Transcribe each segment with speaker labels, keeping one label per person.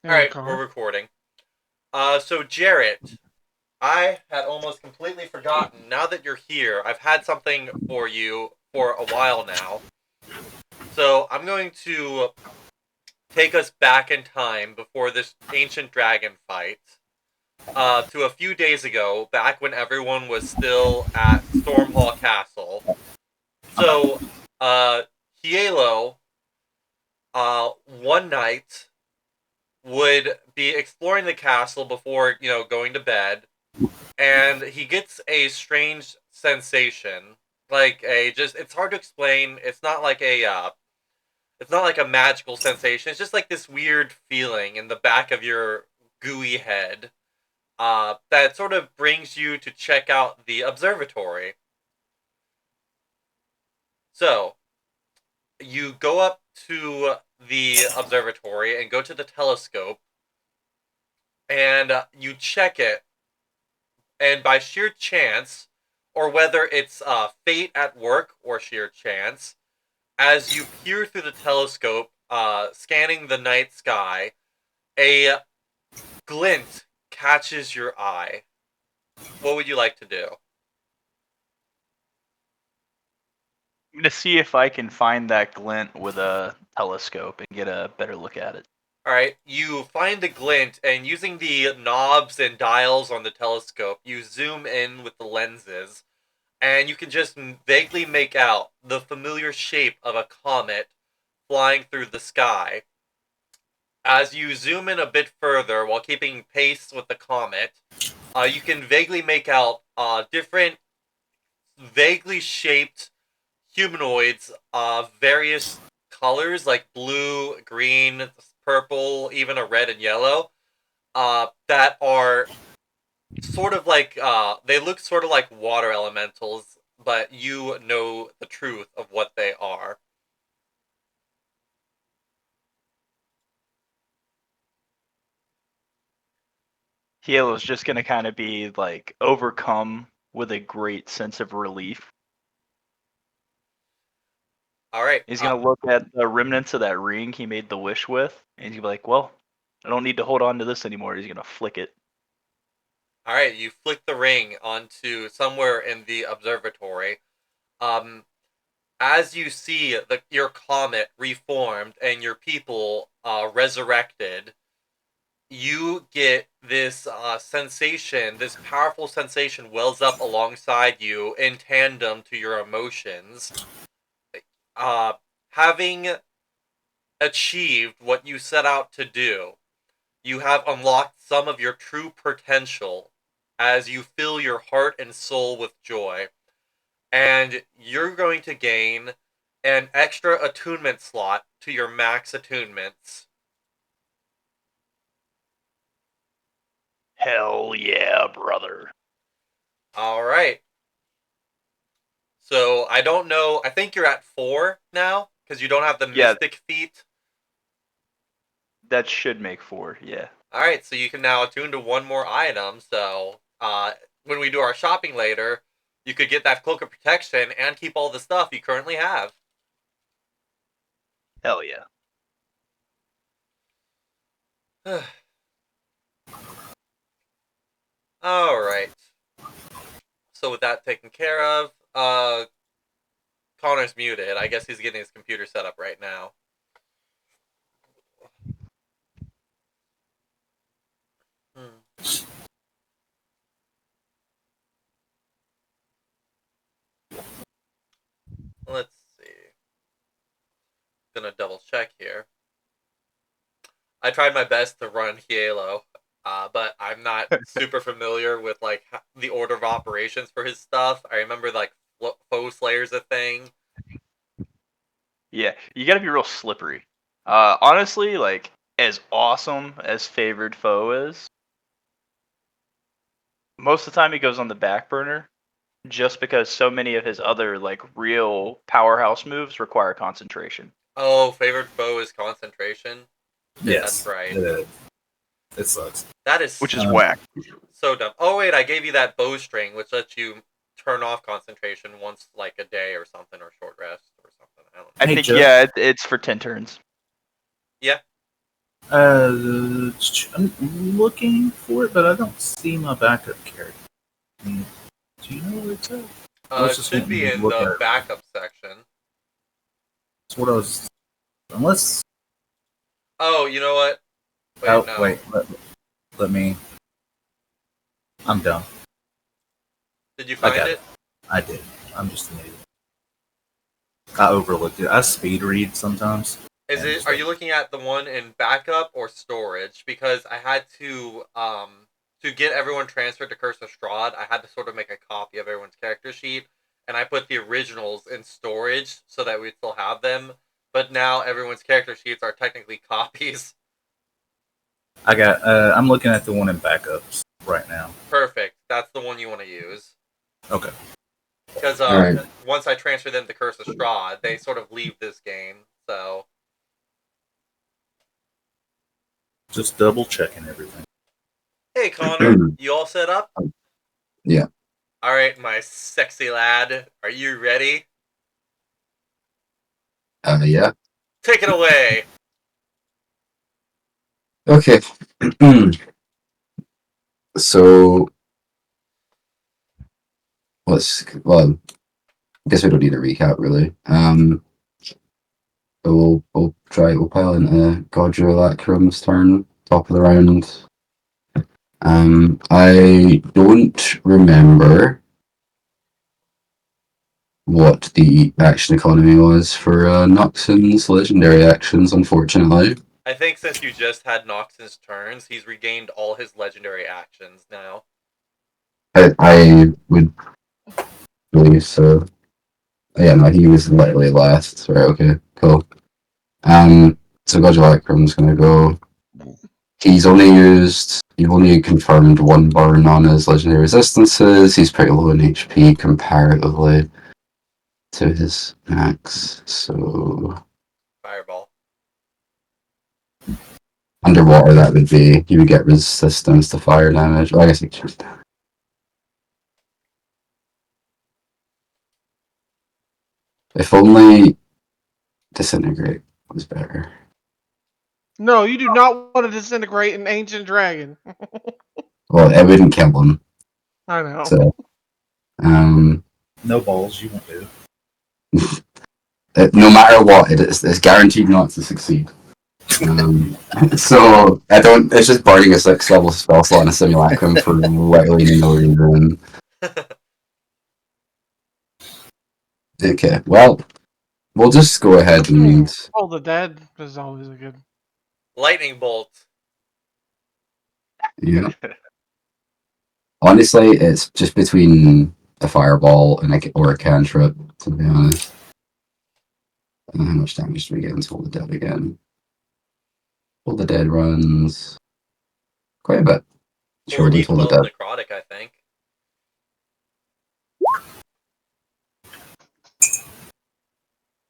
Speaker 1: Alright,
Speaker 2: Okay.
Speaker 1: we're recording. So Jarrett, I had almost completely forgotten. Now that you're here, I've had something for you for a while now. So I'm going to take us back in time before this ancient dragon fight. To a few days ago, back when everyone was still at Stormhall Castle. So, uh, Hielo, one night would be exploring the castle before, going to bed, and he gets a strange sensation, like a just it's hard to explain. It's not like a magical sensation. It's just like this weird feeling in the back of your gooey head that sort of brings you to check out the observatory. So you go up to the observatory and go to the telescope, and you check it, and by sheer chance, or whether it's fate at work or sheer chance, as you peer through the telescope, scanning the night sky, a glint catches your eye. What would you like to do?
Speaker 3: I'm gonna see if I can find that glint with a telescope and get a better look at it.
Speaker 1: Alright, you find the glint, and using the knobs and dials on the telescope, you zoom in with the lenses, and you can just vaguely make out the familiar shape of a comet flying through the sky. As you zoom in a bit further while keeping pace with the comet, you can vaguely make out different, vaguely shaped humanoids of various colors, like blue, green, purple, even a red and yellow, that are sort of like, they look sort of like water elementals, but you know the truth of what they are.
Speaker 3: Hielo's just gonna kind of be like overcome with a great sense of relief.
Speaker 1: All right,
Speaker 3: He's gonna look at the remnants of that ring he made the wish with, and he's gonna be like, "Well, I don't need to hold on to this anymore." He's gonna flick it.
Speaker 1: all right. You flick the ring onto somewhere in the observatory. Um, as you see your comet reformed and your people resurrected, you get this sensation, this powerful sensation wells up alongside you in tandem to your emotions. Uh, Having achieved what you set out to do, you have unlocked some of your true potential as you fill your heart and soul with joy. And you're going to gain an extra attunement slot to your max attunements.
Speaker 3: Hell yeah, brother.
Speaker 1: All right. So I don't know. I think you're at 4 now because you don't have the
Speaker 3: Yeah,
Speaker 1: mystic feat.
Speaker 3: that should make 4. Yeah.
Speaker 1: All right. So you can now attune to one more item. So when we do our shopping later, you could get that cloak of protection and keep all the stuff you currently have.
Speaker 3: Hell yeah.
Speaker 1: All right. So with that taken care of, Connor's muted. I guess he's getting his computer set up right now. Hmm. Let's see. Gonna double check here. I tried my best to run Hielo, but I'm not super familiar with like the order of operations for his stuff. I remember like Foe Slayer's a thing.
Speaker 3: Yeah, you gotta be real slippery. Honestly, like, as awesome as favored foe is, most of the time he goes on the back burner just because so many of his other like real powerhouse moves require concentration.
Speaker 1: Oh, favored foe is concentration. Shit, that's
Speaker 2: Yes,
Speaker 1: right.
Speaker 2: it is. It sucks.
Speaker 1: That is
Speaker 3: Which is whack.
Speaker 1: so dumb. Oh wait, I gave you that bowstring, which lets you turn off concentration once like a day or something, or short rest or something. I don't
Speaker 3: I
Speaker 1: know.
Speaker 2: Hey,
Speaker 3: think
Speaker 2: Joe.
Speaker 3: yeah, it's for 10 turns.
Speaker 1: Yeah.
Speaker 2: I'm looking for it, but I don't see my backup character. Do you know where it's at? I was
Speaker 1: It
Speaker 2: just
Speaker 1: should
Speaker 2: wanting
Speaker 1: be
Speaker 2: to
Speaker 1: in
Speaker 2: look at
Speaker 1: the
Speaker 2: it.
Speaker 1: backup section.
Speaker 2: That's what I was. Unless.
Speaker 1: Oh, you know what? Wait,
Speaker 2: Oh,
Speaker 1: no.
Speaker 2: wait. Let me. I'm done.
Speaker 1: Did you
Speaker 2: I
Speaker 1: find
Speaker 2: got
Speaker 1: it?
Speaker 2: it. I did. I'm just an idiot. I overlooked it. I speed read sometimes.
Speaker 1: Is
Speaker 2: And
Speaker 1: it?
Speaker 2: just
Speaker 1: Are you looking at the one in backup or storage? Because I had to get everyone transferred to Curse of Strahd, I had to sort of make a copy of everyone's character sheet, and I put the originals in storage so that we'd still have them. But now everyone's character sheets are technically copies.
Speaker 2: I got. I'm looking at the one in backups right now.
Speaker 1: Perfect. That's the one you want to use.
Speaker 2: Okay.
Speaker 1: Because
Speaker 4: All right.
Speaker 1: once I transfer them to Curse of Strahd, they sort of leave this game. So,
Speaker 2: Just double checking everything.
Speaker 1: hey Connor, you all set up?
Speaker 4: Yeah.
Speaker 1: All right, my sexy lad, are you ready?
Speaker 4: Yeah.
Speaker 1: Take it away.
Speaker 4: Okay. So well, I guess we don't need a recap really. But we'll pile into Simulacrum's turn, top of the round. I don't remember what the action economy was for Noxin's legendary actions, unfortunately.
Speaker 1: I think since you just had Nox's turns, he's regained all his legendary actions now.
Speaker 4: I would believe so. Yeah, no, he was literally last. Right, okay, cool. So Simulacrum's gonna go. You've only confirmed one burn on his legendary resistances. He's pretty low in HP comparatively to his max. So
Speaker 1: Fireball.
Speaker 4: underwater, that would be he would get resistance to fire damage. Well, I guess he could. If only disintegrate was better.
Speaker 5: No, you do not want to disintegrate an ancient dragon.
Speaker 4: Well, it wouldn't kill him.
Speaker 5: I know.
Speaker 4: So, um,
Speaker 2: No balls, you won't do.
Speaker 4: no matter what, it's guaranteed not to succeed. So I don't. It's just burning a 6th level spell slot in a simulacrum for literally no reason. Okay, well, we'll just go ahead and
Speaker 5: Oh, the dead is always a good.
Speaker 1: Lightning bolt.
Speaker 4: yeah. Honestly, it's just between a fireball and or a cantrip. To be honest, I don't know how much damage do we get until the dead again? All the dead runs quite a bit. Sure, we'll do Toll the
Speaker 1: 4d12
Speaker 4: Dead.
Speaker 1: necrotic, I think.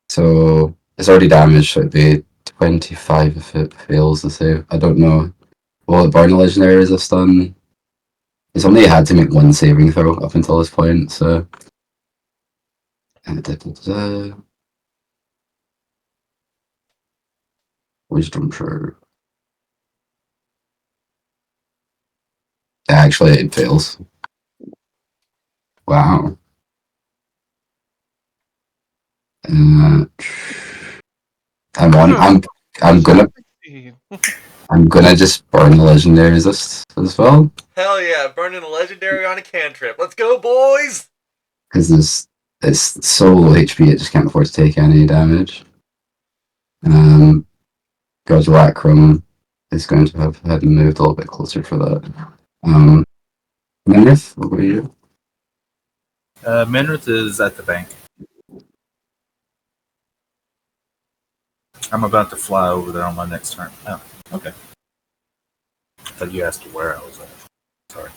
Speaker 4: So it's already damaged, so it'd be 25 if it fails the save. I don't know. Will it burn the legendary resist done? It's only had to make one saving throw up until this point, so. Wisdom throw. Actually, it fails. Wow. Uh, I'm on. I'm
Speaker 5: Does
Speaker 4: gonna.
Speaker 5: not succeed.
Speaker 4: I'm gonna just burn the legendary resist as well,
Speaker 1: Hell yeah, burning a legendary on a cantrip. Let's go, boys!
Speaker 4: because it's so low HP it just can't afford to take any damage. God's Lacrum is going to have had moved a little bit closer for that. Minrith, what were you?
Speaker 2: Menrith is at the bank. I'm about to fly over there on my next turn. Oh, okay. I thought you asked where I was at. Sorry.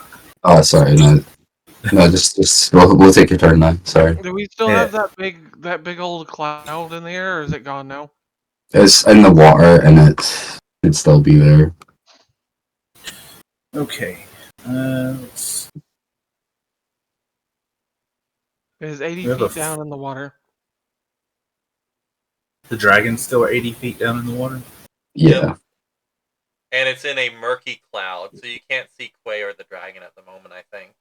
Speaker 4: Oh, sorry, no, just we'll take your turn now. Sorry,
Speaker 5: Do we still
Speaker 2: Yeah.
Speaker 5: have that big old cloud in the air, or is it gone now?
Speaker 4: it's in the water and it should still be there.
Speaker 2: Okay. Let's.
Speaker 5: It is 80
Speaker 2: We have a
Speaker 5: feet down in the water.
Speaker 2: The dragon's still 80 feet down in the water.
Speaker 4: Yeah,
Speaker 1: And it's in a murky cloud, so you can't see Quay or the dragon at the moment, I think.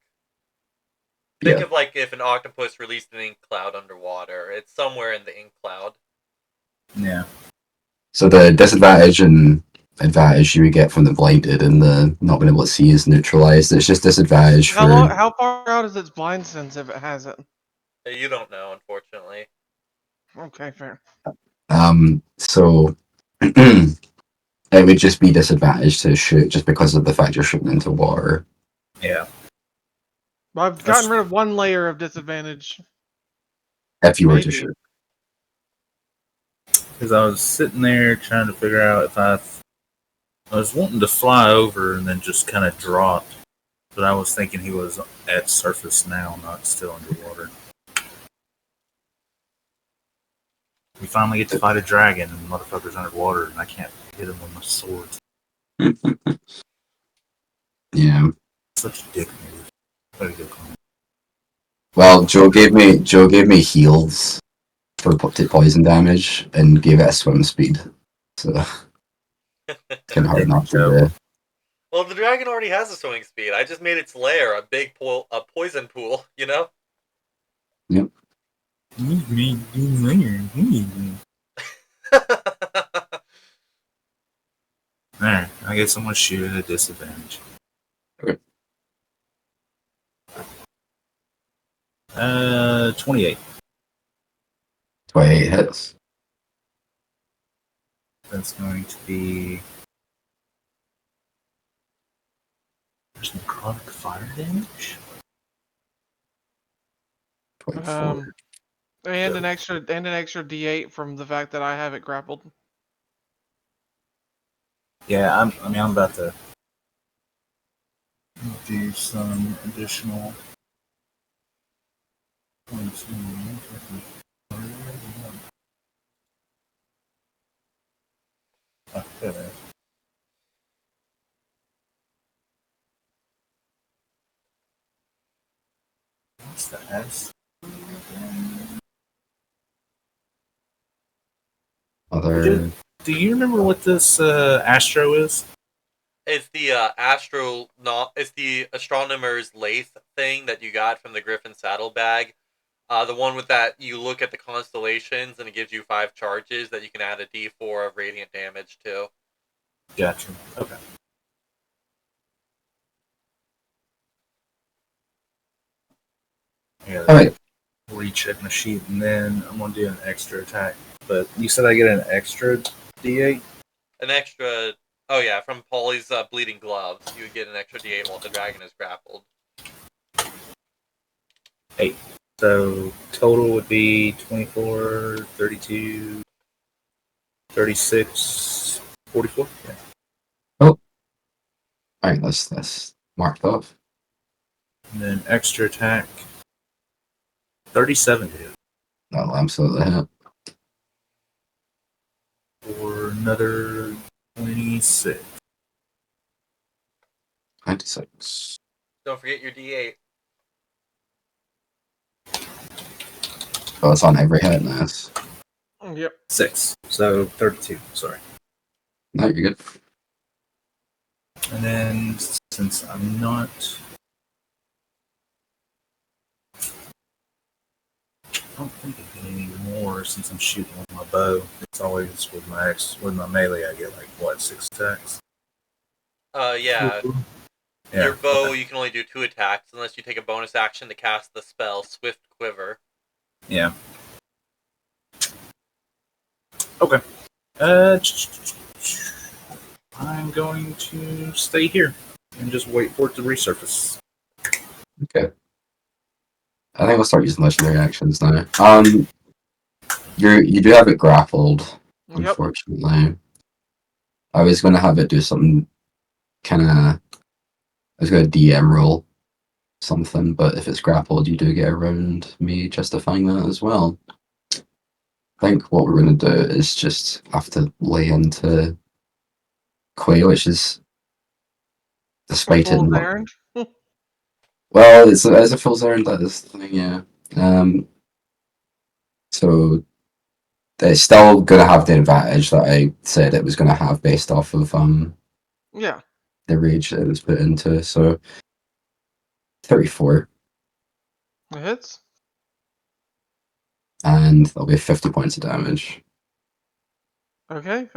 Speaker 1: Think
Speaker 4: Yeah.
Speaker 1: of like if an octopus released an ink cloud underwater. It's somewhere in the ink cloud.
Speaker 2: Yeah.
Speaker 4: So the disadvantage and advantage you would get from the blinded and the not being able to see is neutralized. It's just disadvantage for
Speaker 5: How far out is its blind sense if it has it?
Speaker 1: You don't know, unfortunately.
Speaker 5: Okay, fair.
Speaker 4: so it would just be disadvantage to shoot just because of the fact you're shooting into water.
Speaker 2: Yeah.
Speaker 5: Well, I've gotten rid of one layer of disadvantage.
Speaker 4: If you were to
Speaker 5: Maybe.
Speaker 4: shoot.
Speaker 2: Because I was sitting there trying to figure out if I was wanting to fly over and then just kind of drop, but I was thinking he was at surface now, not still underwater. We finally get to fight a dragon and the motherfucker's underwater and I can't hit him with my sword.
Speaker 4: Yeah.
Speaker 2: Such a dick move. Way to go, Connor.
Speaker 4: Well, Joe gave me heals for poison damage and gave it a swim speed. So it's kind of hard not to do.
Speaker 1: Well, the dragon already has a swimming speed. I just made its lair a big pool, a poison pool. You know.
Speaker 4: Yep.
Speaker 2: There, I guess I'm gonna shoot at a disadvantage.
Speaker 4: Okay.
Speaker 2: 28.
Speaker 4: 28 hits.
Speaker 2: That's going to be. There's necrotic fire damage?
Speaker 4: 24.
Speaker 5: And an extra D8 from the fact that I have it grappled.
Speaker 2: Yeah, I'm about to do some additional. Okay. What's the S?
Speaker 4: Other.
Speaker 2: Do you remember what this Astro is?
Speaker 1: It's the it's the astronomer's lathe thing that you got from the Griffin saddlebag. The one with that you look at the constellations and it gives you 5 charges that you can add a D4 of radiant damage to.
Speaker 2: Gotcha. Okay. Yeah.
Speaker 4: All right.
Speaker 2: Recheck my sheet and then I'm gonna do an extra attack. But you said I get an extra D8?
Speaker 1: An extra. Oh yeah, from Polly's bleeding gloves, you would get an extra D8 while the dragon is grappled.
Speaker 2: 8. So total would be 24, 32, 36, 44. Yeah.
Speaker 4: All right. That's marked off.
Speaker 2: And then extra attack 37 to hit.
Speaker 4: That'll absolutely hit.
Speaker 2: For another 26.
Speaker 4: 96.
Speaker 1: Don't forget your D8.
Speaker 4: Oh, it's on every hit. Nice.
Speaker 5: Yep.
Speaker 2: 6. So 32. Sorry.
Speaker 4: No, you're good.
Speaker 2: And then since I'm not. I don't think I get any more since I'm shooting with my bow. It's always with my melee. I get like what 6 attacks.
Speaker 1: Yeah.
Speaker 2: Yeah.
Speaker 1: Your bow,
Speaker 2: Okay.
Speaker 1: you can only do 2 attacks unless you take a bonus action to cast the spell Swift Quiver.
Speaker 2: Yeah. Okay. I'm going to stay here and just wait for it to resurface.
Speaker 4: Okay. I think we'll start using legendary actions now. You do have it grappled,
Speaker 5: Yep.
Speaker 4: unfortunately. I was going to have it do something kind of. I was going to DM roll something, but if it's grappled, you do get around me justifying that as well. I think what we're going to do is just have to lay into Quay, which is despite it
Speaker 5: Fool's
Speaker 4: not.
Speaker 5: errand.
Speaker 4: Well, it's a fool's errand. That is the thing, yeah. So it's still going to have the advantage that I said it was going to have based off of
Speaker 5: Yeah.
Speaker 4: the rage that it was put into. So 34,
Speaker 5: It hits.
Speaker 4: and that'll be 50 points of damage.
Speaker 5: Okay.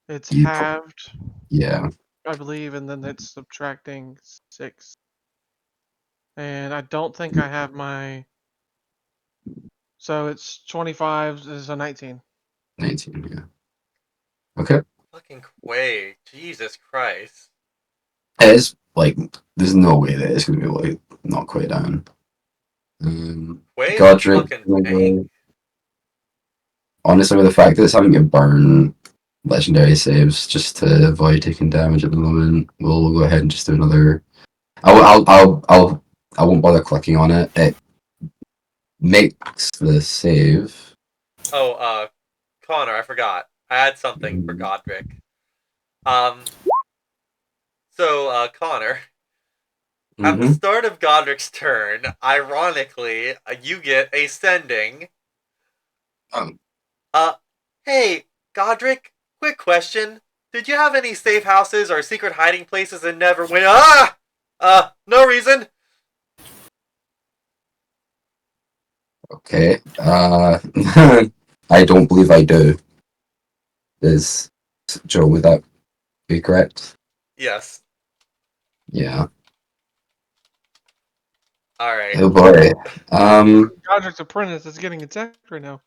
Speaker 5: It's
Speaker 4: You,
Speaker 5: halved,
Speaker 4: yeah,
Speaker 5: I believe, and then it's subtracting 6. And I don't think I have my. So it's 25 is a 19.
Speaker 4: 19. Yeah. Okay.
Speaker 1: Fucking Quay. Jesus Christ.
Speaker 4: It is like there's no way that it's gonna be like not quite down.
Speaker 1: Quay is a
Speaker 4: Godric,
Speaker 1: fucking tank.
Speaker 4: honestly, with the fact that it's having to burn legendary saves just to avoid taking damage at the moment, we'll go ahead and just do another. I won't bother clicking on it. It makes the save.
Speaker 1: Oh, Connor, I forgot. I had something for Godric. Um, Connor, at the
Speaker 4: Mm-hmm.
Speaker 1: start of Godric's turn, ironically, you get a sending.
Speaker 4: Um,
Speaker 1: Uh, hey, Godric, quick question. Did you have any safe houses or secret hiding places in Neverwinter? No reason.
Speaker 4: okay. I don't believe I do. Is Joe? Would that be correct?
Speaker 1: Yes.
Speaker 4: Yeah.
Speaker 1: Alright.
Speaker 4: Oh boy.
Speaker 5: Godric's apprentice is getting attacked right now.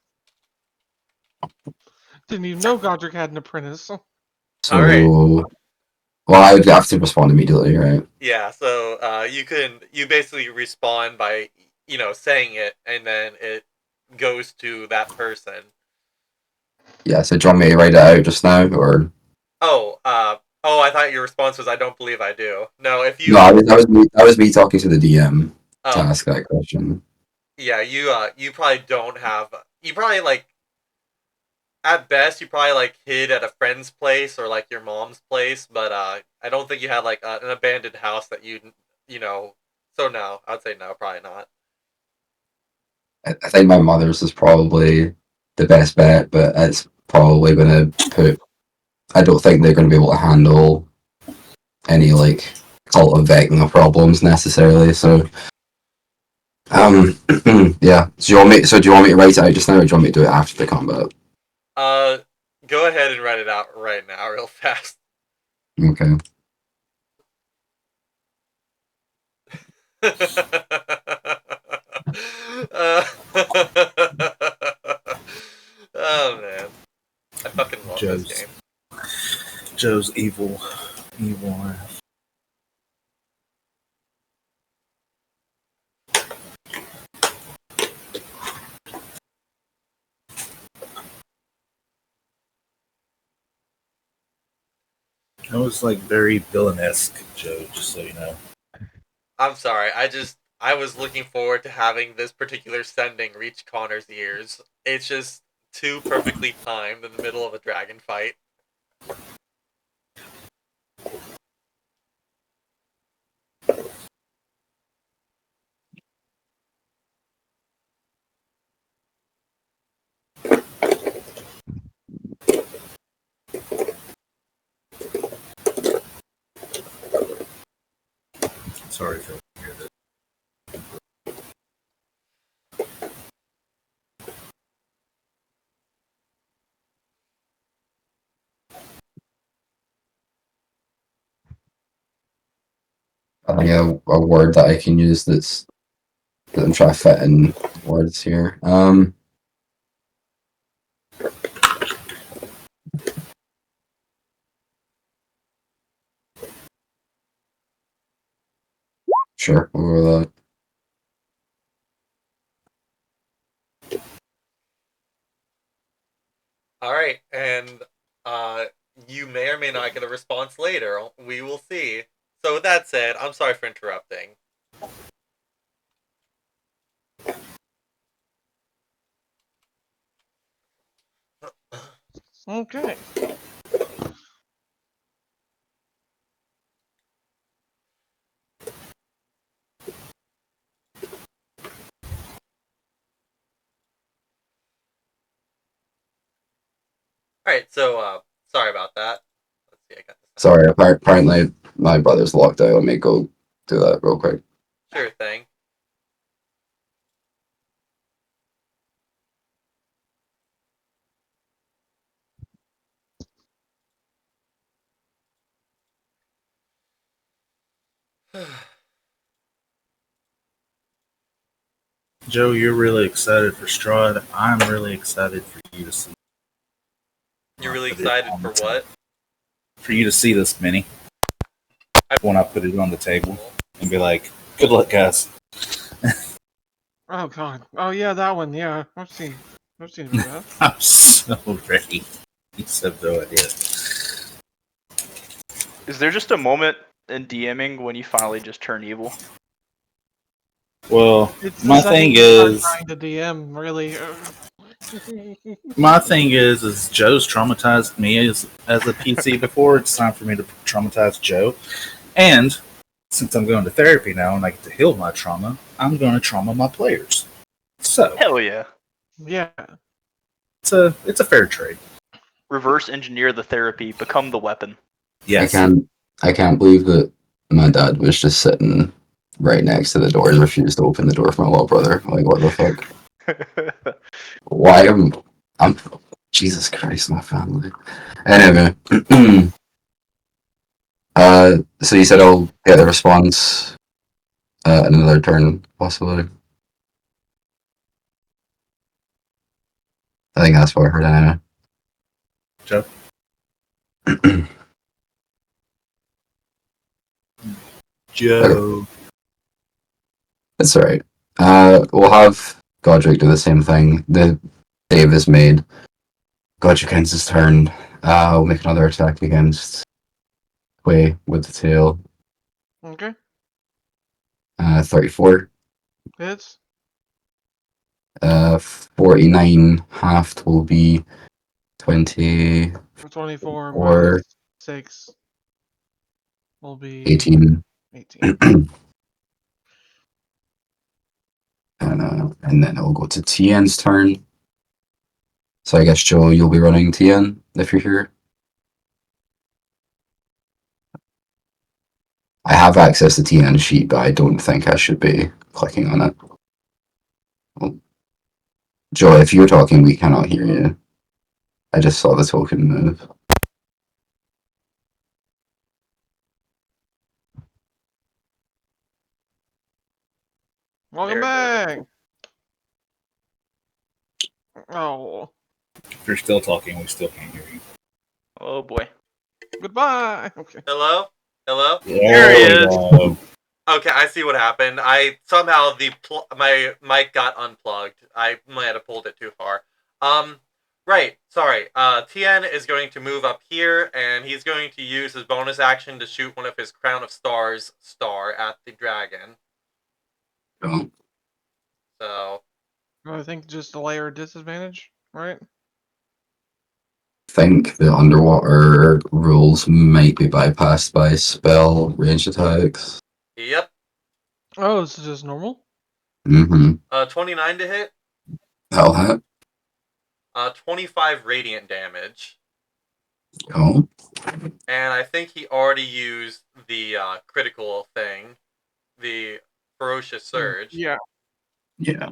Speaker 5: Didn't even know Godric had an apprentice.
Speaker 1: Alright.
Speaker 4: So, well, I would have to respond immediately, right?
Speaker 1: Yeah, so you basically respond by saying it, and then it goes to that person.
Speaker 4: Yeah. So, do you want me to write it out just now, or
Speaker 1: Oh, I thought your response was I don't believe I do. No, if
Speaker 4: no?
Speaker 1: you
Speaker 4: That was me talking to the DM to
Speaker 1: oh
Speaker 4: ask that question.
Speaker 1: yeah, you probably don't have you probably like at best you probably like hid at a friend's place or like your mom's place, but I don't think you had like an abandoned house that you know. So no, I'd say no, probably not.
Speaker 4: I think my mother's is probably the best bet, but it's probably going to put. I don't think they're going to be able to handle any like cultivating problems necessarily. So, yeah. So do you want me to write it out just now, or do you want me to do it after the combat?
Speaker 1: Uh, Go ahead and write it out right now, real fast.
Speaker 4: Okay.
Speaker 1: uh, oh man, I fucking love this
Speaker 2: Joe's
Speaker 1: game.
Speaker 2: Joe's evil eye. That was like very villanesque, Joe. Just so you know.
Speaker 1: I'm sorry. I was looking forward to having this particular sending reach Connor's ears. It's just too perfectly timed in the middle of a dragon fight.
Speaker 2: Sorry for hearing that.
Speaker 4: I think a word that I can use that I'm trying to fit in words here. Sure, we'll go with that.
Speaker 1: All right, and you may or may not get a response later. We will see. So with that said, I'm sorry for interrupting.
Speaker 5: Okay.
Speaker 1: All right, so sorry about that. see, I got this.
Speaker 4: Sorry, apparently my brother's locked out. Let me go do that real quick.
Speaker 1: Sure thing.
Speaker 2: Joe, you're really excited for Strahd. I'm really excited for you to see.
Speaker 1: You're really
Speaker 2: Put it
Speaker 1: excited
Speaker 2: on
Speaker 1: for
Speaker 2: the table.
Speaker 1: what?
Speaker 2: For you to see this mini. When I put it on the table and be like, "Good luck, guys."
Speaker 5: Oh god. Oh yeah, that one. Yeah, I've seen it do that.
Speaker 2: I'm so ready. You just have no idea.
Speaker 3: Is there just a moment in DMing when you finally just turn evil?
Speaker 2: Well,
Speaker 5: It's
Speaker 2: my
Speaker 5: the second
Speaker 2: thing
Speaker 5: you start
Speaker 2: is,
Speaker 5: trying to DM, really.
Speaker 2: Joe's traumatized me as a PC before. It's time for me to traumatize Joe. And since I'm going to therapy now and I get to heal my trauma, I'm going to trauma my players. So
Speaker 3: Hell yeah.
Speaker 5: Yeah.
Speaker 2: it's a fair trade.
Speaker 3: Reverse engineer the therapy, become the weapon.
Speaker 2: Yes.
Speaker 4: I can't believe that my dad was just sitting right next to the door and refused to open the door for my little brother. Like, what the fuck? Why am I'm Jesus Christ, my family. Anyway, so you said I'll get a response another turn, possibly. I think that's what I heard anyway.
Speaker 2: Joe? Joe.
Speaker 4: That's alright. We'll have Godric do the same thing. The save is made. Godric ends his turn. We'll make another attack against Quay with the tail.
Speaker 5: Okay.
Speaker 4: 34.
Speaker 5: Hits.
Speaker 4: 49 halved will be 20
Speaker 5: 24
Speaker 4: or
Speaker 5: minus 6 will be
Speaker 4: 18.
Speaker 5: 18.
Speaker 4: And then it'll go to Tian's turn. So I guess, Joe, you'll be running Tian if you're here. I have access to Tian's sheet, but I don't think I should be clicking on it. Well, Joe, if you're talking, we cannot hear you. I just saw the token move.
Speaker 5: Welcome back! Oh.
Speaker 2: If you're still talking, we still can't hear you.
Speaker 3: Oh boy.
Speaker 5: Goodbye! Okay.
Speaker 1: Hello? Hello?
Speaker 3: There he is.
Speaker 2: Go.
Speaker 1: Okay, I see what happened. I somehow my mic got unplugged. I might have pulled it too far. Right. Sorry. Tian is going to move up here, and he's going to use his bonus action to shoot one of his Crown of Stars star at the dragon.
Speaker 4: Oh,
Speaker 1: So
Speaker 5: I think just a layer disadvantage, right?
Speaker 4: think the underwater rules might be bypassed by spell range attacks.
Speaker 1: yep.
Speaker 5: Oh, this is just normal?
Speaker 1: 29 to hit.
Speaker 4: That'll hit.
Speaker 1: 25 radiant damage.
Speaker 4: Oh,
Speaker 1: And I think he already used the critical thing, the ferocious surge.
Speaker 5: Yeah.
Speaker 4: yeah.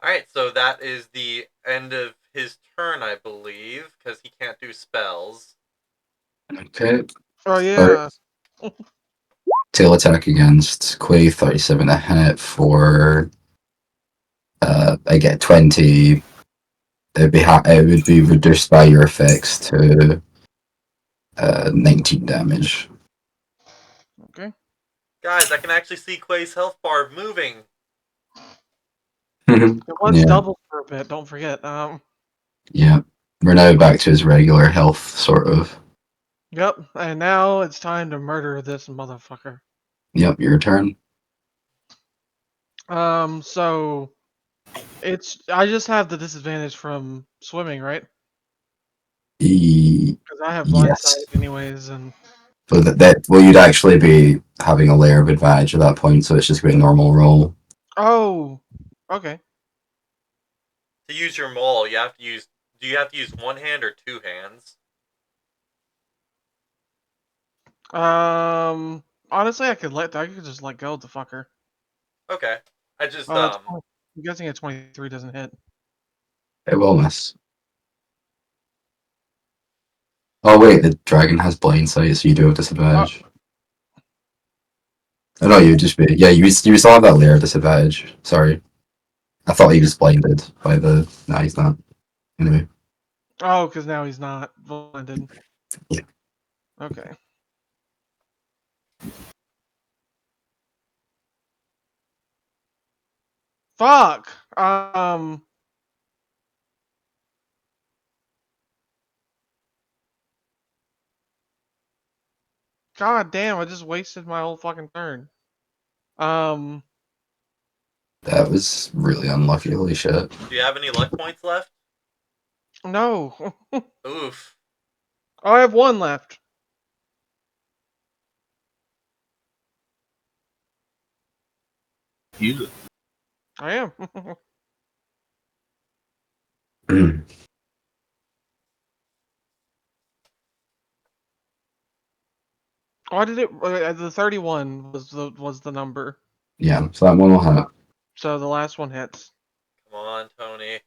Speaker 1: Alright, so that is the end of his turn, I believe, because he can't do spells.
Speaker 4: Okay.
Speaker 5: Oh, yeah.
Speaker 4: Tail attack against Quay, 37 a hit for. I get 20. It would be reduced by your effects to 19 damage.
Speaker 5: Okay.
Speaker 1: Guys, I can actually see Quay's health bar moving.
Speaker 5: It was
Speaker 4: Yeah.
Speaker 5: double for a bit, don't forget.
Speaker 4: Yeah. We're now back to his regular health, sort of.
Speaker 5: Yep, and now it's time to murder this motherfucker.
Speaker 4: Yep, your turn.
Speaker 5: So I just have the disadvantage from swimming, right? Because I have blind
Speaker 4: Yes.
Speaker 5: sight anyways, and
Speaker 4: So well, you'd actually be having a layer of advantage at that point, so it's just going to be a normal roll.
Speaker 5: oh, okay.
Speaker 1: To use your maul, you have to use. Do you have to use one hand or two hands?
Speaker 5: Honestly, I could just let go of the fucker.
Speaker 1: Okay. I just
Speaker 5: I'm guessing a 23 doesn't hit.
Speaker 4: It will miss. Oh wait, the dragon has blind sight, so you do have disadvantage. Oh no, you would just be you still have that lair disadvantage. Sorry, I thought he was blinded by the. No, he's not. Anyway,
Speaker 5: Oh, because now he's not blinded.
Speaker 4: Yeah.
Speaker 5: Okay. Fuck. God damn! I just wasted my whole fucking turn. Um.
Speaker 4: that was really unlucky. Holy shit!
Speaker 1: do you have any luck points left?
Speaker 5: No.
Speaker 1: Oof.
Speaker 5: Oh, I have one left.
Speaker 2: Use it.
Speaker 5: I am. Why did it? The 31 was the number.
Speaker 4: Yeah, so that one will hit.
Speaker 5: So the last one hits.
Speaker 1: Come on, Tony.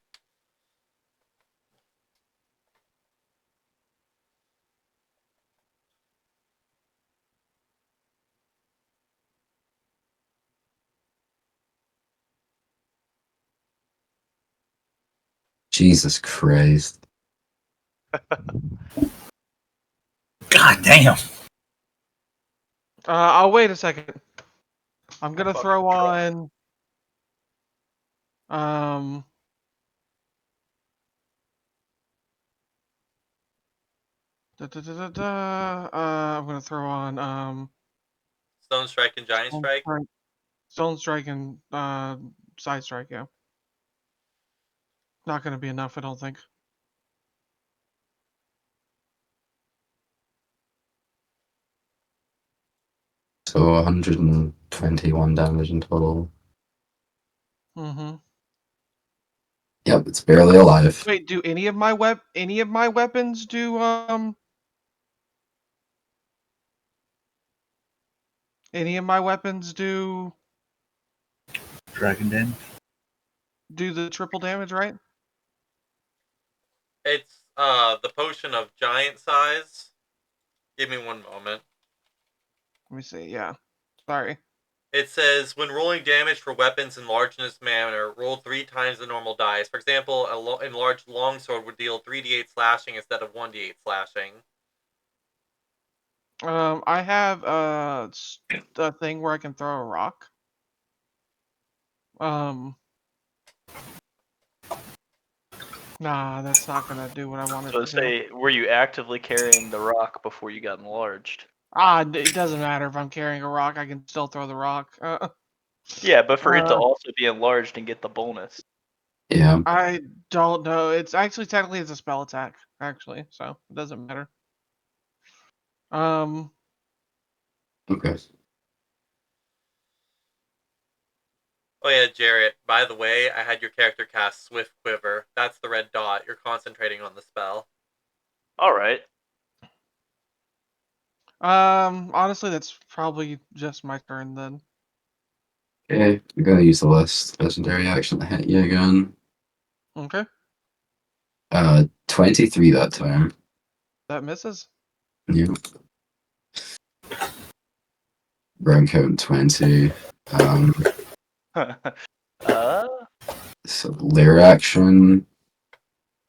Speaker 4: Jesus Christ!
Speaker 2: God damn.
Speaker 5: I'll wait a second. I'm gonna
Speaker 3: fucking
Speaker 5: throw
Speaker 3: tried.
Speaker 5: on. Um. I'm gonna throw on.
Speaker 1: Stone Strike and Giant
Speaker 5: Stone
Speaker 1: Strike.
Speaker 5: Strike, Stone Strike and Side Strike. Yeah. Not gonna be enough, I don't think.
Speaker 4: So 121 damage in total.
Speaker 5: Mm-hmm.
Speaker 4: Yep, it's barely alive.
Speaker 5: Wait, do any of my weapons do any of my weapons
Speaker 2: Dragon damage.
Speaker 5: do the triple damage, right?
Speaker 1: It's the potion of giant size. Give me one moment.
Speaker 5: Let me see. Yeah. Sorry.
Speaker 1: It says when rolling damage for weapons enlarged in this manner, roll 3 times the normal dice. For example, enlarged longsword would deal 3d8 slashing instead of 1d8 slashing.
Speaker 5: I have a thing where I can throw a rock. Um. Nah, that's not gonna do what I wanted
Speaker 3: So
Speaker 5: to do.
Speaker 3: say, were you actively carrying the rock before you got enlarged?
Speaker 5: It doesn't matter if I'm carrying a rock. I can still throw the rock.
Speaker 3: Yeah, but for it to
Speaker 5: Uh,
Speaker 3: also be enlarged and get the bonus.
Speaker 4: Yeah.
Speaker 5: I don't know. It's actually technically it's a spell attack, actually, so it doesn't matter. Um,
Speaker 4: Okay.
Speaker 1: Oh yeah, Jarrett, by the way, I had your character cast Swift Quiver. That's the red dot. You're concentrating on the spell.
Speaker 3: All right.
Speaker 5: honestly, that's probably just my turn then.
Speaker 4: Okay, I'm gonna use the list. Legendary action to hit you again.
Speaker 5: Okay,
Speaker 4: 23 that time.
Speaker 5: that misses.
Speaker 4: Yeah. Round count 20. Um,
Speaker 3: uh,
Speaker 4: so lair action.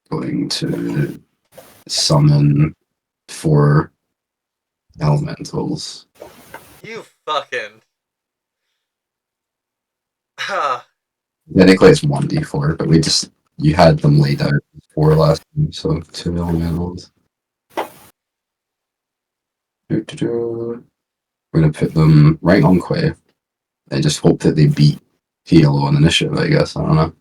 Speaker 4: Going to summon 4 elementals.
Speaker 1: You fucking. Ah,
Speaker 4: Technically it's 1d4, but you had them laid out 4 last time, so 2 elementals. We're gonna put them right on Quay. I just hope that they beat Halo on initiative, I guess. I don't know.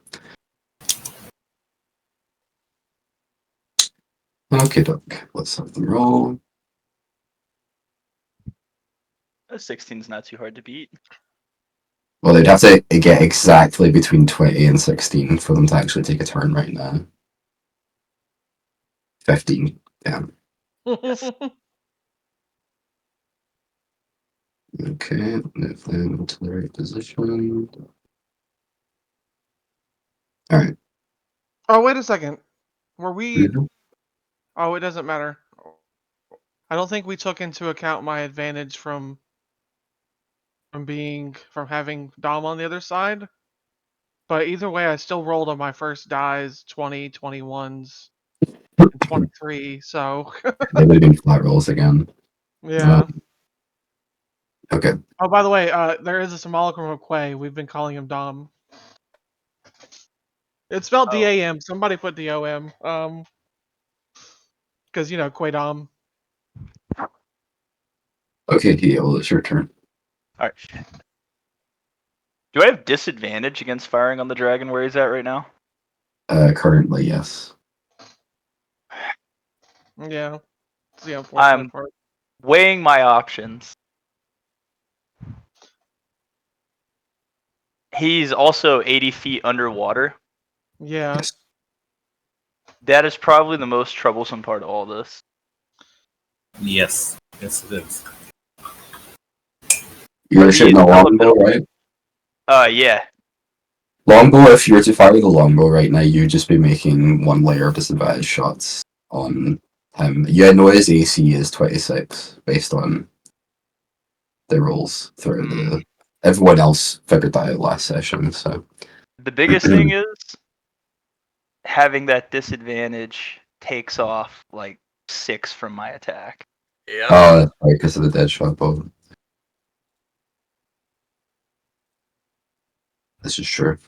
Speaker 4: Okay, doc. Let's have them roll.
Speaker 3: a 16's not too hard to beat.
Speaker 4: Well, they'd have to get exactly between 20 and 16 for them to actually take a turn right now. 15. Damn.
Speaker 3: Yes.
Speaker 4: Okay, move them to the right position. Alright.
Speaker 5: Oh, wait a second. Were we?
Speaker 4: Mhm.
Speaker 5: Oh, it doesn't matter. I don't think we took into account my advantage from having Dom on the other side. But either way, I still rolled on my first dies 20, 21s, and 23. So
Speaker 4: They would have been flat rolls again.
Speaker 5: yeah.
Speaker 4: Okay.
Speaker 5: Oh, by the way, there is a simulacrum of Quay. We've been calling him Dom. It's spelled
Speaker 1: Oh.
Speaker 5: D-A-M. Somebody put D-O-M. Because Quay Dom.
Speaker 4: Okay, Heal, it's your turn.
Speaker 3: Alright. Do I have disadvantage against firing on the dragon where he's at right now?
Speaker 4: Currently, yes.
Speaker 5: Yeah. It's the unfortunate
Speaker 3: I'm
Speaker 5: part.
Speaker 3: weighing my options. He's also 80 feet underwater.
Speaker 5: Yeah.
Speaker 4: Yes.
Speaker 3: That is probably the most troublesome part of all this.
Speaker 2: Yes. Yes, it is.
Speaker 4: You're
Speaker 3: But
Speaker 4: shooting
Speaker 3: he's
Speaker 4: a longbow,
Speaker 3: elemental.
Speaker 4: right?
Speaker 3: Yeah.
Speaker 4: Longbow, if you were to fire the longbow right now, you'd just be making one layer of disadvantage shots on him. You know his AC is 26 based on the rolls throughout the. Everyone else figured that out last session, so.
Speaker 3: The biggest thing is having that disadvantage takes off like 6 from my attack.
Speaker 1: Yep.
Speaker 4: Right, because of the dead shot bow. This is true.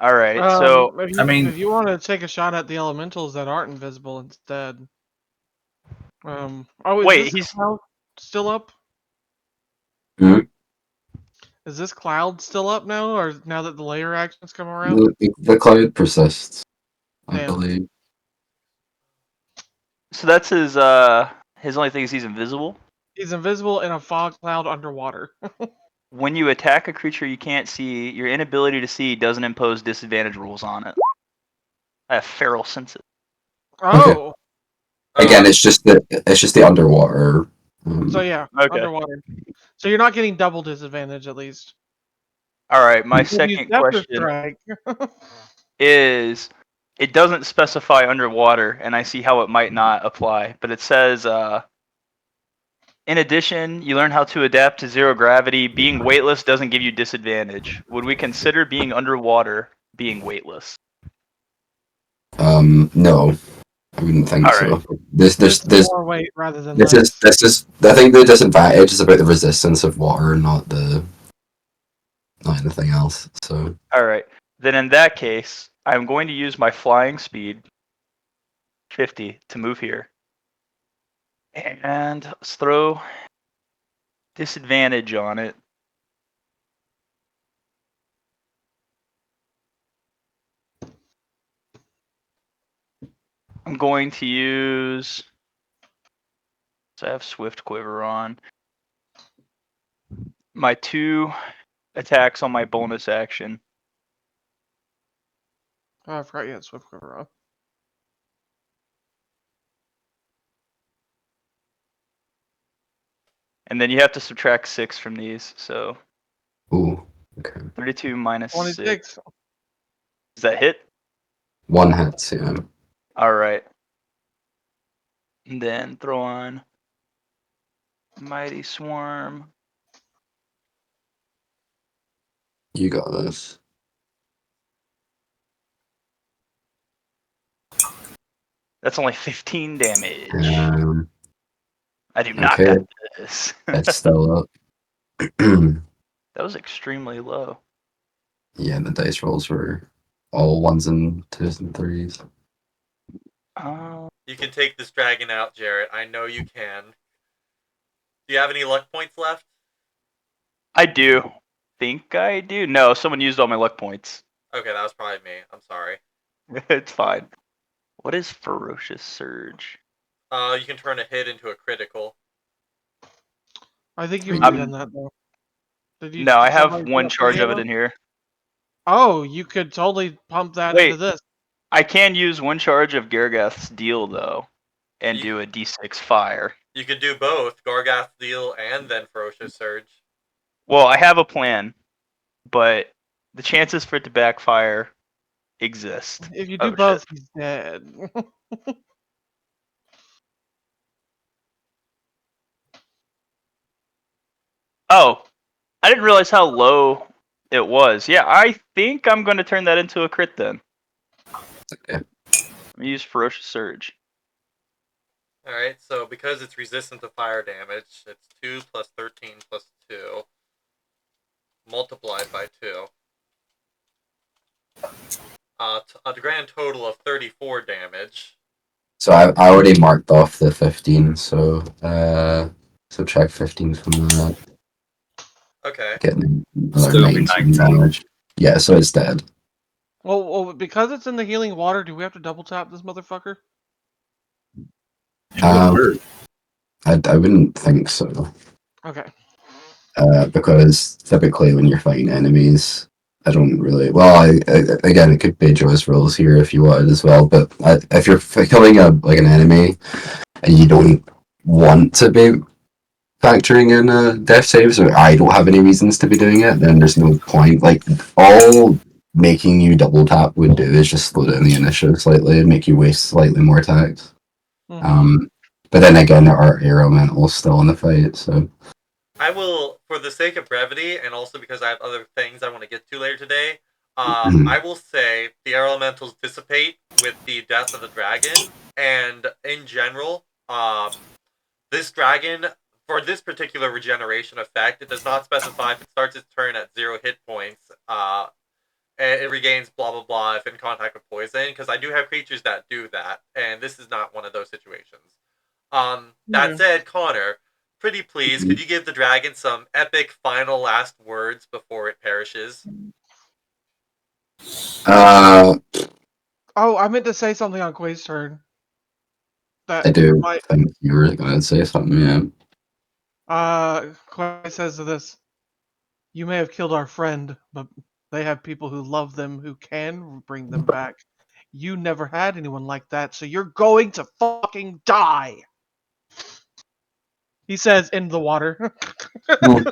Speaker 3: Alright, so
Speaker 5: if you want to take a shot at the elementals that aren't invisible instead. Oh, is
Speaker 3: wait,
Speaker 5: this
Speaker 3: he's
Speaker 5: cloud still up?
Speaker 4: Hmm?
Speaker 5: Is this cloud still up now, or now that the layer actions come around?
Speaker 4: The cloud persists, I
Speaker 5: Damn.
Speaker 4: believe.
Speaker 3: so that's his only thing is he's invisible.
Speaker 5: He's invisible in a fog cloud underwater.
Speaker 3: When you attack a creature you can't see, your inability to see doesn't impose disadvantage rules on it. I have feral senses.
Speaker 5: Oh,
Speaker 4: Again, it's just the underwater.
Speaker 5: so yeah,
Speaker 3: Okay.
Speaker 5: underwater. So you're not getting double disadvantage at least.
Speaker 3: Alright, my
Speaker 5: You could use
Speaker 3: second
Speaker 5: Scepter
Speaker 3: question
Speaker 5: Strike.
Speaker 3: is it doesn't specify underwater, and I see how it might not apply, but it says in addition, you learn how to adapt to zero gravity. Being weightless doesn't give you disadvantage. Would we consider being underwater being weightless?
Speaker 4: No, I wouldn't think
Speaker 3: All
Speaker 4: so.
Speaker 3: right.
Speaker 4: There's
Speaker 5: Just more weight rather than less.
Speaker 4: this is. I think the disadvantage is about the resistance of water, not anything else. So
Speaker 3: All right. Then in that case, I'm going to use my flying speed, 50, to move here. And let's throw disadvantage on it. I'm going to use. So I have Swift Quiver on. My 2 attacks on my bonus action.
Speaker 5: Oh, I forgot you had Swift Quiver on.
Speaker 3: And then you have to subtract 6 from these. So
Speaker 4: ooh, okay.
Speaker 3: 32 minus 6.
Speaker 5: 26.
Speaker 3: Does that hit?
Speaker 4: One hit, yeah.
Speaker 3: All right. And then throw on Mighty Swarm.
Speaker 4: You got this.
Speaker 3: That's only 15 damage. I do not
Speaker 4: Okay.
Speaker 3: got this.
Speaker 4: It's still up.
Speaker 3: That was extremely low.
Speaker 4: Yeah, the dice rolls were all 1s and 2s and 3s.
Speaker 1: You can take this dragon out, Jarrett. I know you can. Do you have any luck points left?
Speaker 3: I do. Think I do. No, someone used all my luck points.
Speaker 1: Okay, that was probably me. I'm sorry.
Speaker 3: It's fine. What is Ferocious Surge?
Speaker 1: You can turn a hit into a critical.
Speaker 5: I think you've already done that though. Did you?
Speaker 3: No, I have
Speaker 5: somebody
Speaker 3: one
Speaker 5: put
Speaker 3: charge of it
Speaker 5: Halo?
Speaker 3: in here.
Speaker 5: Oh, you could totally pump that into
Speaker 3: Wait,
Speaker 5: this.
Speaker 3: I can use one charge of Gargath's deal though, and do a d6 fire.
Speaker 1: You could do both, Gargath Deal and then Ferocious Surge.
Speaker 3: Well, I have a plan, but the chances for it to backfire exist.
Speaker 5: If you do
Speaker 3: Oh
Speaker 5: both,
Speaker 3: shit.
Speaker 5: he's dead.
Speaker 3: Oh, I didn't realize how low it was. Yeah, I think I'm going to turn that into a crit then.
Speaker 4: Okay.
Speaker 3: I'm going to use Ferocious Surge.
Speaker 1: Alright, so because it's resistant to fire damage, it's 2 plus 13 plus 2, multiplied by 2. A grand total of 34 damage.
Speaker 4: So I already marked off the 15, so subtract 15 from that.
Speaker 1: Okay.
Speaker 4: Getting another
Speaker 2: Still be
Speaker 4: 19
Speaker 2: 19.
Speaker 4: damage. Yeah, so it's dead.
Speaker 5: well, because it's in the healing water, do we have to double tap this motherfucker?
Speaker 2: It would
Speaker 4: Um,
Speaker 2: hurt.
Speaker 4: I wouldn't think so.
Speaker 5: Okay.
Speaker 4: Because typically when you're fighting enemies, I don't really. Well, again, it could be Joe's rules here if you wanted as well. But if you're killing an enemy and you don't want to be factoring in death saves, or I don't have any reasons to be doing it, then there's no point. Like all making you double tap would do is just slow down the initiative slightly and make you waste slightly more attacks.
Speaker 5: Mm-hmm.
Speaker 4: But then again, there are air elementals still in the fight, so.
Speaker 1: I will, for the sake of brevity, and also because I have other things I want to get to later today,
Speaker 4: Mhm.
Speaker 1: I will say the air elementals dissipate with the death of the dragon, and in general, this dragon, for this particular regeneration effect, it does not specify if it starts its turn at 0 hit points, it regains blah blah blah if in contact with poison, because I do have creatures that do that, and this is not one of those situations. That
Speaker 5: Okay.
Speaker 1: said, Connor, pretty please, could you give the dragon some epic final last words before it perishes?
Speaker 4: Uh,
Speaker 5: Oh, I meant to say something on Quay's turn.
Speaker 4: I
Speaker 5: That
Speaker 4: do
Speaker 5: might.
Speaker 4: think you were going to say something, yeah.
Speaker 5: Quay says to this: "You may have killed our friend, but they have people who love them who can bring them back. You never had anyone like that, so you're going to fucking die." He says in the water.
Speaker 4: Well,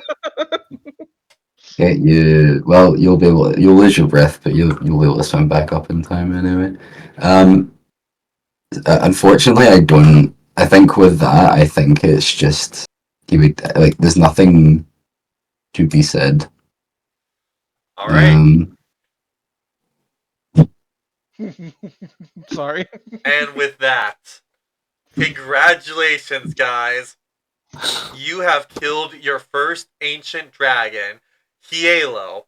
Speaker 4: yeah, well, you'll lose your breath, but you'll be able to swim back up in time anyway. Um, unfortunately, I think with that, I think it's just he would like. There's nothing to be said.
Speaker 1: All right.
Speaker 4: Um,
Speaker 5: Sorry.
Speaker 1: And with that, congratulations, guys. You have killed your first ancient dragon, Hielo,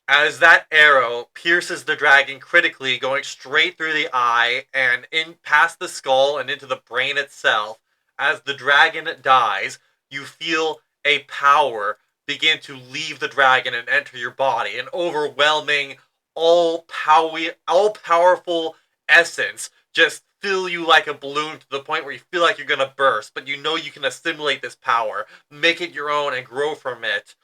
Speaker 1: as that arrow pierces the dragon critically, going straight through the eye and in past the skull and into the brain itself. As the dragon dies, you feel a power begin to leave the dragon and enter your body, an overwhelming, all powerful essence just fill you like a balloon to the point where you feel like you're gonna burst, but you know you can assimilate this power, make it your own, and grow from it.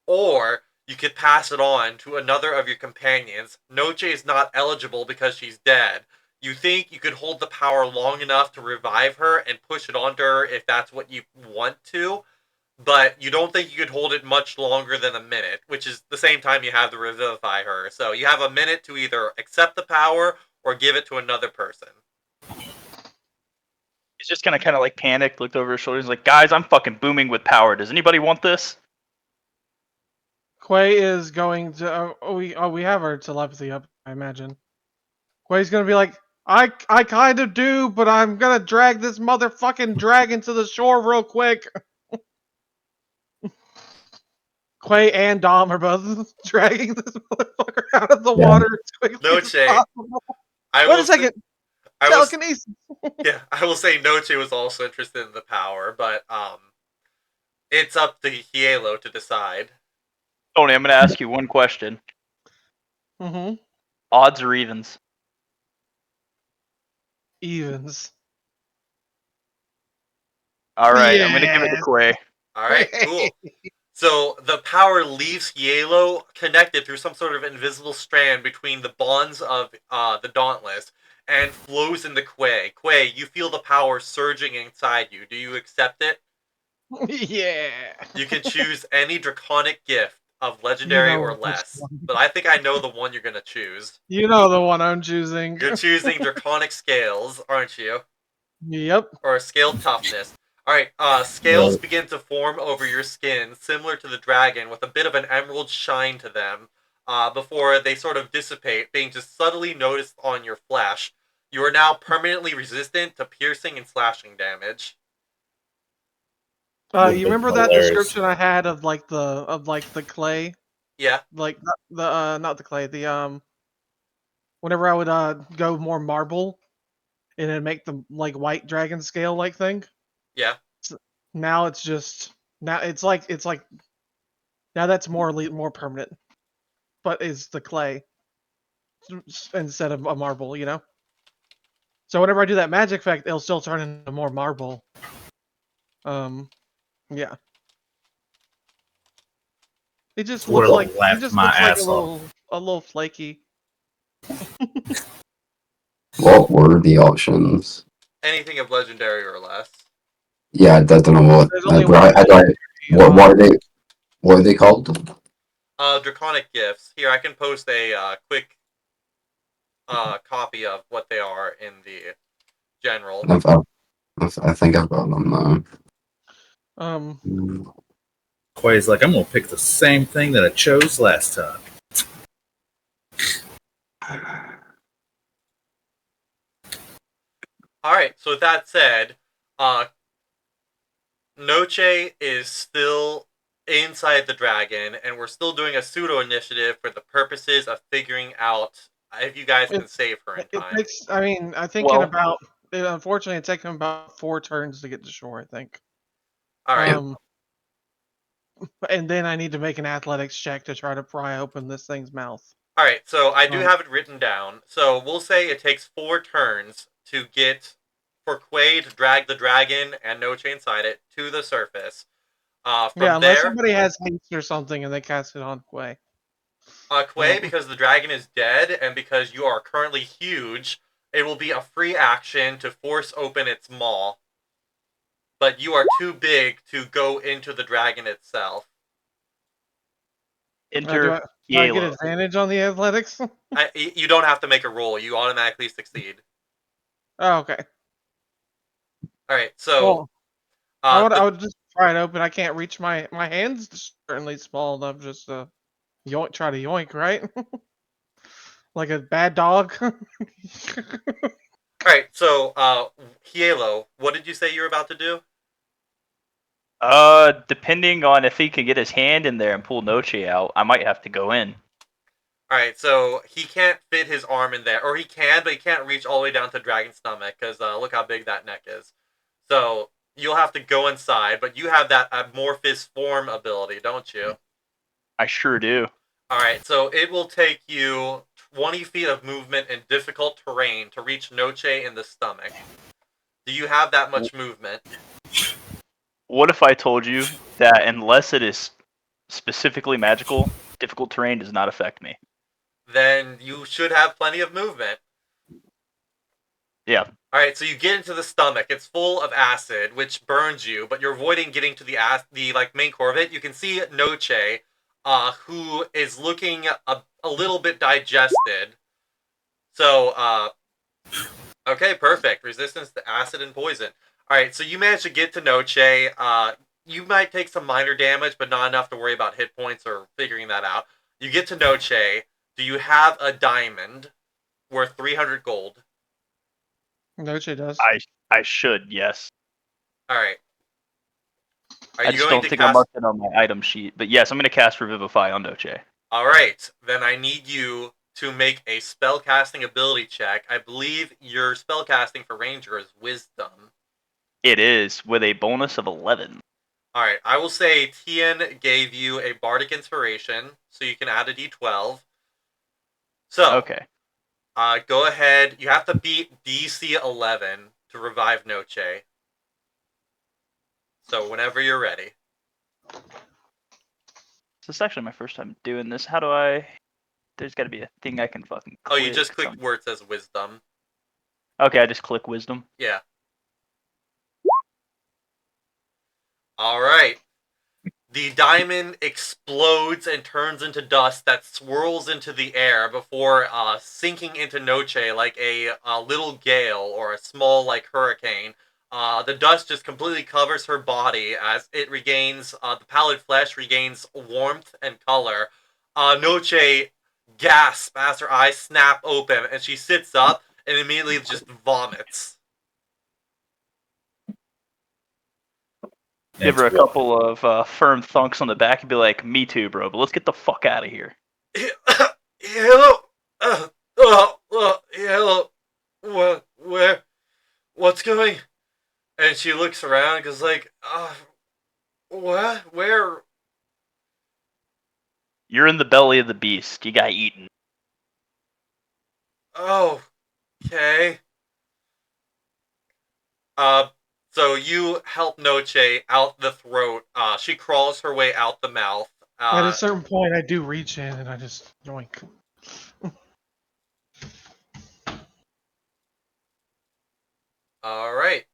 Speaker 1: Or you could pass it on to another of your companions. Noche is not eligible because she's dead. You think you could hold the power long enough to revive her and push it onto her if that's what you want to, but you don't think you could hold it much longer than a minute, which is the same time you have to revivify her. So you have a minute to either accept the power or give it to another person.
Speaker 3: He's just gonna kind of like panic, looked over his shoulders, like, guys, I'm fucking booming with power. Does anybody want this?
Speaker 5: Quay is going to. We have our telepathy up, I imagine. Quay's gonna be like, I kind of do, but I'm gonna drag this motherfucking dragon to the shore real quick. Quay and Dom are both dragging this motherfucker out of the
Speaker 4: yeah.
Speaker 5: water as quickly as
Speaker 1: Noche,
Speaker 5: possible.
Speaker 1: I
Speaker 5: Wait a
Speaker 1: will say,
Speaker 5: second,
Speaker 1: I was
Speaker 5: telekinesis.
Speaker 1: yeah, I will say Noche was also interested in the power, but it's up to Hielo to decide.
Speaker 3: Tony, I'm gonna ask you one question.
Speaker 5: Mm-hmm.
Speaker 3: Odds or evens?
Speaker 5: Evens.
Speaker 3: All right, I'm gonna give it to
Speaker 5: Yes.
Speaker 3: Quay.
Speaker 1: All right, cool. So the power leaves Hielo connected through some sort of invisible strand between the bonds of the Dauntless, and flows into Quay. Quay, you feel the power surging inside you. Do you accept it?
Speaker 5: Yeah.
Speaker 1: You can choose any draconic gift of
Speaker 5: You
Speaker 1: legendary or
Speaker 5: know which
Speaker 1: less,
Speaker 5: one.
Speaker 1: but I think I know the one you're gonna choose.
Speaker 5: You know the one I'm choosing.
Speaker 1: You're choosing draconic scales, aren't you?
Speaker 5: Yep.
Speaker 1: Or scaled toughness. Alright, scales
Speaker 2: Well,
Speaker 1: begin to form over your skin, similar to the dragon, with a bit of an emerald shine to them, before they sort of dissipate, being just subtly noticed on your flesh. You are now permanently resistant to piercing and slashing damage.
Speaker 2: would have
Speaker 5: You
Speaker 2: been
Speaker 5: remember that
Speaker 2: hilarious.
Speaker 5: description I had of the clay,
Speaker 1: Yeah,
Speaker 5: like not the clay, the whenever I would go more marble and then make the like white dragon scale like thing.
Speaker 1: yeah.
Speaker 5: S- Now it's just now it's like now that's more permanent, but is the clay instead of a marble, you know. So whenever I do that magic effect, it'll still turn into more marble. Um, yeah. It just
Speaker 2: Would
Speaker 5: looks like
Speaker 2: have laughed my
Speaker 5: a
Speaker 2: ass off.
Speaker 5: little flaky.
Speaker 4: What were the options?
Speaker 1: Anything of legendary or less.
Speaker 4: Yeah, I don't know what.
Speaker 5: There's only
Speaker 4: But
Speaker 5: one
Speaker 4: what are they? What are they called?
Speaker 1: Draconic gifts. Here, I can post a quick copy of what they are in the general.
Speaker 4: I've, I've, I think I've got them
Speaker 5: Um,
Speaker 4: now.
Speaker 2: Quay's like, I'm gonna pick the same thing that I chose last time.
Speaker 1: Alright, so with that said, uh, Noche is still inside the dragon, and we're still doing a pseudo initiative for the purposes of figuring out if you guys can
Speaker 5: it
Speaker 1: save her in
Speaker 5: it
Speaker 1: time.
Speaker 5: takes. I mean, I think in
Speaker 3: Well,
Speaker 5: about unfortunately it takes him about 4 turns to get to shore. I think.
Speaker 1: Alright,
Speaker 5: Um, and then I need to make an athletics check to try to pry open this thing's mouth.
Speaker 1: alright, so I do
Speaker 5: Um,
Speaker 1: have it written down. So we'll say it takes 4 turns to get for Quay to drag the dragon and Noche inside it to the surface.
Speaker 5: yeah,
Speaker 1: From
Speaker 5: unless
Speaker 1: there,
Speaker 5: somebody has haste or something and they cast it on Quay.
Speaker 1: Quay, because the dragon is dead and because you are currently huge, it will be a free action to force open its maw. But you are too big to go into the dragon itself.
Speaker 3: enter
Speaker 5: Do I get
Speaker 3: Yalo.
Speaker 5: advantage on the athletics?
Speaker 1: You don't have to make a roll. You automatically succeed.
Speaker 5: Oh, okay.
Speaker 1: All right. So
Speaker 5: Well, I
Speaker 1: the
Speaker 5: would just pry it open. I can't reach my hands certainly small enough just to try to yoink, right? Like a bad dog.
Speaker 1: all right. So Hielo, what did you say you were about to do?
Speaker 3: Depending on if he can get his hand in there and pull Noche out, I might have to go in.
Speaker 1: All right. So he can't fit his arm in there, or he can, but he can't reach all the way down to Dragon's stomach because look how big that neck is. So you'll have to go inside, but you have that amorphous form ability, don't you?
Speaker 3: I sure do.
Speaker 1: Alright, so it will take you 20 feet of movement in difficult terrain to reach Noche in the stomach. Do you have that much movement?
Speaker 3: What if I told you that unless it is specifically magical, difficult terrain does not affect me?
Speaker 1: Then you should have plenty of movement.
Speaker 3: Yeah.
Speaker 1: Alright, so you get into the stomach. It's full of acid, which burns you, but you're avoiding getting to the main core of it. You can see Noche, who is looking a little bit digested. So, okay, perfect. Resistance to acid and poison. Alright, so you managed to get to Noche. You might take some minor damage, but not enough to worry about hit points or figuring that out. You get to Noche. Do you have a diamond worth 300 gold?
Speaker 5: Noche does.
Speaker 3: I should, yes.
Speaker 1: Alright. Are
Speaker 3: I
Speaker 1: you
Speaker 3: just
Speaker 1: going
Speaker 3: don't
Speaker 1: to
Speaker 3: think I
Speaker 1: cast...
Speaker 3: marked it on my item sheet. But yes, I'm going to cast Revivify on Noche.
Speaker 1: Alright, then I need you to make a spellcasting ability check. I believe your spellcasting for Ranger is Wisdom.
Speaker 3: It is, with a bonus of 11.
Speaker 1: Alright, I will say Tian gave you a bardic inspiration, so you can add a d12. So,
Speaker 3: Okay.
Speaker 1: go ahead. You have to beat DC 11 to revive Noche. So, whenever you're ready.
Speaker 3: This is actually my first time doing this. How do I... There's got to be a thing I can fucking
Speaker 1: Oh, you
Speaker 3: click.
Speaker 1: just clicked where it says Wisdom.
Speaker 3: Okay, I just click wisdom.
Speaker 1: Yeah. All right. The diamond explodes and turns into dust that swirls into the air before sinking into Noche like a little gale or a small like hurricane. The dust just completely covers her body as it regains the pallid flesh regains warmth and color. Noche gasps as her eyes snap open and she sits up and immediately just vomits.
Speaker 3: Give
Speaker 2: It's
Speaker 3: her a
Speaker 2: what?
Speaker 3: couple of firm thunks on the back and be like, "Me too, bro. But let's get the fuck out of here."
Speaker 1: Hello, hello. What's going? And she looks around, and goes like, what? Where?
Speaker 3: You're in the belly of the beast. You got eaten.
Speaker 1: Oh, okay. Uh, so you help Noche out the throat. She crawls her way out the mouth.
Speaker 5: At a certain point, I do reach in and I just yoink.
Speaker 1: All right.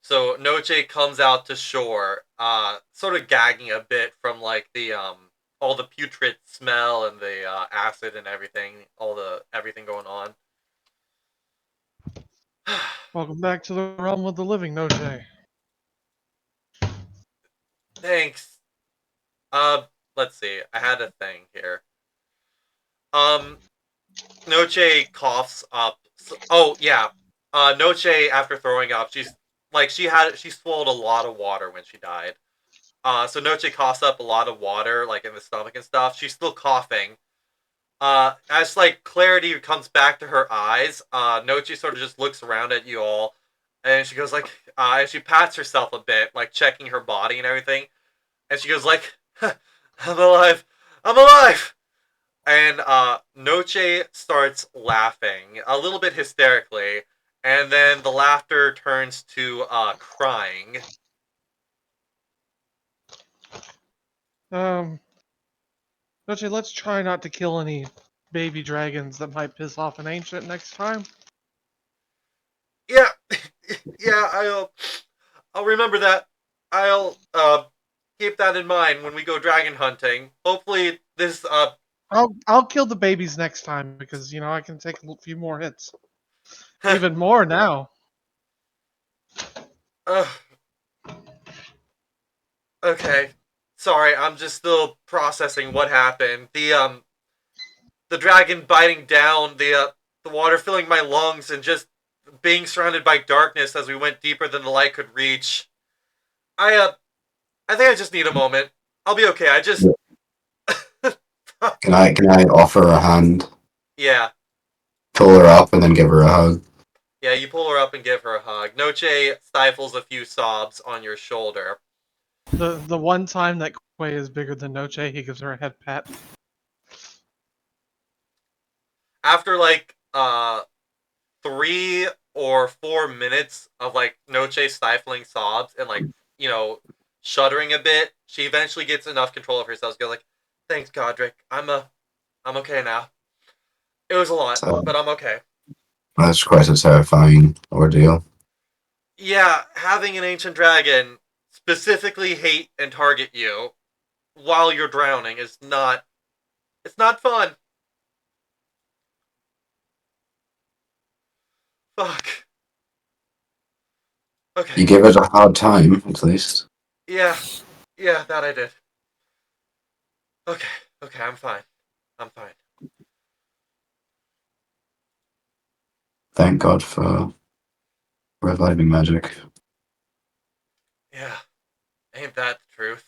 Speaker 1: So Noche comes out to shore, sort of gagging a bit from like the all the putrid smell and the acid and everything, everything going on.
Speaker 5: Welcome back to the realm of the living, Noche.
Speaker 1: Thanks. Uh, let's see. I had a thing here. Um, Noche coughs up. Oh yeah. Noche after throwing up, she swallowed a lot of water when she died. So Noche coughs up a lot of water, like in the stomach and stuff. She's still coughing. As like clarity comes back to her eyes, Nochi sort of just looks around at you all, and she goes like, and she pats herself a bit, like checking her body and everything, and she goes like, "I'm alive, I'm alive," and Noche starts laughing a little bit hysterically, and then the laughter turns to crying.
Speaker 5: Noche, let's try not to kill any baby dragons that might piss off an ancient next time.
Speaker 1: Yeah, yeah, I'll remember that. I'll keep that in mind when we go dragon hunting. Hopefully this
Speaker 5: I'll kill the babies next time because I can take a few more hits, even more now.
Speaker 1: uh, okay. Sorry, I'm just still processing what happened. The dragon biting down, the water filling my lungs and just being surrounded by darkness as we went deeper than the light could reach. I think I just need a moment. I'll be okay. I just
Speaker 4: Can I offer a hand,
Speaker 1: yeah.
Speaker 4: pull her up, and then give her a hug?
Speaker 1: Yeah, you pull her up and give her a hug. Noche stifles a few sobs on your shoulder.
Speaker 5: The one time that Quay is bigger than Noche, he gives her a head pat.
Speaker 1: After like 3 or 4 minutes of like Noche stifling sobs and like, shuddering a bit, she eventually gets enough control of herself to go like, "Thanks, Godric. I'm okay now. It was a lot,
Speaker 4: So
Speaker 1: but I'm okay."
Speaker 4: that's quite a terrifying ordeal.
Speaker 1: Yeah, having an ancient dragon specifically hate and target you while you're drowning is not it's not fun. Fuck.
Speaker 4: You
Speaker 1: Okay.
Speaker 4: give it a hard time, at least.
Speaker 1: Yeah. Yeah, that I did. Okay. Okay, I'm fine. I'm fine.
Speaker 4: Thank God for reviving magic.
Speaker 1: Yeah. Ain't that the truth?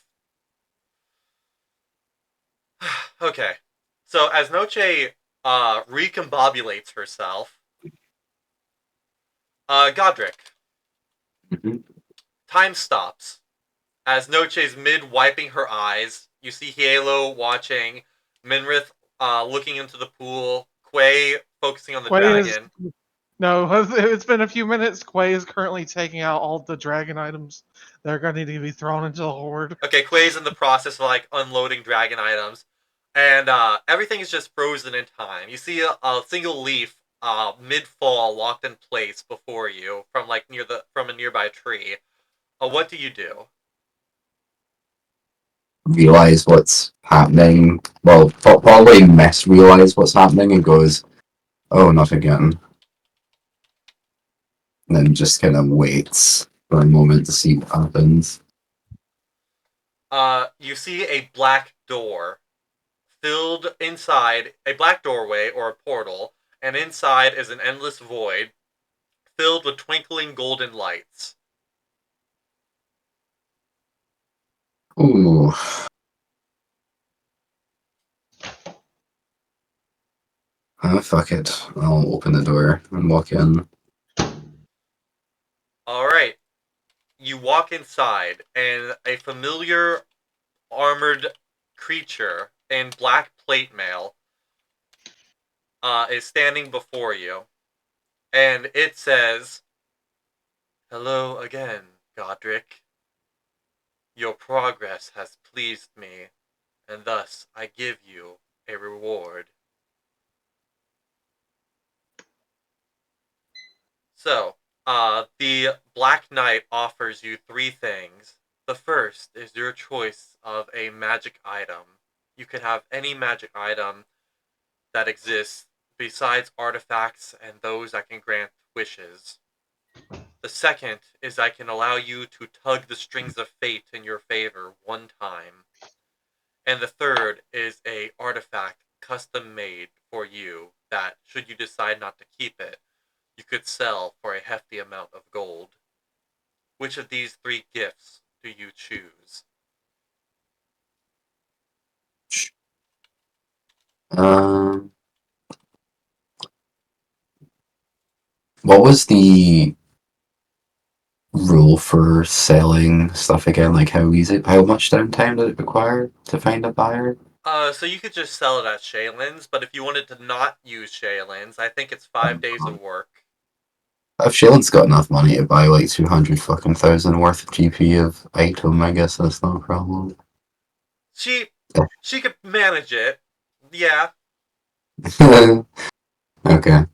Speaker 1: Okay. So as Noche recombobulates herself, Godric,
Speaker 4: Mhm.
Speaker 1: time stops. As Noche's mid wiping her eyes, you see Halo watching, Minrith looking into the pool, Quay focusing on the
Speaker 5: Quay is
Speaker 1: dragon.
Speaker 5: no. It's been a few minutes. Quay is currently taking out all the dragon items that are going to need to be thrown into the horde.
Speaker 1: Okay, Quay's in the process of like unloading dragon items, and everything is just frozen in time. You see a single leaf mid-fall, locked in place before you from from a nearby tree. What do you do?
Speaker 4: Realize what's happening. Well, probably realize what's happening and goes, oh, not again. And then just kind of waits for a moment to see what happens.
Speaker 1: You see a black door filled inside, a black doorway or a portal, and inside is an endless void filled with twinkling golden lights.
Speaker 4: Ooh. Fuck it. I'll open the door and walk in.
Speaker 1: Alright, you walk inside, and a familiar armored creature in black plate mail is standing before you. And it says, "Hello again, Godric. Your progress has pleased me, and thus I give you a reward." So, the Black Knight offers you three things. The first is your choice of a magic item. You can have any magic item that exists besides artifacts and those that can grant wishes. The second is I can allow you to tug the strings of fate in your favor one time. And the third is a artifact custom made for you that, should you decide not to keep it, you could sell for a hefty amount of gold. Which of these three gifts do you choose?
Speaker 4: Um, what was the rule for selling stuff again? Like how much downtime did it require to find a buyer?
Speaker 1: So you could just sell it at Shaylin's, but if you wanted to not use Shaylin's, I think it's 5 days of work.
Speaker 4: If Shaylin's got enough money to buy like 200 fucking thousand worth of GP of item, I guess that's not a problem.
Speaker 1: She could manage it. Yeah.
Speaker 4: Okay.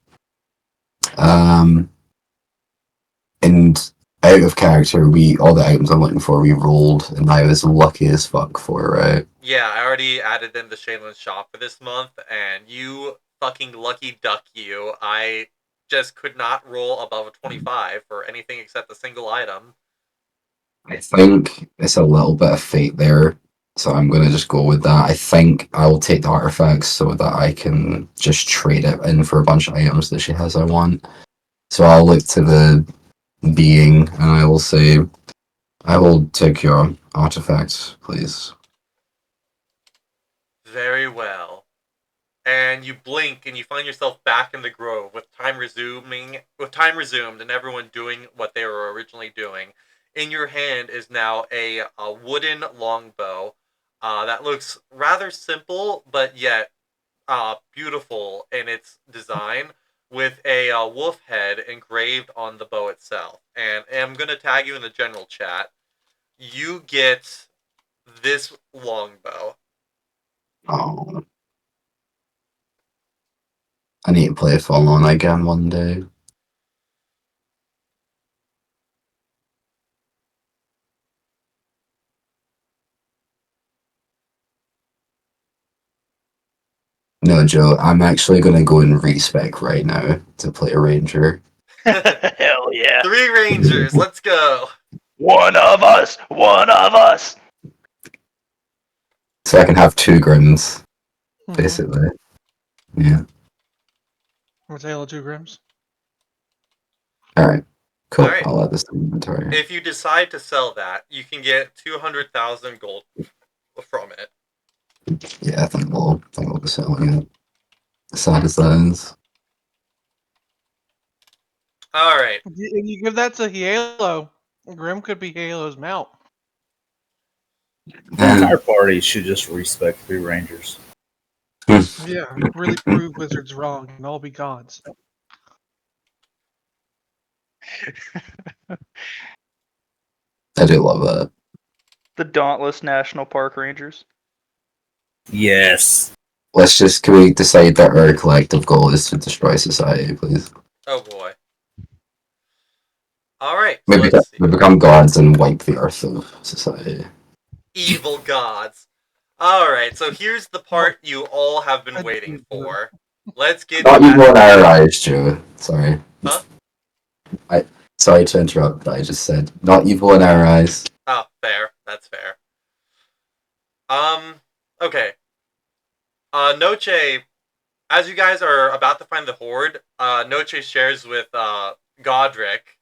Speaker 4: And out of character, all the items I'm looking for, we rolled, and I was lucky as fuck for, right?
Speaker 1: Yeah, I already added them to Shaylin's shop for this month, and you fucking lucky duck you. I just could not roll above a 25 for anything except a single item.
Speaker 4: I think it's a little bit of fate there, so I'm gonna just go with that. I think I will take the artifacts so that I can just trade it in for a bunch of items that she has I want. So I'll look to the being, and I will say, I will take your artifacts, please.
Speaker 1: Very well. And you blink and you find yourself back in the grove with time resumed and everyone doing what they were originally doing. In your hand is now a wooden longbow that looks rather simple but yet beautiful in its design, with a wolf head engraved on the bow itself. And I'm going to tag you in the general chat. You get this longbow.
Speaker 4: Oh, I need to play Fallen again one day. No, Joe, I'm actually gonna go and respec right now to play a ranger.
Speaker 3: Hell yeah.
Speaker 1: 3 rangers, let's go.
Speaker 3: One of us! One of us!
Speaker 4: So I can have 2 grims,
Speaker 5: Mhm.
Speaker 4: basically. Yeah.
Speaker 5: Or tail of 2 grams.
Speaker 4: Alright. Cool.
Speaker 1: Alright.
Speaker 4: I'll add this to inventory.
Speaker 1: If you decide to sell that, you can get 200,000 gold from it.
Speaker 4: Yeah, I think we'll be selling it. Sad as that is.
Speaker 1: Alright.
Speaker 5: If you give that to Halo, Grim could be Halo's mount.
Speaker 2: The entire party should just respect 3 rangers.
Speaker 5: Yeah, really prove wizards wrong and all be gods.
Speaker 4: I do love that.
Speaker 3: The Dauntless National Park Rangers.
Speaker 2: Yes.
Speaker 4: Can we decide that our collective goal is to destroy society, please?
Speaker 1: Oh boy. Alright, so
Speaker 4: We
Speaker 1: let's see.
Speaker 4: become gods and wipe the earth of society.
Speaker 1: Evil gods. Alright, so here's the part you all have been
Speaker 5: I
Speaker 1: waiting
Speaker 5: didn't do it.
Speaker 1: for. Let's get
Speaker 4: Not evil in our
Speaker 1: magic.
Speaker 4: eyes, Joe. Sorry.
Speaker 1: Huh?
Speaker 4: Sorry to interrupt, but I just said not evil in our eyes.
Speaker 1: Oh, fair. That's fair. Okay. Noche, as you guys are about to find the horde, Noche shares with Godric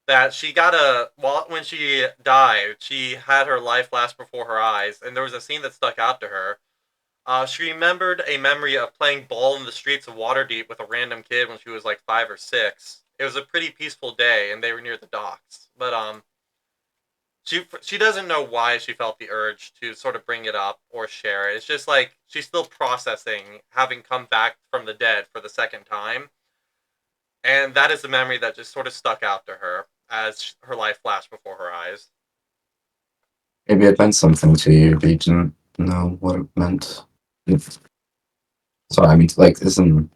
Speaker 1: that she got when she died, she had her life flash before her eyes, and there was a scene that stuck out to her. She remembered a memory of playing ball in the streets of Waterdeep with a random kid when she was like 5 or 6. It was a pretty peaceful day, and they were near the docks. But she doesn't know why she felt the urge to sort of bring it up or share it. It's just like she's still processing having come back from the dead for the second time, and that is the memory that just sort of stuck out to her as her life flashed before her eyes.
Speaker 4: Maybe it meant something to you, but you didn't know what it meant. Sorry, I mean, like, isn't.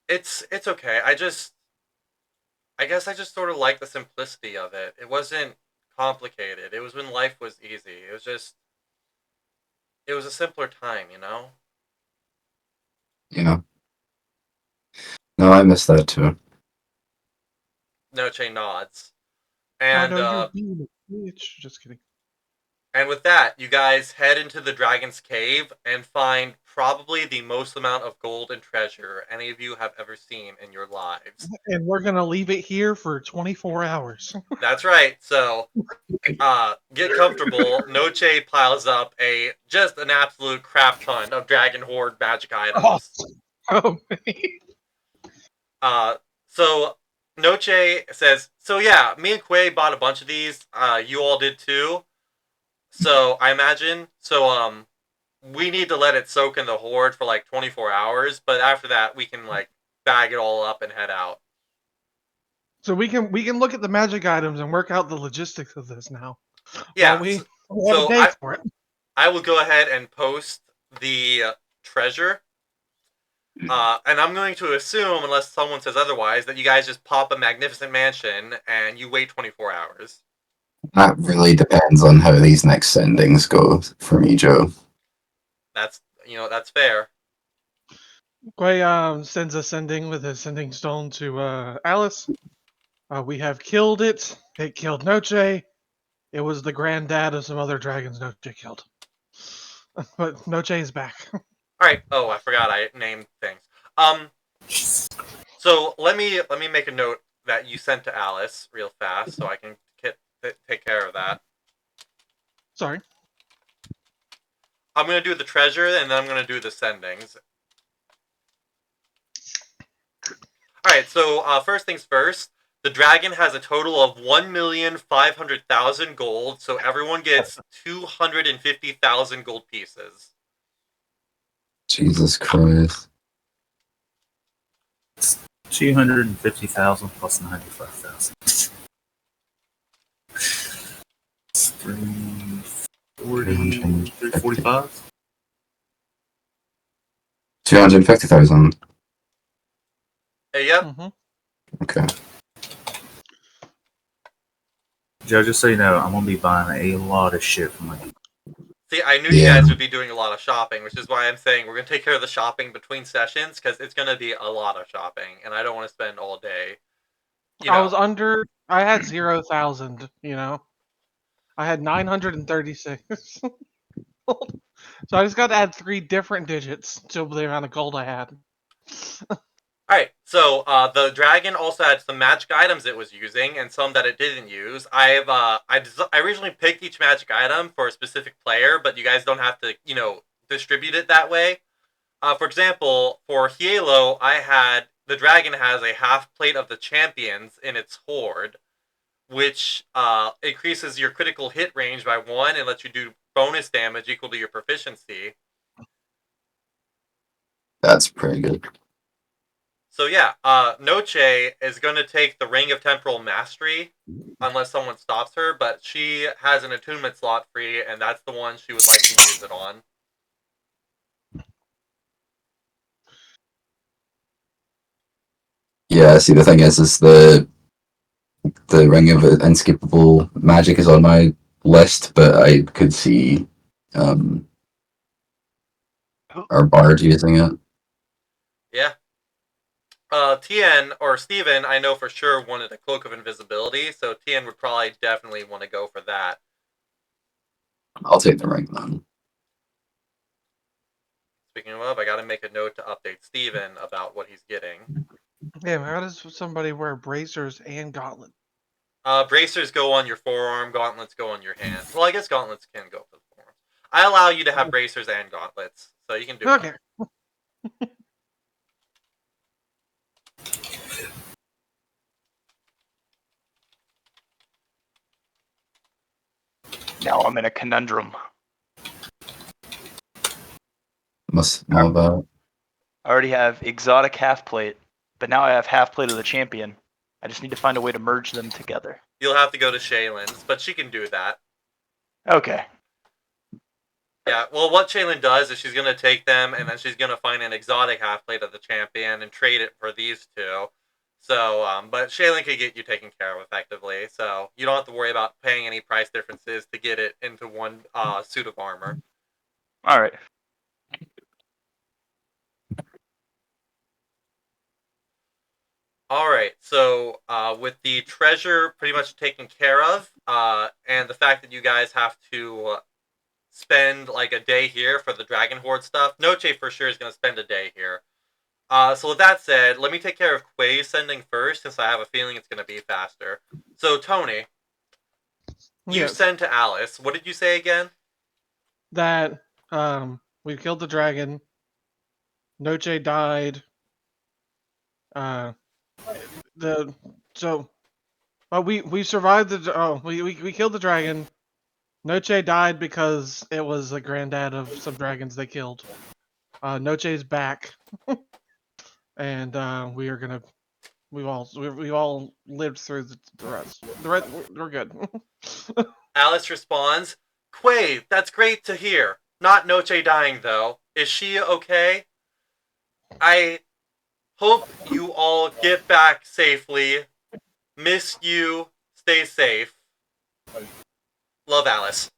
Speaker 1: It's okay. I guess I just sort of like the simplicity of it. It wasn't complicated. It was when life was easy. It was a simpler time, you know?
Speaker 4: Yeah. No, I miss that too.
Speaker 1: Noche nods.
Speaker 5: Oh
Speaker 1: And
Speaker 5: no, you're being a bitch. Just kidding.
Speaker 1: and with that, you guys head into the dragon's cave and find probably the most amount of gold and treasure any of you have ever seen in your lives.
Speaker 5: And we're gonna leave it here for 24 hours.
Speaker 1: That's right. So, get comfortable. Noche piles up just an absolute crap ton of dragon horde magic
Speaker 5: Oh,
Speaker 1: items.
Speaker 5: so many.
Speaker 1: So Noche says, "So yeah, me and Quay bought a bunch of these. You all did too. So I imagine we need to let it soak in the horde for like 24 hours, but after that we can like bag it all up and head out."
Speaker 5: So we can look at the magic items and work out the logistics of this now. While
Speaker 1: Yeah.
Speaker 5: we
Speaker 1: So,
Speaker 5: have a
Speaker 1: so
Speaker 5: day for it.
Speaker 1: I will go ahead and post the treasure. And I'm going to assume, unless someone says otherwise, that you guys just pop a magnificent mansion and you wait 24 hours.
Speaker 4: That really depends on how these next endings go for me, Joe.
Speaker 1: That's fair.
Speaker 5: Quay sends a sending with a sending stone to Alice. We have killed it. It killed Noche. It was the granddad of some other dragons Noche killed. But Noche is back.
Speaker 1: All right. Oh, I forgot I named things. Um, so let me make a note that you sent to Alice real fast, so I can take care of that.
Speaker 5: Sorry.
Speaker 1: I'm gonna do the treasure, and then I'm gonna do the sendings. All right. So first things first. The dragon has a total of 1,500,000 gold, so everyone gets 250,000 gold pieces.
Speaker 4: Jesus Christ.
Speaker 2: 250,000 plus 95,000. 340, 345?
Speaker 4: 250,000.
Speaker 1: Yep.
Speaker 5: Mm-hmm.
Speaker 4: Okay.
Speaker 2: Joe, just so you know, I'm gonna be buying a lot of shit from my.
Speaker 1: See, I knew you guys would be doing a lot of shopping, which is why I'm saying we're going to take care of the shopping between sessions, because it's going to be a lot of shopping, and I don't want to spend all day,
Speaker 5: I had 0,000, I had 936. So I just got to add 3 different digits to the amount of gold I had.
Speaker 1: Alright, so the dragon also had some magic items it was using, and some that it didn't use. I originally picked each magic item for a specific player, but you guys don't have to, distribute it that way. For example, for Hielo, the dragon has a half plate of the champions in its horde, which increases your critical hit range by 1 and lets you do bonus damage equal to your proficiency.
Speaker 4: That's pretty good.
Speaker 1: So yeah, Noche is going to take the Ring of Temporal Mastery, unless someone stops her, but she has an attunement slot free, and that's the one she would like to use it on.
Speaker 4: Yeah, see, the thing is the ring of unskippable magic is on my list, but I could see our bard using it.
Speaker 1: Yeah. Tian or Steven, I know for sure wanted a cloak of invisibility, so Tian would probably definitely want to go for that.
Speaker 4: I'll take the ring then.
Speaker 1: Speaking of, I gotta make a note to update Steven about what he's getting.
Speaker 5: Damn, how does somebody wear bracers and gauntlet?
Speaker 1: Bracers go on your forearm, gauntlets go on your hand. Well, I guess gauntlets can go for the forearms. I allow you to have bracers and gauntlets, so you can do
Speaker 5: Okay.
Speaker 1: both.
Speaker 3: Now I'm in a conundrum.
Speaker 4: Must know about.
Speaker 3: I already have exotic half plate, but now I have half plate of the champion. I just need to find a way to merge them together.
Speaker 1: You'll have to go to Shaylin's, but she can do that.
Speaker 3: Okay.
Speaker 1: Yeah, well, what Shaylin does is she's going to take them, and then she's going to find an exotic half plate of the champion and trade it for these two. So, but Shaylin can get you taken care of effectively, so you don't have to worry about paying any price differences to get it into one suit of armor.
Speaker 3: All right.
Speaker 1: All right, so with the treasure pretty much taken care of, and the fact that you guys have to spend like a day here for the Dragon Horde stuff, Noche for sure is going to spend a day here. So with that said, let me take care of Quay's sending first, since I have a feeling it's going to be faster. So Tony, you
Speaker 5: Yes.
Speaker 1: send to Alice. What did you say again?
Speaker 5: That we killed the dragon. Noche died. Uh, the so, but we survived the. We killed the dragon. Noche died because it was the granddad of some dragons they killed. Noche's back, and we are gonna. We've all lived through the rest. The rest we're good.
Speaker 1: Alice responds, Quay, that's great to hear. Not Noche dying, though. Is she okay? I hope you all get back safely. Miss you. Stay safe. Love, Alice.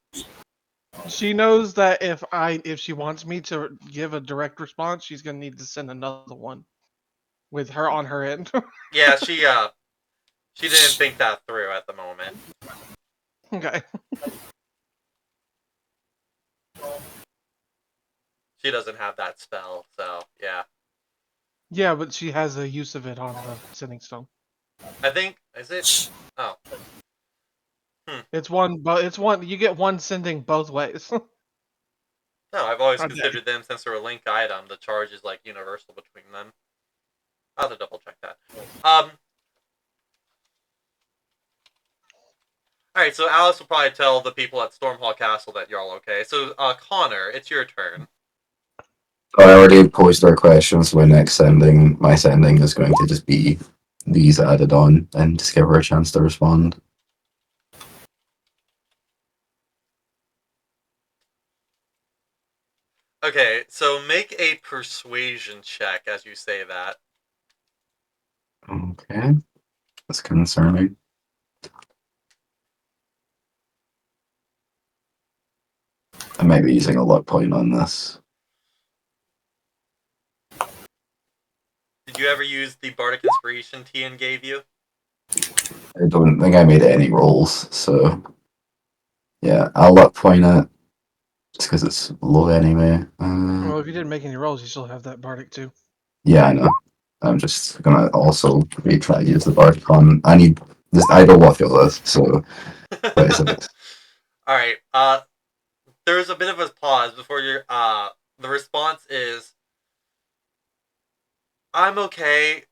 Speaker 5: She knows that if she wants me to give a direct response, she's gonna need to send another one with her on her end.
Speaker 1: Yeah, she didn't think that through at the moment.
Speaker 5: Okay.
Speaker 1: She doesn't have that spell, so yeah.
Speaker 5: Yeah, but she has a use of it on the sending stone.
Speaker 1: I think is it? Oh,
Speaker 5: It's one, but it's one. You get one sending both ways.
Speaker 1: no. I've always
Speaker 5: Okay.
Speaker 1: considered them, since they're a link item, the charge is like universal between them. I'll have to double check that. Alright, so Alice will probably tell the people at Stormhall Castle that you're all okay. So, Connor, it's your turn.
Speaker 4: I already posed our questions. So my sending is going to just be these added on and just give her a chance to respond.
Speaker 1: Okay, so make a persuasion check as you say that.
Speaker 4: Okay, that's concerning. I might be using a luck point on this.
Speaker 1: Did you ever use the Bardic Inspiration Tian gave you?
Speaker 4: I don't think I made any rolls, so yeah, I'll luck point it just because it's low anyway.
Speaker 5: Well, if you didn't make any rolls, you still have that bardic too.
Speaker 4: Yeah, I know. I'm just gonna also retry to use the Bardic on. I need this. I don't want to feel this, so.
Speaker 1: Alright, there's a bit of a pause before your, the response is, I'm okay.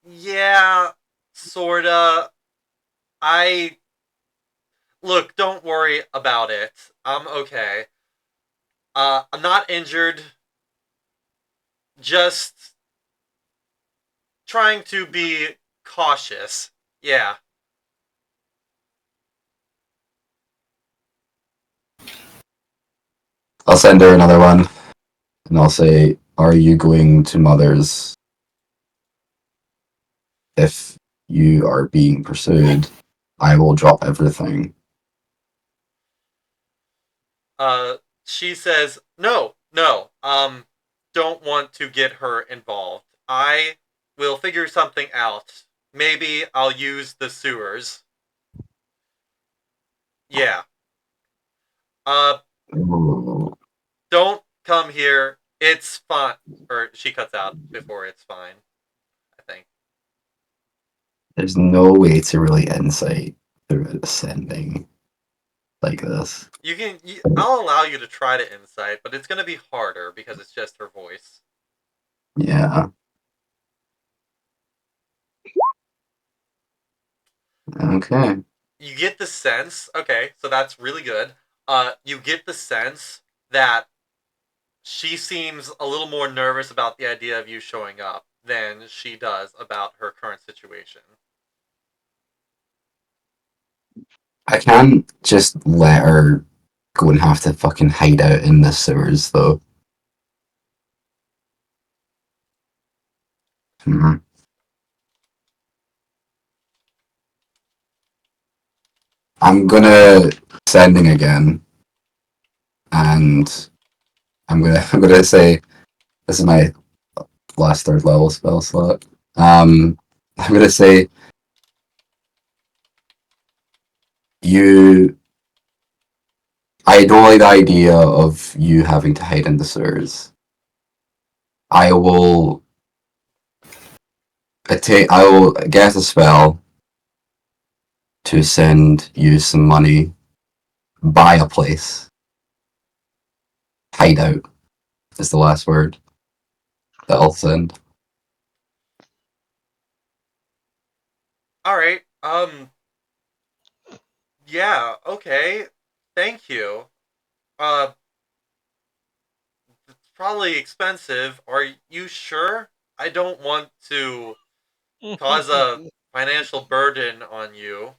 Speaker 1: Yeah, sorta. Look, don't worry about it. I'm okay. I'm not injured. Just trying to be cautious. Yeah.
Speaker 4: I'll send her another one, and I'll say, "Are you going to Mother's?" if you are being pursued, I will drop everything.
Speaker 1: She says, no, don't want to get her involved. I will figure something out. Maybe I'll use the sewers. Yeah.
Speaker 4: Ooh.
Speaker 1: Don't come here. It's fine. Or she cuts out before it's fine, I think.
Speaker 4: There's no way to really insight through ascending like this.
Speaker 1: I'll allow you to try to insight, but it's gonna be harder because it's just her voice.
Speaker 4: Yeah. Okay.
Speaker 1: You get the sense, okay, so that's really good. You get the sense that she seems a little more nervous about the idea of you showing up than she does about her current situation.
Speaker 4: I can't just let her go and have to fucking hide out in the sewers, though. Hmm. I'm gonna sending again, and I'm gonna say this is my last third level spell slot. I'm gonna say you. I don't like the idea of you having to hide in the sewers. I will I will get a spell to send you some money, buy a place, hideout is the last word that I'll send.
Speaker 1: Alright, yeah, okay. Thank you. Uh, it's probably expensive. Are you sure? I don't want to cause a financial burden on you.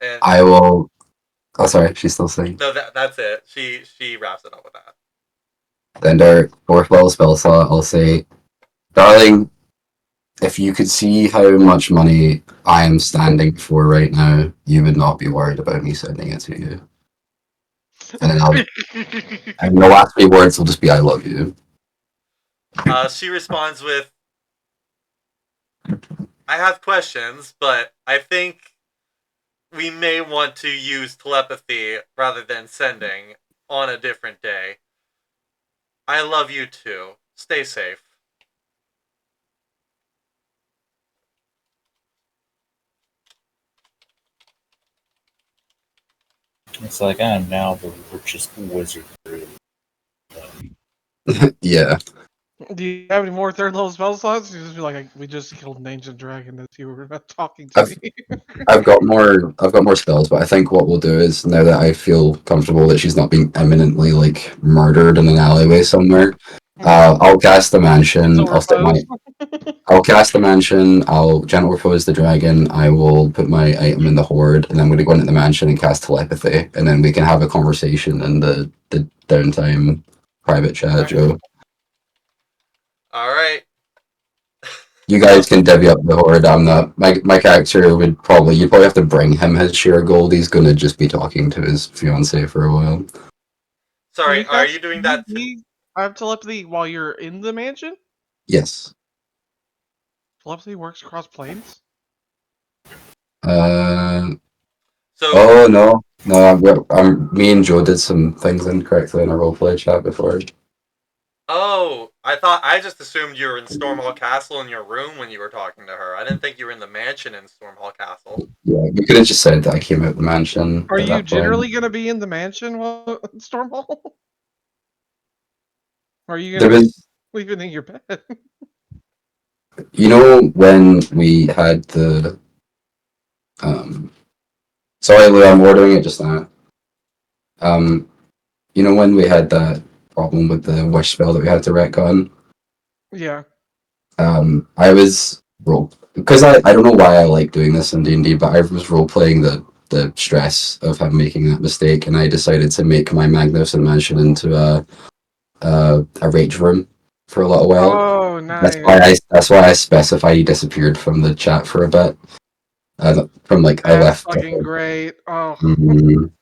Speaker 1: And
Speaker 4: I will. Oh, sorry, she's still saying.
Speaker 1: no, that's it. She wraps it up with that.
Speaker 4: Then our fourth level spell slot, I'll say, darling, if you could see how much money I am standing for right now, you would not be worried about me sending it to you. And then and the last three words will just be, I love you.
Speaker 1: She responds with, I have questions, but I think we may want to use telepathy rather than sending on a different day. I love you too. Stay safe.
Speaker 2: It's like I am now the richest wizard.
Speaker 4: Yeah.
Speaker 5: Do you have any more third level spell slots? You just be like, we just killed an ancient dragon as you were not talking to
Speaker 4: I've
Speaker 5: me.
Speaker 4: I've got more spells, but I think what we'll do is now that I feel comfortable that she's not being imminently like murdered in an alleyway somewhere, I'll cast the mansion.
Speaker 5: So repose.
Speaker 4: I'll cast the mansion. I'll gentle repose the dragon. I will put my item in the hoard, and I'm going to go into the mansion and cast telepathy, and then we can have a conversation in the downtime private chat, Joe.
Speaker 1: Alright.
Speaker 4: You guys can divvy up the hoard. I'm not. My character would probably. You'd probably have to bring him his share of gold. He's going to just be talking to his fiance for a while.
Speaker 1: Sorry, are you doing that?
Speaker 5: I have telepathy while you're in the mansion?
Speaker 4: Yes.
Speaker 5: Telepathy works across planes?
Speaker 4: Uh.
Speaker 1: So,
Speaker 4: Oh no. No. Me and Joe did some things incorrectly in our roleplay chat before.
Speaker 1: oh, I just assumed you were in Stormhall Castle in your room when you were talking to her. I didn't think you were in the mansion in Stormhall Castle.
Speaker 4: Yeah, you could have just said that I came out of the mansion
Speaker 5: Are
Speaker 4: at
Speaker 5: you
Speaker 4: that point.
Speaker 5: generally going to be in the mansion while in Stormhall? Or are you
Speaker 4: There
Speaker 5: going to be
Speaker 4: was,
Speaker 5: sleeping in your bed?
Speaker 4: you know, when we had the, sorry, Lou, I'm ordering it just now. You know when we had that problem with the wish spell that we had to retcon?
Speaker 5: Yeah.
Speaker 4: I was because I don't know why I like doing this in D&D, but I was role playing the stress of him making that mistake, and I decided to make my magnificent mansion into a rage room for a little while.
Speaker 5: Oh, Oh, nice.
Speaker 4: That's why I specify he disappeared from the chat for a bit. From like I
Speaker 5: That's
Speaker 4: left.
Speaker 5: fucking great. Oh.
Speaker 4: Mhm.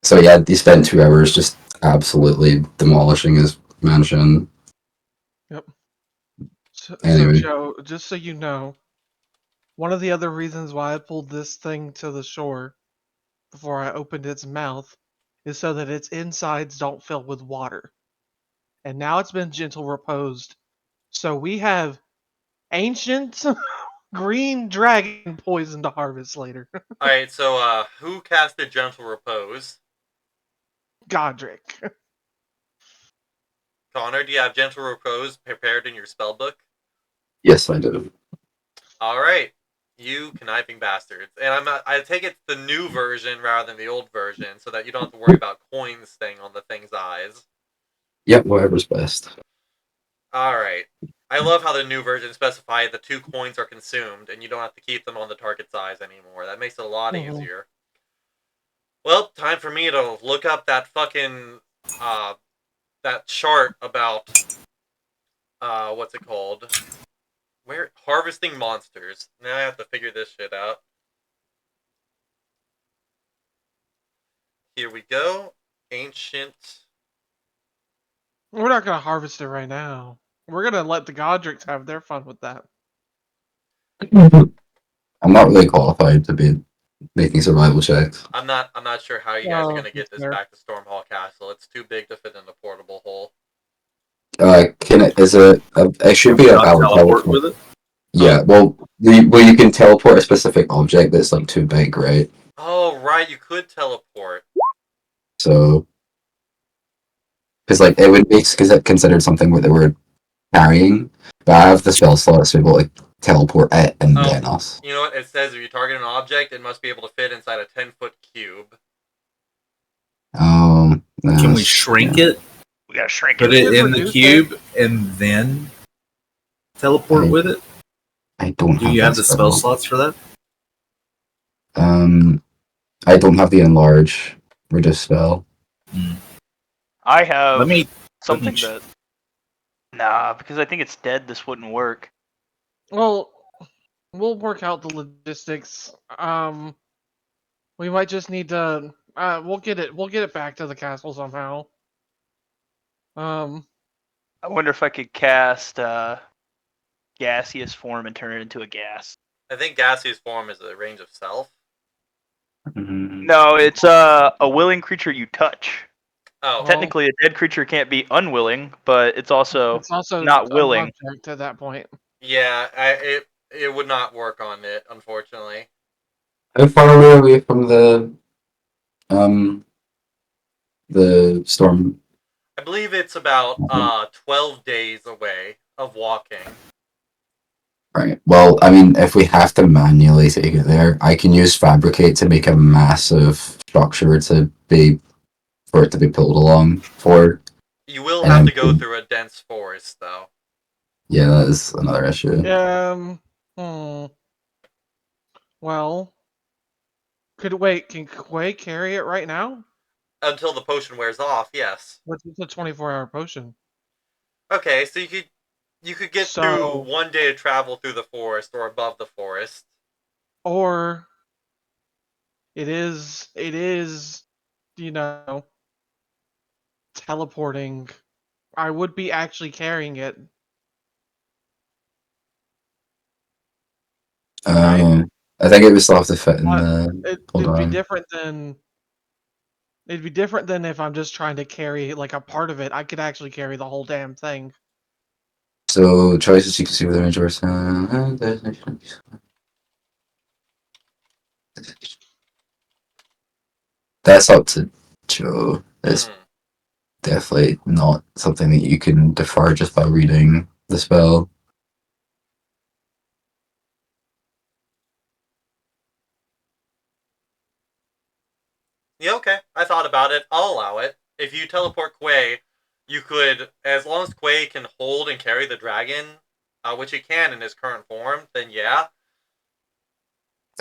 Speaker 4: So yeah, he spent 2 hours just absolutely demolishing his mansion.
Speaker 5: Yep. So,
Speaker 4: Anyway,
Speaker 5: Joe, just so you know, one of the other reasons why I pulled this thing to the shore before I opened its mouth is so that its insides don't fill with water. And now it's been gentle reposed. So we have ancient green dragon poison to harvest later.
Speaker 1: Alright, so who casted Gentle Repose?
Speaker 5: Godric.
Speaker 1: Connor, do you have Gentle Repose prepared in your spellbook?
Speaker 4: yes, I do.
Speaker 1: Alright. You conniving bastards. And I take it the new version rather than the old version, so that you don't have to worry about coins staying on the thing's eyes.
Speaker 4: Yep, whatever's best.
Speaker 1: Alright. I love how the new version specifies the 2 coins are consumed, and you don't have to keep them on the target's eyes anymore. That makes it a lot easier. Well, time for me to look up that fucking, that chart about, what's it called? Where? Harvesting monsters. Now I have to figure this shit out. Here we go. Ancient.
Speaker 5: We're not gonna harvest it right now. We're gonna let the Godrics have their fun with that.
Speaker 4: I'm not really qualified to be making survival checks.
Speaker 1: I'm not sure how you guys are
Speaker 5: Oh,
Speaker 1: gonna get
Speaker 5: that's
Speaker 1: this
Speaker 5: fair.
Speaker 1: back to Stormhall Castle. It's too big to fit in the portable hole.
Speaker 4: Can it? Is it? It should be a
Speaker 2: Not
Speaker 4: power
Speaker 2: teleport
Speaker 4: teleport.
Speaker 2: with it.
Speaker 4: Yeah. Well, you can teleport a specific object that's like too big, right?
Speaker 1: Oh, right, you could teleport.
Speaker 4: So, because like it would be considered something that they were carrying, but I have the spell slot to be able to teleport it and
Speaker 1: Oh,
Speaker 4: then us.
Speaker 1: you know what? It says if you target an object, it must be able to fit inside a 10-foot cube.
Speaker 2: Can we shrink it?
Speaker 3: We gotta shrink
Speaker 2: Put
Speaker 3: it.
Speaker 2: it in the
Speaker 5: Reduce
Speaker 2: cube and then teleport with it?
Speaker 4: I don't
Speaker 2: Do
Speaker 4: have
Speaker 2: you
Speaker 4: that
Speaker 2: have the spell slots for that?
Speaker 4: I don't have the enlarge reduce spell.
Speaker 3: I have
Speaker 2: Let me
Speaker 3: something that. Nah, because I think it's dead. This wouldn't work.
Speaker 5: Well, we'll work out the logistics. We might just need to. We'll get it. We'll get it back to the castle somehow.
Speaker 3: I wonder if I could cast gaseous form and turn it into a gas.
Speaker 1: I think gaseous form is a range of self.
Speaker 3: No, it's a willing creature you touch.
Speaker 1: Oh,
Speaker 3: Technically, a dead creature can't be unwilling, but it's also not
Speaker 5: an
Speaker 3: willing.
Speaker 5: object at that point.
Speaker 1: yeah, it would not work on it, unfortunately.
Speaker 4: How far are we from the storm?
Speaker 1: I believe it's about 12 days away of walking.
Speaker 4: Right. Well, I mean, if we have to manually take it there, I can use fabricate to make a massive structure for it to be pulled along for.
Speaker 1: You will
Speaker 4: And
Speaker 1: have
Speaker 4: then
Speaker 1: to go through a dense forest, though.
Speaker 4: yeah, that is another issue.
Speaker 5: Well, can Quay carry it right now?
Speaker 1: Until the potion wears off, yes.
Speaker 5: What's a 24-hour potion?
Speaker 1: Okay, so you could get through
Speaker 5: So,
Speaker 1: one day of travel through the forest or above the forest.
Speaker 5: or it is, you know, teleporting. I would be actually carrying it, right?
Speaker 4: I think it would still have to fit in
Speaker 5: But
Speaker 4: the. Hold
Speaker 5: it'd be
Speaker 4: on.
Speaker 5: different than if I'm just trying to carry like a part of it. I could actually carry the whole damn thing.
Speaker 4: So choices you can see with image or that's up to Joe. It's definitely not something that you can defer just by reading the spell.
Speaker 1: Yeah, okay. I thought about it. I'll allow it. If you teleport Quay, you could, as long as Quay can hold and carry the dragon, which he can in his current form, then yeah.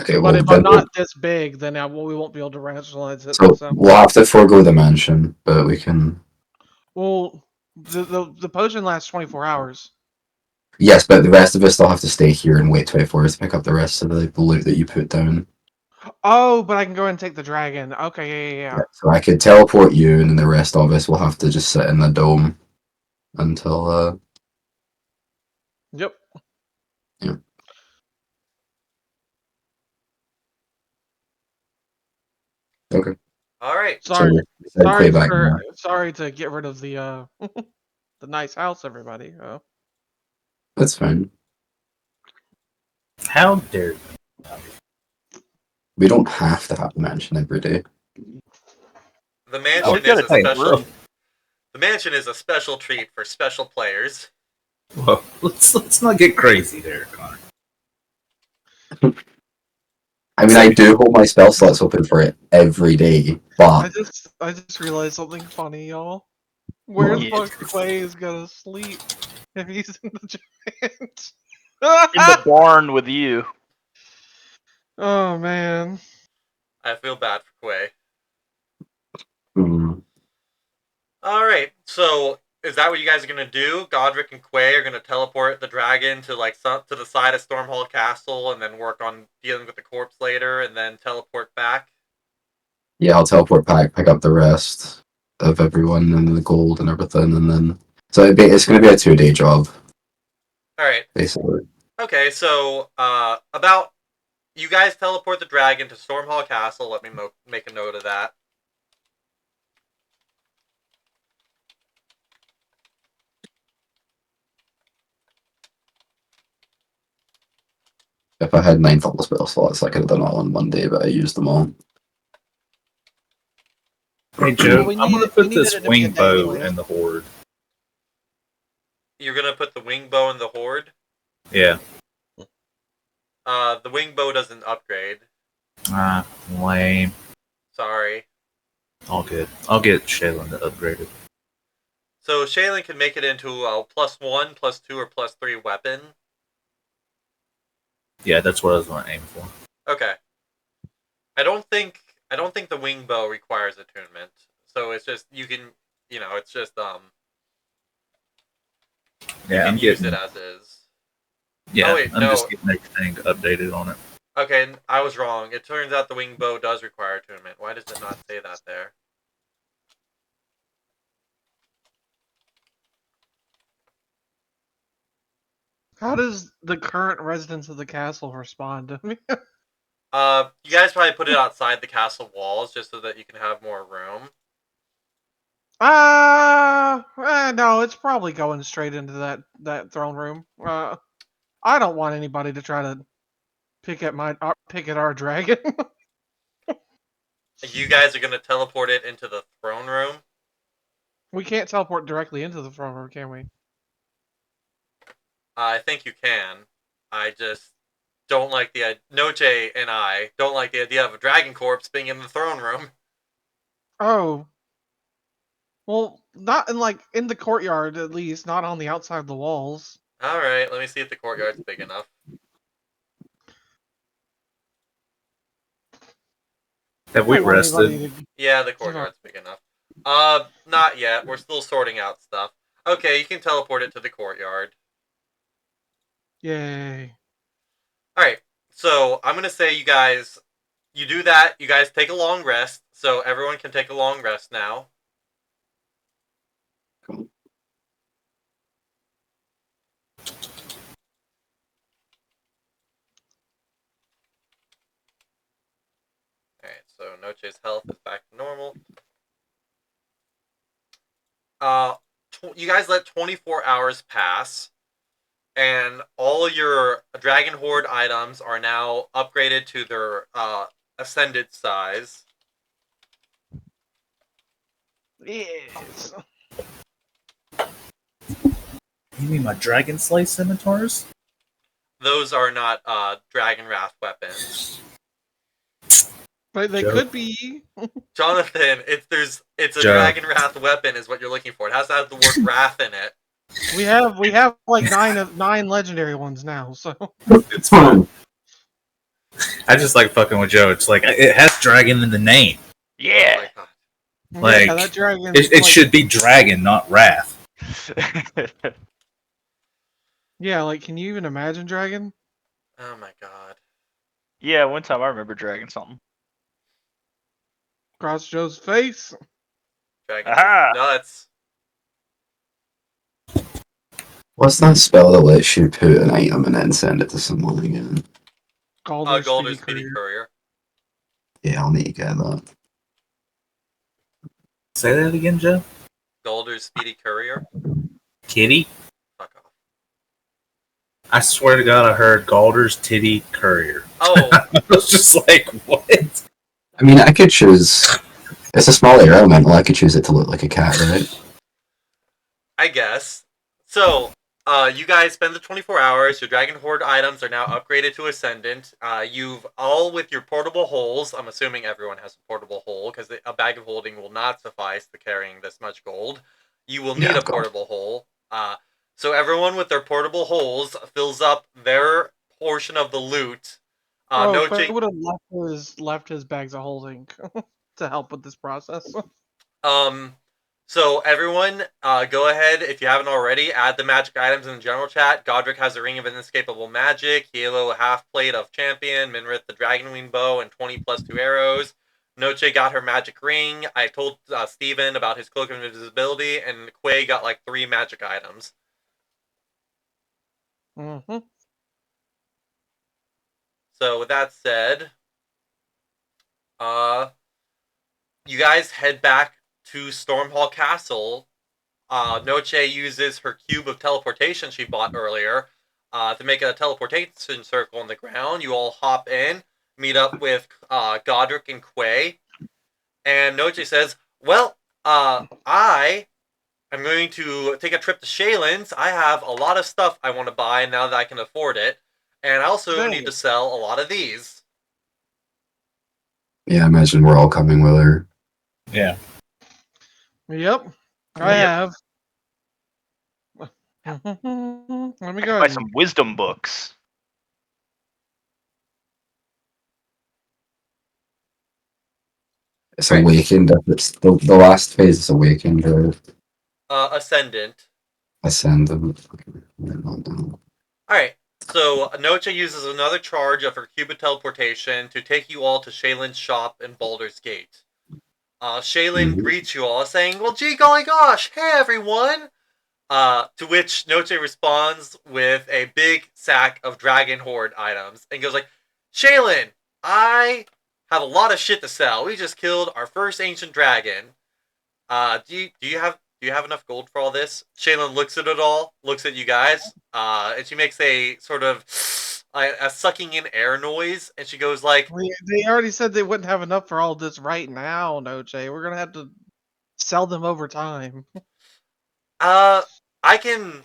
Speaker 4: Okay,
Speaker 5: But
Speaker 4: well
Speaker 5: if
Speaker 4: then
Speaker 5: I'm not this big, then we won't be able to rationalize it.
Speaker 4: so
Speaker 5: So,
Speaker 4: we'll have to forego the mansion, but we can.
Speaker 5: well, The potion lasts 24 hours.
Speaker 4: Yes, but the rest of us still have to stay here and wait 24 hours to pick up the rest of the loot that you put down.
Speaker 5: Oh, but I can go ahead and take the dragon. Okay, yeah.
Speaker 4: So I could teleport you, and then the rest of us will have to just sit in the dome until
Speaker 5: Yep.
Speaker 4: yeah. Okay.
Speaker 1: All right.
Speaker 5: Sorry,
Speaker 4: So send Clay back now.
Speaker 5: sorry to get rid of the the nice house, everybody.
Speaker 4: That's fine.
Speaker 2: How dare you?
Speaker 4: We don't have to have the mansion every day.
Speaker 1: The
Speaker 3: Oh,
Speaker 1: mansion
Speaker 3: we gotta
Speaker 1: is a
Speaker 3: take
Speaker 1: special.
Speaker 3: room.
Speaker 1: The mansion is a special treat for special players.
Speaker 2: Well, let's not get crazy there, Connor.
Speaker 4: I mean, I do hold my spell slots open for it every day, but
Speaker 5: I just realized something funny, y'all. Where the
Speaker 3: Yeah.
Speaker 5: fuck Clay is gonna sleep if he's in the giant?
Speaker 3: In the barn with you.
Speaker 5: Oh man.
Speaker 1: I feel bad for Quay.
Speaker 4: mm,
Speaker 1: All right. So is that what you guys are gonna do? Godric and Quay are gonna teleport the dragon to to the side of Stormhall Castle, and then work on dealing with the corpse later, and then teleport back.
Speaker 4: yeah, I'll teleport back, pick up the rest of everyone and the gold and everything, and then it's going to be a 2-day job,
Speaker 1: All right.
Speaker 4: basically.
Speaker 1: Okay. So about you guys teleport the dragon to Stormhall Castle. Let me make a note of that.
Speaker 4: If I had 9 full spell slots, I could have done it all in one day, but I used them all.
Speaker 2: Hey Joe,
Speaker 5: Well,
Speaker 2: I'm gonna
Speaker 5: we
Speaker 2: put
Speaker 5: needed
Speaker 2: this
Speaker 5: it to be a
Speaker 2: wing
Speaker 5: day
Speaker 2: bow
Speaker 5: anyways.
Speaker 2: in the horde.
Speaker 1: You're gonna put the wing bow in the horde.
Speaker 2: Yeah.
Speaker 1: The wing bow doesn't upgrade.
Speaker 2: Ah, lame.
Speaker 1: Sorry.
Speaker 2: All good. I'll get Shaylin to upgrade it.
Speaker 1: So Shaylin can make it into a +1, +2, or +3 weapon.
Speaker 2: Yeah, that's what I was going to aim for.
Speaker 1: Okay. I don't think the wing bow requires attunement. So it's just it's just
Speaker 2: Yeah,
Speaker 1: you
Speaker 2: I'm
Speaker 1: can use
Speaker 2: getting.
Speaker 1: it as is.
Speaker 2: Yeah,
Speaker 1: Oh wait,
Speaker 2: I'm
Speaker 1: no.
Speaker 2: just getting everything updated on it.
Speaker 1: Okay, I was wrong. It turns out the wing bow does require attunement. Why does it not say that there?
Speaker 5: How does the current residents of the castle respond to me?
Speaker 1: You guys probably put it outside the castle walls just so that you can have more room.
Speaker 5: No, it's probably going straight into that throne room. I don't want anybody to try to pick at our dragon.
Speaker 1: You guys are gonna teleport it into the throne room.
Speaker 5: We can't teleport directly into the throne room, can we?
Speaker 1: I think you can. I just don't like Noche and I don't like the idea of a dragon corpse being in the throne room.
Speaker 5: Oh. Well, not in the courtyard at least, not on the outside of the walls.
Speaker 1: All right, let me see if the courtyard's big enough.
Speaker 2: Have
Speaker 5: I
Speaker 2: we
Speaker 5: don't want
Speaker 2: rested?
Speaker 5: anybody to
Speaker 1: Yeah, the
Speaker 5: give our
Speaker 1: courtyard's big enough. Not yet. We're still sorting out stuff. Okay, you can teleport it to the courtyard.
Speaker 5: Yay.
Speaker 1: All right. So I'm gonna say you do that. You guys take a long rest. So everyone can take a long rest now.
Speaker 4: Cool.
Speaker 1: All right. So Noche's health is back to normal. You guys let 24 hours pass, and all your Dragon Horde items are now upgraded to their ascended size.
Speaker 5: Yes.
Speaker 2: You mean my Dragon Slay scimitars?
Speaker 1: Those are not Dragon Wrath weapons.
Speaker 5: But they
Speaker 2: Joke.
Speaker 5: could be.
Speaker 1: Jonathan, it's a
Speaker 2: Joe.
Speaker 1: Dragon Wrath weapon is what you're looking for. It has to have the word wrath in it.
Speaker 5: We have like nine legendary ones now, so
Speaker 2: It's fun. I just like fucking with Joe. It's like it has dragon in the name.
Speaker 1: Oh
Speaker 3: Yeah.
Speaker 1: my god.
Speaker 2: Like
Speaker 5: yeah, that dragon.
Speaker 2: it should be dragon, not wrath.
Speaker 5: Yeah, like, can you even imagine Dragon?
Speaker 1: Oh my god.
Speaker 3: Yeah, one time I remember dragging something.
Speaker 5: Cross Joe's face?
Speaker 1: Dragging his
Speaker 3: Aha!
Speaker 1: nuts.
Speaker 4: What's that spell that lets you put an item and then send it to someone again?
Speaker 5: Calder
Speaker 1: Golder
Speaker 5: Speedy
Speaker 1: Speedy
Speaker 5: Courier.
Speaker 1: Courier.
Speaker 4: Yeah, I'll need to get that.
Speaker 2: Say that again, Joe.
Speaker 1: Golder Speedy Courier.
Speaker 2: Kitty?
Speaker 1: Fuck off.
Speaker 2: I swear to God, I heard Galder's Titty Courier.
Speaker 1: Oh,
Speaker 2: I was just like, what?
Speaker 4: I mean, I could choose. It's a small air elemental. I could choose it to look like a cat, right?
Speaker 1: I guess. So, you guys spend the 24 hours. Your Dragon Horde items are now upgraded to Ascendant. You've all with your portable holes. I'm assuming everyone has a portable hole because a bag of holding will not suffice to carrying this much gold. You will need
Speaker 4: Yeah,
Speaker 1: a
Speaker 4: I've got.
Speaker 1: portable hole. So everyone with their portable holes fills up their portion of the loot.
Speaker 5: Oh,
Speaker 1: No
Speaker 5: Quay
Speaker 1: change.
Speaker 5: would have left his bags of holding to help with this process.
Speaker 1: So everyone, go ahead if you haven't already. Add the magic items in the general chat. Godric has a ring of inescapable magic. Hilo a half plate of champion. Minrith the dragonwing bow and 20 plus 2 arrows. Noche got her magic ring. I told Steven about his cloak of invisibility, and Quay got like 3 magic items.
Speaker 5: Mm-hmm.
Speaker 1: So with that said, uh, you guys head back to Stormhall Castle. Noche uses her cube of teleportation she bought earlier to make a teleportation circle on the ground. You all hop in, meet up with Godric and Quay, and Noche says, "Well, I am going to take a trip to Shaylin's. I have a lot of stuff I want to buy now that I can afford it, and I also need to sell a lot of these."
Speaker 4: Yeah, I imagine we're all coming with her.
Speaker 2: Yeah.
Speaker 5: Yep, I
Speaker 3: Yep.
Speaker 5: have. Let me
Speaker 3: I
Speaker 5: go
Speaker 3: can buy
Speaker 5: ahead
Speaker 3: some
Speaker 5: and
Speaker 3: wisdom books.
Speaker 4: It's
Speaker 1: Right.
Speaker 4: awakened. It's the last phase is awakened or
Speaker 1: Ascendant.
Speaker 4: ascend. Down.
Speaker 1: Alright, so Noche uses another charge of her cube of teleportation to take you all to Shaylin's shop in Baldur's Gate. Shaylin
Speaker 4: Mhm.
Speaker 1: greets you all saying, "Well, gee golly gosh, hey everyone!" To which Noche responds with a big sack of Dragon Horde items and goes like, "Shaylin, I have a lot of shit to sell. We just killed our first ancient dragon. Do you have enough gold for all this?" Shaylin looks at it all, looks at you guys, and she makes a sort of a sucking in air noise, and she goes like,
Speaker 5: They already said they wouldn't have enough for all this right now, Noche. We're gonna have to sell them over time.
Speaker 1: uh, I can.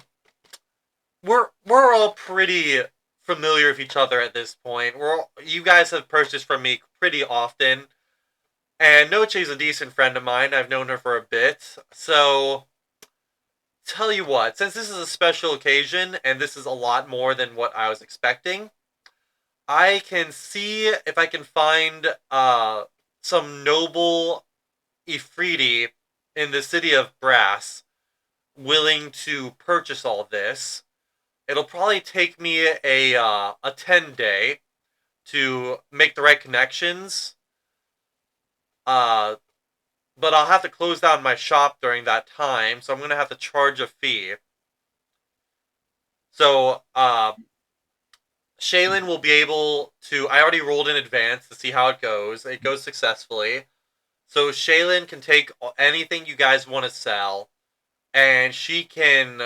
Speaker 1: We're all pretty familiar with each other at this point. You guys have purchased from me pretty often, and Noche's a decent friend of mine. I've known her for a bit, so tell you what, since this is a special occasion and this is a lot more than what I was expecting, I can see if I can find some noble Ifriti in the city of Brass willing to purchase all this. It'll probably take me a 10-day to make the right connections. Uh, but I'll have to close down my shop during that time, so I'm gonna have to charge a fee. So Shaylin will be able to. I already rolled in advance to see how it goes. It goes successfully. So Shaylin can take anything you guys want to sell, and she can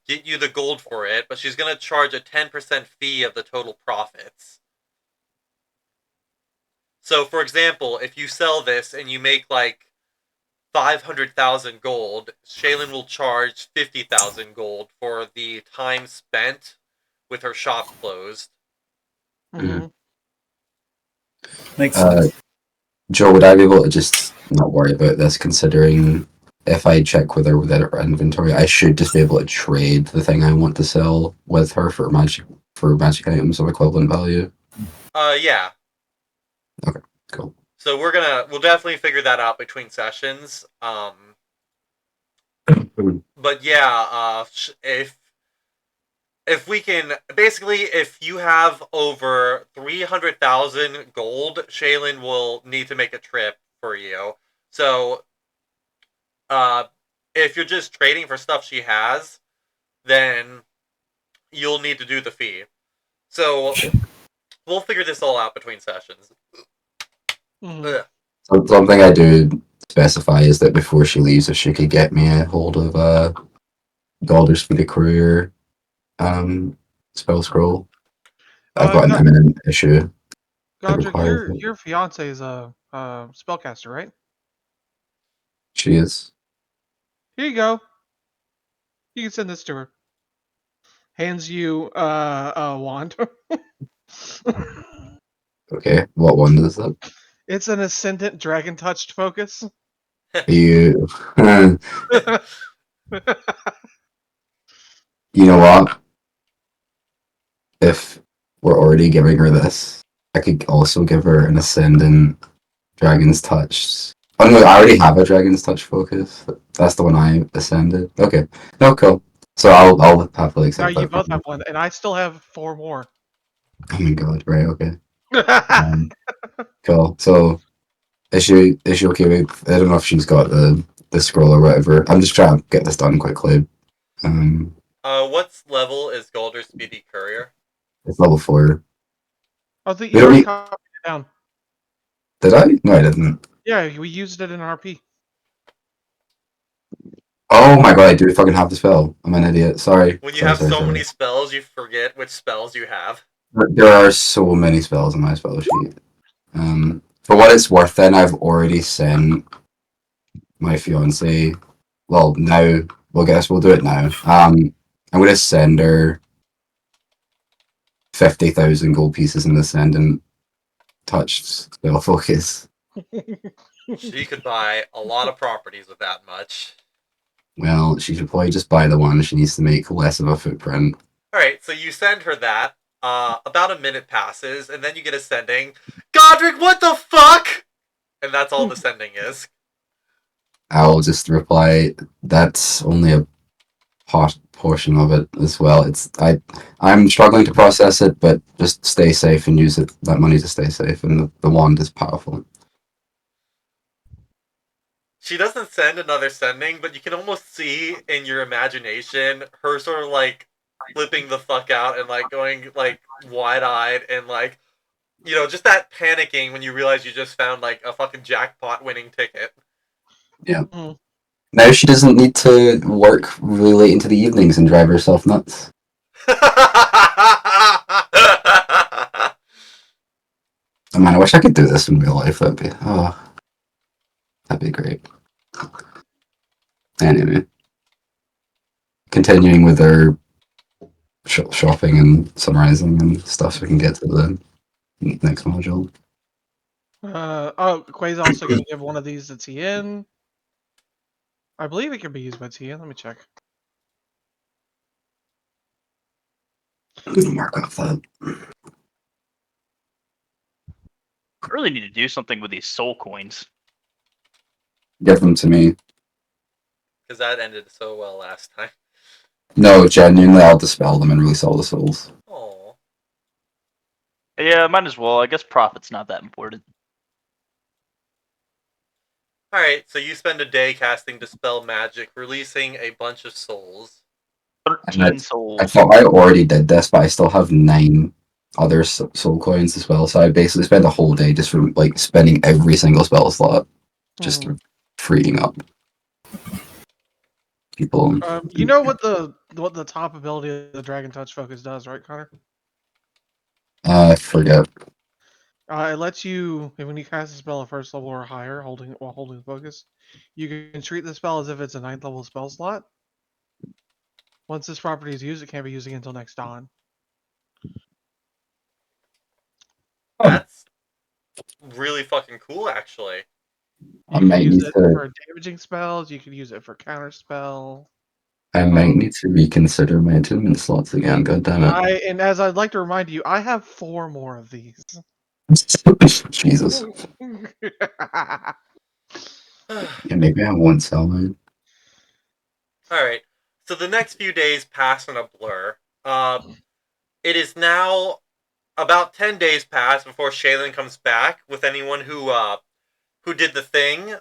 Speaker 1: get you the gold for it, but she's gonna charge a 10% fee of the total profits. So, for example, if you sell this and you make like 500,000 gold, Shaylin will charge 50,000 gold for the time spent with her shop closed.
Speaker 5: Mm-hmm.
Speaker 2: Makes sense.
Speaker 4: Joe, would I be able to just not worry about this, considering if I check with her within her inventory, I should just be able to trade the thing I want to sell with her for magic items of equivalent value.
Speaker 1: Yeah.
Speaker 4: Okay, cool.
Speaker 1: So we'll definitely figure that out between sessions. But yeah, if we can, basically, if you have over 300,000 gold, Shaylin will need to make a trip for you. So, uh, if you're just trading for stuff she has, then you'll need to do the fee. So, we'll figure this all out between sessions.
Speaker 5: Mhm.
Speaker 4: Something I do specify is that before she leaves, if she could get me a hold of Galder's for the Courier spell scroll, I've got an
Speaker 5: Go-
Speaker 4: imminent issue that
Speaker 5: Godric,
Speaker 4: requires
Speaker 5: your
Speaker 4: it.
Speaker 5: your fiance is a spellcaster, right?
Speaker 4: She is.
Speaker 5: Here you go. You can send this to her. Hands you a wand.
Speaker 4: Okay, what one is that?
Speaker 5: It's an ascendant dragon touched focus.
Speaker 4: You, you know what? If we're already giving her this, I could also give her an Ascendant Dragon's Touch. Oh no, I already have a Dragon's Touch focus. That's the one I ascended. Okay, no, cool. So I'll happily
Speaker 5: Now
Speaker 4: accept
Speaker 5: you
Speaker 4: that from
Speaker 5: both
Speaker 4: you.
Speaker 5: have one, and I still have 4 more.
Speaker 4: Oh my god, right? Okay, cool. So is she okay with? I don't know if she's got the scroll or whatever. I'm just trying to get this done quickly. Um,
Speaker 1: What level is Galder's Speedy Courier?
Speaker 4: it's level 4.
Speaker 5: I think
Speaker 4: We
Speaker 5: you
Speaker 4: don't
Speaker 5: already
Speaker 4: need.
Speaker 5: copied it down.
Speaker 4: Did I? No, I didn't.
Speaker 5: Yeah, we used it in RP.
Speaker 4: Oh my god, I do fucking have the spell. I'm an idiot. Sorry.
Speaker 1: When you
Speaker 4: Sorry,
Speaker 1: have
Speaker 4: sorry,
Speaker 1: so
Speaker 4: sorry.
Speaker 1: many spells, you forget which spells you have.
Speaker 4: There are so many spells on my spell sheet. For what it's worth, then I've already sent my fiance. Well, now, well, guess we'll do it now. I'm gonna send her 50,000 gold pieces in the Ascendant touched spell focus.
Speaker 1: She could buy a lot of properties with that much.
Speaker 4: Well, she should probably just buy the one. She needs to make less of a footprint.
Speaker 1: Alright, so you send her that. About a minute passes, and then you get a sending. Godric, what the fuck? And that's all the sending is.
Speaker 4: I'll just reply, that's only a portion of it as well. I'm struggling to process it, but just stay safe and use that money to stay safe. And the wand is powerful.
Speaker 1: She doesn't send another sending, but you can almost see in your imagination her sort of like flipping the fuck out and like going like wide eyed and like, you know, just that panicking when you realize you just found like a fucking jackpot winning ticket.
Speaker 4: Yeah.
Speaker 5: Mm.
Speaker 4: Now she doesn't need to work really late into the evenings and drive herself nuts. Oh man, I wish I could do this in real life. That'd be great. Anyway, continuing with our shopping and summarizing and stuff, so we can get to the next module.
Speaker 5: Quay's also going to give one of these to Tian. I believe it can be used by Tian. Let me check.
Speaker 4: I'm gonna mark off that.
Speaker 3: I really need to do something with these soul coins.
Speaker 4: Give them to me.
Speaker 1: Because that ended so well last time.
Speaker 4: No, genuinely, I'll dispel them and release all the souls.
Speaker 1: Oh.
Speaker 3: Yeah, might as well. I guess profit's not that important.
Speaker 1: Alright, so you spend a day casting Dispel Magic, releasing a bunch of souls.
Speaker 3: 13
Speaker 4: I
Speaker 3: souls.
Speaker 4: thought I already did this, but I still have 9 other soul coins as well. So I basically spent a whole day just for like spending every single spell slot, just
Speaker 5: Mhm.
Speaker 4: freeing up people.
Speaker 5: You know what the top ability of the Dragon Touch Focus does, right, Connor?
Speaker 4: I forget.
Speaker 5: It lets you, when you cast a spell at first level or higher, while holding focus, you can treat the spell as if it's a 9th level spell slot. Once this property is used, it can't be used again until next dawn.
Speaker 1: That's really fucking cool, actually.
Speaker 4: I
Speaker 5: You can
Speaker 4: might
Speaker 5: use
Speaker 4: need
Speaker 5: it
Speaker 4: to.
Speaker 5: for damaging spells. You can use it for counter spell.
Speaker 4: I might need to reconsider my attunement slots again. God damn it!
Speaker 5: And as I'd like to remind you, I have 4 more of these.
Speaker 4: Jesus. Yeah, maybe I won't sell mine.
Speaker 1: Alright. So the next few days pass in a blur. It is now about 10 days pass before Shaylin comes back with anyone who did the thing.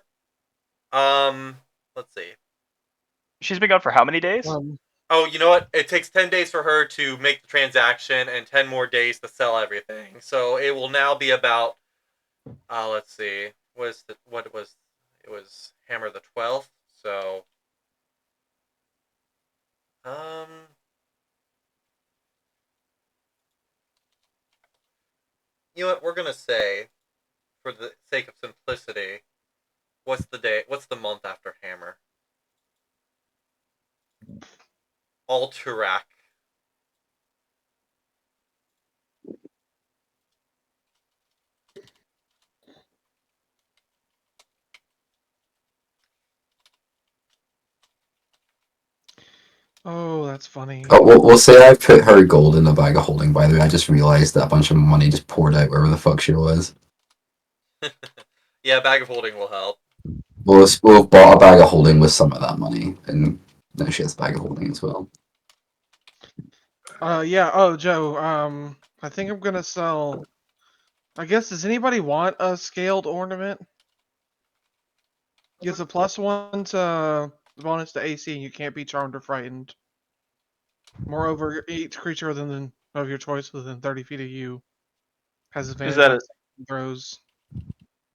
Speaker 1: Let's see.
Speaker 3: She's been gone for how many days?
Speaker 1: Oh, you know what? It takes 10 days for her to make the transaction and 10 more days to sell everything. So it will now be about let's see. It was Hammer the 12th. So um you know what? We're going to say for the sake of simplicity, what's the month after Hammer? Alterac.
Speaker 5: Oh, that's funny.
Speaker 4: Oh, we'll say I put her gold in a bag of holding, by the way. I just realized that a bunch of money just poured out wherever the fuck she was.
Speaker 1: Yeah, bag of holding will help.
Speaker 4: We'll have bought a bag of holding with some of that money, and now she has a bag of holding as well.
Speaker 5: Yeah. Oh, Joe. I think I'm gonna sell. I guess. Does anybody want a scaled ornament? Gives a +1 to bonus to AC, and you can't be charmed or frightened. Moreover, each creature of your choice within 30 feet of you has
Speaker 3: Is
Speaker 5: advantage
Speaker 3: that
Speaker 5: on
Speaker 3: a
Speaker 5: saving throws.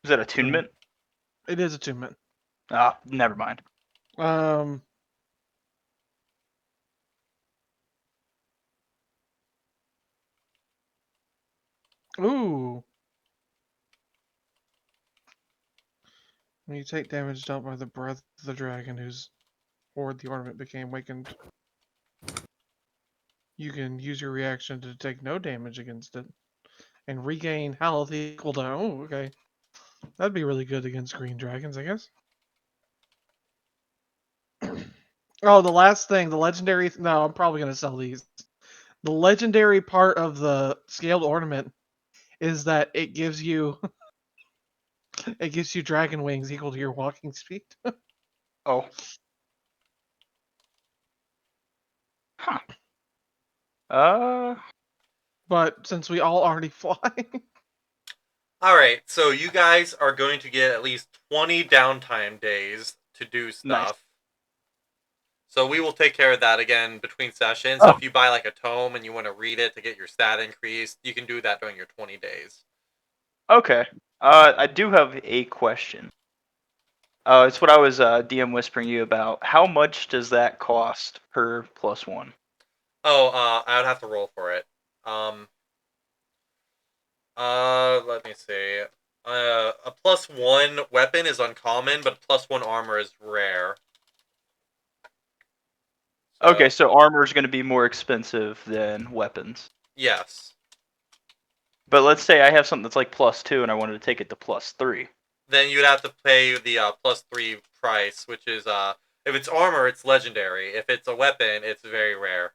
Speaker 3: attunement?
Speaker 5: It is attunement.
Speaker 3: Ah, never mind.
Speaker 5: Um. Ooh. When you take damage dealt by the breath of the dragon whose horde the ornament became wakened, you can use your reaction to take no damage against it and regain health equal to. Oh, okay. That'd be really good against green dragons, I guess. Oh, the last thing, the legendary. No, I'm probably gonna sell these. The legendary part of the scaled ornament is that it gives you it gives you dragon wings equal to your walking speed.
Speaker 3: Oh. Huh.
Speaker 5: But since we all already fly,
Speaker 1: Alright, so you guys are going to get at least 20 downtime days to do
Speaker 3: Nice.
Speaker 1: stuff. So we will take care of that again between sessions. So
Speaker 3: Oh.
Speaker 1: if you buy like a tome and you want to read it to get your stat increased, you can do that during your 20 days.
Speaker 3: Okay. I do have a question. It's what I was DM whispering you about. How much does that cost per +1?
Speaker 1: Oh, I would have to roll for it. Let me see. A +1 weapon is uncommon, but +1 armor is rare.
Speaker 3: Okay,
Speaker 1: So,
Speaker 3: so armor is going to be more expensive than weapons.
Speaker 1: yes.
Speaker 3: But let's say I have something that's like +2 and I wanted to take it to +3.
Speaker 1: Then you'd have to pay the +3 price, which is if it's armor, it's legendary. If it's a weapon, it's very rare.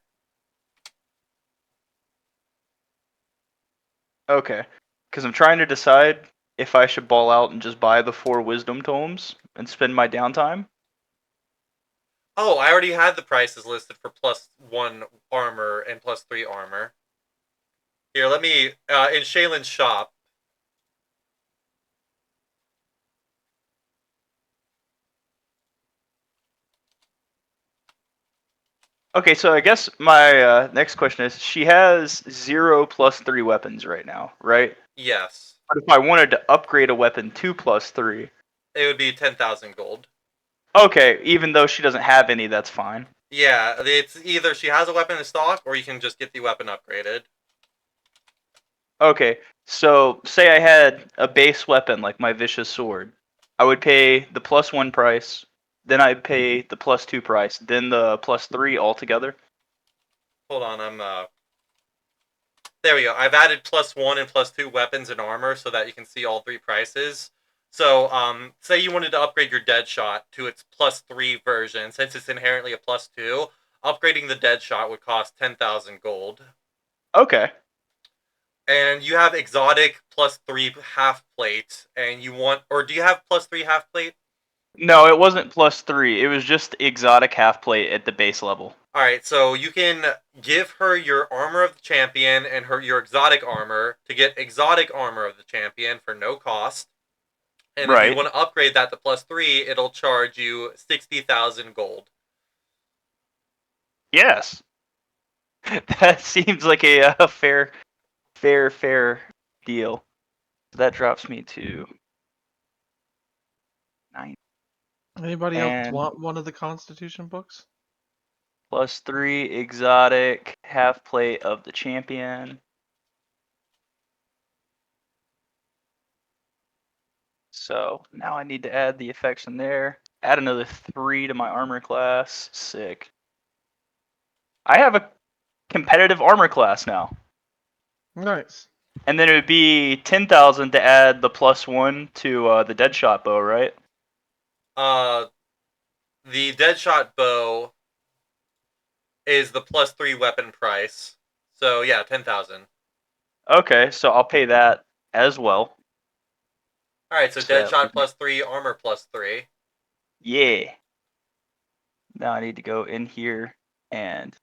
Speaker 3: Okay. Because I'm trying to decide if I should ball out and just buy the 4 wisdom tomes and spend my downtime.
Speaker 1: Oh, I already had the prices listed for +1 armor and +3 armor. Here, let me in Shaylin's shop.
Speaker 3: Okay, so I guess my next question is, she has 0 +3 weapons right now, right?
Speaker 1: Yes,
Speaker 3: But if I wanted to upgrade a weapon to +3,
Speaker 1: it would be 10,000 gold.
Speaker 3: okay, even though she doesn't have any, that's fine.
Speaker 1: Yeah, it's either she has a weapon in stock, or you can just get the weapon upgraded.
Speaker 3: Okay, so say I had a base weapon like my vicious sword. I would pay the +1 price, then I'd pay the +2 price, then the +3 altogether.
Speaker 1: Hold on, there we go. I've added +1 and +2 weapons and armor so that you can see all 3 prices. So, say you wanted to upgrade your Deadshot to its +3 version, since it's inherently a +2, upgrading the Deadshot would cost 10,000 gold.
Speaker 3: Okay.
Speaker 1: And you have exotic +3 half plate, and you want, or do you have +3 half plate?
Speaker 3: No, it wasn't +3. It was just exotic half plate at the base level.
Speaker 1: All right, so you can give her your armor of the champion and your exotic armor to get exotic armor of the champion for no cost. And if you
Speaker 3: Right.
Speaker 1: want to upgrade that to +3, it'll charge you 60,000 gold.
Speaker 3: Yes. That seems like a fair deal. So that drops me to 9
Speaker 5: Anybody else
Speaker 3: and
Speaker 5: want one of the Constitution books?
Speaker 3: +3 exotic half plate of the champion. So now I need to add the effects in there. Add another 3 to my armor class. Sick. I have a competitive armor class now.
Speaker 5: Nice.
Speaker 3: And then it would be 10,000 to add the +1 to the Deadshot bow, right?
Speaker 1: The Deadshot bow is the +3 weapon price. So yeah, 10,000.
Speaker 3: Okay, so I'll pay that as well.
Speaker 1: All right, so
Speaker 3: So that
Speaker 1: Deadshot
Speaker 3: leaves me-
Speaker 1: +3, armor +3.
Speaker 3: Yeah. Now I need to go in here and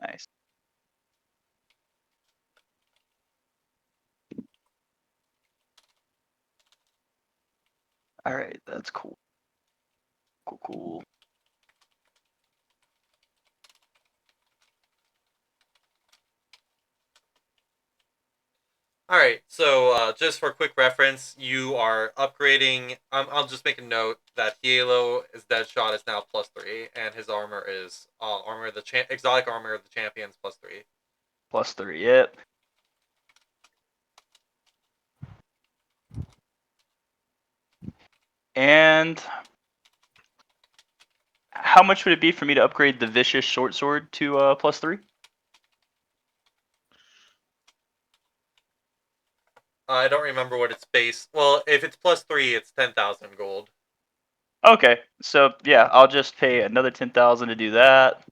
Speaker 3: nice. All right, that's cool. Cool.
Speaker 1: All right, so just for quick reference, you are upgrading. I'll just make a note that Hielo's Deadshot is now +3, and his armor is armor of the exotic armor of the champions +3.
Speaker 3: +3, yep. And how much would it be for me to upgrade the vicious short sword to +3?
Speaker 1: I don't remember what it's based. Well, if it's +3, it's 10,000 gold.
Speaker 3: Okay, so yeah, I'll just pay another 10,000 to do that.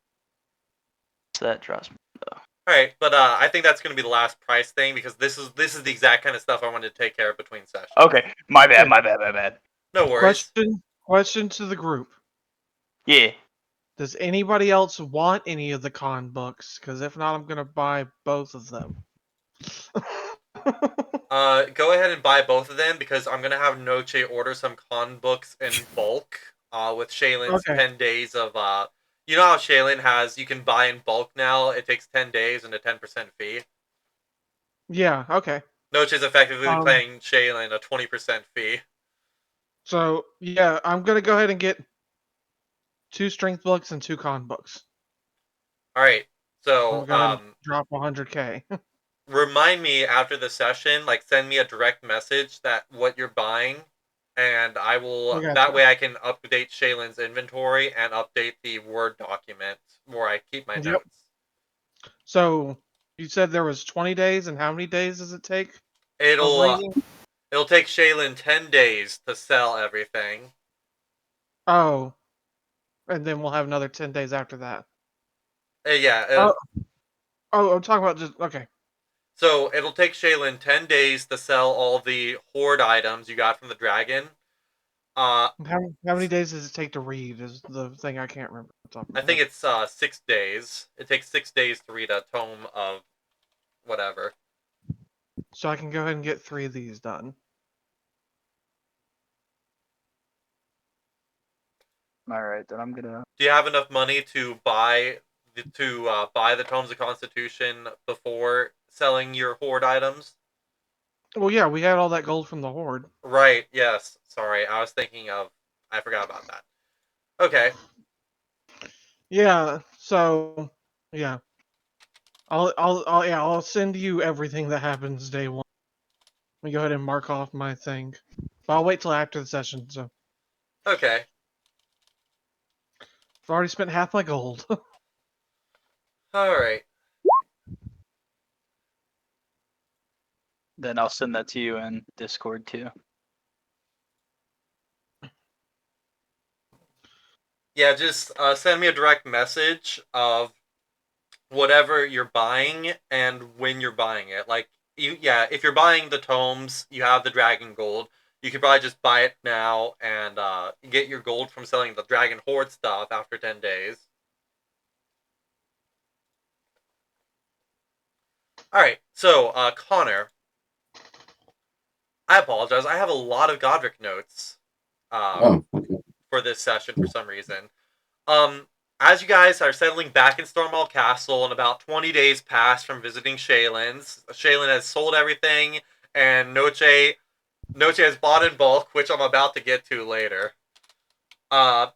Speaker 3: So that drops me.
Speaker 1: All right, but I think that's going to be the last price thing because this is the exact kind of stuff I wanted to take care of between sessions.
Speaker 3: Okay, my bad,
Speaker 5: Okay.
Speaker 3: my bad.
Speaker 1: No worries.
Speaker 5: Question to the group.
Speaker 3: Yeah.
Speaker 5: Does anybody else want any of the con books? Because if not, I'm gonna buy both of them.
Speaker 1: Go ahead and buy both of them because I'm gonna have Noche order some con books in bulk. With Shaylin's
Speaker 5: Okay.
Speaker 1: 10 days of you know how Shaylin has you can buy in bulk now. It takes 10 days and a 10% fee.
Speaker 5: Yeah. Okay.
Speaker 1: Noche is effectively
Speaker 5: Um.
Speaker 1: paying Shaylin a 20% fee.
Speaker 5: So yeah, I'm gonna go ahead and get 2 strength books and 2 con books.
Speaker 1: All right,
Speaker 5: I'm
Speaker 1: so
Speaker 5: gonna drop 100k.
Speaker 1: remind me after the session, like send me a direct message that what you're buying, and I will.
Speaker 5: I
Speaker 1: That
Speaker 5: gotcha.
Speaker 1: way, I can update Shaylin's inventory and update the Word document where I keep my
Speaker 5: Yep.
Speaker 1: notes.
Speaker 5: So you said there was 20 days, and how many days does it take of
Speaker 1: It'll uh,
Speaker 5: raiding?
Speaker 1: it'll take Shaylin 10 days to sell everything.
Speaker 5: Oh, and then we'll have another 10 days after that.
Speaker 1: Yeah.
Speaker 5: Oh, I'm talking about just okay.
Speaker 1: So it'll take Shaylin 10 days to sell all the horde items you got from the dragon. Uh,
Speaker 5: How many days does it take to read? Is the thing I can't remember off the top of
Speaker 1: I
Speaker 5: my
Speaker 1: think
Speaker 5: head.
Speaker 1: it's 6 days. It takes 6 days to read a tome of whatever.
Speaker 5: So I can go ahead and get 3 of these done.
Speaker 3: All right, then I'm gonna.
Speaker 1: Do you have enough money to buy the tomes of Constitution before selling your horde items?
Speaker 5: Well, yeah, we had all that gold from the horde.
Speaker 1: Right. Yes. Sorry, I was thinking of. I forgot about that. Okay.
Speaker 5: Yeah. So yeah, I'll send you everything that happens day one. Let me go ahead and mark off my thing. But I'll wait till after the session. So
Speaker 1: Okay.
Speaker 5: I've already spent half my gold.
Speaker 1: All right.
Speaker 3: Then I'll send that to you in Discord too.
Speaker 1: Yeah, just send me a direct message of whatever you're buying and when you're buying it. Like, if you're buying the tomes, you have the dragon gold. You could probably just buy it now and get your gold from selling the dragon horde stuff after 10 days. Alright, so, Connor, I apologize. I have a lot of Godric notes
Speaker 4: Oh, okay.
Speaker 1: for this session for some reason. Um, as you guys are settling back in Stormwall Castle, and about 20 days pass from visiting Shaylin's, Shaylin has sold everything, and Noche has bought in bulk, which I'm about to get to later. Uh,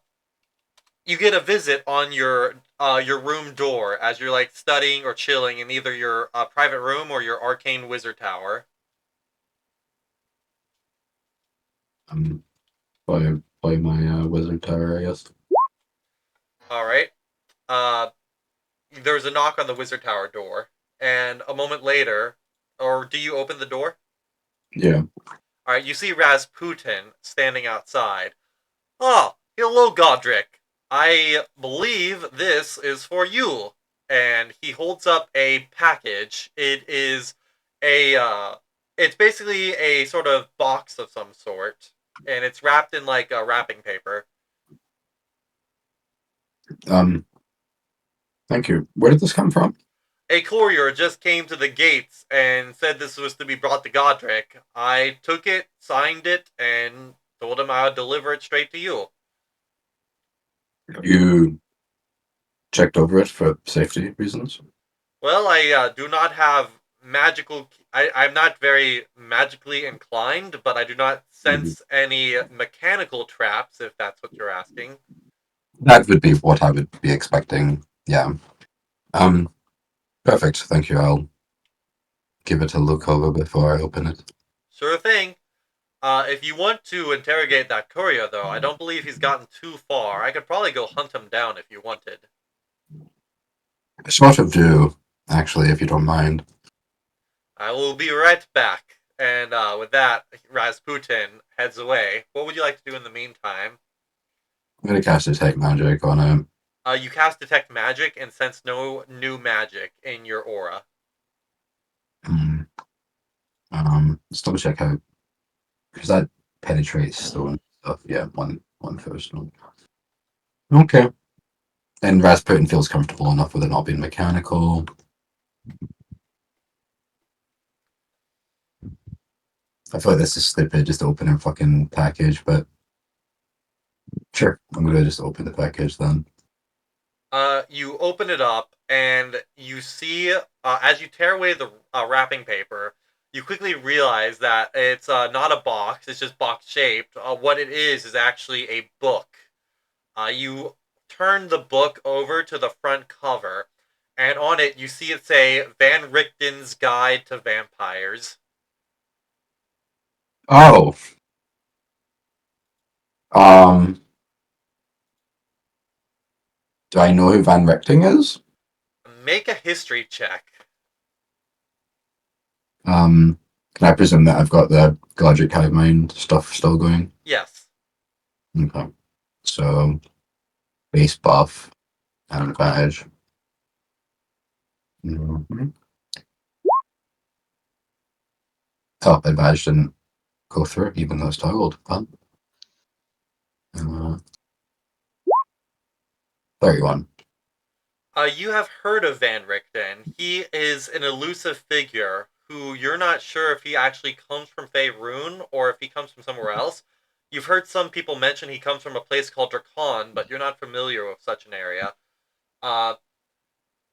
Speaker 1: you get a visit on your room door as you're like studying or chilling in either your private room or your arcane wizard tower.
Speaker 4: By my wizard tower, I guess.
Speaker 1: All right. Uh, there's a knock on the wizard tower door, and a moment later, or do you open the door?
Speaker 4: Yeah.
Speaker 1: All right. You see Rasputin standing outside. Ah, hello, Godric. I believe this is for you. And he holds up a package. It is it's basically a sort of box of some sort, and it's wrapped in like a wrapping paper.
Speaker 4: Um. Thank you. Where did this come from?
Speaker 1: A courier just came to the gates and said this was to be brought to Godric. I took it, signed it, and told him I would deliver it straight to you.
Speaker 4: You checked over it for safety reasons?
Speaker 1: Well, I do not have magical. I'm not very magically inclined, but I do not
Speaker 4: Mhm.
Speaker 1: sense any mechanical traps, if that's what you're asking.
Speaker 4: That would be what I would be expecting. Yeah. Um. Perfect. Thank you. I'll give it a look over before I open it.
Speaker 1: Sure thing. If you want to interrogate that courier, though, I don't believe he's gotten too far. I could probably go hunt him down if you wanted.
Speaker 4: I sort of do, actually, if you don't mind.
Speaker 1: I will be right back. And with that, Rasputin heads away. What would you like to do in the meantime?
Speaker 4: I'm gonna cast Detect Magic on it.
Speaker 1: You cast Detect Magic and sense no new magic in your aura.
Speaker 4: Mm. Let's double check how, because that penetrates stone stuff. Yeah, one first one. Okay. And Rasputin feels comfortable enough with it not being mechanical. I feel like this is stupid, just open a fucking package, but sure, I'm gonna just open the package then.
Speaker 1: You open it up and you see, as you tear away the wrapping paper, you quickly realize that it's not a box, it's just box shaped. What it is actually a book. You turn the book over to the front cover, and on it you see it say Van Richten's Guide to Vampires.
Speaker 4: Oh, um, do I know who Van Richting is?
Speaker 1: Make a history check.
Speaker 4: Can I presume that I've got the Godric Hive Mind stuff still going?
Speaker 1: Yes.
Speaker 4: Okay. So, base buff and advantage. Mhm. Oh, advantage didn't go through, even though it's toggled. Fun. Uh, 31.
Speaker 1: You have heard of Van Richten. He is an elusive figure who you're not sure if he actually comes from Faerun or if he comes from somewhere else. You've heard some people mention he comes from a place called Drakon, but you're not familiar with such an area. Uh,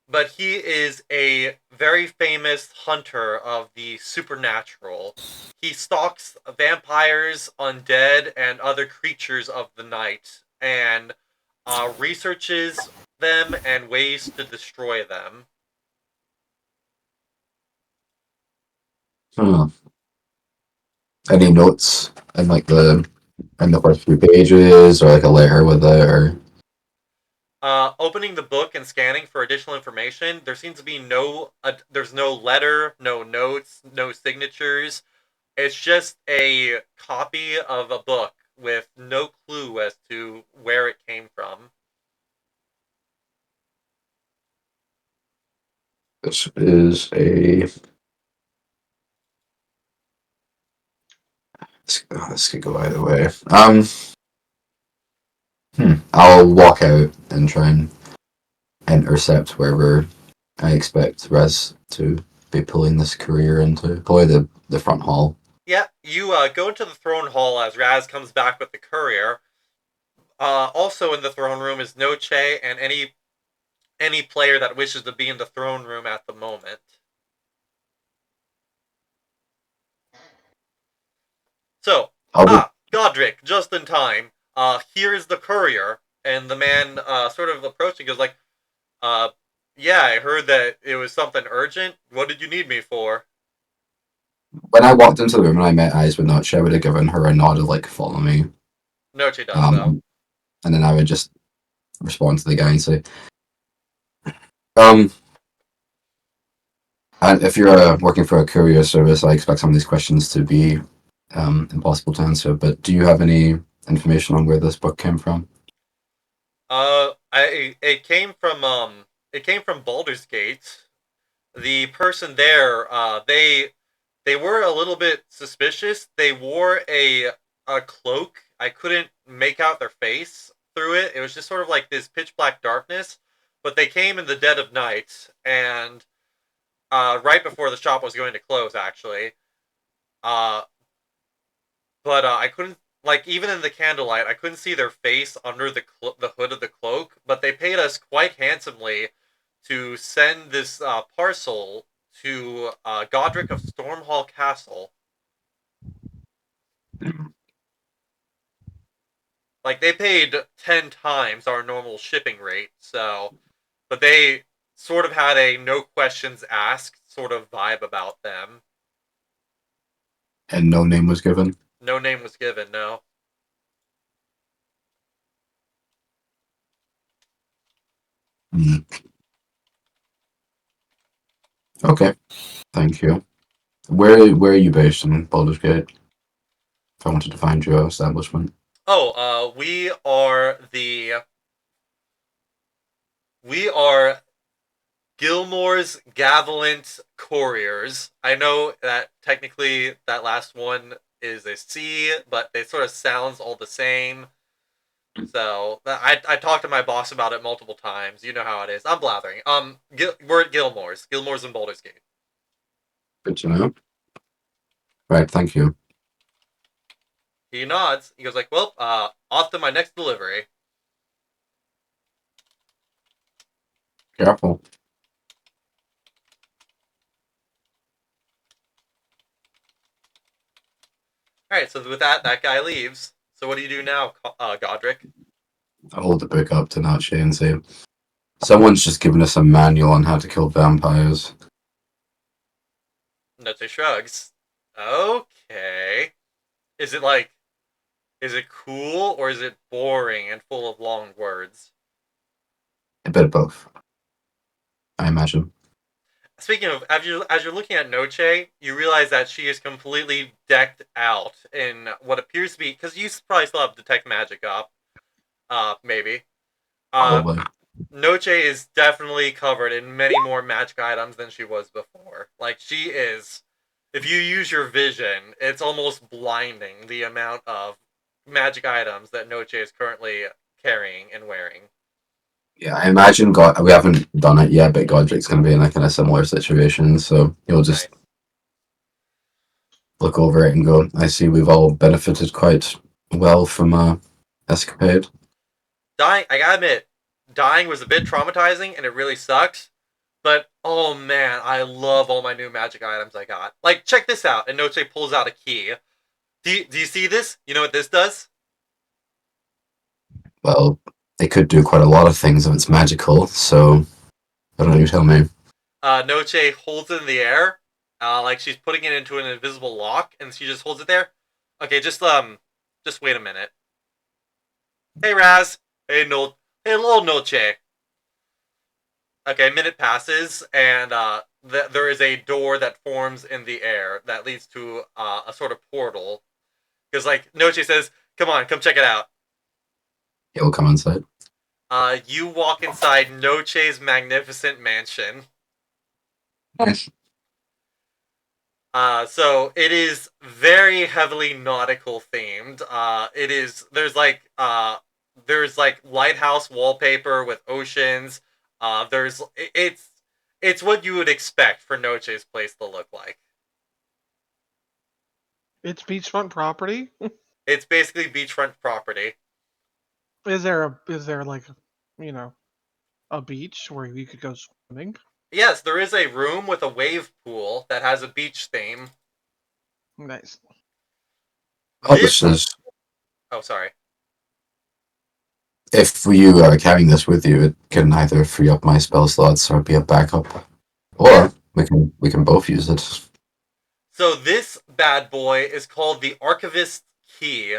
Speaker 1: but he is a very famous hunter of the supernatural. He stalks vampires, undead, and other creatures of the night, and researches them and ways to destroy them.
Speaker 4: Hmm. Any notes in like the first few pages, or like a letter with it, or
Speaker 1: Opening the book and scanning for additional information, there seems to be there's no letter, no notes, no signatures. It's just a copy of a book with no clue as to where it came from.
Speaker 4: This is a. This could go either way. I'll walk out and try and intercept wherever I expect Rez to be pulling this courier into. Probably the front hall.
Speaker 1: Yeah, you go into the throne hall as Raz comes back with the courier. Also in the throne room is Noche and any player that wishes to be in the throne room at the moment. So, Godric, just in time. Here is the courier, and the man sort of approaching goes like, yeah, I heard that it was something urgent. What did you need me for?
Speaker 4: When I walked into the room and I met eyes with Noche, I would have given her a nod of like, follow me.
Speaker 1: Noche does so.
Speaker 4: And then I would just respond to the guy and say, and if you're working for a courier service, I expect some of these questions to be impossible to answer. But do you have any information on where this book came from?
Speaker 1: It came from Baldur's Gate. The person there, they were a little bit suspicious. They wore a cloak. I couldn't make out their face through it. It was just sort of like this pitch black darkness. But they came in the dead of night, and right before the shop was going to close, actually. Uh, but I couldn't, like, even in the candlelight, I couldn't see their face under the hood of the cloak. But they paid us quite handsomely to send this parcel to Godric of Stormhall Castle. Like, they paid 10 times our normal shipping rate, so... But they sort of had a no questions asked sort of vibe about them.
Speaker 4: And no name was given?
Speaker 1: No name was given, no.
Speaker 4: Okay, thank you. Where are you based in Baldur's Gate? If I wanted to find your establishment.
Speaker 1: Oh, we are Gilmore's Gavilant Couriers. I know that technically that last one is a C, but it sort of sounds all the same. So I talked to my boss about it multiple times. You know how it is. I'm blathering. We're at Gilmore's in Baldur's Gate.
Speaker 4: Good to know. Right, thank you.
Speaker 1: He nods. He goes like, "Well, off to my next delivery."
Speaker 4: Careful.
Speaker 1: All right. So with that guy leaves. So what do you do now, Godric?
Speaker 4: I hold the book up to Noche and say, someone's just given us a manual on how to kill vampires.
Speaker 1: Noche shrugs. Okay. Is it cool or is it boring and full of long words?
Speaker 4: A bit of both, I imagine.
Speaker 1: Speaking of, as you're looking at Noche, you realize that she is completely decked out in what appears to be, because you probably still have detect magic up, maybe.
Speaker 4: Probably.
Speaker 1: Noche is definitely covered in many more magic items than she was before. Like, she is, if you use your vision, it's almost blinding the amount of magic items that Noche is currently carrying and wearing.
Speaker 4: Yeah, I imagine we haven't done it yet, but Godric's going to be in a kind of similar situation, so he'll just look over it and go, I see we've all benefited quite well from a escapade.
Speaker 1: Dying, I gotta admit, dying was a bit traumatizing and it really sucked. But oh man, I love all my new magic items I got. Like, check this out. And Noche pulls out a key. Do you see this? You know what this does?
Speaker 4: Well, it could do quite a lot of things if it's magical, so why don't you tell me?
Speaker 1: Noche holds it in the air, like she's putting it into an invisible lock, and she just holds it there. Okay, just wait a minute. Hey Raz, hey little Noche. Okay, a minute passes, and there is a door that forms in the air that leads to a sort of portal. Because like Noche says, "Come on, come check it out."
Speaker 4: He'll come inside.
Speaker 1: You walk inside Noche's magnificent mansion. So it is very heavily nautical themed. It is there's like lighthouse wallpaper with oceans. There's it's what you would expect for Noche's place to look like.
Speaker 5: It's beachfront property.
Speaker 1: It's basically beachfront property.
Speaker 5: Is there like, you know, a beach where you could go swimming?
Speaker 1: Yes, there is a room with a wave pool that has a beach theme.
Speaker 5: Nice.
Speaker 4: Oh,
Speaker 1: This
Speaker 4: this is.
Speaker 1: oh sorry.
Speaker 4: If you are carrying this with you, it can either free up my spell slots or be a backup,
Speaker 1: Yeah.
Speaker 4: or we can both use it.
Speaker 1: So this bad boy is called the Archivist Key,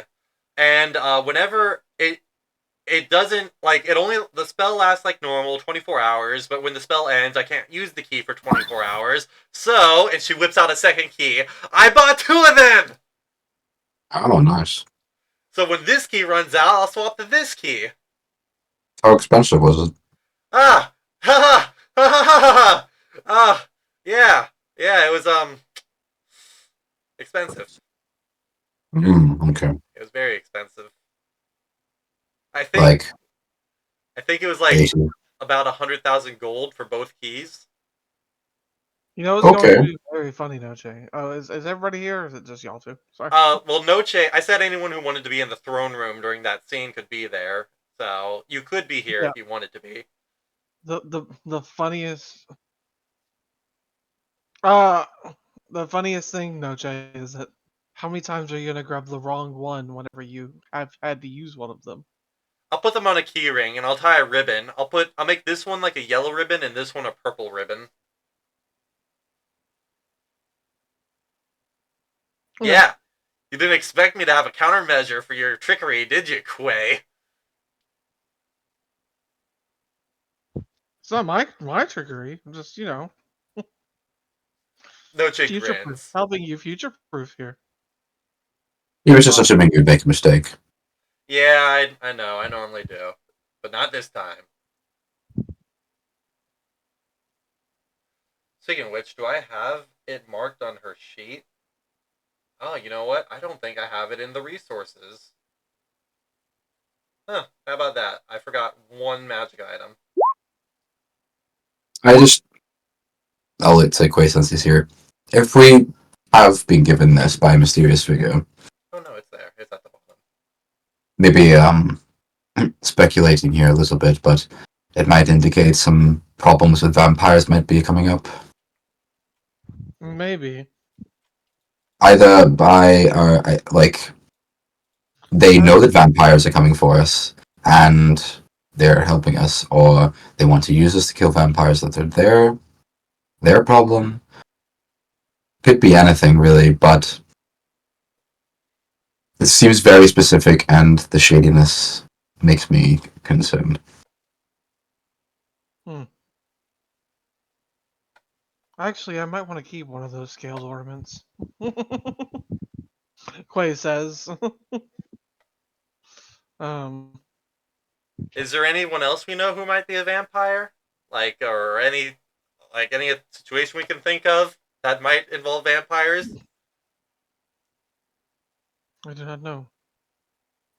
Speaker 1: and whenever it doesn't like it only the spell lasts like normal 24 hours, but when the spell ends, I can't use the key for 24 hours. So, and she whips out a second key. I bought two of them.
Speaker 4: Oh, nice.
Speaker 1: So when this key runs out, I'll swap to this key.
Speaker 4: How expensive was it?
Speaker 1: Ah, ha ha ha ha ha ha. Ah, yeah, yeah. It was expensive.
Speaker 4: Okay.
Speaker 1: It was very expensive. I think
Speaker 4: Like
Speaker 1: I think it was like
Speaker 4: 80.
Speaker 1: about 100,000 gold for both keys.
Speaker 5: You know, it's going
Speaker 4: Okay.
Speaker 5: to be very funny, Noche. Oh, is everybody here, or is it just y'all two? Sorry.
Speaker 1: Well, Noche, I said anyone who wanted to be in the throne room during that scene could be there. So you could be here
Speaker 5: Yeah.
Speaker 1: if you wanted to be.
Speaker 5: The funniest uh the funniest thing, Noche, is that how many times are you gonna grab the wrong one whenever you have had to use one of them?
Speaker 1: I'll put them on a key ring and I'll tie a ribbon. I'll make this one like a yellow ribbon and this one a purple ribbon.
Speaker 5: Okay.
Speaker 1: Yeah. You didn't expect me to have a countermeasure for your trickery, did you, Quay?
Speaker 5: It's not my trickery. I'm just,
Speaker 1: Noche
Speaker 5: future proof.
Speaker 1: grins.
Speaker 5: Helping you future proof here.
Speaker 4: He was just assuming you'd make a mistake.
Speaker 1: Yeah, I know, I normally do. But not this time. Speaking of which, do I have it marked on her sheet? Oh, you know what? I don't think I have it in the resources. Huh, how about that? I forgot one magic item.
Speaker 4: I'll let Quay since he's here. If we have been given this by a mysterious figure,
Speaker 1: Oh no, it's there. It's at the bottom.
Speaker 4: maybe speculating here a little bit, but it might indicate some problems with vampires might be coming up.
Speaker 5: Maybe.
Speaker 4: Either by like they know that vampires are coming for us and they're helping us, or they want to use us to kill vampires that they're their problem. Could be anything really, but it seems very specific, and the shadiness makes me concerned.
Speaker 5: Actually, I might want to keep one of those scaled ornaments. Quay says. um,
Speaker 1: Is there anyone else we know who might be a vampire? Or any situation we can think of that might involve vampires?
Speaker 5: I do not know.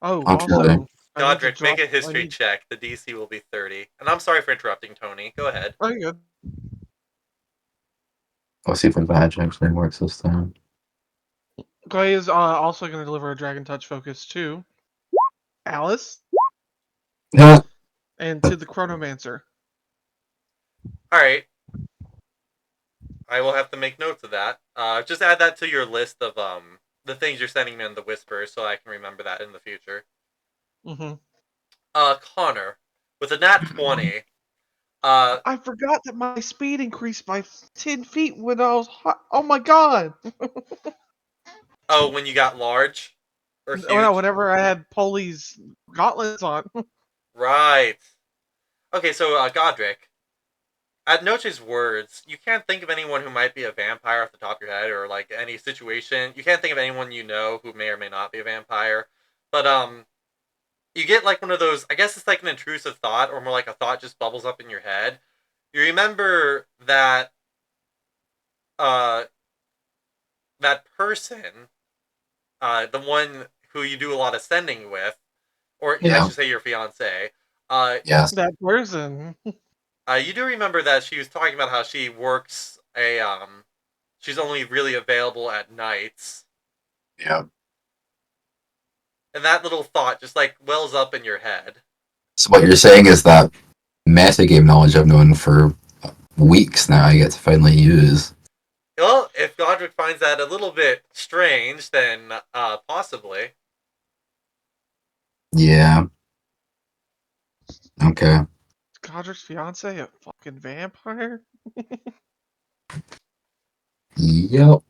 Speaker 5: Oh,
Speaker 4: Not really.
Speaker 5: also, I need to
Speaker 1: Godric, make
Speaker 5: drop.
Speaker 1: a
Speaker 5: I
Speaker 1: history
Speaker 5: need.
Speaker 1: check. The DC will be 30. And I'm sorry for interrupting, Tony. Go ahead.
Speaker 5: Oh, you're good.
Speaker 4: I'll see if advantage actually works this time.
Speaker 5: Clay is also going to deliver a Dragon Touch focus to Alice
Speaker 4: Yeah.
Speaker 5: and to the Chronomancer.
Speaker 1: Alright. I will have to make notes of that. Just add that to your list of the things you're sending me in the Whisper so I can remember that in the future.
Speaker 5: Mm-hmm.
Speaker 1: Connor, with a nat 20,
Speaker 5: I forgot that my speed increased by 10 feet when I was hot. Oh my god!
Speaker 1: oh, when you got large? Or
Speaker 5: Oh no,
Speaker 1: huge?
Speaker 5: whenever I had Polly's gauntlets on.
Speaker 1: Right. Okay, so, Godric, at Noche's words, you can't think of anyone who might be a vampire off the top of your head, or, like, any situation. You can't think of anyone you know who may or may not be a vampire. But, you get, like, one of those, I guess it's like an intrusive thought, or more like a thought just bubbles up in your head. You remember that that person, the one who you do a lot of sending with, or I
Speaker 4: Yeah.
Speaker 1: should say your fiance,
Speaker 4: Yes.
Speaker 5: That person.
Speaker 1: you do remember that she was talking about how she works she's only really available at nights,
Speaker 4: Yeah.
Speaker 1: and that little thought just like wells up in your head.
Speaker 4: So what you're saying is that metagame knowledge I've known for weeks now I get to finally use.
Speaker 1: Well, if Godric finds that a little bit strange, then possibly.
Speaker 4: Yeah. Okay.
Speaker 5: Godric's fiance a fucking vampire?
Speaker 4: Yep.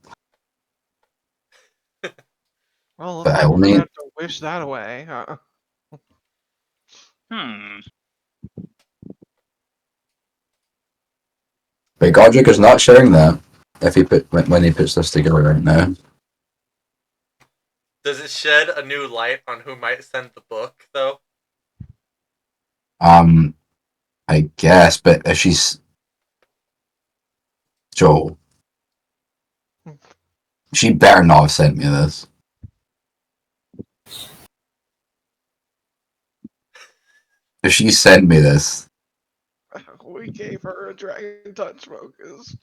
Speaker 5: Well, looks
Speaker 4: But I
Speaker 5: like
Speaker 4: will
Speaker 5: we're gonna
Speaker 4: need.
Speaker 5: have to wish that away.
Speaker 4: But Godric is not sharing that. If he put when he puts this together right now.
Speaker 1: Does it shed a new light on who might send the book, though?
Speaker 4: Um, I guess, but if she's Joel, she better not have sent me this. If she sent me this,
Speaker 5: We gave her a dragon touch focus.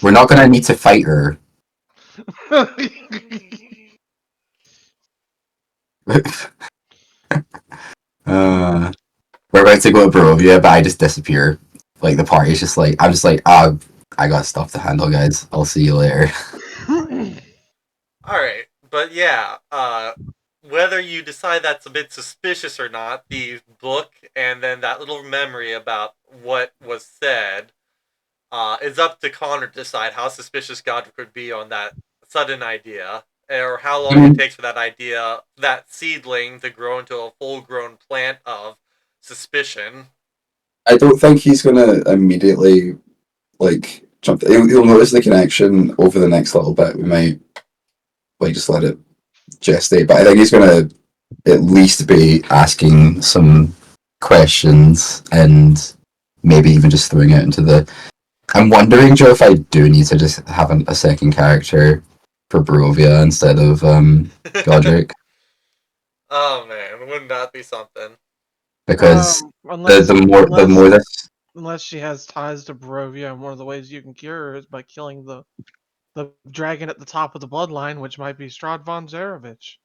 Speaker 4: we're not gonna need to fight her. uh, we're about to go to Barovia, but I just disappear. Like the party's just like I'm just like I got stuff to handle, guys. I'll see you later.
Speaker 1: Alright, but yeah, whether you decide that's a bit suspicious or not, the book and then that little memory about what was said, is up to Connor to decide how suspicious Godric would be on that sudden idea, or how long it takes for that idea, that seedling, to grow into a full-grown plant of suspicion.
Speaker 4: I don't think he's gonna immediately like jump. He'll notice the connection over the next little bit. We might like just let it gestate, but I think he's gonna at least be asking some questions and maybe even just throwing it into the. I'm wondering, Joe, if I do need to just have a second character for Barovia instead of Godric,
Speaker 1: Oh man, wouldn't that be something?
Speaker 4: because
Speaker 5: unless
Speaker 4: the more this
Speaker 5: unless she has ties to Barovia, and one of the ways you can cure her is by killing the dragon at the top of the bloodline, which might be Strahd von Zarevich.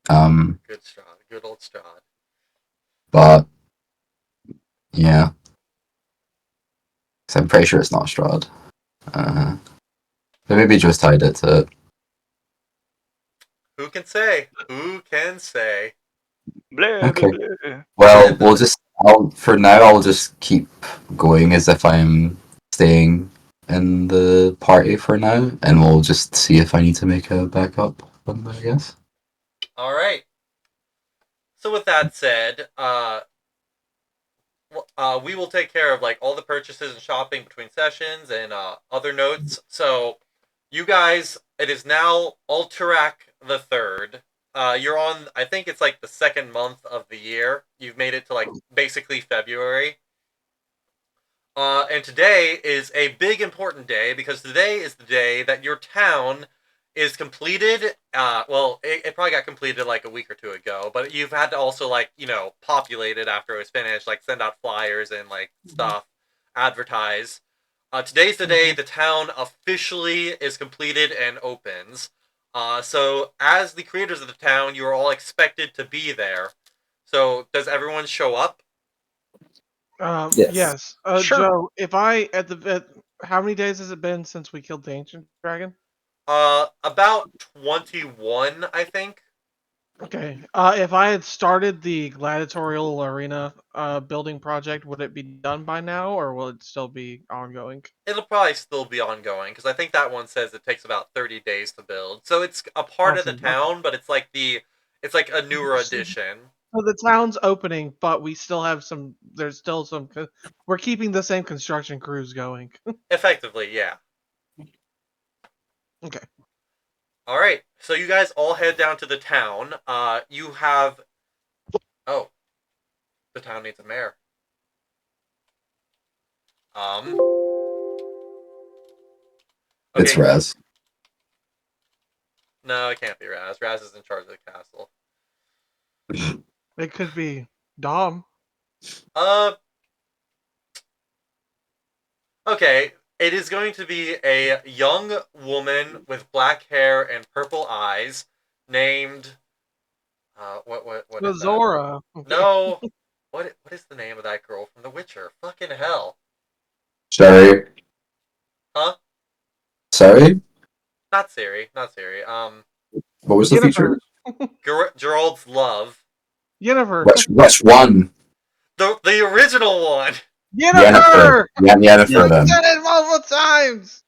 Speaker 1: Good Strahd, good old Strahd.
Speaker 4: but yeah, 'cause I'm pretty sure it's not Strahd. But maybe just tied it to.
Speaker 1: Who can say? Who can say?
Speaker 3: Blah, blah,
Speaker 4: Okay.
Speaker 3: blah.
Speaker 4: Well, we'll just. For now, I'll just keep going as if I'm staying in the party for now, and we'll just see if I need to make a backup one, I guess.
Speaker 1: All right. So with that said, we will take care of like all the purchases and shopping between sessions and other notes. So you guys, it is now Alterac the Third. You're on. I think it's like the second month of the year. You've made it to like basically February. And today is a big important day because today is the day that your town is completed. Well, it probably got completed like a week or two ago, but you've had to also like populate it after it was finished, like send out flyers and like stuff, advertise. Today's the day the town officially is completed and opens. So as the creators of the town, you are all expected to be there. So does everyone show up?
Speaker 2: Yes.
Speaker 5: Yes.
Speaker 3: Sure.
Speaker 5: Joe, if I how many days has it been since we killed the ancient dragon?
Speaker 1: About 21, I think.
Speaker 5: Okay. If I had started the gladiatorial arena building project, would it be done by now, or will it still be ongoing?
Speaker 1: It'll probably still be ongoing because I think that one says it takes about 30 days to build. So it's a part of the
Speaker 5: Awesome. Okay.
Speaker 1: town, but it's like a newer addition.
Speaker 5: So the town's opening, but we still have some. There's still some. We're keeping the same construction crews going.
Speaker 1: Effectively, yeah.
Speaker 5: Okay.
Speaker 1: All right. So you guys all head down to the town. You have oh, the town needs a mayor.
Speaker 4: It's
Speaker 1: Okay,
Speaker 4: Raz.
Speaker 1: no, it can't be Raz. Raz is in charge of the castle.
Speaker 5: It could be Dom.
Speaker 1: Uh, okay. It is going to be a young woman with black hair and purple eyes named what is that?
Speaker 5: Zora.
Speaker 1: No. What is the name of that girl from The Witcher? Fucking hell.
Speaker 4: Sorry.
Speaker 1: Huh?
Speaker 4: Sorry?
Speaker 1: Not Siri. Not Siri.
Speaker 4: What was the feature?
Speaker 5: Yennefer.
Speaker 1: Gerald's love.
Speaker 5: Yennefer.
Speaker 4: Which one?
Speaker 1: The original one.
Speaker 4: Yennefer.
Speaker 5: Yennefer!
Speaker 4: Yennefer
Speaker 5: You
Speaker 4: then.
Speaker 5: said it multiple times!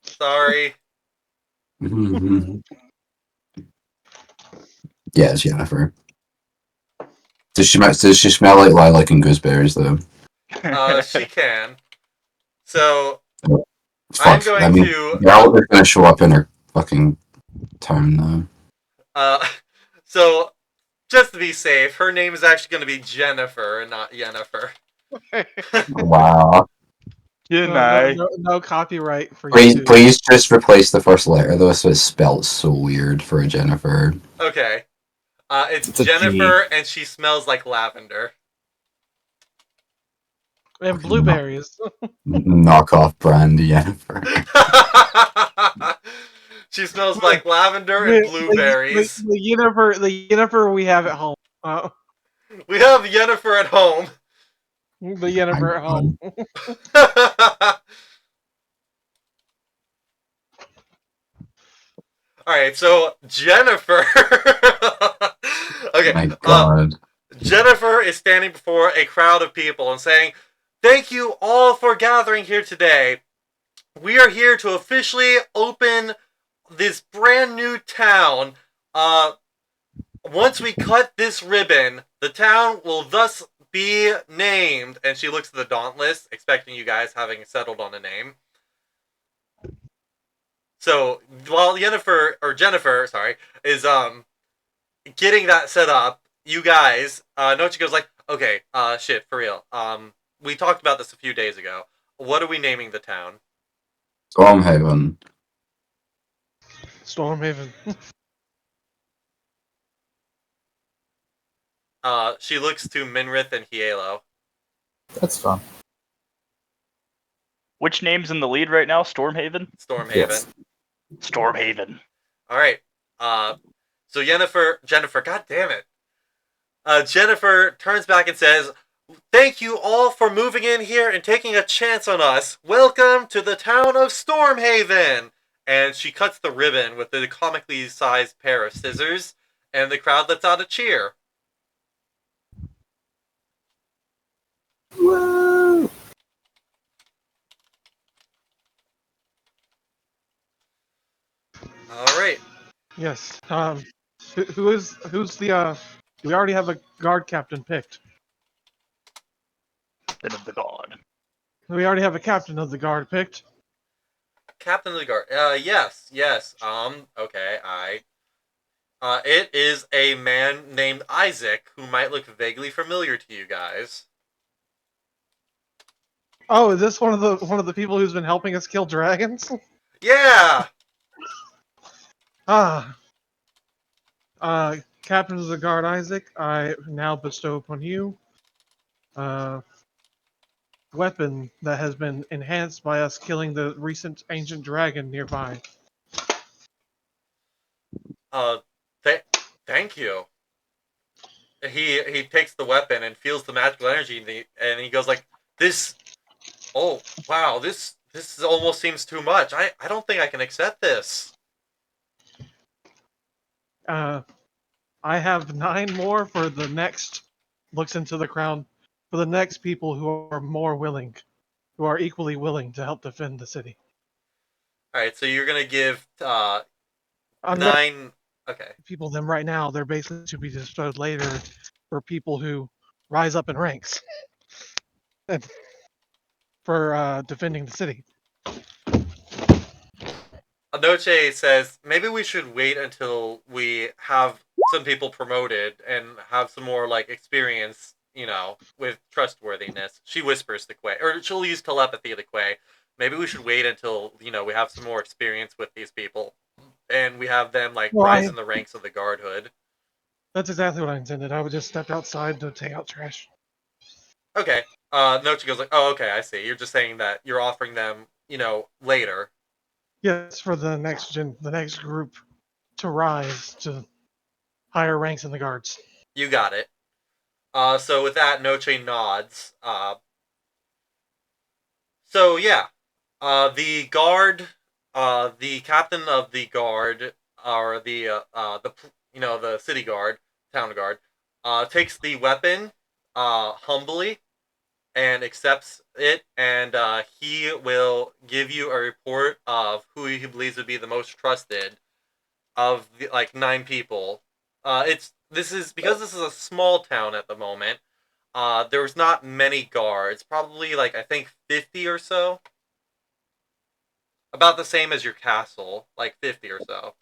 Speaker 1: Sorry.
Speaker 4: Yeah, it's Yennefer. Does she smell like lilac and gooseberries though?
Speaker 1: She can. So I'm
Speaker 4: Fuck. I
Speaker 1: going
Speaker 4: mean,
Speaker 1: to
Speaker 4: Geralt is gonna show up in her fucking turn though.
Speaker 1: uh so just to be safe, her name is actually going to be Jennifer and not Yennefer.
Speaker 4: Wow.
Speaker 3: Good
Speaker 5: No, no,
Speaker 3: night.
Speaker 5: no, no copyright for
Speaker 4: Please,
Speaker 5: YouTube.
Speaker 4: please just replace the first letter though, so it's spelled so weird for a Jennifer.
Speaker 1: Okay. It's
Speaker 2: It's a G.
Speaker 1: Jennifer, and she smells like lavender.
Speaker 5: And
Speaker 4: Fucking knock,
Speaker 5: blueberries.
Speaker 4: knockoff brand Jennifer.
Speaker 1: She smells like lavender and
Speaker 5: The
Speaker 1: blueberries.
Speaker 5: the Yennefer we have at home.
Speaker 1: We have Yennefer at home.
Speaker 5: The Yennefer at home.
Speaker 1: Alright, so Jennifer. Okay,
Speaker 4: My God.
Speaker 1: Jennifer is standing before a crowd of people and saying, "Thank you all for gathering here today. We are here to officially open this brand new town. Once we cut this ribbon, the town will thus be named." And she looks at the Dauntless, expecting you guys having settled on a name. So while Jennifer, sorry, is getting that set up, you guys, Noche goes like, "Okay, shit, for real. We talked about this a few days ago. What are we naming the town?"
Speaker 4: Stormhaven.
Speaker 5: Stormhaven.
Speaker 1: She looks to Minrith and Hielo.
Speaker 2: That's fun.
Speaker 3: Which name's in the lead right now? Stormhaven?
Speaker 1: Stormhaven.
Speaker 2: Yes.
Speaker 3: Stormhaven.
Speaker 1: All right. So Jennifer, god damn it. Jennifer turns back and says, "Thank you all for moving in here and taking a chance on us. Welcome to the town of Stormhaven." And she cuts the ribbon with a comically sized pair of scissors, and the crowd lets out a cheer.
Speaker 2: Woo!
Speaker 1: All right.
Speaker 5: Yes. Who's the we already have a guard captain picked.
Speaker 3: Then of the god.
Speaker 5: We already have a captain of the guard picked.
Speaker 1: Captain of the Guard. Yes. Okay, it is a man named Isaac who might look vaguely familiar to you guys.
Speaker 5: Oh, is this one of the people who's been helping us kill dragons?
Speaker 1: Yeah!
Speaker 5: Captain of the guard Isaac, I now bestow upon you weapon that has been enhanced by us killing the recent ancient dragon nearby.
Speaker 1: Uh, thank you. He takes the weapon and feels the magical energy, and he goes like, "This, oh, wow, this almost seems too much. I don't think I can accept this."
Speaker 5: I have 9 more for the next. Looks into the crowd for the next people who are more willing, who are equally willing to help defend the city.
Speaker 1: Alright, so you're gonna give,
Speaker 5: I'm gonna
Speaker 1: 9, okay.
Speaker 5: give people them right now. They're basically to be bestowed later for people who rise up in ranks and for defending the city.
Speaker 1: Noche says, maybe we should wait until we have some people promoted and have some more, like, experience, with trustworthiness. She whispers to Quay, or she'll use telepathy to Quay. Maybe we should wait until we have some more experience with these people, and we have them
Speaker 5: Well,
Speaker 1: rise in the ranks of the guardhood.
Speaker 5: that's exactly what I intended. I would just step outside to take out trash.
Speaker 1: Okay. Noche goes like, "Oh, okay, I see. You're just saying that you're offering them, later."
Speaker 5: Yes, for the next group to rise to higher ranks in the guards.
Speaker 1: You got it. So with that, Noche nods. So yeah, the captain of the guard, or the city guard, town guard, takes the weapon, humbly, and accepts it, and he will give you a report of who he believes would be the most trusted of the 9 people. It's this is because this is a small town at the moment. There's not many guards, probably I think 50 or so. About the same as your castle, 50 or so.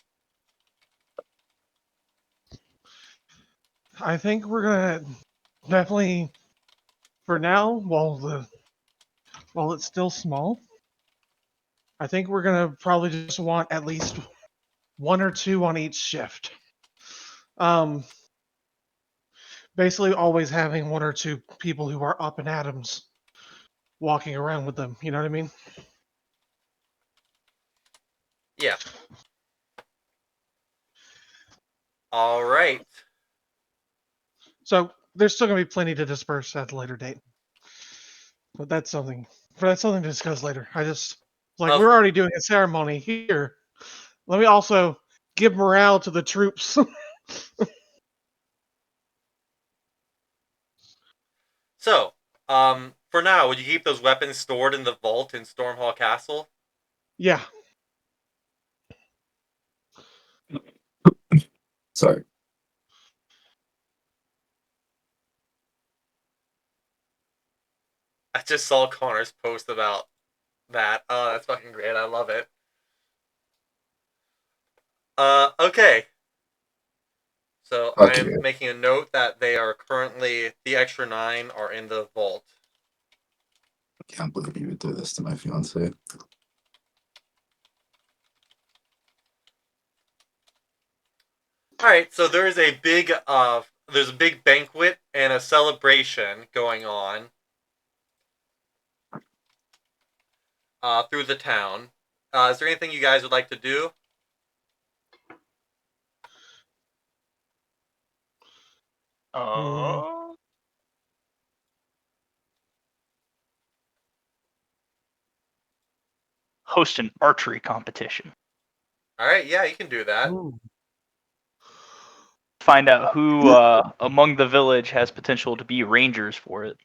Speaker 5: I think we're gonna definitely, for now, while it's still small, I think we're gonna probably just want at least one or two on each shift. Um, basically always having one or two people who are up in atoms walking around with them. You know what I mean?
Speaker 1: Yeah. All right.
Speaker 5: So there's still gonna be plenty to disperse at a later date. But that's something. But that's something to discuss later. I just
Speaker 1: Of
Speaker 5: we're already doing a ceremony here. Let me also give morale to the troops.
Speaker 1: So, for now, would you keep those weapons stored in the vault in Stormhall Castle?
Speaker 5: Yeah.
Speaker 4: Sorry.
Speaker 1: I just saw Connor's post about that. Oh, that's fucking great. I love it. Okay. So
Speaker 4: Okay.
Speaker 1: I'm making a note that they are currently the extra 9 are in the vault.
Speaker 4: I can't believe you would do this to my fiance.
Speaker 1: All right. So there's a big banquet and a celebration going on through the town. Is there anything you guys would like to do?
Speaker 5: Hmm.
Speaker 3: Host an archery competition.
Speaker 1: All right. Yeah, you can do that.
Speaker 5: Ooh.
Speaker 3: Find out who among the village has potential to be rangers for it.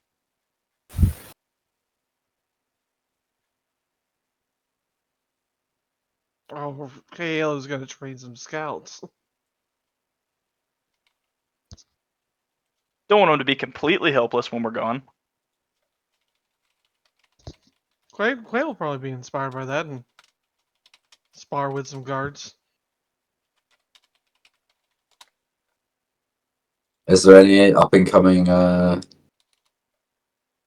Speaker 5: Oh, Kayla's gonna train some scouts.
Speaker 3: Don't want them to be completely helpless when we're gone.
Speaker 5: Quay will probably be inspired by that and spar with some guards.
Speaker 4: Is there any up and coming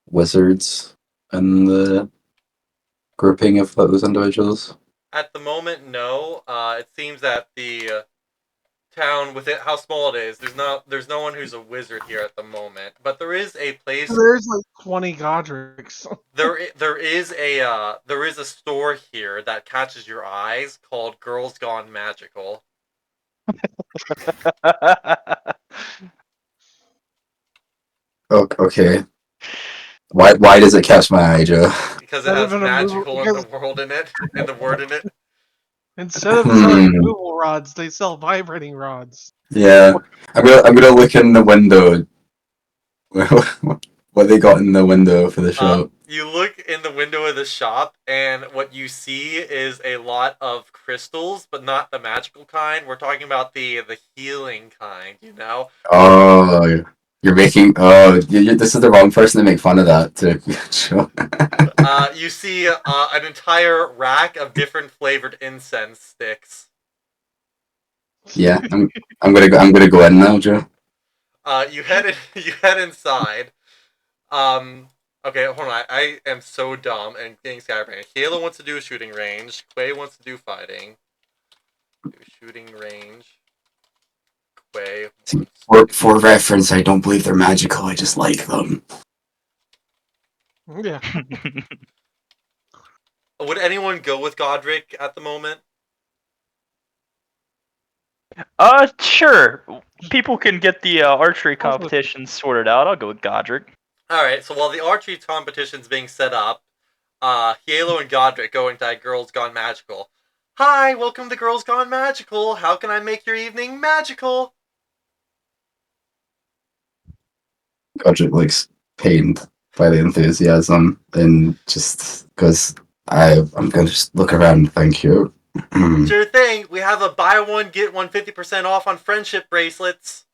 Speaker 4: wizards in the grouping of those individuals?
Speaker 1: At the moment, no. It seems that the town, with it how small it is, there's no one who's a wizard here at the moment. But there is a place.
Speaker 5: There's 20 Godric's.
Speaker 1: There is a store here that catches your eyes called Girls Gone Magical.
Speaker 4: Oh, okay. Why does it catch my eye, Joe?
Speaker 1: Because it
Speaker 5: Instead of
Speaker 1: has
Speaker 5: an immovable,
Speaker 1: magical in the world in it, and the word in it.
Speaker 5: instead of selling removal rods, they sell vibrating rods.
Speaker 4: Yeah, I'm gonna look in the window. What they got in the window for the shop?
Speaker 1: You look in the window of the shop, and what you see is a lot of crystals, but not the magical kind. We're talking about the healing kind, you know?
Speaker 4: Oh, you're making. Oh, this is the wrong person to make fun of that.
Speaker 1: You see an entire rack of different flavored incense sticks.
Speaker 4: Yeah, I'm gonna go in now, Joe.
Speaker 1: You head inside. Um, Okay, hold on. I am so dumb and getting scatterbrained. Halo wants to do a shooting range. Quay wants to do fighting. Do shooting range. Quay wants to
Speaker 4: For reference, I don't believe they're magical. I just like them.
Speaker 5: Yeah.
Speaker 1: Would anyone go with Godric at the moment?
Speaker 3: Sure. People can get the archery
Speaker 5: Also-
Speaker 3: competition sorted out. I'll go with Godric.
Speaker 1: Alright, so while the archery competition's being set up, Halo and Godric go into Girls Gone Magical. Hi, welcome to Girls Gone Magical. How can I make your evening magical?
Speaker 4: Godric looks pained by the enthusiasm and just goes, I'm going to just look around, thank you.
Speaker 1: Sure thing. We have a buy one, get one 50% off on friendship bracelets.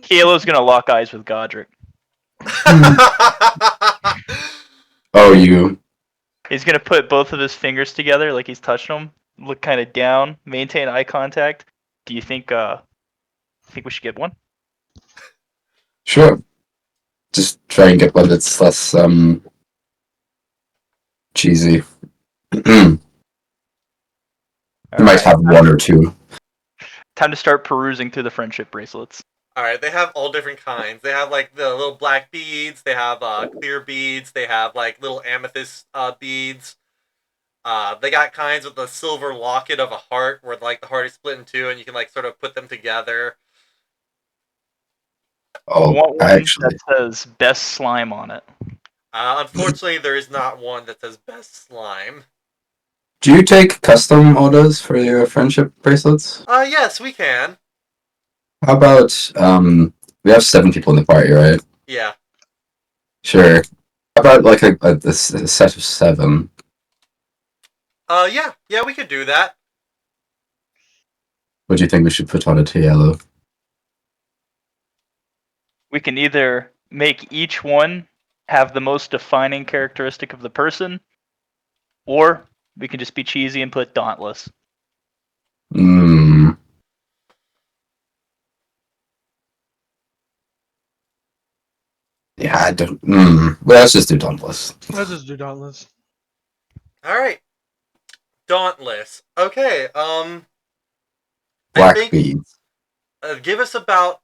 Speaker 3: Halo's gonna lock eyes with Godric.
Speaker 4: Oh, you.
Speaker 3: He's gonna put both of his fingers together like he's touching them. Look kind of down, maintain eye contact. Do you think we should get one?
Speaker 4: Sure. Just try and get one that's less, cheesy. You might have one or two.
Speaker 3: Time to start perusing through the friendship bracelets.
Speaker 1: Alright, they have all different kinds. They have like the little black beads, they have clear beads, they have like little amethyst beads. They got kinds with the silver locket of a heart where like the heart is split in two and you can like sort of put them together.
Speaker 3: I
Speaker 4: Oh,
Speaker 3: want one
Speaker 4: actually.
Speaker 3: that says best slime on it.
Speaker 1: Unfortunately, there is not one that says best slime.
Speaker 4: Do you take custom orders for your friendship bracelets?
Speaker 1: Yes, we can.
Speaker 4: How about, we have 7 people in the party, right?
Speaker 1: Yeah.
Speaker 4: Sure. How about like a set of 7?
Speaker 1: Yeah, we could do that.
Speaker 4: What do you think we should put on a yellow?
Speaker 3: We can either make each one have the most defining characteristic of the person, or we can just be cheesy and put Dauntless.
Speaker 4: Hmm. Yeah, I don't. Well, let's just do Dauntless.
Speaker 5: Let's just do Dauntless.
Speaker 1: Alright. Dauntless. Okay, I
Speaker 4: Black
Speaker 1: think
Speaker 4: beads.
Speaker 1: give us about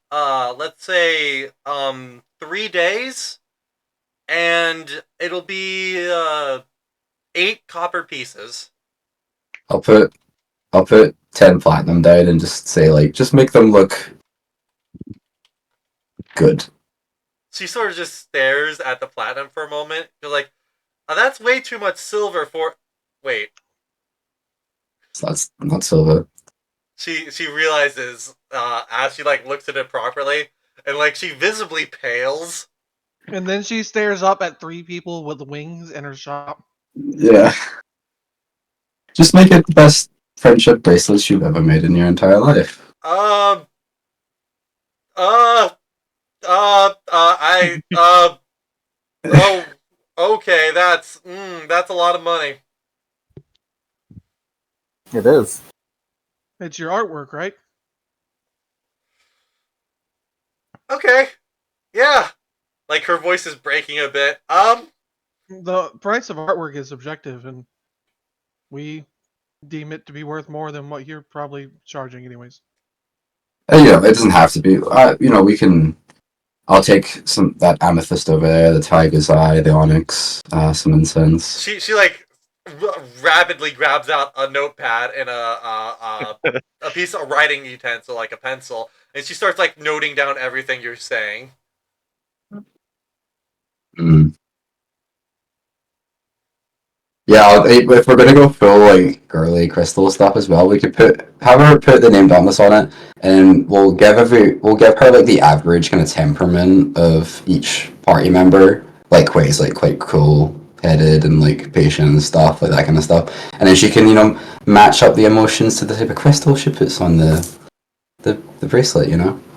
Speaker 1: let's say 3 days and it'll be 8 copper pieces.
Speaker 4: I'll put 10 platinum down and just say like, just make them look good.
Speaker 1: She sort of just stares at the platinum for a moment. You're like, oh, that's way too much silver for. Wait.
Speaker 4: So that's not silver.
Speaker 1: She realizes as she like looks at it properly, and like she visibly pales.
Speaker 5: And then she stares up at 3 people with wings in her shop.
Speaker 4: Yeah. Just make it the best friendship bracelets you've ever made in your entire life.
Speaker 1: Um. I. Oh. Okay. That's a lot of money.
Speaker 2: It is.
Speaker 5: It's your artwork, right?
Speaker 1: Okay. Yeah. Like her voice is breaking a bit.
Speaker 5: The price of artwork is subjective, and we deem it to be worth more than what you're probably charging, anyways.
Speaker 4: Yeah, it doesn't have to be. We can. I'll take that amethyst over there, the tiger's eye, the onyx, some incense.
Speaker 1: She like rapidly grabs out a notepad and a piece of writing utensil, like a pencil, and she starts like noting down everything you're saying.
Speaker 4: Mm. Yeah, if we're gonna go full like girly crystal stuff as well, we could have her put the name Dauntless on it, and we'll give her like the average kind of temperament of each party member. Like Quay's like quite cool headed and like patient and stuff, like that kind of stuff. And then she can, match up the emotions to the type of crystal she puts on the bracelet,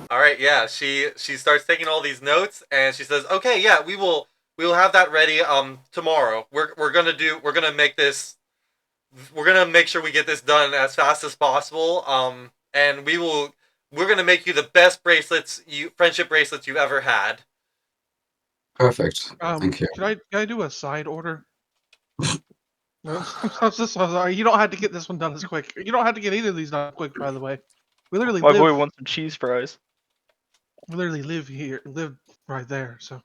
Speaker 1: All right, yeah. She starts taking all these notes, and she says, "Okay, yeah, we will have that ready tomorrow. We're gonna make this. We're gonna make sure we get this done as fast as possible. And we're gonna make you the best friendship bracelets you've ever had.
Speaker 4: Perfect. Thank you.
Speaker 5: Can I do a side order? No, I'm so sorry. You don't have to get this one done as quick. You don't have to get either of these done quick, by the way. We literally
Speaker 3: My
Speaker 5: live.
Speaker 3: boy wants some cheese fries.
Speaker 5: We literally live right there. So,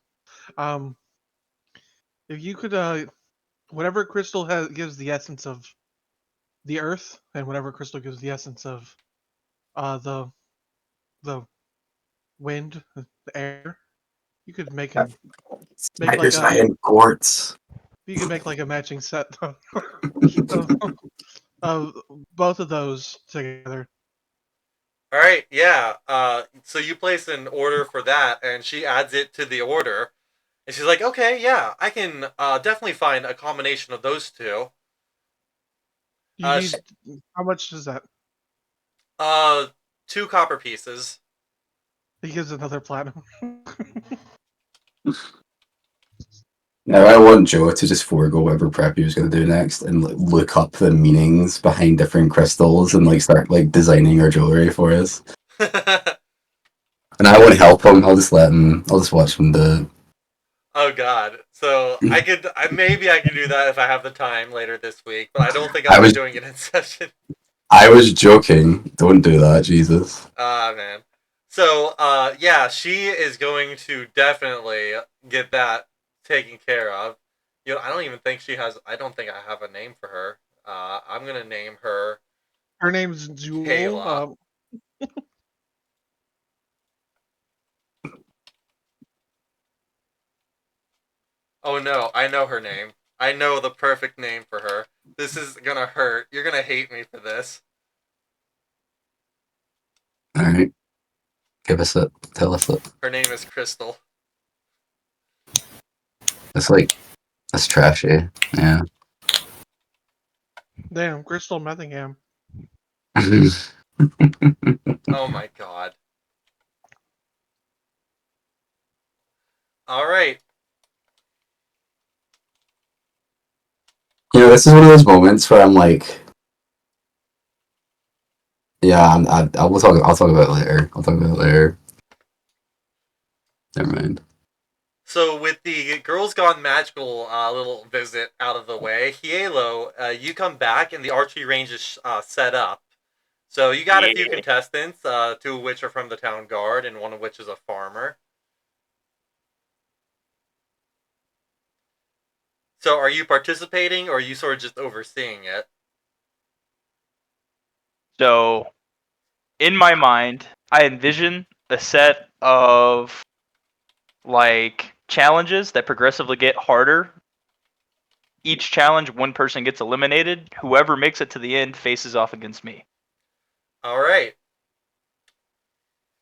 Speaker 5: um, if you could, whatever crystal gives the essence of the earth, and whatever crystal gives the essence of, the the wind, the air, you could make like
Speaker 4: Tigers
Speaker 5: a
Speaker 4: and quartz.
Speaker 5: you could make like a matching set of, of both of those together.
Speaker 1: All right, yeah. So you place an order for that, and she adds it to the order, and she's like, "Okay, yeah, I can definitely find a combination of those two."
Speaker 5: You
Speaker 1: Uh,
Speaker 5: need
Speaker 1: sh-
Speaker 5: how much is that?
Speaker 1: uh, 2 copper pieces.
Speaker 5: He gives another platinum.
Speaker 4: Now I want Joe to just forego whatever prep he was going to do next and look up the meanings behind different crystals and start designing our jewelry for us. And I won't help him. I'll just let him. I'll just watch him do
Speaker 1: Oh God! So
Speaker 4: it.
Speaker 1: maybe I could do that if I have the time later this week, but I don't think I'll
Speaker 4: I
Speaker 1: be
Speaker 4: was
Speaker 1: doing it in session.
Speaker 4: I was joking. Don't do that, Jesus.
Speaker 1: Ah man. So yeah, she is going to definitely get that taken care of. I don't even think she has. I don't think I have a name for her. I'm gonna name her
Speaker 5: Her name's Jewel.
Speaker 1: Kayla. Oh no, I know her name. I know the perfect name for her. This is gonna hurt. You're gonna hate me for this.
Speaker 4: All right, give us it. Tell us it.
Speaker 1: Her name is Crystal.
Speaker 4: It's that's trashy. Yeah.
Speaker 5: Damn, Crystal Methingham.
Speaker 1: Oh my god. All right.
Speaker 4: This is one of those moments where I'm like, yeah, I will talk. I'll talk about it later. I'll talk about it later. Never mind.
Speaker 1: So with the Girls Gone Magical little visit out of the way, Hielo, you come back and the archery range is set up. So you got a few
Speaker 3: Yeah.
Speaker 1: contestants, 2 of which are from the town guard and 1 of which is a farmer. So are you participating or are you sort of just overseeing it?
Speaker 3: So, in my mind, I envision a set of challenges that progressively get harder. Each challenge, one person gets eliminated. Whoever makes it to the end faces off against me.
Speaker 1: All right.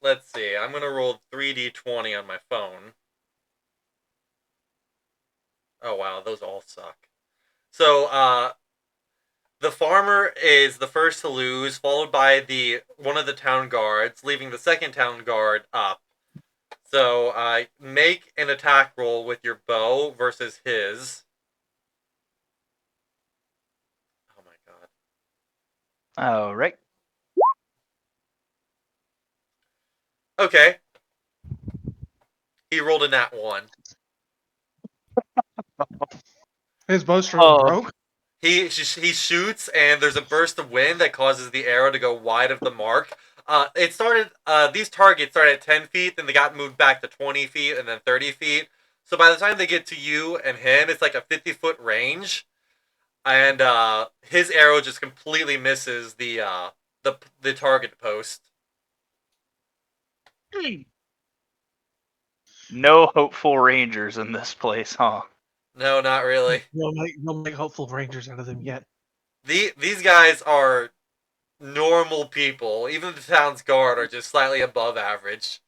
Speaker 1: Let's see. I'm going to roll 3d20 on my phone. Oh wow, those all suck. So the farmer is the first to lose, followed by the one of the town guards, leaving the second town guard up. So make an attack roll with your bow versus his. Oh my god.
Speaker 3: All right.
Speaker 1: Okay. He rolled a nat 1.
Speaker 5: His bowstring
Speaker 3: Oh,
Speaker 5: broke.
Speaker 1: He shoots, and there's a burst of wind that causes the arrow to go wide of the mark. It started. These targets started at 10 feet, then they got moved back to 20 feet, and then 30 feet. So by the time they get to you and him, it's like a 50-foot range, and his arrow just completely misses the target post.
Speaker 3: no hopeful rangers in this place, huh?
Speaker 1: No, not really.
Speaker 5: You'll make hopeful rangers out of them yet.
Speaker 1: These guys are normal people. Even the town's guard are just slightly above average.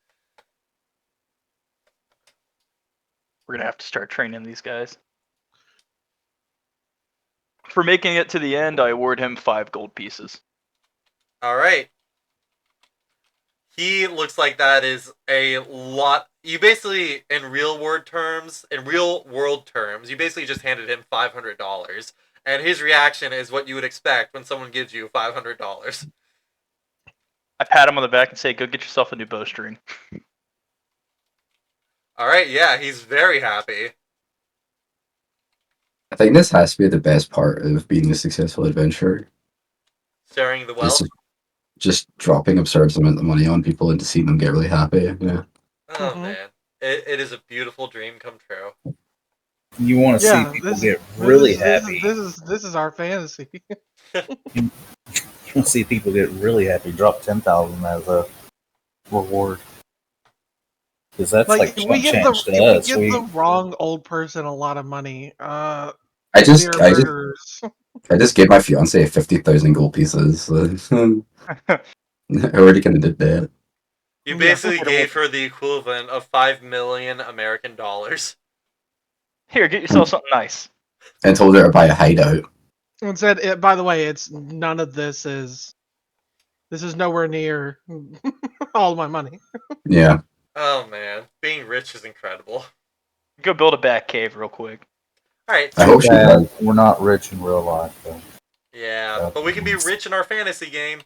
Speaker 3: We're gonna have to start training these guys. For making it to the end, I award him 5 gold pieces.
Speaker 1: All right. He looks like that is a lot. You basically, in real world terms, you basically just handed him $500, and his reaction is what you would expect when someone gives you $500.
Speaker 3: I pat him on the back and say, "Go get yourself a new bowstring."
Speaker 1: All right, yeah, he's very happy.
Speaker 4: I think this has to be the best part of being a successful adventurer.
Speaker 1: Sharing the
Speaker 4: Is
Speaker 1: wealth.
Speaker 4: just dropping absurd amount of money on people and to see them get really happy. Yeah.
Speaker 1: Oh man, it is a beautiful dream come true.
Speaker 2: You want to see
Speaker 5: Yeah,
Speaker 2: people
Speaker 5: this
Speaker 2: get
Speaker 5: this
Speaker 2: really
Speaker 5: is this is
Speaker 2: happy.
Speaker 5: this is this is our fantasy.
Speaker 2: You want to see people get really happy. Drop 10,000 as a reward because that's
Speaker 5: Like
Speaker 2: like chump change to
Speaker 5: if we
Speaker 2: us.
Speaker 5: give the wrong old person a lot of money,
Speaker 4: I
Speaker 5: they're murderers.
Speaker 4: just gave my fiance 50,000 gold pieces. I already kind of did that.
Speaker 1: You
Speaker 5: Yeah.
Speaker 1: basically gave her the equivalent of 5 million American dollars.
Speaker 3: Here, get yourself something nice.
Speaker 4: And told her to buy a hideout.
Speaker 5: And said, by the way, it's none of this is. This is nowhere near all my money.
Speaker 4: Yeah.
Speaker 1: Oh man, being rich is incredible.
Speaker 3: Go build a bat cave real quick.
Speaker 1: All right,
Speaker 4: I
Speaker 2: Too
Speaker 4: hope she
Speaker 2: bad
Speaker 4: does.
Speaker 2: we're not rich in real life. Though.
Speaker 1: yeah, but we can be rich in our fantasy game.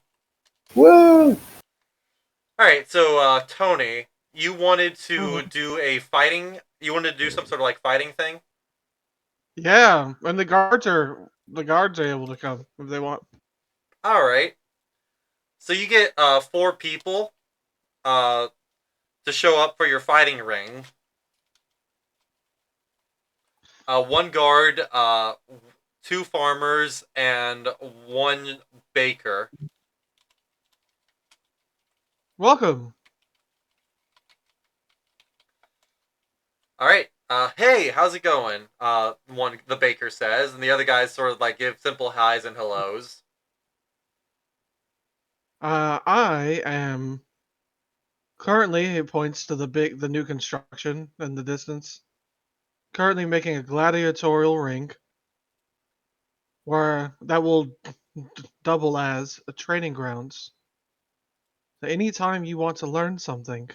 Speaker 2: Woo!
Speaker 1: All right, so Tony, you wanted to
Speaker 5: Mhm.
Speaker 1: do a fighting. You wanted to do some sort of like fighting thing.
Speaker 5: Yeah, and the guards are able to come if they want.
Speaker 1: All right, so you get 4 people uh, to show up for your fighting ring. 1 guard, 2 farmers, and 1 baker.
Speaker 5: Welcome.
Speaker 1: All right. Hey, how's it going? The baker says, and the other guys sort of like give simple highs and hellos.
Speaker 5: I am currently. It points to the new construction in the distance. Currently making a gladiatorial ring, where that will double as a training grounds. So anytime you want to learn something,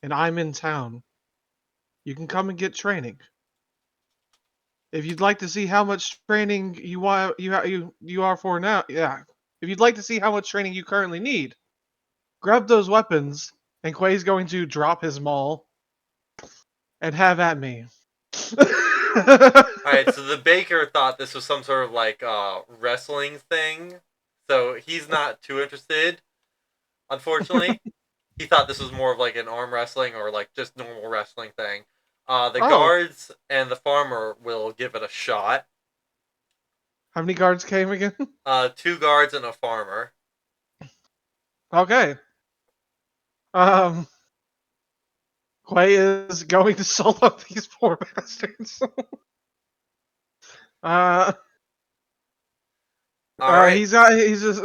Speaker 5: and I'm in town, you can come and get training. If you'd like to see how much training you want, you are for now, yeah. If you'd like to see how much training you currently need, grab those weapons, and Quay's going to drop his maul and have at me.
Speaker 1: All right. So the baker thought this was some sort of like wrestling thing, so he's not too interested. Unfortunately, he thought this was more of like an arm wrestling or like just normal wrestling thing. The
Speaker 5: Oh,
Speaker 1: guards and the farmer will give it a shot.
Speaker 5: how many guards came again?
Speaker 1: 2 guards and a farmer.
Speaker 5: Okay. Um, Quay is going to solo these poor bastards. uh,
Speaker 1: All right.
Speaker 5: he's just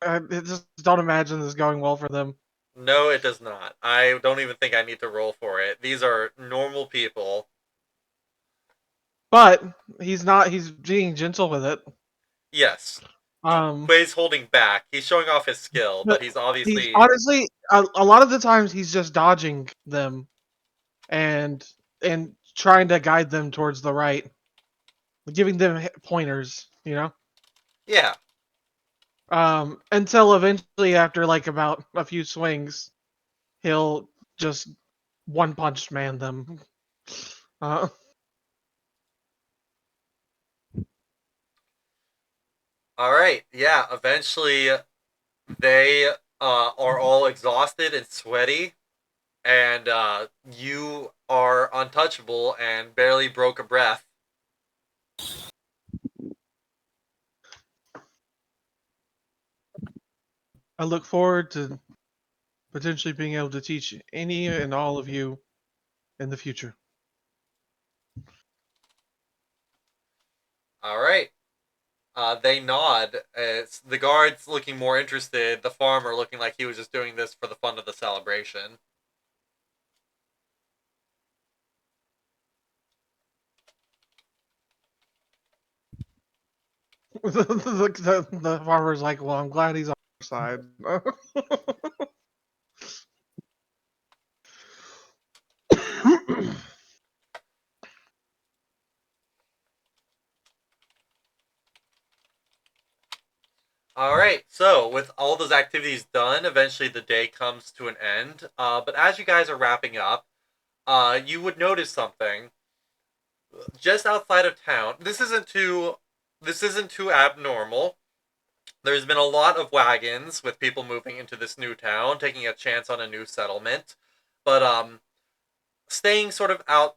Speaker 5: I just don't imagine this going well for them.
Speaker 1: No, it does not. I don't even think I need to roll for it. These are normal people.
Speaker 5: But he's not. He's being gentle with it.
Speaker 1: Yes,
Speaker 5: Um,
Speaker 1: Quay's holding back. He's showing off his skill,
Speaker 5: but
Speaker 1: but he's
Speaker 5: he's
Speaker 1: obviously
Speaker 5: honestly a lot of the times he's just dodging them and trying to guide them towards the right, giving them pointers.
Speaker 1: yeah.
Speaker 5: Until eventually, after like about a few swings, he'll just one punch man them. Uh,
Speaker 1: All right. Yeah. Eventually, they are all exhausted and sweaty, and you are untouchable and barely broke a breath.
Speaker 5: I look forward to potentially being able to teach any and all of you in the future.
Speaker 1: All right. They nod. It's the guards looking more interested. The farmer looking like he was just doing this for the fun of the celebration.
Speaker 5: The farmer's like, "Well, I'm glad he's on our side."
Speaker 1: Alright, so with all those activities done, eventually the day comes to an end. But as you guys are wrapping up, you would notice something. Just outside of town, this isn't too abnormal. There's been a lot of wagons with people moving into this new town, taking a chance on a new settlement. But staying sort of out,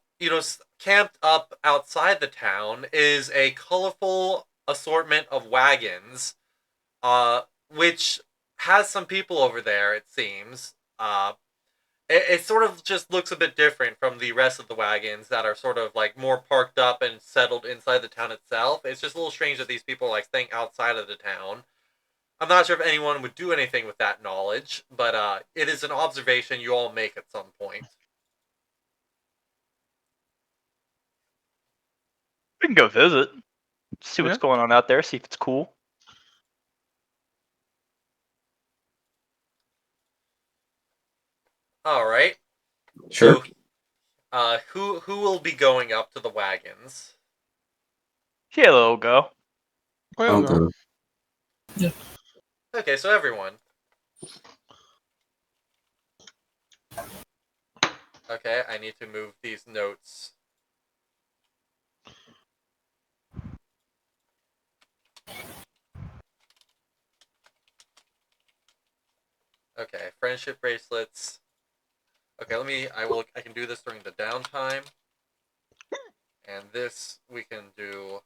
Speaker 1: camped up outside the town is a colorful assortment of wagons, which has some people over there, it seems. It sort of just looks a bit different from the rest of the wagons that are sort of like more parked up and settled inside the town itself. It's just a little strange that these people are like staying outside of the town. I'm not sure if anyone would do anything with that knowledge, but it is an observation you all make at some point.
Speaker 3: We can go visit, see what's
Speaker 5: Yeah.
Speaker 3: going on out there, see if it's cool.
Speaker 1: All right.
Speaker 4: Sure.
Speaker 1: So, who will be going up to the wagons?
Speaker 3: Halo will go.
Speaker 5: Well,
Speaker 4: I'll
Speaker 5: go.
Speaker 4: go.
Speaker 1: Okay, so everyone. Okay, I need to move these notes. Okay, friendship bracelets. Okay, I can do this during the downtime. And this we can do.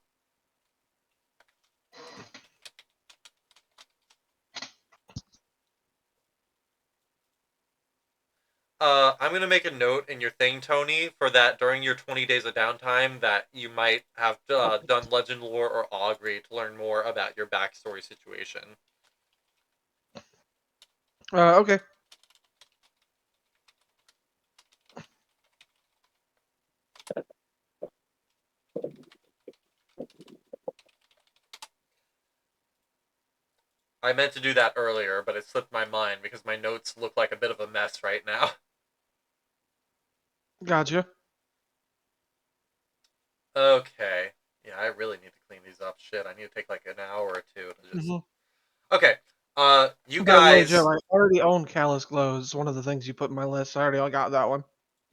Speaker 1: I'm gonna make a note in your thing, Tony, for that during your 20 days of downtime that you might have done legend lore or augury to learn more about your backstory situation.
Speaker 5: Okay.
Speaker 1: I meant to do that earlier, but it slipped my mind because my notes look like a bit of a mess right now.
Speaker 5: Gotcha.
Speaker 1: Okay. Yeah, I really need to clean these up. Shit, I need to take like an hour or two to just.
Speaker 5: hmm
Speaker 1: Okay. You
Speaker 5: By the way, Joe,
Speaker 1: guys.
Speaker 5: I already own Callous Glows. It's one of the things you put in my list. I already got that one.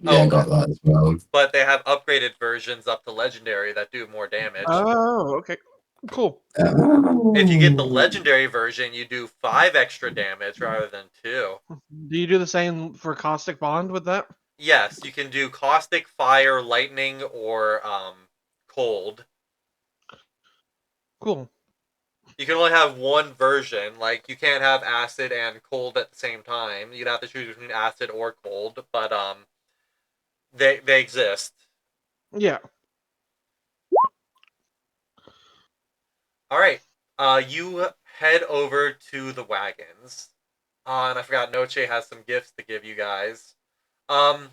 Speaker 4: Yeah, I
Speaker 1: Oh,
Speaker 4: got that as well.
Speaker 1: but they have upgraded versions up to legendary that do more damage.
Speaker 5: Oh, okay. Cool.
Speaker 1: If you get the
Speaker 4: Oh.
Speaker 1: legendary version, you do 5 extra damage rather than 2.
Speaker 5: Do you do the same for Caustic Bond with that?
Speaker 1: Yes, you can do caustic, fire, lightning, or cold.
Speaker 5: Cool.
Speaker 1: You can only have one version. Like you can't have acid and cold at the same time. You'd have to choose between acid or cold, but they exist.
Speaker 5: Yeah.
Speaker 1: All right. You head over to the wagons. And I forgot Noche has some gifts to give you guys. Um,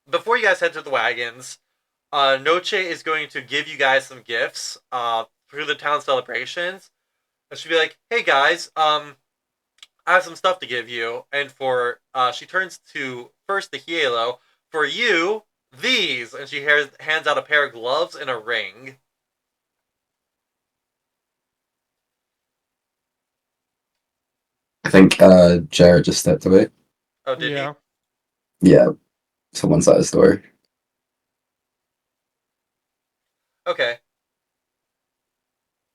Speaker 1: before you guys head to the wagons, Noche is going to give you guys some gifts through the town celebrations. And she'll be like, "Hey guys, I have some stuff to give you." And for she turns to first the Hielo. For you, these, and she hands out a pair of gloves and a ring.
Speaker 4: I think Jared just stepped away.
Speaker 1: Oh, did he?
Speaker 5: Yeah.
Speaker 4: Yeah, someone's at his door.
Speaker 1: Okay.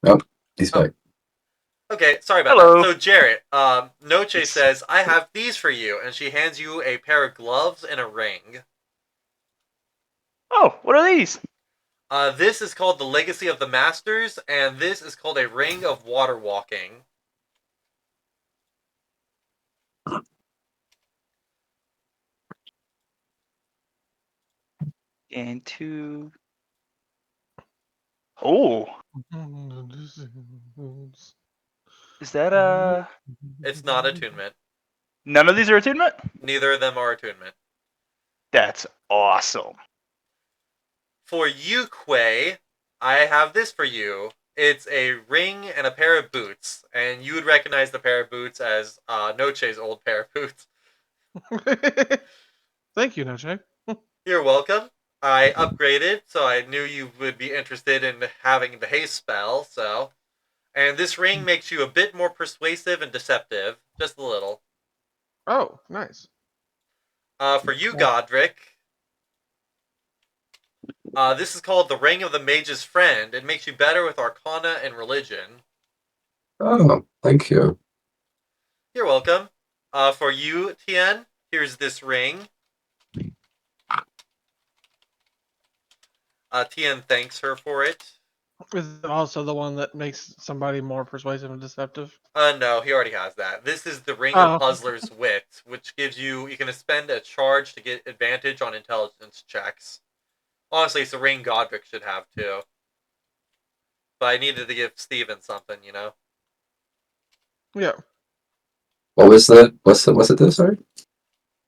Speaker 4: Oh, he's
Speaker 1: Oh,
Speaker 4: back.
Speaker 1: okay. Sorry about that.
Speaker 3: Hello.
Speaker 1: So Jarrett, Noche
Speaker 3: Yes.
Speaker 1: says, "I have these for you," and she hands you a pair of gloves and a ring.
Speaker 3: Oh, what are these?
Speaker 1: This is called the Legacy of the Masters, and this is called a Ring of Water Walking.
Speaker 3: And two. Oh, is that
Speaker 1: It's not attunement.
Speaker 3: none of these are attunement?
Speaker 1: Neither of them are attunement.
Speaker 3: That's awesome.
Speaker 1: For you, Quay, I have this for you. It's a ring and a pair of boots, and you would recognize the pair of boots as Noche's old pair of boots.
Speaker 5: Thank you, Noche.
Speaker 1: You're welcome. I upgraded, so I knew you would be interested in having the haste spell, so. And this ring makes you a bit more persuasive and deceptive, just a little.
Speaker 5: Oh, nice.
Speaker 1: For you, Godric, this is called the Ring of the Mage's Friend. It makes you better with Arcana and Religion.
Speaker 4: Oh, thank you.
Speaker 1: You're welcome. For you, Tian, here's this ring. Tian thanks her for it.
Speaker 5: Is it also the one that makes somebody more persuasive and deceptive?
Speaker 1: No, he already has that. This is the Ring of
Speaker 5: Oh,
Speaker 1: Puzzler's Wit, which gives you can spend a charge to get advantage on intelligence checks. Honestly, it's a ring Godric should have too. But I needed to give Steven something, you know?
Speaker 5: yeah.
Speaker 4: What was that? What's it? This sorry.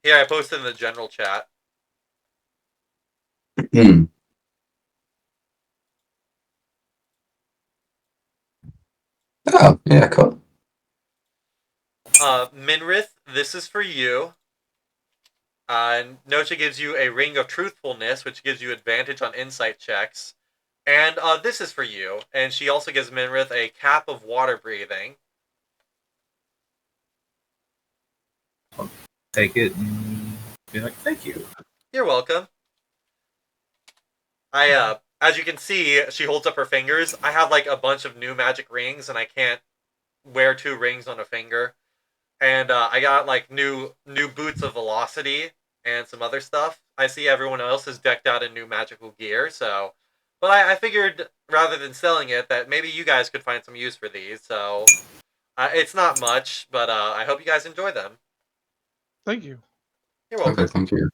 Speaker 1: Here, I posted in the general chat.
Speaker 4: Hmm. Oh, yeah, cool.
Speaker 1: Minrith, this is for you. Noche gives you a Ring of Truthfulness, which gives you advantage on insight checks. And this is for you. And she also gives Minrith a Cap of Water Breathing.
Speaker 2: Take it and be like, thank you.
Speaker 1: You're welcome. As you can see, she holds up her fingers. I have like a bunch of new magic rings, and I can't wear 2 rings on a finger. And I got like new boots of velocity and some other stuff. I see everyone else is decked out in new magical gear, so. But I figured rather than selling it, that maybe you guys could find some use for these. So it's not much, but I hope you guys enjoy them.
Speaker 5: Thank you.
Speaker 1: You're
Speaker 4: Okay,
Speaker 1: welcome.
Speaker 4: thank you.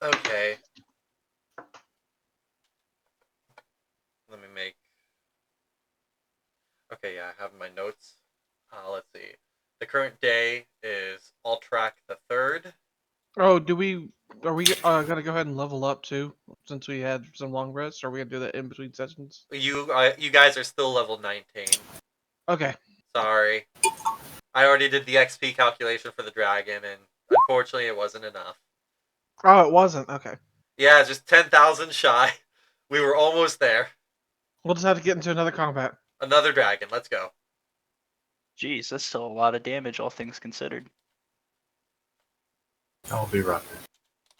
Speaker 1: Okay. Let me make. Okay, yeah, I have my notes. Let's see. The current day is Altrak the 3rd.
Speaker 5: Oh, are we gonna go ahead and level up too, since we had some long rests? Or are we gonna do that in between sessions?
Speaker 1: You guys are still level 19.
Speaker 5: Okay.
Speaker 1: Sorry. I already did the XP calculation for the dragon, and unfortunately it wasn't enough.
Speaker 5: Oh, it wasn't. Okay.
Speaker 1: Yeah, just 10,000 shy. We were almost there.
Speaker 5: We'll just have to get into another combat.
Speaker 1: Another dragon, let's go.
Speaker 3: Jeez, that's still a lot of damage, all things considered.
Speaker 2: I'll be right there.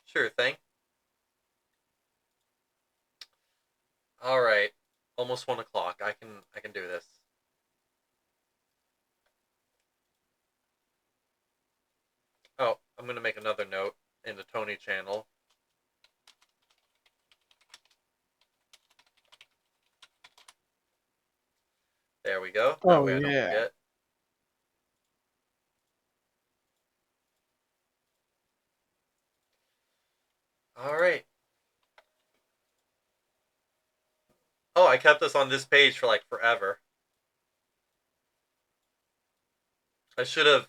Speaker 1: Sure thing. Alright. Almost 1 o'clock. I can do this. Oh, I'm gonna make another note in the Tony channel. There we go. That
Speaker 5: Oh
Speaker 1: way I don't
Speaker 5: yeah.
Speaker 1: forget. Alright. Oh, I kept this on this page for like forever. I should have.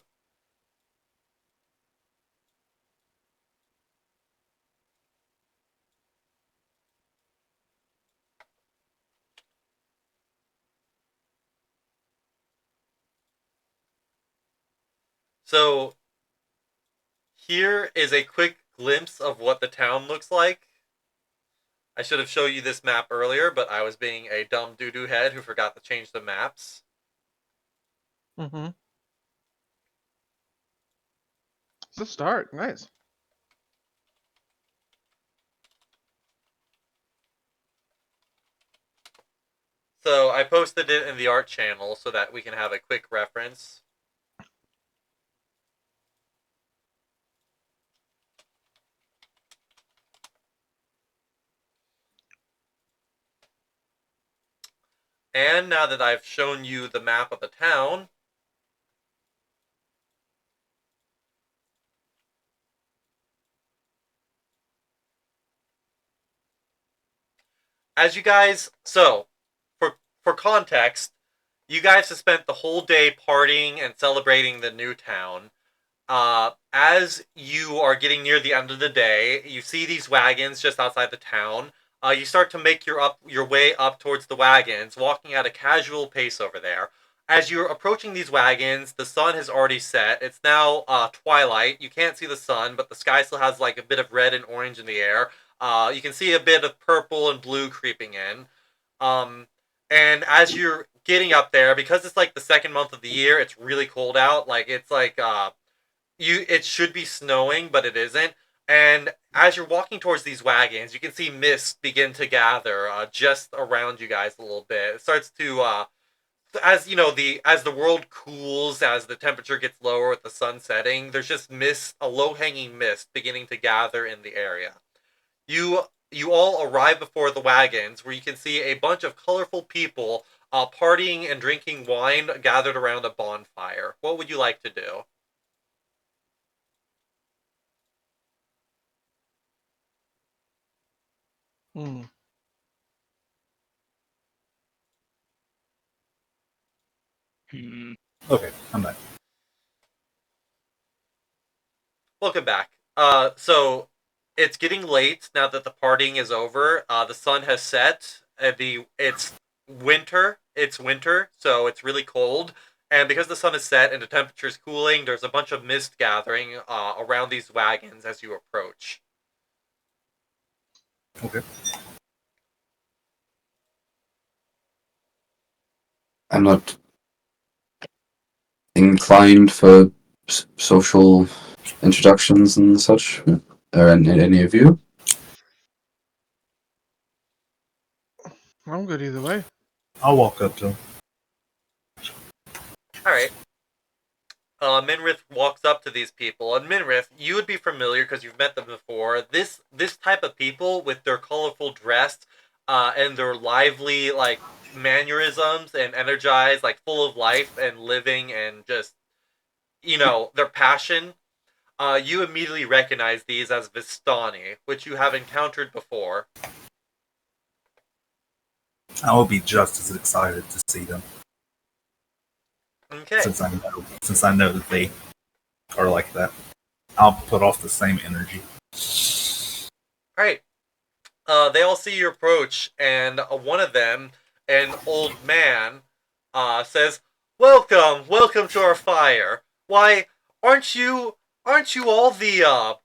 Speaker 1: So, here is a quick glimpse of what the town looks like. I should have shown you this map earlier, but I was being a dumb doo-doo head who forgot to change the maps.
Speaker 5: Mm-hmm. It's a start. Nice.
Speaker 1: So I posted it in the art channel so that we can have a quick reference. And now that I've shown you the map of the town, as you guys, so for context, you guys have spent the whole day partying and celebrating the new town. As you are getting near the end of the day, you see these wagons just outside the town. You start to make your way up towards the wagons, walking at a casual pace over there. As you're approaching these wagons, the sun has already set. It's now twilight. You can't see the sun, but the sky still has like a bit of red and orange in the air. You can see a bit of purple and blue creeping in. Um, and as you're getting up there, because it's like the second month of the year, it's really cold out. Like it's like it should be snowing, but it isn't. And as you're walking towards these wagons, you can see mist begin to gather just around you guys a little bit. It starts to as you know as the world cools, as the temperature gets lower with the sun setting, there's just mist, a low hanging mist beginning to gather in the area. You all arrive before the wagons, where you can see a bunch of colorful people partying and drinking wine gathered around a bonfire. What would you like to do?
Speaker 5: Hmm.
Speaker 3: Hmm.
Speaker 2: Okay, I'm back.
Speaker 1: Welcome back. So it's getting late now that the partying is over. The sun has set. It's winter. It's winter, so it's really cold. And because the sun is set and the temperature is cooling, there's a bunch of mist gathering around these wagons as you approach.
Speaker 2: Okay.
Speaker 4: I'm not inclined for social introductions and such. Are any of you?
Speaker 5: I'm good either way.
Speaker 2: I'll walk up to him.
Speaker 1: All right. Minrith walks up to these people, and Minrith, you would be familiar because you've met them before. This type of people with their colorful dress, and their lively like mannerisms and energized, like full of life and living, and just their passion. You immediately recognize these as Vistani, which you have encountered before.
Speaker 2: I will be just as excited to see them
Speaker 1: Okay.
Speaker 2: since I know that they are like that. I'll put off the same energy.
Speaker 1: All right. They all see you approach, and one of them, an old man, says, "Welcome, welcome to our fire. Why, aren't you all the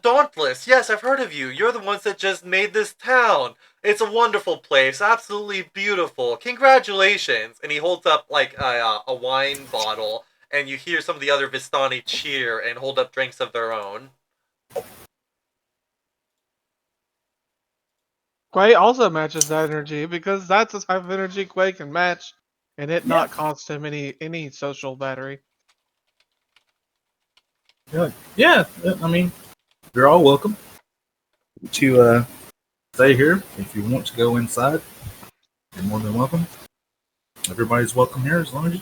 Speaker 1: Dauntless? Yes, I've heard of you. You're the ones that just made this town. It's a wonderful place, absolutely beautiful. Congratulations!" And he holds up like a wine bottle, and you hear some of the other Vistani cheer and hold up drinks of their own.
Speaker 5: Quay also matches that energy because that's the type of energy Quay can match, and it
Speaker 2: Yeah.
Speaker 5: not cost him any social battery.
Speaker 2: Yeah, I mean, you're all welcome to stay here. If you want to go inside, you're more than welcome. Everybody's welcome here as long as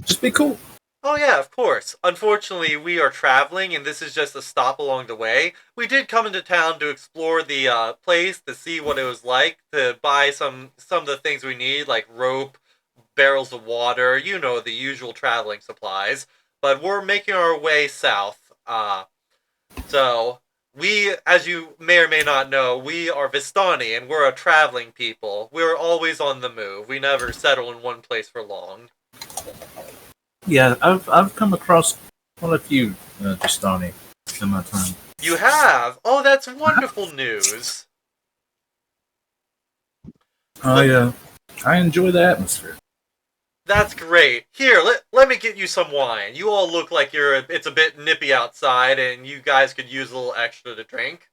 Speaker 2: just be cool.
Speaker 1: Oh yeah, of course. Unfortunately, we are traveling, and this is just a stop along the way. We did come into town to explore the place, to see what it was like, to buy some of the things we need, like rope, barrels of water, the usual traveling supplies. But we're making our way south. So we, as you may or may not know, we are Vistani, and we're a traveling people. We're always on the move. We never settle in one place for long.
Speaker 2: Yeah, I've come across quite a few Justani in my time.
Speaker 1: You have? Oh, that's wonderful news.
Speaker 2: I enjoy the atmosphere.
Speaker 1: That's great. Here, let me get you some wine. You all look like it's a bit nippy outside, and you guys could use a little extra to drink.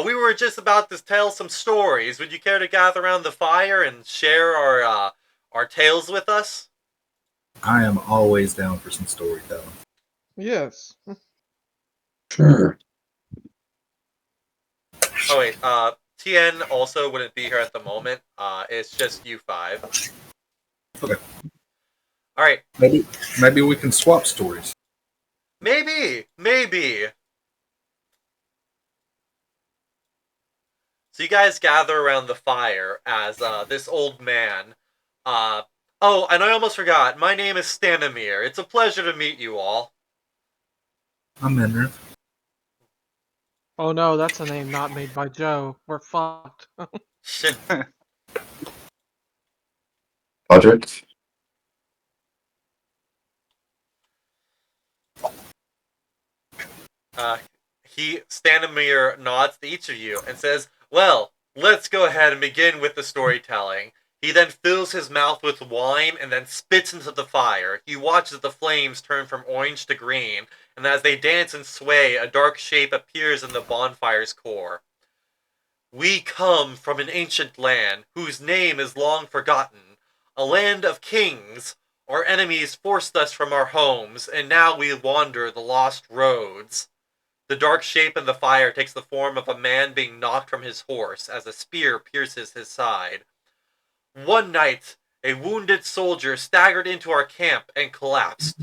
Speaker 1: We were just about to tell some stories. Would you care to gather around the fire and share our tales with us?
Speaker 2: I am always down for some storytelling.
Speaker 5: Yes.
Speaker 4: Sure.
Speaker 1: Oh wait, Tian also wouldn't be here at the moment. It's just you five.
Speaker 2: Okay.
Speaker 1: All right.
Speaker 2: Maybe we can swap stories.
Speaker 1: Maybe. So you guys gather around the fire as this old man. Oh, and I almost forgot. My name is Stanimir. It's a pleasure to meet you all.
Speaker 2: I'm in.
Speaker 5: Oh no, that's a name not made by Joe. We're fucked.
Speaker 1: Shit.
Speaker 4: Podrick.
Speaker 1: Stanimir nods to each of you and says, "Well, let's go ahead and begin with the storytelling." He then fills his mouth with wine and then spits into the fire. He watches the flames turn from orange to green, and as they dance and sway, a dark shape appears in the bonfire's core. "We come from an ancient land whose name is long forgotten, a land of kings. Our enemies forced us from our homes, and now we wander the lost roads." The dark shape in the fire takes the form of a man being knocked from his horse as a spear pierces his side. "One night, a wounded soldier staggered into our camp and collapsed.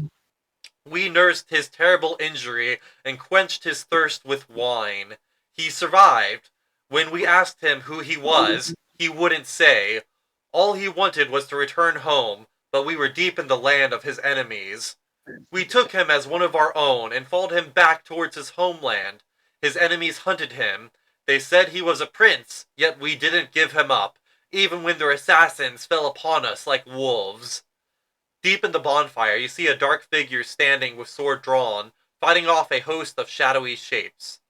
Speaker 1: We nursed his terrible injury and quenched his thirst with wine. He survived. When we asked him who he was, he wouldn't say. All he wanted was to return home, but we were deep in the land of his enemies. We took him as one of our own and followed him back towards his homeland. His enemies hunted him. They said he was a prince, yet we didn't give him up, even when their assassins fell upon us like wolves." Deep in the bonfire, you see a dark figure standing with sword drawn, fighting off a host of shadowy shapes.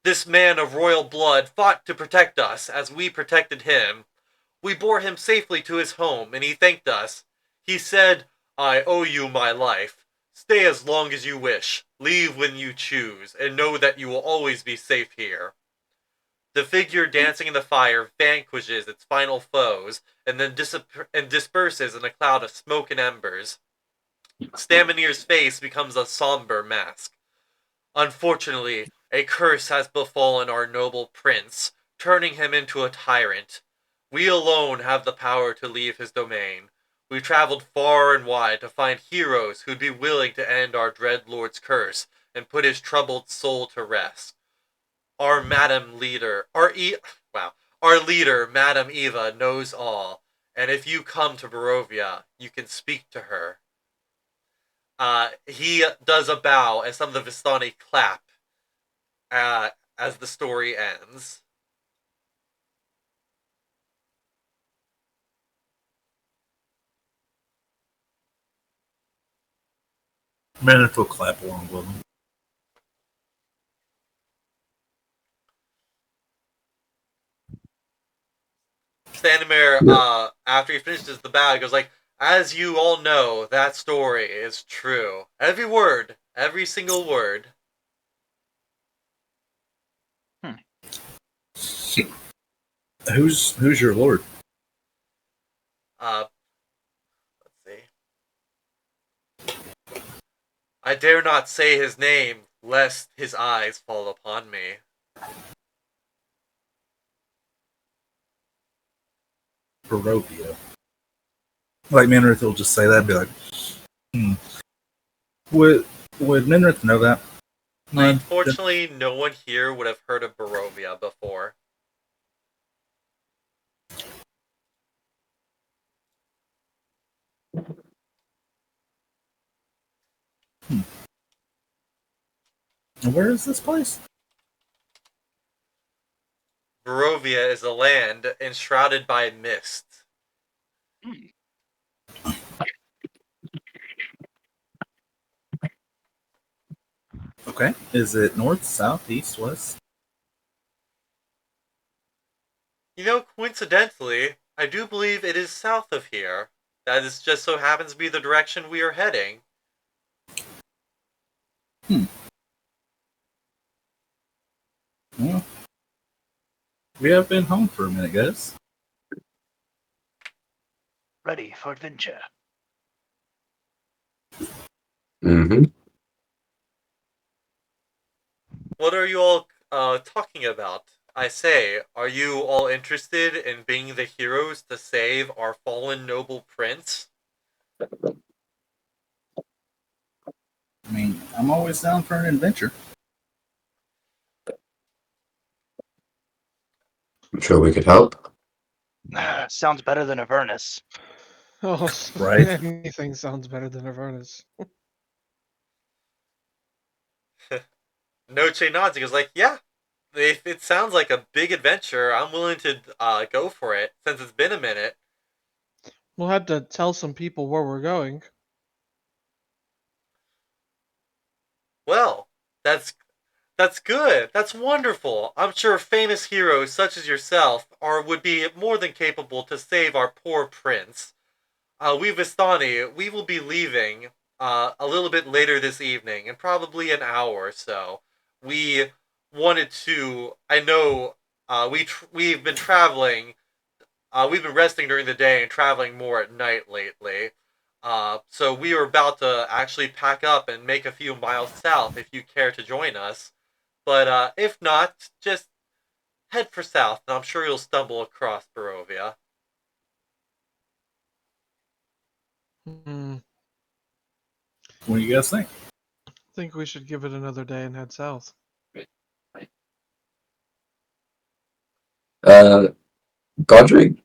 Speaker 1: "This man of royal blood fought to protect us as we protected him. We bore him safely to his home, and he thanked us. He said, 'I owe you my life. Stay as long as you wish, leave when you choose, and know that you will always be safe here.'" The figure dancing in the fire vanquishes its final foes, and then disperses in a cloud of smoke and embers. Staminir's face becomes a somber mask. "Unfortunately, a curse has befallen our noble prince, turning him into a tyrant. We alone have the power to leave his domain. We traveled far and wide to find heroes who'd be willing to end our dread lord's curse and put his troubled soul to rest. Our Madam Leader, our leader, Madam Eva, knows all, and if you come to Barovia, you can speak to her." He does a bow, and some of the Vistani clap as the story ends.
Speaker 2: Manito will clap along with him.
Speaker 1: Stanimir, after he finishes the bow, he goes like, "As you all know, that story is true. Every word, every single word."
Speaker 2: Who's your lord?
Speaker 1: Let's see. "I dare not say his name, lest his eyes fall upon me."
Speaker 2: Barovia. Like Minrith will just say that and be like, Would Minrith know that?
Speaker 1: Unfortunately, no one here would have heard of Barovia before.
Speaker 2: Where is this place?
Speaker 1: Barovia is a land enshrouded by mist.
Speaker 2: Okay. Is it north, south, east, west?
Speaker 1: Coincidentally, I do believe it is south of here. That is just so happens to be the direction we are heading.
Speaker 2: Well, we have been home for a minute, guys.
Speaker 3: Ready for adventure.
Speaker 4: Mm-hmm.
Speaker 1: What are you all talking about? I say, are you all interested in being the heroes to save our fallen noble prince?
Speaker 2: I mean, I'm always down for an adventure.
Speaker 4: I'm sure we could help.
Speaker 3: Sounds better than Avernus.
Speaker 5: Oh,
Speaker 2: Right.
Speaker 5: Anything sounds better than Avernus.
Speaker 1: Noche nods. He goes like, "Yeah, if it sounds like a big adventure, I'm willing to go for it since it's been a minute."
Speaker 5: We'll have to tell some people where we're going.
Speaker 1: Well, that's good. That's wonderful. I'm sure famous heroes such as yourself would be more than capable to save our poor prince. We Vistani, we will be leaving a little bit later this evening, in probably an hour or so. We wanted to. I know we've been traveling. We've been resting during the day and traveling more at night lately. So we were about to actually pack up and make a few miles south if you care to join us. But if not, just head for south, and I'm sure you'll stumble across Barovia.
Speaker 5: Hmm.
Speaker 2: What do you guys think?
Speaker 5: I think we should give it another day and head south.
Speaker 4: Godric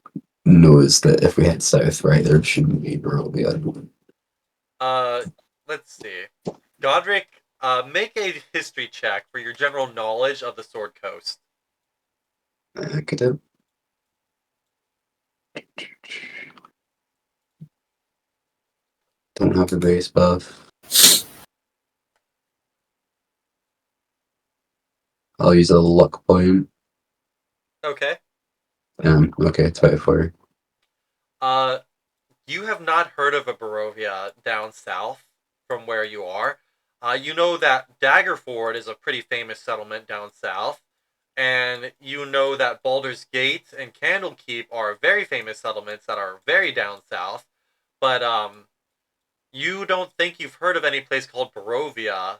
Speaker 4: knows that if we head south, right, there shouldn't be Barovia.
Speaker 1: Let's see. Godric, make a history check for your general knowledge of the Sword Coast.
Speaker 4: Could have. Don't have the base buff. I'll use a luck point.
Speaker 1: Okay.
Speaker 4: Okay, 24.
Speaker 1: Uh, you have not heard of a Barovia down south from where you are. You know that Daggerford is a pretty famous settlement down south, and you know that Baldur's Gate and Candlekeep are very famous settlements that are very down south. But you don't think you've heard of any place called Barovia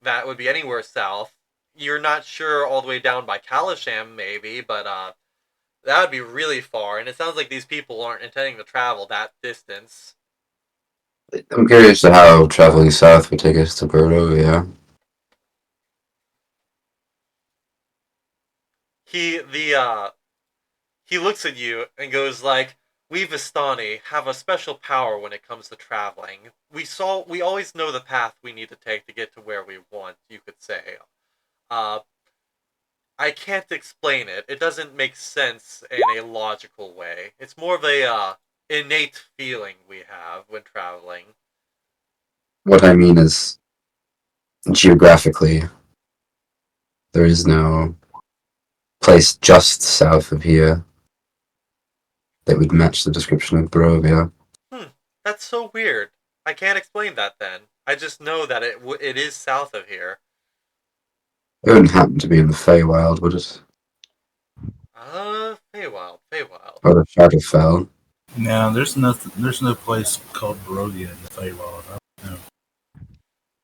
Speaker 1: that would be anywhere south. You're not sure all the way down by Kalisham, maybe, but that would be really far. And it sounds like these people aren't intending to travel that distance.
Speaker 4: I'm curious to how traveling south would take us to Barovia.
Speaker 1: He the he looks at you and goes like, "We Vistani have a special power when it comes to traveling. We always know the path we need to take to get to where we want. You could say. Uh, I can't explain it. It doesn't make sense in a logical way. It's more of a innate feeling we have when traveling.
Speaker 4: What I mean is, geographically, there is no place just south of here that would match the description of Barovia.
Speaker 1: That's so weird. I can't explain that then. I just know that it is south of here.
Speaker 4: It wouldn't happen to be in the Feywild, would it?
Speaker 1: Feywild, Feywild.
Speaker 4: Or the Shadowfell.
Speaker 2: No, there's nothing. There's no place called Barovia in the Feywild. I don't know.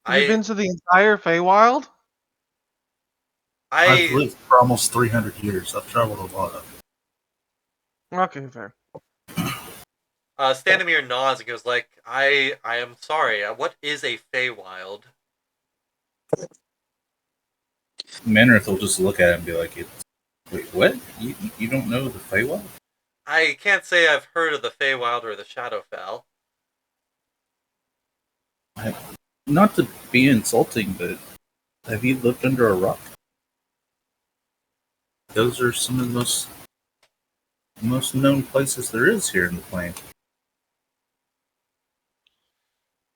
Speaker 5: Have you
Speaker 1: I
Speaker 5: been to the entire Feywild?
Speaker 2: I've
Speaker 1: I
Speaker 2: lived for almost 300 years. I've traveled a lot of it.
Speaker 5: Okay, fair.
Speaker 1: Standemir nods and goes like, I am sorry. What is a Feywild?
Speaker 2: Manrith will just look at it and be like, "Wait, what? You don't know the Feywild?"
Speaker 1: I can't say I've heard of the Feywild or the Shadowfell.
Speaker 2: Not to be insulting, but have you lived under a rock? Those are some of the most known places there is here in the plane.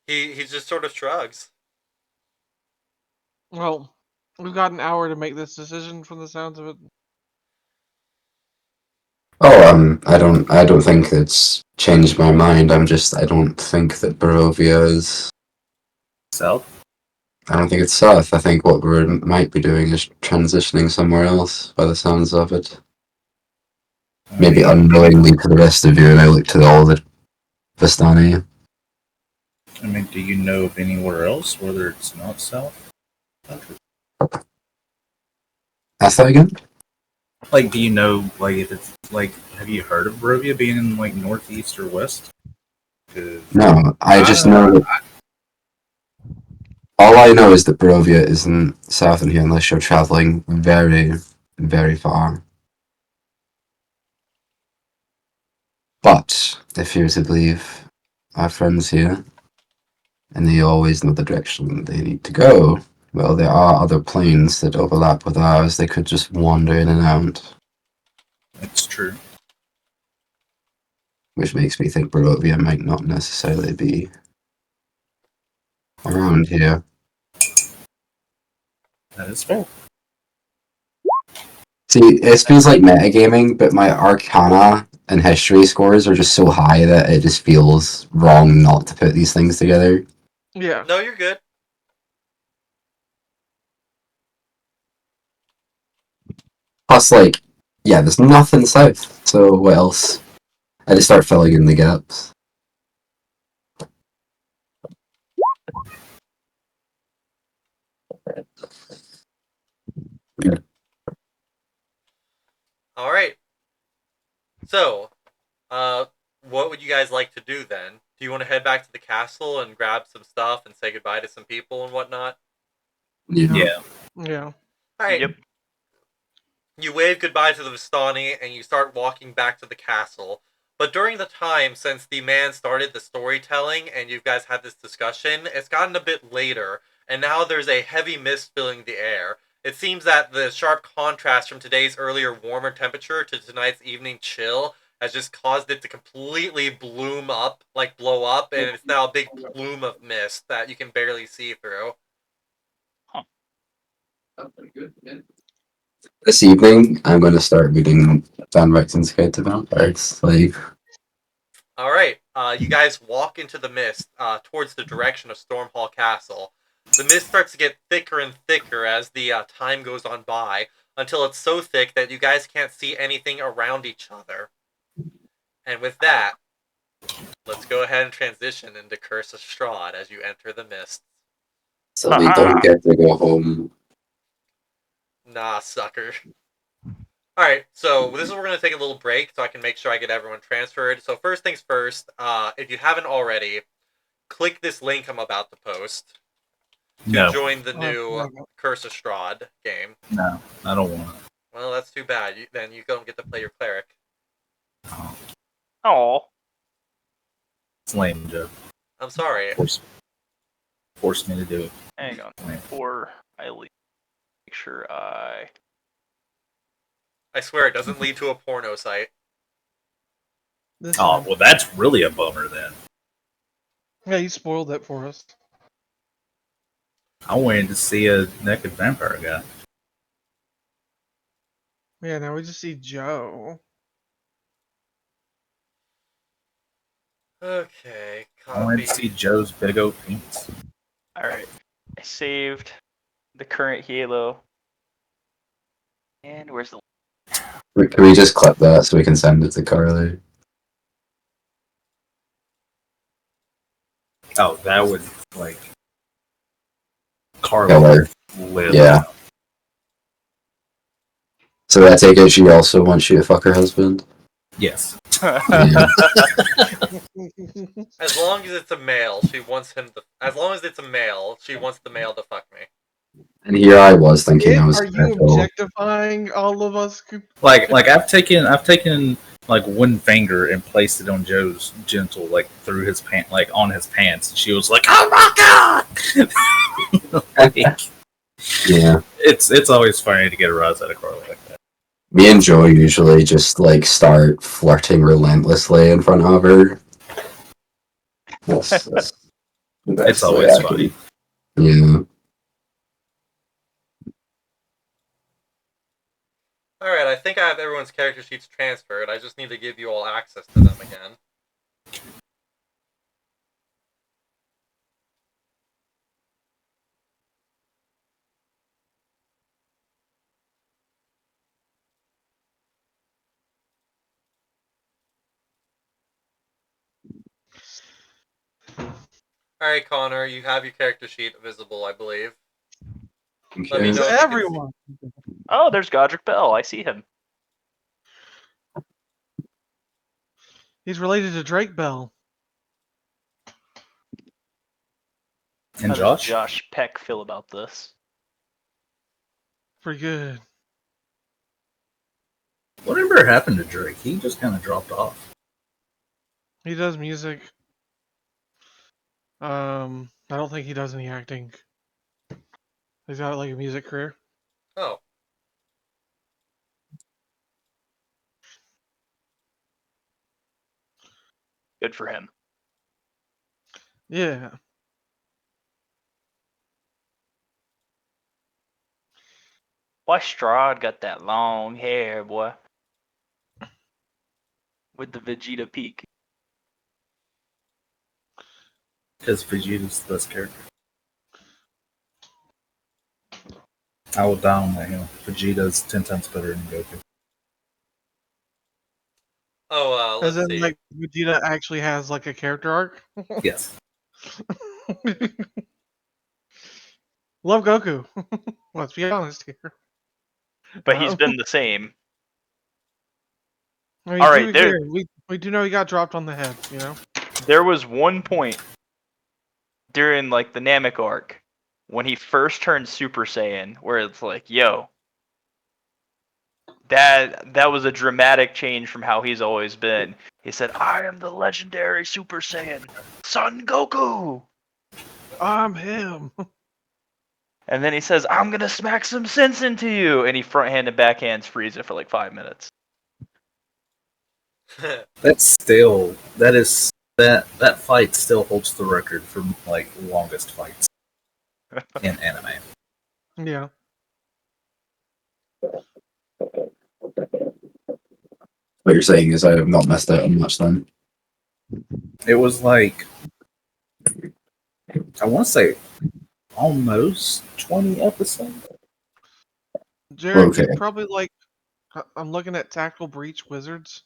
Speaker 1: He just sort of shrugs.
Speaker 5: Well, we've got an hour to make this decision from the sounds of it.
Speaker 4: Oh, I don't think it's changed my mind. I don't think that Barovia is.
Speaker 2: South?
Speaker 4: I don't think it's south. I think what we might be doing is transitioning somewhere else, by the sounds of it. Maybe unknowingly to the rest of you, and I look to all the Vistani.
Speaker 2: I mean, do you know of anywhere else, whether it's not south?
Speaker 4: Ask that again?
Speaker 2: Like, do you know, like, if it's, like, have you heard of Barovia being in, like, northeast or west? 'Cause
Speaker 4: No, I just know that. All I know is that Barovia isn't south of here unless you're traveling very, very far. But if you're to believe our friends here, and they always know the direction they need to go, well, there are other planes that overlap with ours. They could just wander in and out.
Speaker 2: That's true.
Speaker 4: which makes me think Barovia might not necessarily be around here.
Speaker 2: That is fair.
Speaker 4: See, it feels like metagaming, but my Arcana and History scores are just so high that it just feels wrong not to put these things together.
Speaker 5: Yeah.
Speaker 1: No, you're good.
Speaker 4: Plus, like, yeah, there's nothing south, so what else? I just start filling in the gaps.
Speaker 1: All right. So, what would you guys like to do then? Do you want to head back to the castle and grab some stuff and say goodbye to some people and whatnot?
Speaker 2: Yeah.
Speaker 5: Yeah.
Speaker 1: All right.
Speaker 3: Yep.
Speaker 1: You wave goodbye to the Vistani and you start walking back to the castle. But during the time since the man started the storytelling and you guys had this discussion, it's gotten a bit later, and now there's a heavy mist filling the air. It seems that the sharp contrast from today's earlier warmer temperature to tonight's evening chill has just caused it to completely blow up, and it's now a big plume of mist that you can barely see through.
Speaker 4: This evening, I'm going to start reading Van Rexon's Guide to Vampires. Like,
Speaker 1: Alright, you guys walk into the mist towards the direction of Stormhall Castle. The mist starts to get thicker and thicker as the time goes on by, until it's so thick that you guys can't see anything around each other. And with that, let's go ahead and transition into Curse of Strahd as you enter the mist.
Speaker 4: so we don't get to go home.
Speaker 1: Nah, sucker. Alright, so this is where we're going to take a little break so I can make sure I get everyone transferred. So first things first, if you haven't already, click this link I'm about to post to
Speaker 2: No.
Speaker 1: join the
Speaker 5: Oh,
Speaker 1: new
Speaker 5: my God.
Speaker 1: Curse of Strahd game.
Speaker 2: No. I don't want it.
Speaker 1: Well, that's too bad. Then you don't get to play your cleric.
Speaker 3: Oh.
Speaker 2: It's lame, Joe.
Speaker 1: I'm sorry.
Speaker 2: Force me to do it.
Speaker 3: Hang on.
Speaker 2: Lame.
Speaker 3: Before I leave, make sure I.
Speaker 1: I swear it doesn't lead to a porno site.
Speaker 5: This
Speaker 2: Oh,
Speaker 5: time.
Speaker 2: well, that's really a bummer then.
Speaker 5: Yeah, you spoiled that for us.
Speaker 2: I wanted to see a naked vampire guy.
Speaker 5: Yeah, now we just see Joe.
Speaker 1: Okay,
Speaker 2: I wanted
Speaker 1: copy.
Speaker 2: to see Joe's big old penis.
Speaker 3: Alright. I saved the current Halo. And where's the.
Speaker 4: Can we just clip that so we can send it to Carly?
Speaker 2: Oh, that would, like,
Speaker 4: Kill
Speaker 2: Carla
Speaker 4: her.
Speaker 2: live.
Speaker 4: Yeah. So I take it she also wants you to fuck her husband?
Speaker 2: Yes.
Speaker 4: Yeah.
Speaker 1: As long as it's a male, she wants him to. As long as it's a male, she wants the male to fuck me.
Speaker 4: And here I was thinking I was
Speaker 5: Are you
Speaker 4: special.
Speaker 5: objectifying all of us?
Speaker 2: Like I've taken like one finger and placed it on Joe's genital, like through his pant, like on his pants. And she was like, "Oh my god!" Like,
Speaker 4: Yeah.
Speaker 2: it's always funny to get a rise out of Carla like that.
Speaker 4: Me and Joe usually just like start flirting relentlessly in front of her. That's the best
Speaker 2: It's always
Speaker 4: way I
Speaker 2: funny.
Speaker 4: can- Yeah.
Speaker 1: Alright, I think I have everyone's character sheets transferred. I just need to give you all access to them again. Alright, Connor, you have your character sheet visible, I believe. Let me
Speaker 4: Okay.
Speaker 1: know
Speaker 5: It's
Speaker 1: if you can see.
Speaker 5: everyone.
Speaker 3: Oh, there's Godric Bell. I see him.
Speaker 5: He's related to Drake Bell.
Speaker 2: And
Speaker 3: How does
Speaker 2: Josh,
Speaker 3: Josh Peck feel about this?
Speaker 5: Pretty good.
Speaker 2: whatever happened to Drake? He just kind of dropped off.
Speaker 5: He does music. I don't think he does any acting. He's got like a music career.
Speaker 1: Oh.
Speaker 3: Good for him.
Speaker 5: Yeah.
Speaker 3: Why Strahd got that long hair, boy? With the Vegeta peak.
Speaker 2: Because Vegeta's the best character. I will die on that hill. Vegeta's 10 times better than Goku.
Speaker 1: Oh,
Speaker 5: As
Speaker 1: let's
Speaker 5: in,
Speaker 1: see.
Speaker 5: like, Vegeta actually has, like, a character arc.
Speaker 2: Yes.
Speaker 5: Love Goku. Let's be honest here.
Speaker 3: But he's been the same.
Speaker 5: I mean,
Speaker 3: All
Speaker 5: to
Speaker 3: right,
Speaker 5: be clear, we do know he got dropped on the head, you know?
Speaker 3: there was one point during like the Namek arc when he first turned Super Saiyan where it's like, yo, that was a dramatic change from how he's always been. He said, I am the legendary Super Saiyan, Son Goku.
Speaker 5: I'm him.
Speaker 3: And then he says, I'm gonna smack some sense into you, and he front hand and backhands Frieza for like 5 minutes.
Speaker 2: That's still that fight still holds the record for like longest fights in anime.
Speaker 5: Yeah.
Speaker 4: What you're saying is I have not messed out on much then.
Speaker 2: It was like I want to say almost 20 episodes.
Speaker 5: Jared,
Speaker 4: Okay.
Speaker 5: you probably like. I'm looking at Tactical Breach Wizards.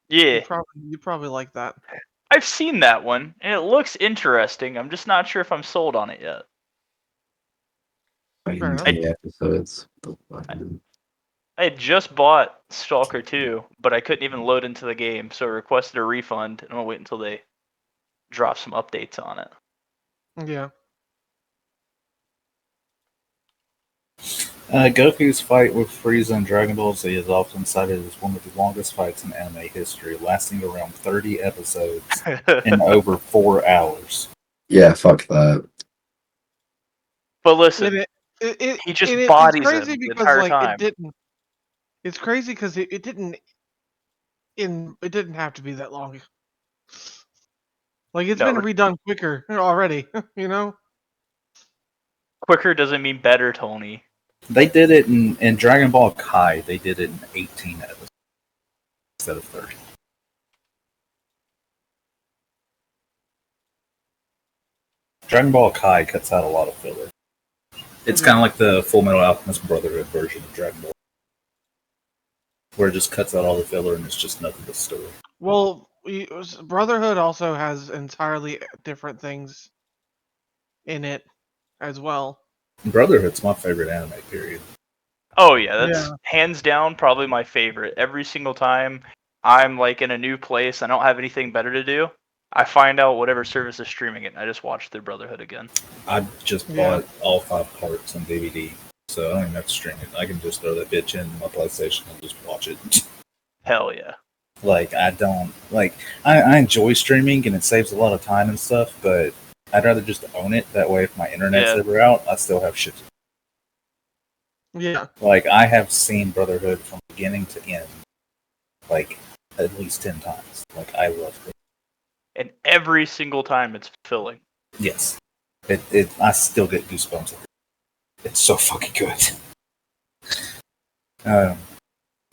Speaker 3: Yeah,
Speaker 5: You probably like that.
Speaker 3: I've seen that one, and it looks interesting. I'm just not sure if I'm sold on it yet.
Speaker 5: Fair enough.
Speaker 4: 20 episodes.
Speaker 3: I had just bought Stalker 2, but I couldn't even load into the game, so I requested a refund, and I'll wait until they drop some updates on it.
Speaker 5: Yeah.
Speaker 2: Goku's fight with Frieza in Dragon Ball Z is often cited as one of the longest fights in anime history, lasting around 30 episodes in over 4 hours.
Speaker 4: Yeah, fuck that.
Speaker 3: But listen, he just
Speaker 5: It's
Speaker 3: bodies him
Speaker 5: crazy
Speaker 3: the
Speaker 5: because
Speaker 3: entire
Speaker 5: like it
Speaker 3: time.
Speaker 5: didn't. It's crazy because it didn't. It didn't have to be that long. Like it's been
Speaker 3: No,
Speaker 5: redone quicker already. You know.
Speaker 3: quicker doesn't mean better, Tony.
Speaker 2: They did it in Dragon Ball Kai, they did it in 18 episodes instead of 30. Dragon Ball Kai cuts out a lot of filler. It's kind of like the Full Metal Alchemist Brotherhood version of Dragon Ball, where it just cuts out all the filler and it's just nothing but story.
Speaker 5: Well, Brotherhood also has entirely different things in it as well.
Speaker 2: Brotherhood's my favorite anime, period.
Speaker 3: Oh yeah, that's
Speaker 5: Yeah.
Speaker 3: hands down probably my favorite. Every single time I'm like in a new place, I don't have anything better to do. I find out whatever service is streaming it, and I just watch the Brotherhood again.
Speaker 2: I just
Speaker 5: Yeah.
Speaker 2: bought all 5 parts on DVD, so I don't even have to stream it. I can just throw that bitch in my PlayStation and just watch it.
Speaker 3: Hell yeah.
Speaker 2: Like, I don't, like, I enjoy streaming and it saves a lot of time and stuff, but I'd rather just own it. That way, if my internet's
Speaker 3: Yeah.
Speaker 2: ever out, I still have shit to do.
Speaker 5: Yeah.
Speaker 2: Like, I have seen Brotherhood from beginning to end, like, at least 10 times. Like, I love it.
Speaker 3: And every single time it's fulfilling.
Speaker 2: Yes. I still get goosebumps. It's so fucking good.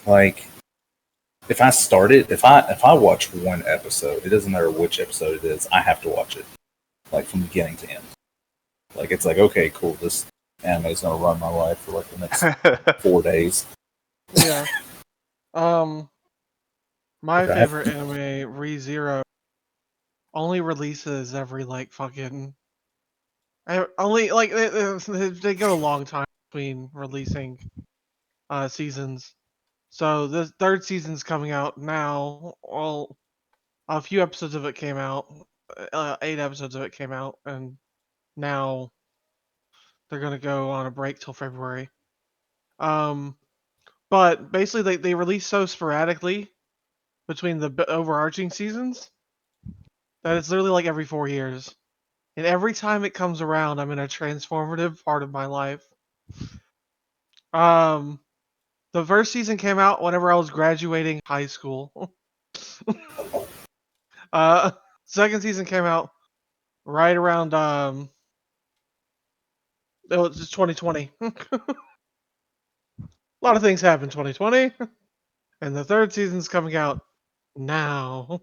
Speaker 2: Like, if I start it, if I watch one episode, it doesn't matter which episode it is, I have to watch it, like from beginning to end. Like it's like, okay, cool, this anime is gonna run my life for like the next 4 days.
Speaker 5: Yeah. My
Speaker 2: Okay.
Speaker 5: favorite anime, ReZero, only releases every like fucking. Only like they go a long time between releasing seasons. So the third season's coming out now. Well, a few episodes of it came out. 8 episodes of it came out, and now they're gonna go on a break till February. But basically they release so sporadically between the overarching seasons that it's literally like every 4 years. And every time it comes around, I'm in a transformative part of my life. Um, the first season came out whenever I was graduating high school. uh, Second season came out right around it was just 2020. A lot of things happened 2020, and the third season's coming out now.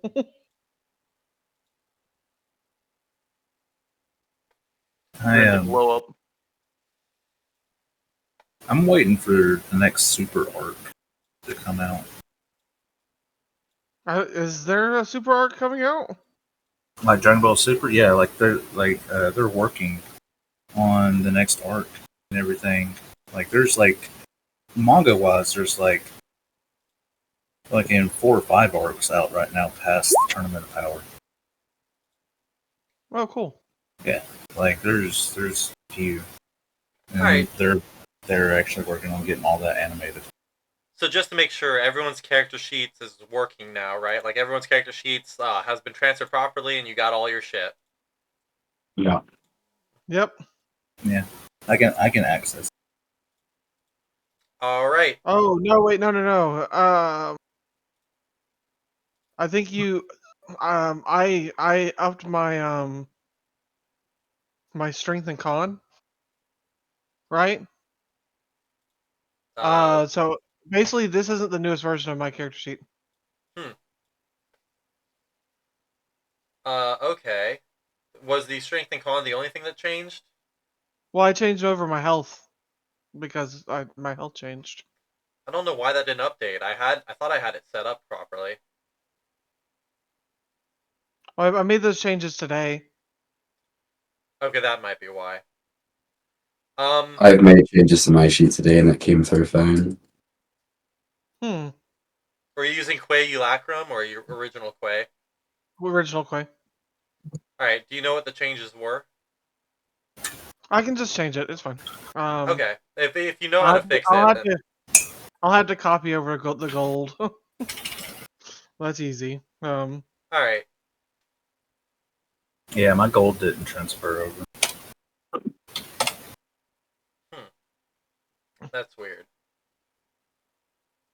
Speaker 2: I
Speaker 3: Ready to
Speaker 2: am.
Speaker 3: blow up.
Speaker 2: I'm waiting for the next super arc to come out.
Speaker 5: Is there a super arc coming out?
Speaker 2: Like Dragon Ball Super, yeah. They're working on the next arc and everything. Like there's like manga wise, there's like in 4 or 5 arcs out right now past the Tournament of Power.
Speaker 5: Oh, cool.
Speaker 2: Yeah, like there's a few, and
Speaker 1: Alright.
Speaker 2: they're actually working on getting all that animated.
Speaker 1: So just to make sure, everyone's character sheets is working now, right? Like everyone's character sheets has been transferred properly, and you got all your shit.
Speaker 4: Yeah.
Speaker 5: Yep.
Speaker 2: Yeah, I can access.
Speaker 1: All right.
Speaker 5: Oh no! Wait, no. I think you. I upped my my strength and con, right?
Speaker 1: Uh,
Speaker 5: So basically, this isn't the newest version of my character sheet.
Speaker 1: hmm. Okay. Was the strength and con the only thing that changed?
Speaker 5: Well, I changed over my health because my health changed.
Speaker 1: I don't know why that didn't update. I thought I had it set up properly.
Speaker 5: Well, I made those changes today.
Speaker 1: Okay, that might be why.
Speaker 4: I've made changes to my sheet today and it came through fine.
Speaker 5: Hmm.
Speaker 1: Were you using Quay Ulacrum or your original Quay?
Speaker 5: Original Quay.
Speaker 1: Alright, do you know what the changes were?
Speaker 5: I can just change it. It's fine.
Speaker 1: Okay. If you know how
Speaker 5: I'll
Speaker 1: to
Speaker 5: have to,
Speaker 1: fix
Speaker 5: I'll
Speaker 1: it,
Speaker 5: have
Speaker 1: then
Speaker 5: to I'll have to copy over the gold. That's easy.
Speaker 1: alright.
Speaker 2: Yeah, my gold didn't transfer over.
Speaker 1: That's weird.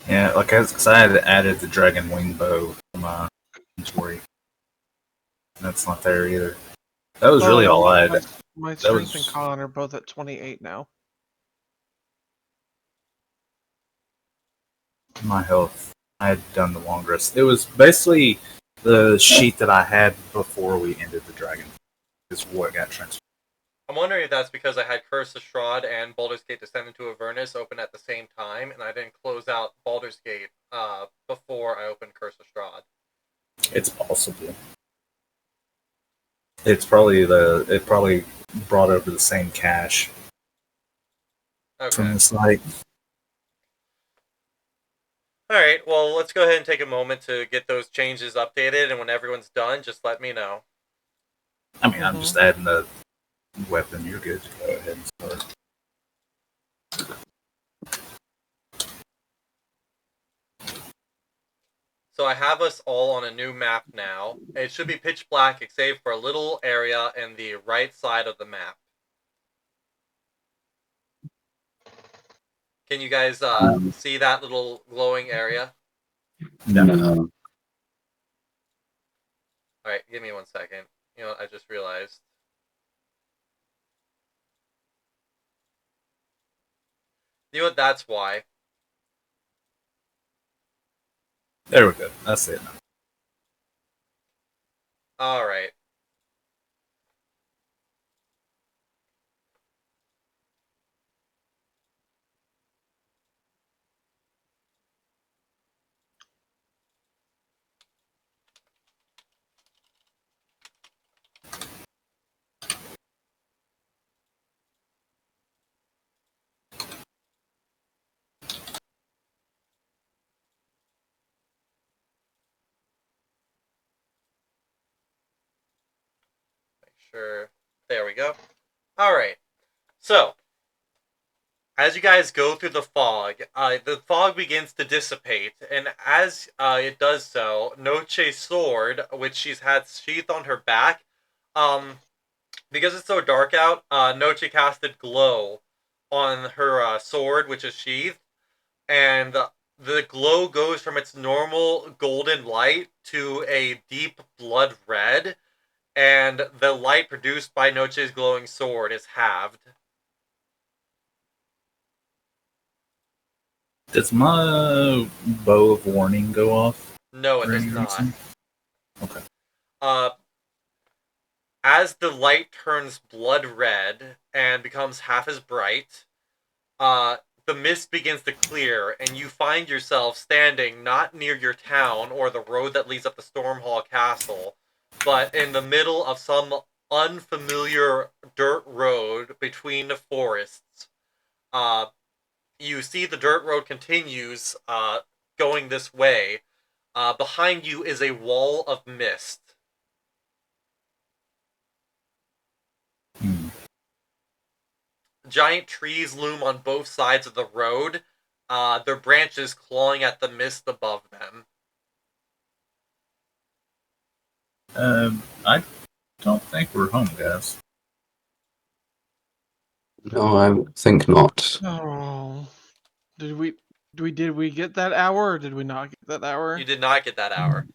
Speaker 2: Yeah, like because I had added the dragon wing bow to my inventory. That's not there either. That was really all I had.
Speaker 5: My
Speaker 2: That
Speaker 5: strength and
Speaker 2: was
Speaker 5: con are both at 28 now.
Speaker 2: my health. I had done the long rest. It was basically the sheet that I had before we ended the dragon is what got transferred.
Speaker 1: I'm wondering if that's because I had Curse of Strahd and Baldur's Gate Descend into Avernus open at the same time, and I didn't close out Baldur's Gate before I opened Curse of Strahd.
Speaker 2: It's possible. It probably brought over the same cache from
Speaker 1: Okay.
Speaker 2: the site.
Speaker 1: Alright, well, let's go ahead and take a moment to get those changes updated, and when everyone's done, just let me know.
Speaker 2: I mean, I'm just adding the weapon. You're good to go ahead and start.
Speaker 1: So I have us all on a new map now. It should be pitch black except for a little area in the right side of the map. Can you guys see that little glowing area?
Speaker 4: No.
Speaker 1: Alright, give me 1 second. You know what, I just realized. You know what, that's why.
Speaker 2: There we go. That's it.
Speaker 1: Alright. Make sure. There we go. Alright. So, as you guys go through the fog begins to dissipate, and as it does so, Noche's sword, which she's had sheathed on her back, because it's so dark out, Noche casted glow on her sword, which is sheathed, and The glow goes from its normal golden light to a deep blood red, and the light produced by Noche's glowing sword is halved.
Speaker 2: Does my bow of warning go off
Speaker 1: No, it
Speaker 2: for
Speaker 1: does
Speaker 2: any
Speaker 1: not.
Speaker 2: reason? Okay.
Speaker 1: As the light turns blood red and becomes half as bright, the mist begins to clear, and you find yourself standing not near your town or the road that leads up to Stormhall Castle, but in the middle of some unfamiliar dirt road between the forests. Uh, you see the dirt road continues going this way. Behind you is a wall of mist.
Speaker 2: Hmm.
Speaker 1: Giant trees loom on both sides of the road, their branches clawing at the mist above them.
Speaker 2: I don't think we're home, guys.
Speaker 4: No, I think not.
Speaker 5: Oh, did we get that hour or did we not get that hour?
Speaker 1: You did not get that hour.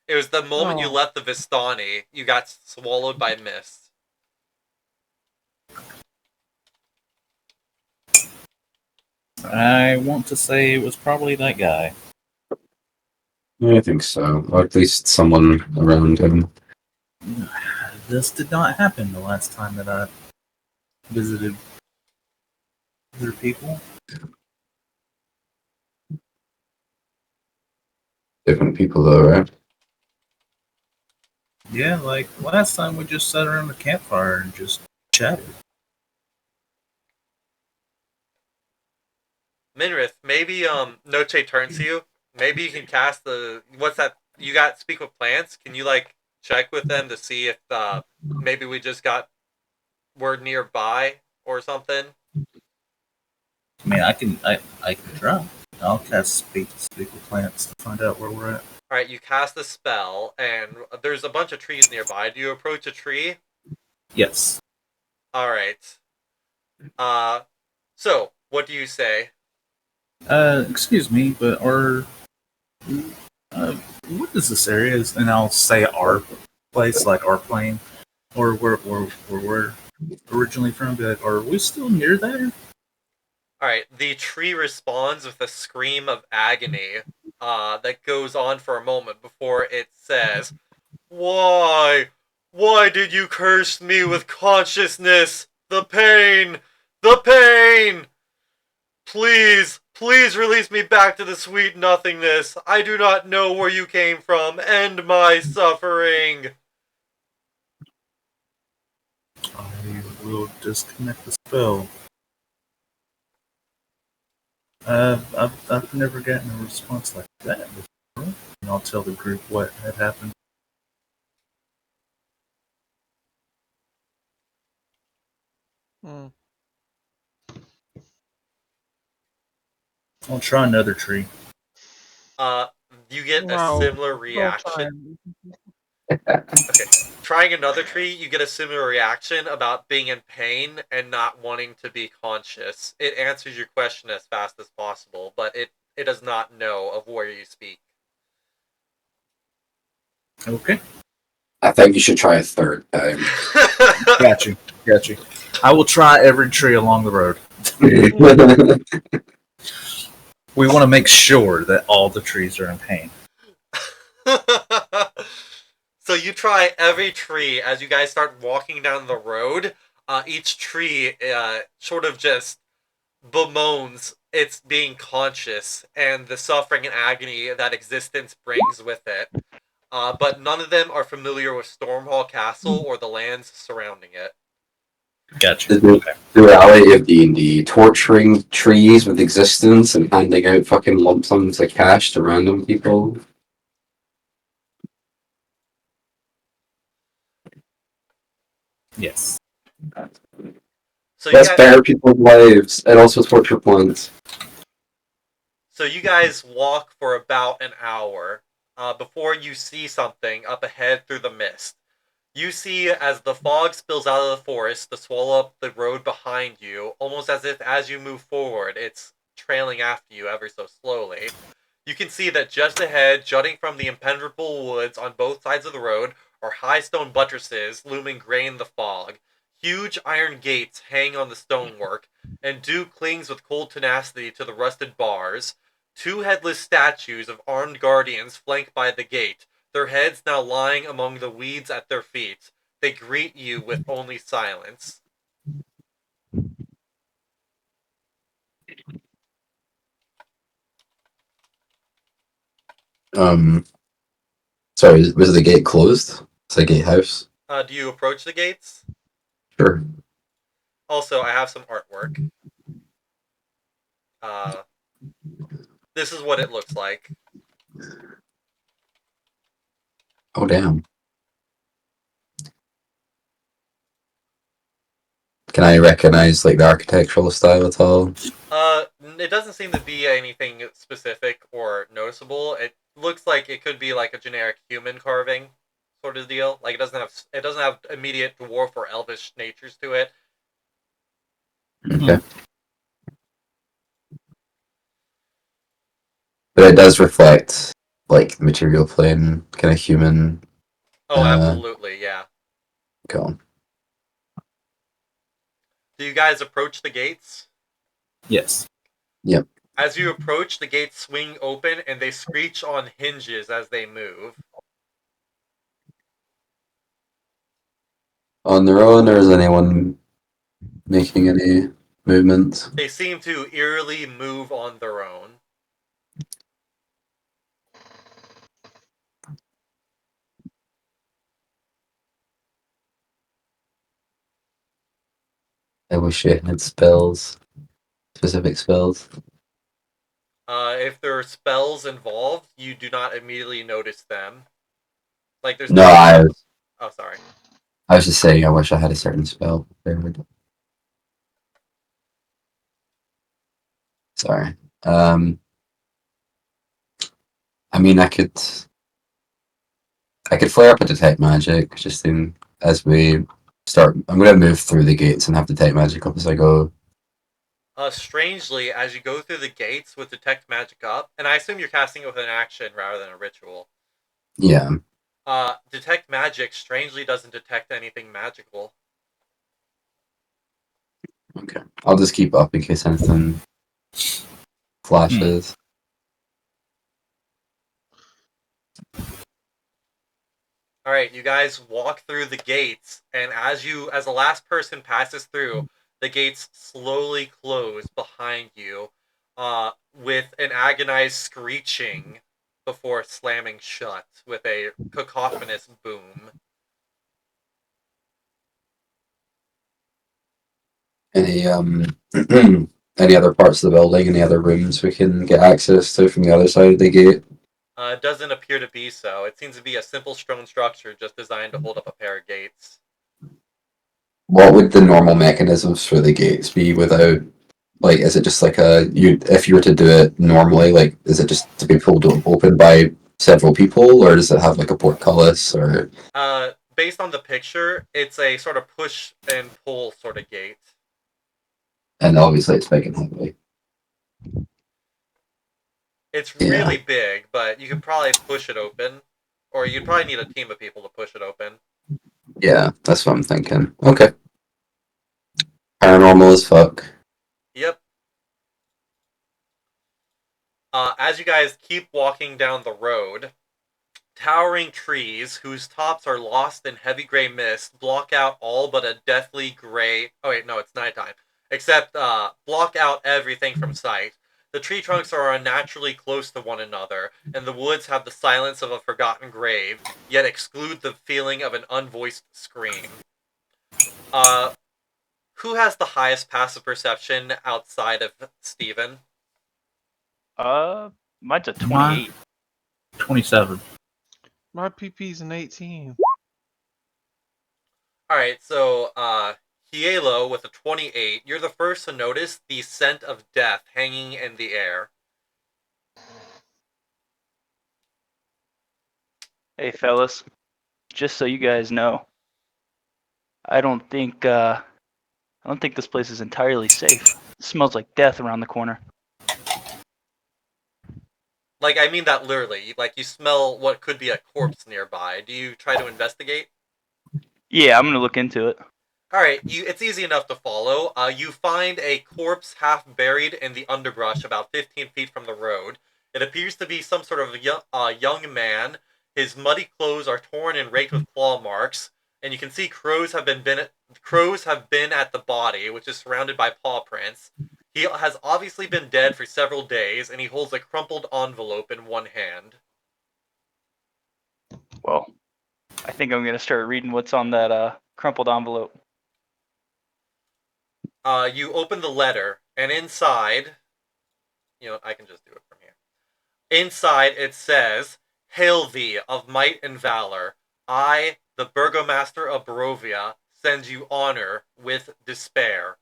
Speaker 1: It was the moment you
Speaker 5: Oh,
Speaker 1: left the Vistani, you got swallowed by mist.
Speaker 2: I want to say it was probably that guy.
Speaker 4: I think so. Or at least someone around him.
Speaker 2: This did not happen the last time that I visited other people.
Speaker 4: Different people though, right?
Speaker 2: Yeah, like last time we just sat around the campfire and just chatted.
Speaker 1: Minrith, maybe Noche turns to you. Maybe you can cast the what's that? You got speak with plants. Can you like check with them to see if maybe we just got word nearby or something?
Speaker 2: I mean, I can try. I'll cast speak with plants to find out where we're at.
Speaker 1: All right, you cast the spell, and there's a bunch of trees nearby. Do you approach a tree?
Speaker 2: Yes.
Speaker 1: All right. Uh, so what do you say?
Speaker 2: Excuse me, but uh, what is this area? And I'll say our place, like our plane, or where we're originally from. Be like, are we still near there?
Speaker 1: All right, the tree responds with a scream of agony. That goes on for a moment before it says, "Why? Why did you curse me with consciousness? The pain! The pain! Please, please release me back to the sweet nothingness. I do not know where you came from. End my suffering."
Speaker 2: I will disconnect the spell. I've never gotten a response like that before. And I'll tell the group what had happened.
Speaker 5: hmm.
Speaker 2: I'll try another tree.
Speaker 1: Uh, you get a
Speaker 5: No,
Speaker 1: similar
Speaker 5: don't try.
Speaker 1: reaction. Okay. Trying another tree, you get a similar reaction about being in pain and not wanting to be conscious. It answers your question as fast as possible, but it does not know of where you speak.
Speaker 2: Okay.
Speaker 4: I think you should try a third time.
Speaker 2: Got you. Got you. I will try every tree along the road. We want to make sure that all the trees are in pain.
Speaker 1: So you try every tree as you guys start walking down the road. Each tree sort of just bemoans its being conscious and the suffering and agony that existence brings with it. But none of them are familiar with Stormhall Castle or the lands surrounding it.
Speaker 2: Gotcha.
Speaker 4: The,
Speaker 2: Okay.
Speaker 4: the reality of D&D, torturing trees with existence and handing out fucking lump sums of cash to random people.
Speaker 2: Yes.
Speaker 1: So you
Speaker 4: Let's
Speaker 1: guys,
Speaker 4: spare people's lives and also torture plants.
Speaker 1: so you guys walk for about an hour before you see something up ahead through the mist. You see as the fog spills out of the forest to swallow up the road behind you, almost as if as you move forward, it's trailing after you ever so slowly. You can see that just ahead, jutting from the impenetrable woods on both sides of the road, are high stone buttresses looming grey in the fog. Huge iron gates hang on the stonework, and dew clings with cold tenacity to the rusted bars. Two headless statues of armed guardians flank by the gate, their heads now lying among the weeds at their feet. They greet you with only silence.
Speaker 4: Um, sorry, was the gate closed? It's a gatehouse.
Speaker 1: Do you approach the gates?
Speaker 4: Sure.
Speaker 1: Also, I have some artwork. Uh, this is what it looks like.
Speaker 4: Oh damn. Can I recognize like the architectural style at all?
Speaker 1: It doesn't seem to be anything specific or noticeable. It looks like it could be like a generic human carving sort of deal. Like it doesn't have immediate dwarf or elvish natures to it.
Speaker 4: Okay. But it does reflect like material plane, kind of human.
Speaker 1: Oh, absolutely, yeah.
Speaker 4: Go.
Speaker 1: Do you guys approach the gates?
Speaker 2: Yes.
Speaker 4: Yep.
Speaker 1: As you approach, the gates swing open and they screech on hinges as they move.
Speaker 4: On their own, or is anyone making any movement?
Speaker 1: They seem to eerily move on their own.
Speaker 4: I wish it had spells, specific spells.
Speaker 1: If there are spells involved, you do not immediately notice them. Like there's
Speaker 4: No,
Speaker 1: no
Speaker 4: I
Speaker 1: spells. Oh, sorry.
Speaker 4: I was just saying I wish I had a certain spell. Sorry. I mean, I could flare up a detect magic just in as we start. I'm gonna move through the gates and have detect magic up as I go.
Speaker 1: Strangely, as you go through the gates with detect magic up, and I assume you're casting it with an action rather than a ritual.
Speaker 4: Yeah.
Speaker 1: Detect magic strangely doesn't detect anything magical.
Speaker 4: Okay. I'll just keep up in case anything flashes.
Speaker 1: All right, you guys walk through the gates, and as the last person passes through, the gates slowly close behind you, with an agonized screeching before slamming shut with a cacophonous boom.
Speaker 4: Any any other parts of the building? Any other rooms we can get access to from the other side of the gate?
Speaker 1: It doesn't appear to be so. It seems to be a simple stone structure just designed to hold up a pair of gates.
Speaker 4: What would the normal mechanisms for the gates be without? Like, is it just like if you were to do it normally, like, is it just to be pulled open by several people, or does it have like a portcullis, or?
Speaker 1: Based on the picture, it's a sort of push and pull sort of gate.
Speaker 4: And obviously it's big and heavy.
Speaker 1: It's
Speaker 4: Yeah.
Speaker 1: really big, but you could probably push it open. Or you'd probably need a team of people to push it open.
Speaker 4: Yeah, that's what I'm thinking. Okay. Paranormal as fuck.
Speaker 1: Yep. As you guys keep walking down the road, towering trees, whose tops are lost in heavy gray mist, block out all but a deathly gray... Oh wait, no, it's nighttime. Except, block out everything from sight. The tree trunks are unnaturally close to one another, and the woods have the silence of a forgotten grave, yet exclude the feeling of an unvoiced scream. Uh, who has the highest passive perception outside of Steven?
Speaker 3: Mine's a 28.
Speaker 2: 27.
Speaker 5: My PP's an 18.
Speaker 1: Alright, so, Hielo with a 28, you're the first to notice the scent of death hanging in the air.
Speaker 3: Hey, fellas, just so you guys know, I don't think this place is entirely safe. It smells like death around the corner.
Speaker 1: Like, I mean that literally. Like, you smell what could be a corpse nearby. Do you try to investigate?
Speaker 3: Yeah, I'm gonna look into it.
Speaker 1: Alright, it's easy enough to follow. You find a corpse half buried in the underbrush about 15 feet from the road. It appears to be some sort of young man. His muddy clothes are torn and raked with claw marks, and you can see crows have been at the body, which is surrounded by paw prints. He has obviously been dead for several days, and he holds a crumpled envelope in one hand.
Speaker 3: Well, I think I'm gonna start reading what's on that crumpled envelope.
Speaker 1: You open the letter, and inside, I can just do it from here. Inside it says, "Hail thee of might and valor. I, the burgomaster of Barovia, send you honor with despair.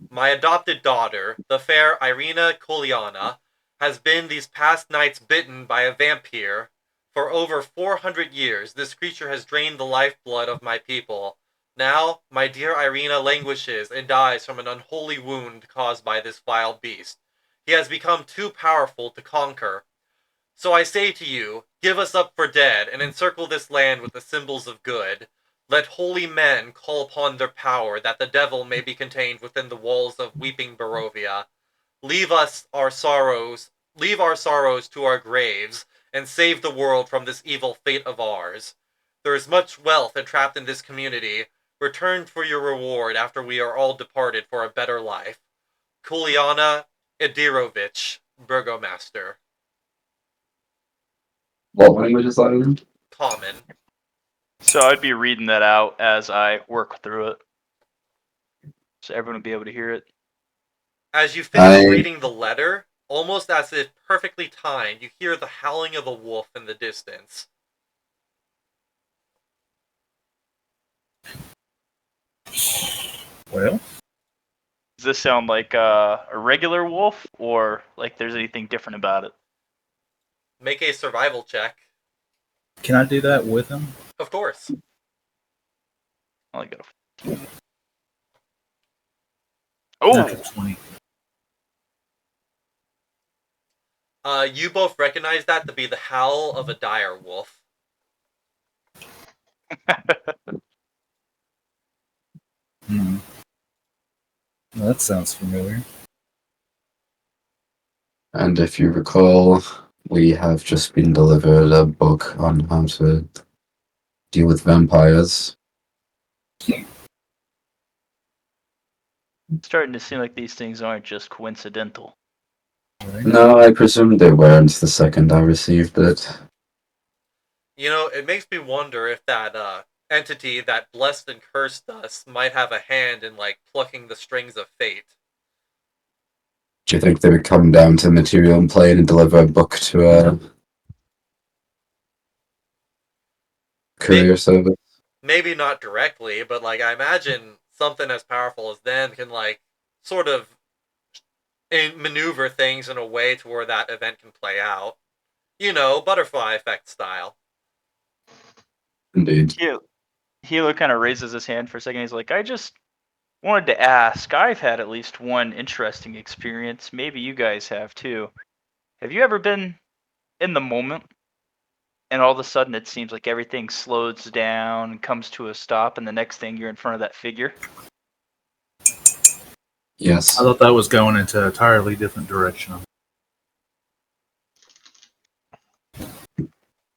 Speaker 1: My adopted daughter, the fair Irina Koliana, has been these past nights bitten by a vampire. For over 400 years, this creature has drained the lifeblood of my people. Now, my dear Irina languishes and dies from an unholy wound caused by this vile beast. He has become too powerful to conquer. So I say to you, give us up for dead, and encircle this land with the symbols of good. Let holy men call upon their power, that the devil may be contained within the walls of weeping Barovia. Leave our sorrows to our graves, and save the world from this evil fate of ours. There is much wealth entrapped in this community. Return for your reward after we are all departed for a better life. Kuliana Edirovich, Burgomaster."
Speaker 4: What language is that in?
Speaker 1: Common.
Speaker 3: So I'd be reading that out as I work through it, so everyone would be able to hear it.
Speaker 1: As you finish reading the letter, almost as if perfectly timed, you hear the howling of a wolf in the distance.
Speaker 2: Well,
Speaker 3: Does this sound like a regular wolf, or like there's anything different about it?
Speaker 1: Make a survival check.
Speaker 2: can I do that with him?
Speaker 1: Of course.
Speaker 3: I only got a. Oh,
Speaker 2: Natural 20.
Speaker 1: You both recognize that to be the howl of a dire wolf.
Speaker 2: Hmm. Well, that sounds familiar.
Speaker 4: And if you recall, we have just been delivered a book on how to deal with vampires.
Speaker 3: It's starting to seem like these things aren't just coincidental.
Speaker 2: Right?
Speaker 4: No, I presumed they weren't the second I received it.
Speaker 1: It makes me wonder if that entity that blessed and cursed us might have a hand in, plucking the strings of fate.
Speaker 4: Do you think they would come down to the material plane and deliver a book to a courier service?
Speaker 1: Maybe not directly, but, I imagine something as powerful as them can, sort of maneuver things in a way to where that event can play out. Butterfly effect style.
Speaker 4: Indeed.
Speaker 3: Healer kind of raises his hand for a second. He's like, I just wanted to ask. I've had at least one interesting experience. Maybe you guys have too. Have you ever been in the moment and all of a sudden it seems like everything slows down and comes to a stop, and the next thing you're in front of that figure?
Speaker 4: Yes.
Speaker 2: I thought that was going into an entirely different direction.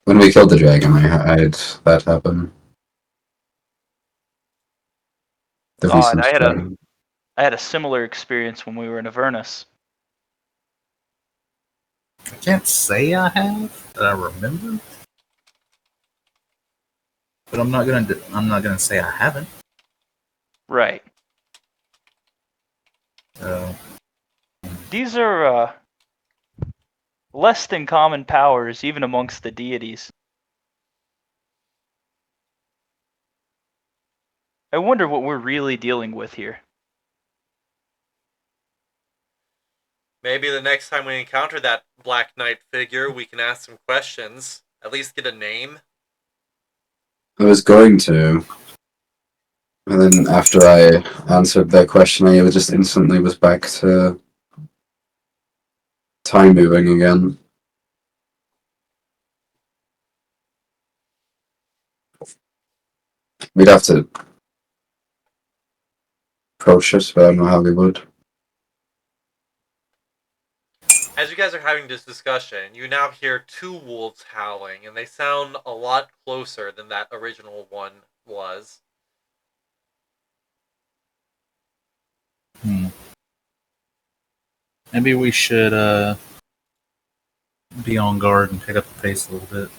Speaker 4: When we killed the dragon, I had that happen. The
Speaker 3: Odd.
Speaker 4: recent dragon.
Speaker 3: I had a similar experience when we were in Avernus.
Speaker 2: I can't say I have that I remember, but I'm not gonna say I haven't.
Speaker 3: Right. These are less than common powers, even amongst the deities. I wonder what we're really dealing with here.
Speaker 1: Maybe the next time we encounter that Black Knight figure, we can ask some questions. At least get a name.
Speaker 4: I was going to. And then after I answered their question, I just instantly was back to time moving again. We'd have to approach it, but I don't know how we would.
Speaker 1: As you guys are having this discussion, you now hear two wolves howling, and they sound a lot closer than that original one was.
Speaker 2: Maybe we should be on guard and pick up the pace a little bit.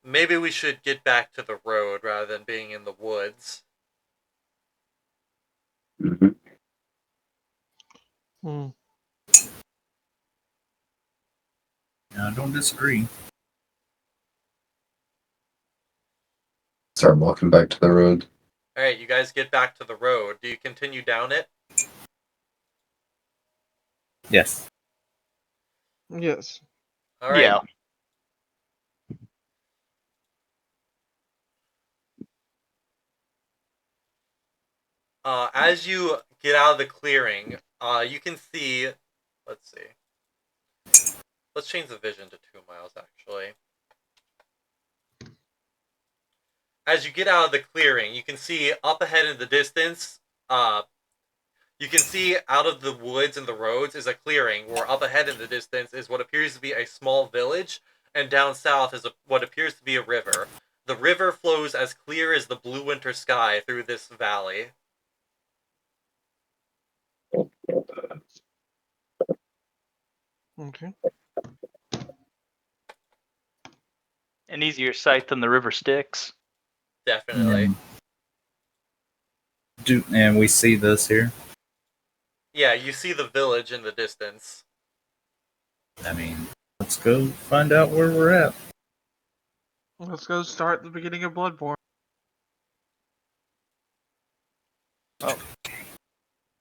Speaker 1: Maybe we should get back to the road rather than being in the woods.
Speaker 4: Mm-hmm.
Speaker 5: Hmm.
Speaker 2: I don't disagree.
Speaker 4: Start walking back to the road.
Speaker 1: Alright, you guys get back to the road. Do you continue down it?
Speaker 2: Yes.
Speaker 5: Yes.
Speaker 1: Alright.
Speaker 3: Yeah.
Speaker 1: As you get out of the clearing, you can see... Let's see. Let's change the vision to 2 miles, actually. As you get out of the clearing, you can see up ahead in the distance, you can see out of the woods and the roads is a clearing, where up ahead in the distance is what appears to be a small village, and down south is what appears to be a river. The river flows as clear as the blue winter sky through this valley.
Speaker 5: Okay.
Speaker 3: An easier sight than the river Styx.
Speaker 1: Definitely.
Speaker 2: And we see this here.
Speaker 1: Yeah, you see the village in the distance.
Speaker 2: I mean, let's go find out where we're at.
Speaker 5: Let's go start the beginning of Bloodborne.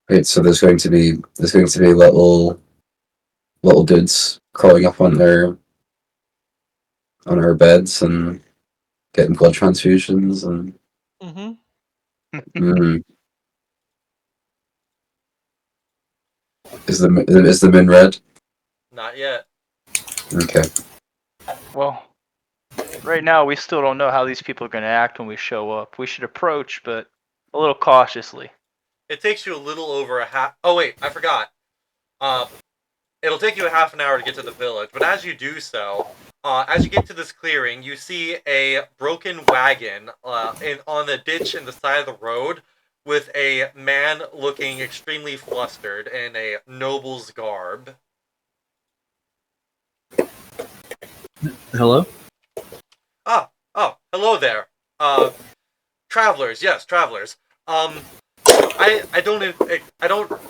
Speaker 4: Wait, so there's going to be little dudes crawling up on our beds and getting blood transfusions and.
Speaker 5: Mm-hmm.
Speaker 4: Mm. Is the moon red?
Speaker 1: Not yet.
Speaker 4: Okay.
Speaker 3: Well, right now we still don't know how these people are going to act when we show up. We should approach, but a little cautiously.
Speaker 1: It takes you a little over a half... Oh, wait, I forgot. It'll take you a half an hour to get to the village, but as you do so, as you get to this clearing, you see a broken wagon on the ditch in the side of the road with a man looking extremely flustered in a noble's garb.
Speaker 2: Hello?
Speaker 1: Hello there. Travelers, yes, travelers. I don't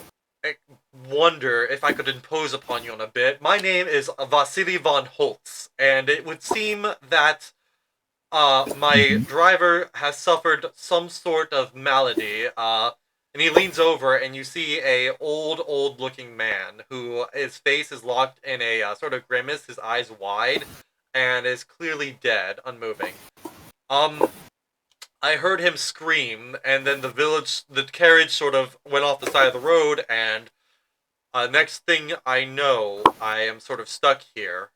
Speaker 1: wonder if I could impose upon you on a bit. My name is Vasily von Holtz, and it would seem that my driver has suffered some sort of malady. And he leans over, and you see a old-looking man who his face is locked in a sort of grimace, his eyes wide, and is clearly dead, unmoving. I heard him scream, and then the carriage sort of went off the side of the road, and next thing I know, I am sort of stuck here.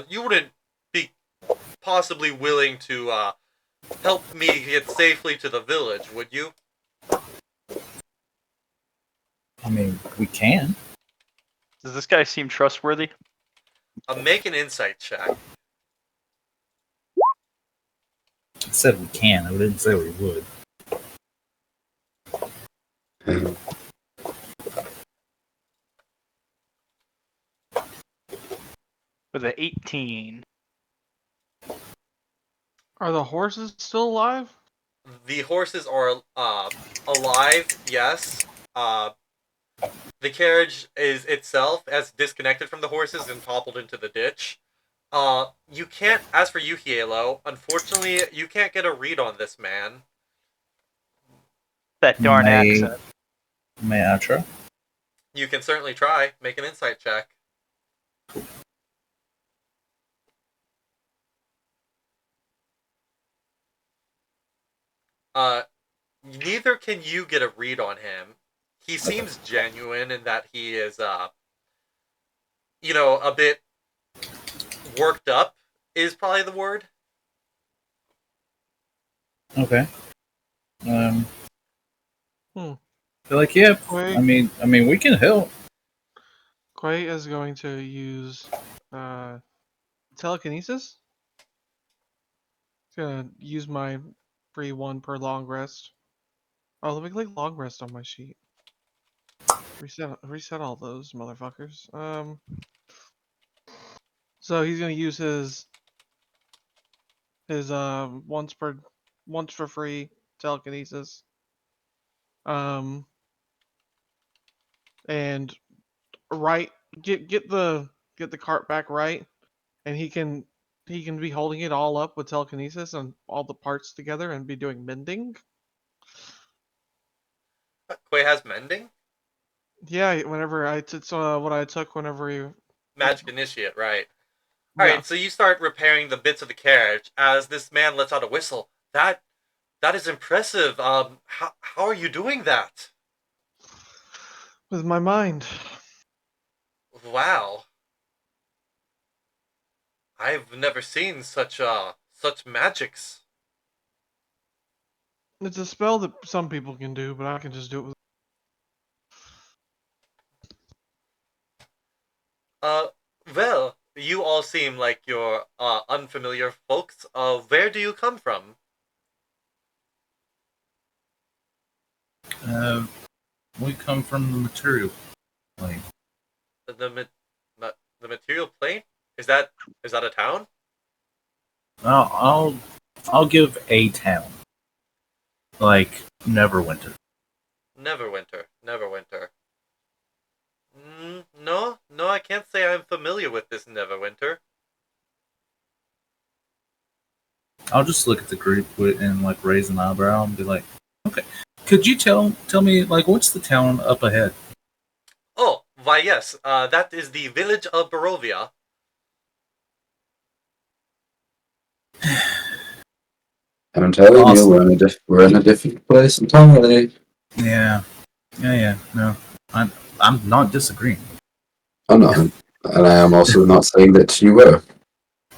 Speaker 1: You wouldn't be possibly willing to help me get safely to the village, would you?
Speaker 2: I mean, we can.
Speaker 3: Does this guy seem trustworthy?
Speaker 1: Make an insight check.
Speaker 2: I said we can. I didn't say we would.
Speaker 3: With an 18.
Speaker 5: Are the horses still alive?
Speaker 1: The horses are alive, yes. The carriage is itself as disconnected from the horses and toppled into the ditch. You can't, as for you, Hielo, unfortunately, you can't get a read on this man.
Speaker 3: That darn accent.
Speaker 2: May I try?
Speaker 1: You can certainly try. Make an insight check. Neither can you get a read on him. He seems genuine in that he is, a bit worked up is probably the word.
Speaker 2: Okay. They're like, yeah.
Speaker 5: Quay,
Speaker 2: I mean, we can help.
Speaker 5: Quay is going to use telekinesis. Gonna use my free one per long rest. Oh, let me click long rest on my sheet. Reset all those motherfuckers. So he's gonna use his once for free telekinesis. And right get the cart back right, and he can be holding it all up with telekinesis and all the parts together and be doing mending.
Speaker 1: Quay has mending?
Speaker 5: Yeah, whenever what I took whenever he
Speaker 1: Magic Initiate, right.
Speaker 5: yeah.
Speaker 1: Alright, so you start repairing the bits of the carriage as this man lets out a whistle. That is impressive. How are you doing that?
Speaker 5: With my mind.
Speaker 1: Wow. I've never seen such magics.
Speaker 5: It's a spell that some people can do, but I can just do it with.
Speaker 1: Uh, well, you all seem like you're unfamiliar folks. Where do you come from?
Speaker 2: We come from the material plane.
Speaker 1: The the material plane? Is that a town?
Speaker 2: I'll, I'll, I'll give a town like Neverwinter.
Speaker 1: Neverwinter. Neverwinter. No, I can't say I'm familiar with this Neverwinter.
Speaker 2: I'll just look at the group and like raise an eyebrow and be like, okay, could you tell me like what's the town up ahead?
Speaker 1: Oh, why yes, that is the village of Barovia.
Speaker 4: I'm telling you,
Speaker 2: Awesome.
Speaker 4: we're in a different place entirely.
Speaker 2: Yeah. No, I'm not disagreeing.
Speaker 4: I'm not, and I am also not saying that you were.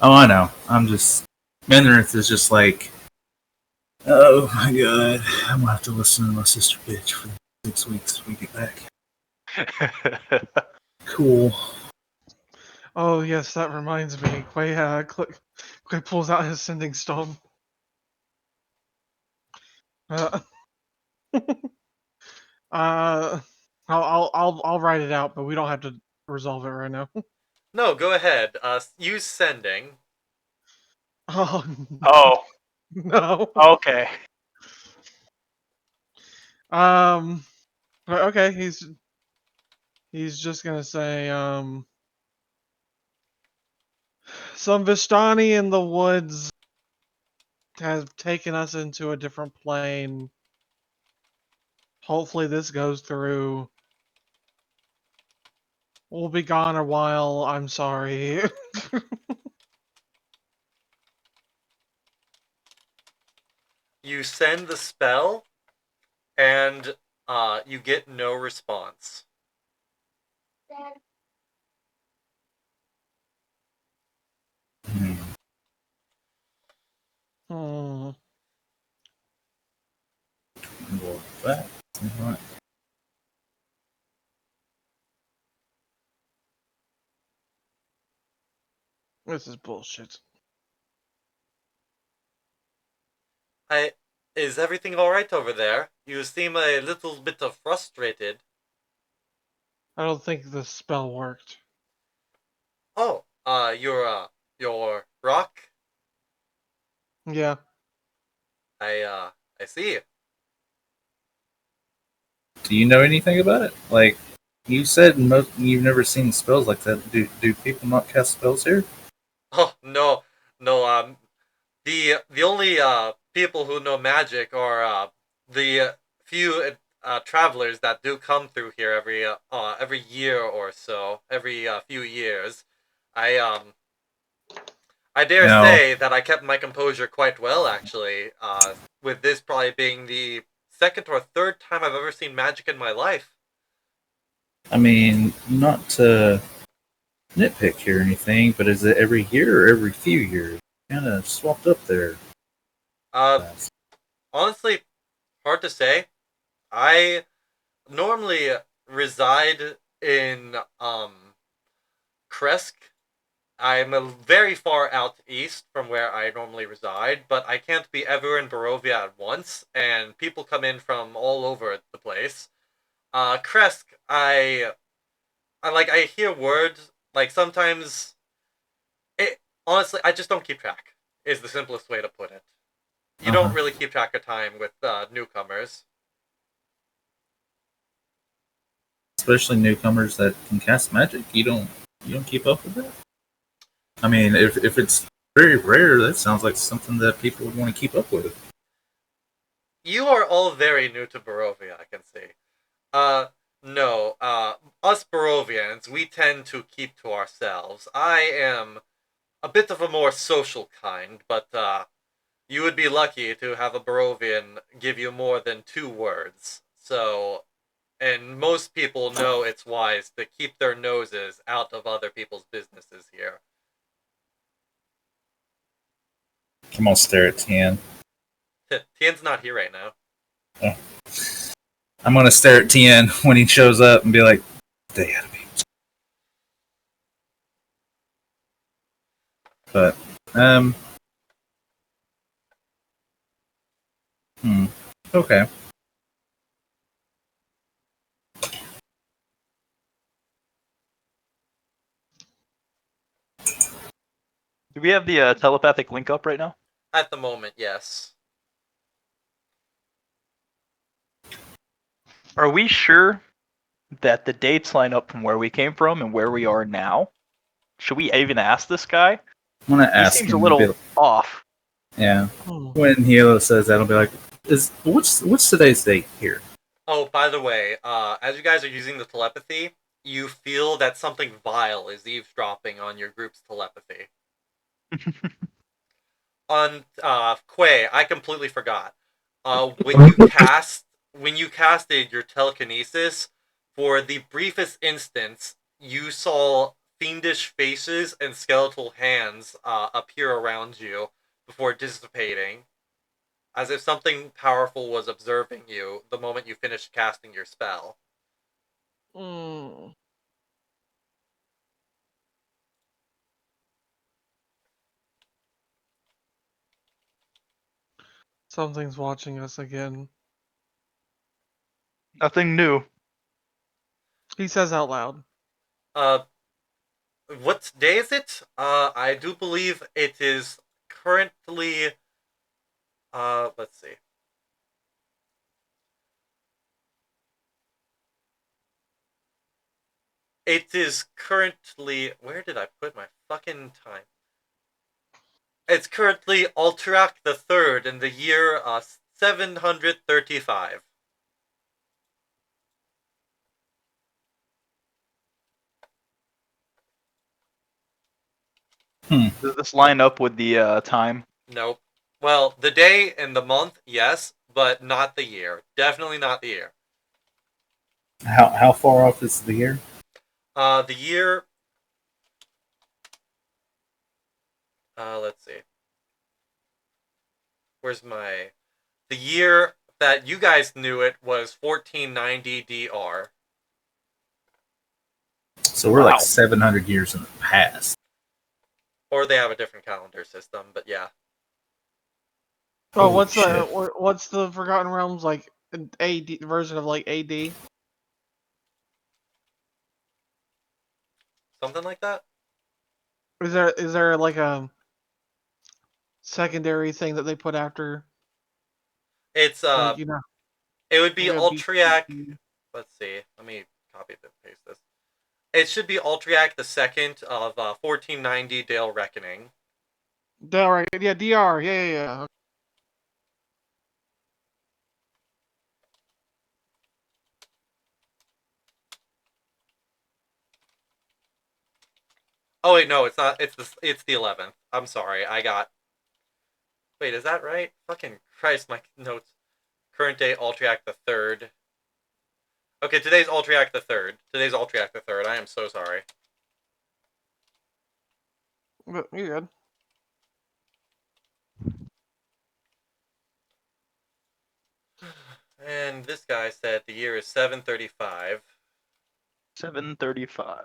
Speaker 2: Oh, I know. I'm just Menrith is just like, oh my god, I'm gonna have to listen to my sister bitch for 6 weeks till we get back. Cool.
Speaker 5: Oh yes, that reminds me. Quay pulls out his sending stone. Uh, uh, I'll write it out, but we don't have to resolve it right now.
Speaker 1: No, go ahead. Use sending.
Speaker 5: Oh
Speaker 3: Oh,
Speaker 5: no.
Speaker 3: okay.
Speaker 5: Okay, he's just gonna say some Vistani in the woods has taken us into a different plane. Hopefully this goes through. We'll be gone a while. I'm sorry.
Speaker 1: You send the spell, and you get no response.
Speaker 2: Hmm.
Speaker 5: Hmm.
Speaker 2: Well, that. Right.
Speaker 5: This is bullshit.
Speaker 1: Is everything alright over there? You seem a little bit frustrated.
Speaker 5: I don't think the spell worked.
Speaker 1: Oh, your rock?
Speaker 5: Yeah.
Speaker 1: I see.
Speaker 2: Do you know anything about it? Like you said, you've never seen spells like that. Do people not cast spells here?
Speaker 1: Oh, no, the only, people who know magic are, the few, travelers that do come through here every year or so, every, few years. I, um, I dare
Speaker 2: No.
Speaker 1: say that I kept my composure quite well, actually, with this probably being the second or third time I've ever seen magic in my life.
Speaker 2: I mean, not to nitpick here or anything, but is it every year or every few years? Kind of swapped up there.
Speaker 1: Uh, honestly, hard to say. I normally reside in Kresk. I'm very far out east from where I normally reside, but I can't be ever in Barovia at once, and people come in from all over the place. Kresk, I hear words, like sometimes it honestly I just don't keep track, is the simplest way to put it. You don't really keep track of time with newcomers.
Speaker 2: Especially newcomers that can cast magic. You don't keep up with that. I mean, if it's very rare, that sounds like something that people would want to keep up with.
Speaker 1: You are all very new to Barovia, I can see. Uh, no, us Barovians, we tend to keep to ourselves. I am a bit of a more social kind, but, you would be lucky to have a Barovian give you more than 2 words. So, and most people know it's wise to keep their noses out of other people's businesses here.
Speaker 2: I'm gonna stare at Tian.
Speaker 1: Tian's not here right now.
Speaker 2: Oh. I'm gonna stare at Tian when he shows up and be like, "Stay out of me." But, okay.
Speaker 3: Do we have the telepathic link up right now?
Speaker 1: At the moment, yes.
Speaker 3: Are we sure that the dates line up from where we came from and where we are now? Should we even ask this guy?
Speaker 2: I'm gonna
Speaker 3: He
Speaker 2: ask
Speaker 3: seems
Speaker 2: him.
Speaker 3: a little off.
Speaker 2: Yeah.
Speaker 5: Hmm.
Speaker 2: When Hilo says that, I'll be like, what's today's date here?"
Speaker 1: Oh, by the way, as you guys are using the telepathy, you feel that something vile is eavesdropping on your group's telepathy. On Quay, I completely forgot. When you casted your telekinesis, for the briefest instance, you saw fiendish faces and skeletal hands appear around you before dissipating, as if something powerful was observing you the moment you finished casting your spell.
Speaker 5: Hmm. Something's watching us again.
Speaker 3: Nothing new.
Speaker 5: He says out loud.
Speaker 1: Uh, what day is it? I do believe it is currently. Let's see. It is currently. Where did I put my fucking time? It's currently Alterac the Third in the year 735.
Speaker 3: Does this line up with the time?
Speaker 1: Nope. Well, the day and the month, yes, but not the year. Definitely not the year.
Speaker 2: How far off is the year?
Speaker 1: The year. Let's see. Where's my. The year that you guys knew it was 1490 DR.
Speaker 2: So we're
Speaker 3: Wow.
Speaker 2: like 700 years in the past.
Speaker 1: Or they have a different calendar system, but yeah.
Speaker 5: Oh,
Speaker 2: Holy
Speaker 5: what's
Speaker 2: shit.
Speaker 5: what's the Forgotten Realms like an AD version of like AD?
Speaker 1: Something like that?
Speaker 5: Is there like a secondary thing that they put after,
Speaker 1: It's,
Speaker 5: like
Speaker 1: it would be
Speaker 5: like a
Speaker 1: Altriac.
Speaker 5: BCC?
Speaker 1: Let's see. Let me copy and paste this. It should be Altriac the Second of 1490 Dale Reckoning.
Speaker 5: Right, yeah, DR, yeah.
Speaker 1: Oh wait, no, it's not. It's the 11th. I'm sorry. I got. Wait, is that right? Fucking Christ, my notes. Current day Altriac the Third. Okay, today's Altriac the Third. Today's Altriac the Third. I am so sorry.
Speaker 5: But you're good.
Speaker 1: this guy said the year is 735.
Speaker 3: 735.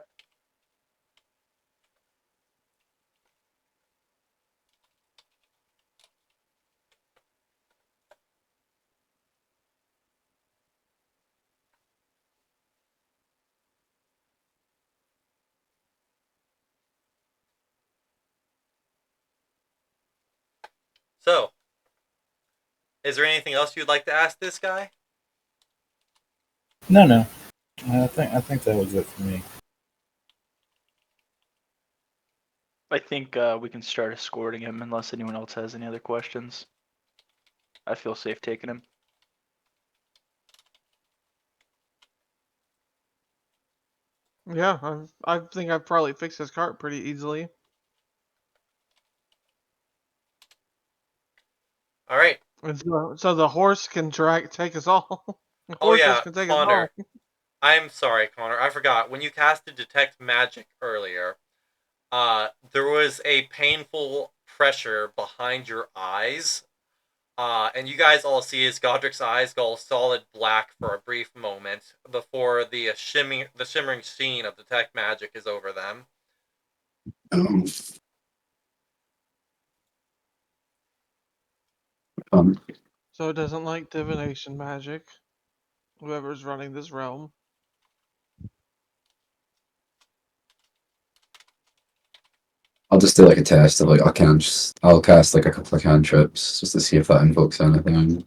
Speaker 1: So, is there anything else you'd like to ask this guy?
Speaker 2: No. I think that was it for me.
Speaker 3: I think we can start escorting him unless anyone else has any other questions. I feel safe taking him.
Speaker 5: Yeah, I think I've probably fixed his cart pretty easily.
Speaker 1: All right.
Speaker 5: And so the horse can take us all. The
Speaker 1: Oh
Speaker 5: horses
Speaker 1: yeah,
Speaker 5: can take us
Speaker 1: Connor.
Speaker 5: all.
Speaker 1: I'm sorry, Connor. I forgot. When you casted Detect Magic earlier, there was a painful pressure behind your eyes. And you guys all see as Godric's eyes go solid black for a brief moment before the shimmering sheen of Detect Magic is over them.
Speaker 4: Um, um,
Speaker 5: So it doesn't like divination magic. Whoever's running this realm.
Speaker 4: I'll just do like a test of like I'll cast like a couple of cantrips just to see if that invokes anything.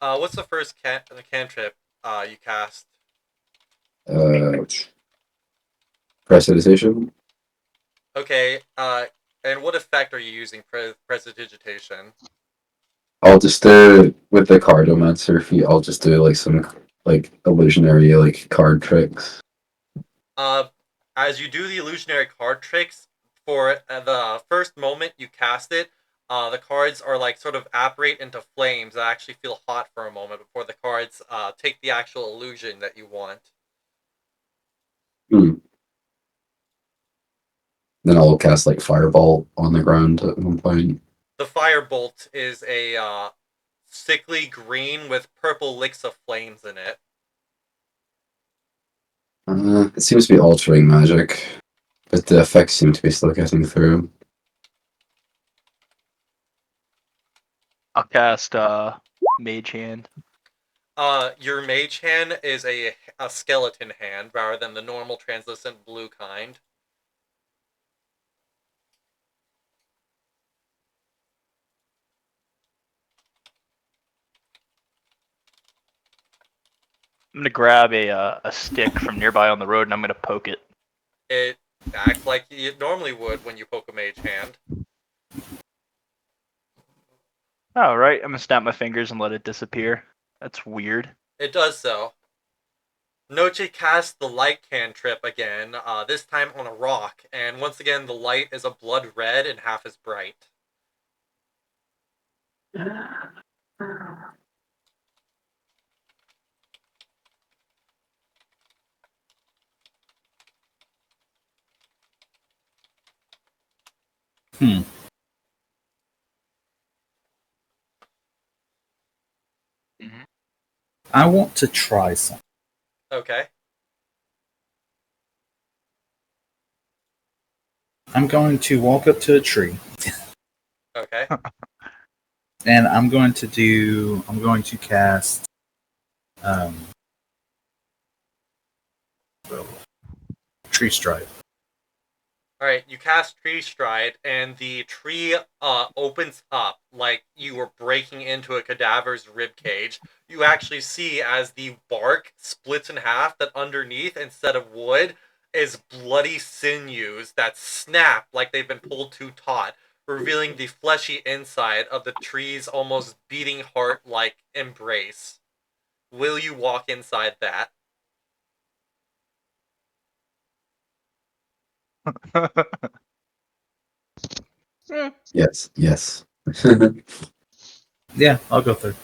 Speaker 1: What's the first cantrip you cast?
Speaker 4: Uh, Prestidigitation.
Speaker 1: Okay, and what effect are you using Prestidigitation?
Speaker 4: I'll just do with the cardomancer feat. I'll just do like some like illusionary like card tricks.
Speaker 1: As you do the illusionary card tricks, for the first moment you cast it, the cards are like sort of apparate into flames that actually feel hot for a moment before the cards take the actual illusion that you want.
Speaker 4: Hmm. Then I'll cast like Firebolt on the ground at one point.
Speaker 1: The firebolt is a sickly green with purple licks of flames in it.
Speaker 4: It seems to be altering magic, but the effects seem to be still getting through.
Speaker 3: I'll cast Mage Hand.
Speaker 1: Your mage hand is a skeleton hand rather than the normal translucent blue kind.
Speaker 3: I'm gonna grab a stick from nearby on the road and I'm gonna poke it.
Speaker 1: It acts like you normally would when you poke a mage hand.
Speaker 3: All right, I'm gonna snap my fingers and let it disappear. That's weird.
Speaker 1: It does so. Noche casts the light cantrip again, this time on a rock, and once again the light is a blood red and half as bright.
Speaker 2: Hmm.
Speaker 3: Mm-hmm.
Speaker 2: I want to try something.
Speaker 1: Okay.
Speaker 2: I'm going to walk up to a tree
Speaker 1: Okay.
Speaker 2: and I'm going to cast um, Tree Stride.
Speaker 1: Alright, you cast Tree Stride, and the tree opens up like you were breaking into a cadaver's ribcage. You actually see as the bark splits in half that underneath, instead of wood, is bloody sinews that snap like they've been pulled too taut, revealing the fleshy inside of the tree's almost beating heart-like embrace. Will you walk inside that?
Speaker 5: Eh,
Speaker 4: Yes.
Speaker 2: Yeah, I'll go through.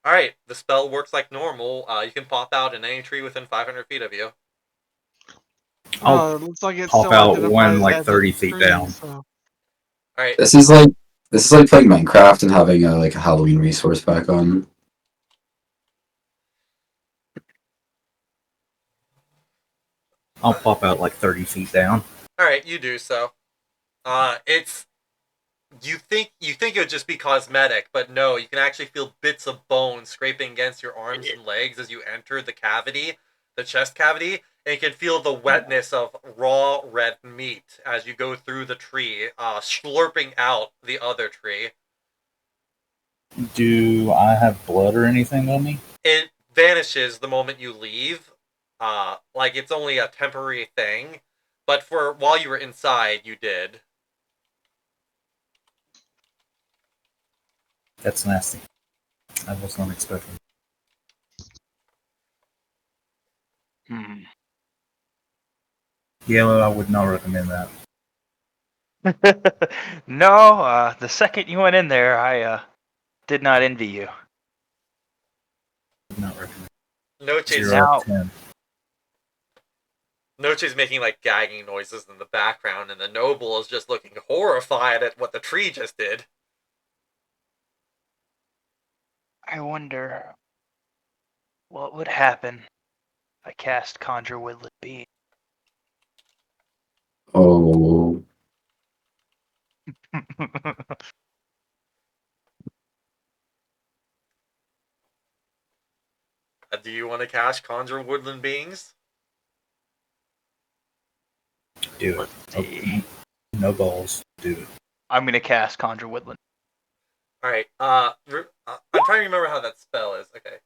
Speaker 1: Alright, the spell works like normal. You can pop out in any tree within 500 feet of you.
Speaker 2: I'll
Speaker 5: it looks like it's
Speaker 2: pop
Speaker 5: still
Speaker 2: out one
Speaker 5: identified
Speaker 2: like
Speaker 5: as
Speaker 2: 30
Speaker 5: a
Speaker 2: feet
Speaker 5: tree,
Speaker 2: down.
Speaker 5: so
Speaker 1: Alright,
Speaker 4: This is like This is like playing Minecraft and having a Halloween resource pack on.
Speaker 2: I'll pop out like 30 feet down.
Speaker 1: All right, you do so. It's you think it would just be cosmetic, but no, you can actually feel bits of bone scraping against your arms and legs as you enter the cavity, the chest cavity, and you can feel the wetness of raw red meat as you go through the tree, slurping out the other tree.
Speaker 2: Do I have blood or anything on me?
Speaker 1: It vanishes the moment you leave. Like it's only a temporary thing, but for while you were inside, you did.
Speaker 2: That's nasty. I was not expecting. Yeah, well, I would not recommend that.
Speaker 3: No, the second you went in there, I did not envy you.
Speaker 2: Would not recommend.
Speaker 1: Noche's
Speaker 2: 0
Speaker 3: Now-
Speaker 2: of 10.
Speaker 1: Noche's making like gagging noises in the background, and the noble is just looking horrified at what the tree just did.
Speaker 3: I wonder what would happen if I cast Conjure Woodland Being.
Speaker 4: Oh,
Speaker 1: Do you want to cast Conjure Woodland Beings?
Speaker 2: Do it.
Speaker 3: Let's see.
Speaker 2: No balls. Do it.
Speaker 3: I'm gonna cast Conjure Woodland.
Speaker 1: Alright, I'm trying to remember how that spell is. Okay.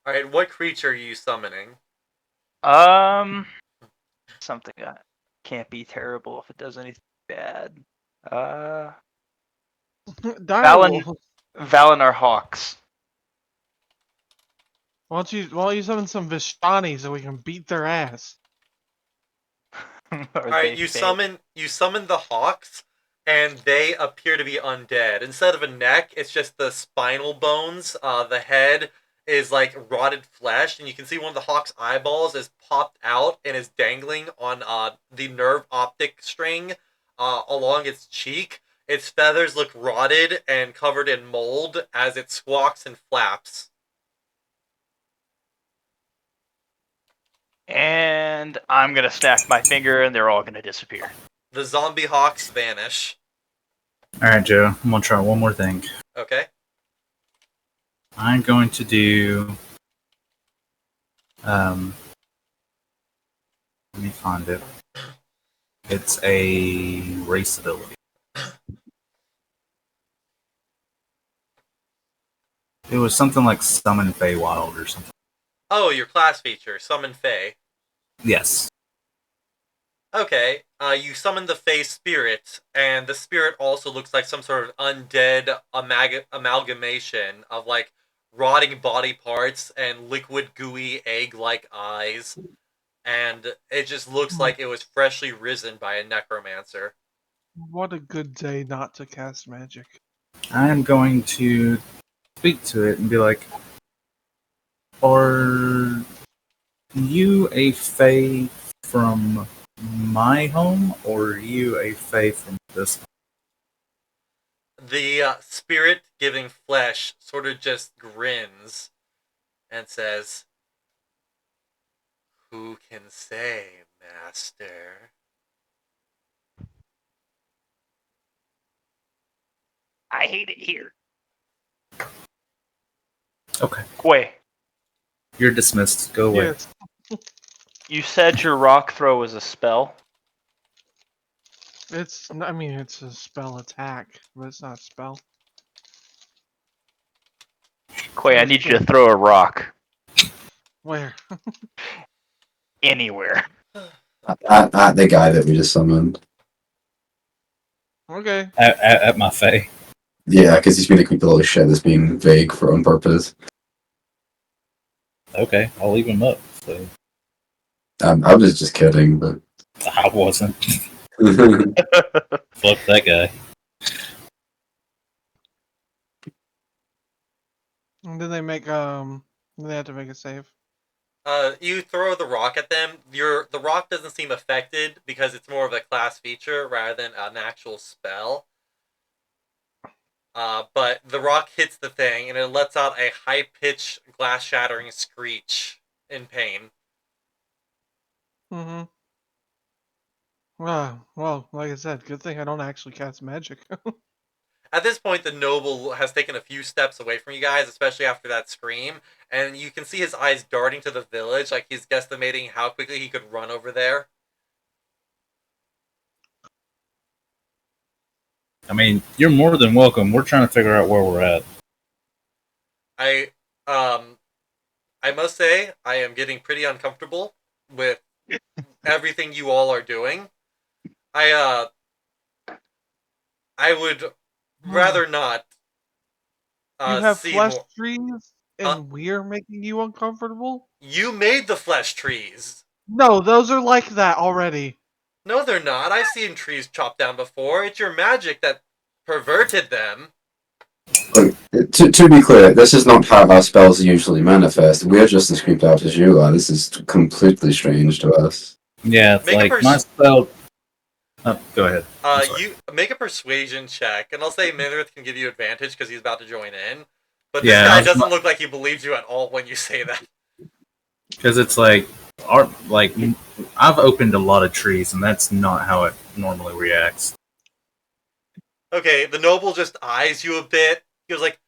Speaker 1: Alright, what creature are you summoning?
Speaker 3: Something that can't be terrible if it does anything bad.
Speaker 5: Direwolf.
Speaker 3: Valinar Hawks.
Speaker 5: Why don't you summon some Vishtani so we can beat their ass?
Speaker 1: Alright, you summon the hawks, and they appear to be undead. Instead of a neck, it's just the spinal bones. The head is like rotted flesh, and you can see one of the hawk's eyeballs is popped out and is dangling on the nerve optic string along its cheek. Its feathers look rotted and covered in mold as it squawks and flaps.
Speaker 3: And I'm gonna snap my finger, and they're all gonna disappear.
Speaker 1: The zombie hawks vanish.
Speaker 2: Alright, Joe. I'm going to try one more thing.
Speaker 1: Okay.
Speaker 2: I'm going to do. Let me find it. It's a race ability. It was something like Summon Feywild or something.
Speaker 1: Oh, your class feature, Summon Fey.
Speaker 2: Yes.
Speaker 1: Okay, you summon the Fey spirit, and the spirit also looks like some sort of undead amalgamation of like rotting body parts and liquid gooey egg-like eyes, and it just looks like it was freshly risen by a necromancer.
Speaker 5: What a good day not to cast magic.
Speaker 2: I am going to speak to it and be like, are you a Fey from my home, or are you a Fey from this?
Speaker 1: The spirit giving flesh sort of just grins and says, "Who can say, master?"
Speaker 3: I hate it here.
Speaker 2: Okay.
Speaker 3: Wait,
Speaker 2: You're dismissed. Go away.
Speaker 5: Yes.
Speaker 3: you said your rock throw was a spell?
Speaker 5: It's a spell attack, but it's not a spell.
Speaker 3: Quay, I need you to throw a rock
Speaker 5: Where?
Speaker 3: anywhere.
Speaker 4: at the guy that we just summoned.
Speaker 5: Okay.
Speaker 2: At my Fey.
Speaker 4: Yeah, because he's being a creepy little shit that's being vague for on purpose.
Speaker 2: Okay, I'll leave him up. So
Speaker 4: I was just kidding, but
Speaker 2: I wasn't. Fuck that guy.
Speaker 5: And then they make they have to make a save.
Speaker 1: You throw the rock at them. The rock doesn't seem affected because it's more of a class feature rather than an actual spell. But the rock hits the thing and it lets out a high-pitched, glass-shattering screech in pain.
Speaker 5: Mm-hmm. Well, like I said, good thing I don't actually cast magic.
Speaker 1: At this point, the noble has taken a few steps away from you guys, especially after that scream, and you can see his eyes darting to the village, like he's guesstimating how quickly he could run over there.
Speaker 2: I mean, you're more than welcome. We're trying to figure out where we're at.
Speaker 1: I, um, I must say, I am getting pretty uncomfortable with everything you all are doing. I, I would rather not,
Speaker 5: You have
Speaker 1: see
Speaker 5: flesh
Speaker 1: more.
Speaker 5: trees,
Speaker 1: Huh?
Speaker 5: and we're making you uncomfortable?
Speaker 1: You made the flesh trees.
Speaker 5: No, those are like that already.
Speaker 1: No, they're not. I've seen trees chopped down before. It's your magic that perverted them.
Speaker 4: Look, to be clear, this is not how our spells usually manifest. We're just as creeped out as you are. This is completely strange to us.
Speaker 2: Yeah, it's
Speaker 1: Make a
Speaker 2: like my spell. Oh, go ahead. I'm sorry.
Speaker 1: you make a persuasion check, and I'll say Minrith can give you advantage because he's about to join in. But this
Speaker 2: Yeah,
Speaker 1: guy doesn't look like he believes you at all when you say that.
Speaker 2: because it's like I've opened a lot of trees, and that's not how it normally reacts.
Speaker 1: Okay, the noble just eyes you a bit. He was like,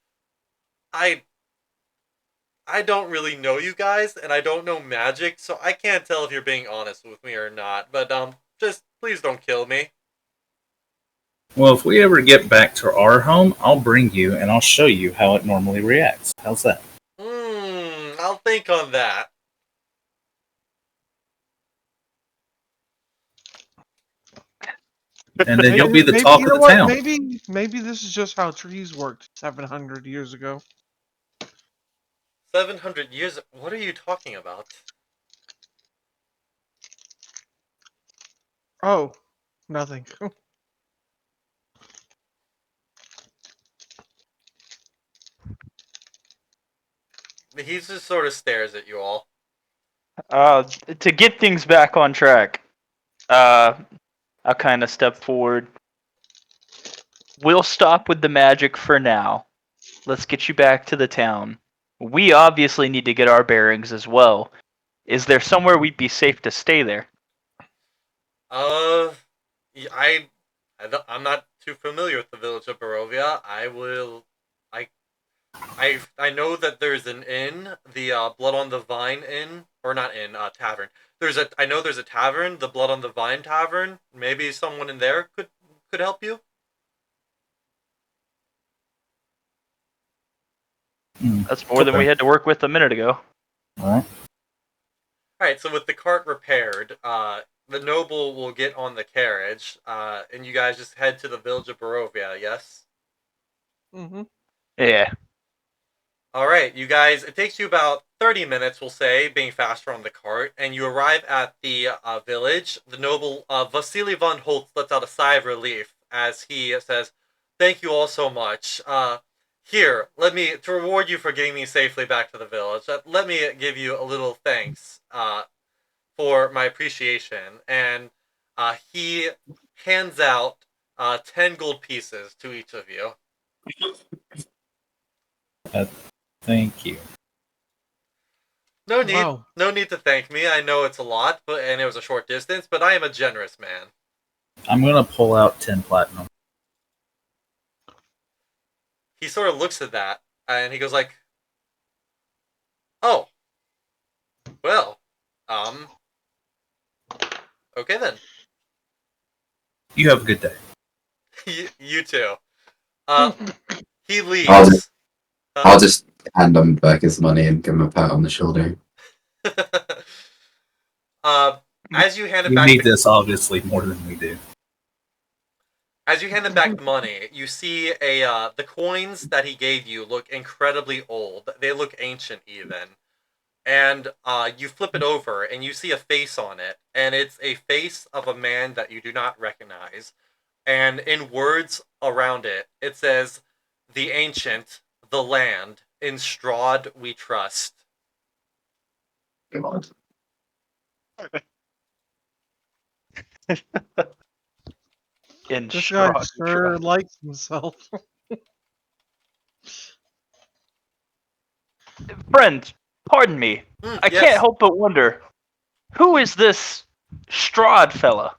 Speaker 1: I I don't really know you guys, and I don't know magic, so I can't tell if you're being honest with me or not. But just please don't kill me.
Speaker 2: Well, if we ever get back to our home, I'll bring you and I'll show you how it normally reacts. How's that?
Speaker 1: I'll think on that.
Speaker 2: And then you'll be the
Speaker 5: Maybe
Speaker 2: talk
Speaker 5: you
Speaker 2: of
Speaker 5: know
Speaker 2: the
Speaker 5: what?
Speaker 2: town.
Speaker 5: Maybe this is just how trees worked 700 years ago.
Speaker 1: 700 years. What are you talking about?
Speaker 5: Oh, nothing.
Speaker 1: He just sort of stares at you all.
Speaker 3: To get things back on track, I'll kind of step forward. We'll stop with the magic for now. Let's get you back to the town. We obviously need to get our bearings as well. Is there somewhere we'd be safe to stay there?
Speaker 1: Uh, I'm not too familiar with the village of Barovia. I, I know that there's an inn, the Blood on the Vine Inn, or not inn, tavern. I know there's a tavern, the Blood on the Vine Tavern. Maybe someone in there could help you.
Speaker 3: That's more than we had to work with a minute ago.
Speaker 2: All right.
Speaker 1: All right, so with the cart repaired, the noble will get on the carriage, and you guys just head to the village of Barovia. Yes.
Speaker 5: hmm
Speaker 3: Yeah.
Speaker 1: All right, you guys. It takes you about 30 minutes, we'll say, being faster on the cart, and you arrive at the village. The noble Vasily von Holtz lets out a sigh of relief as he says, "Thank you all so much. Here, to reward you for getting me safely back to the village. Let me give you a little thanks for my appreciation." And he hands out 10 gold pieces to each of you.
Speaker 2: Thank you.
Speaker 5: Wow.
Speaker 1: No need to thank me. I know it's a lot, and it was a short distance, but I am a generous man.
Speaker 2: I'm gonna pull out 10 platinum.
Speaker 1: He sort of looks at that, and he goes like, "Oh, well, um, okay then.
Speaker 2: You have a good day.
Speaker 1: You too." Uh, he
Speaker 4: I'll just,
Speaker 1: leaves.
Speaker 4: I'll just hand him back his money and give him a pat on the shoulder.
Speaker 1: uh, as you hand him
Speaker 2: You
Speaker 1: back
Speaker 2: need this obviously more than we do.
Speaker 1: as you hand him back the money, you see the coins that he gave you look incredibly old. They look ancient even. And you flip it over and you see a face on it, and it's a face of a man that you do not recognize. And in words around it, it says, "The ancient, the land, in Strahd we trust."
Speaker 3: In
Speaker 5: This guy
Speaker 3: strong
Speaker 5: sure
Speaker 3: trust.
Speaker 5: likes himself.
Speaker 3: Friend, pardon me. I can't
Speaker 1: Yes,
Speaker 3: help but wonder, who is this Strahd fella?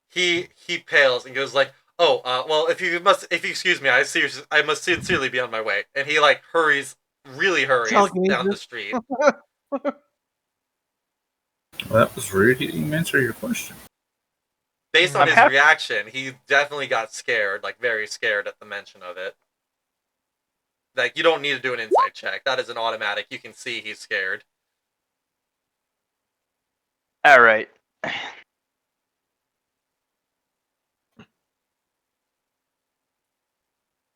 Speaker 1: he pales and goes like, "Oh, well, if you excuse me, I must sincerely be on my way." And he like really hurries down the
Speaker 5: Telekinesis.
Speaker 1: street.
Speaker 2: Well, that was rude. He didn't answer your question.
Speaker 1: Based on
Speaker 3: I'm
Speaker 1: his
Speaker 3: happy.
Speaker 1: reaction, he definitely got scared, like very scared at the mention of it. Like you don't need to do an insight check. That is an automatic. You can see he's scared.
Speaker 3: All right.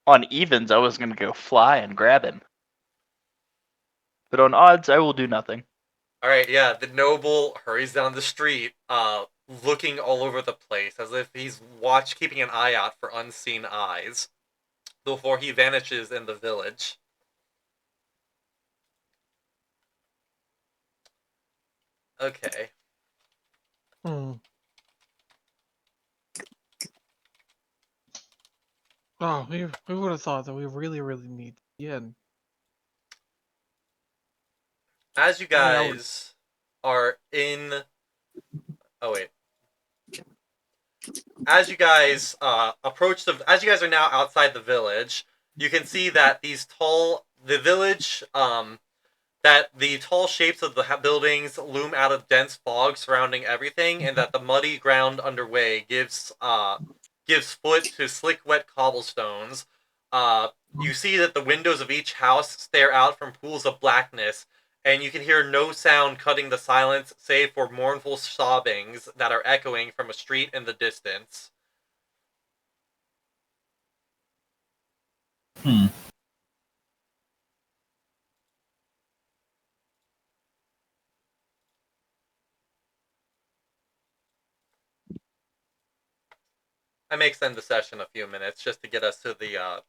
Speaker 3: On evens, I was gonna go fly and grab him, but on odds, I will do nothing.
Speaker 1: All right, yeah. The noble hurries down the street, looking all over the place as if he's keeping an eye out for unseen eyes before he vanishes in the village. Okay.
Speaker 5: Hmm. Oh, we would have thought that we really need Tian.
Speaker 1: As you
Speaker 5: Yeah.
Speaker 1: guys are in, oh wait, as you guys are now outside the village, you can see that the village, that the tall shapes of the buildings loom out of dense fog surrounding everything, and that the muddy ground underway gives foot to slick, wet cobblestones. Uh, you see that the windows of each house stare out from pools of blackness, and you can hear no sound cutting the silence save for mournful sobbings that are echoing from a street in the distance.
Speaker 2: Hmm.
Speaker 1: I may extend the session a few minutes just to get us to the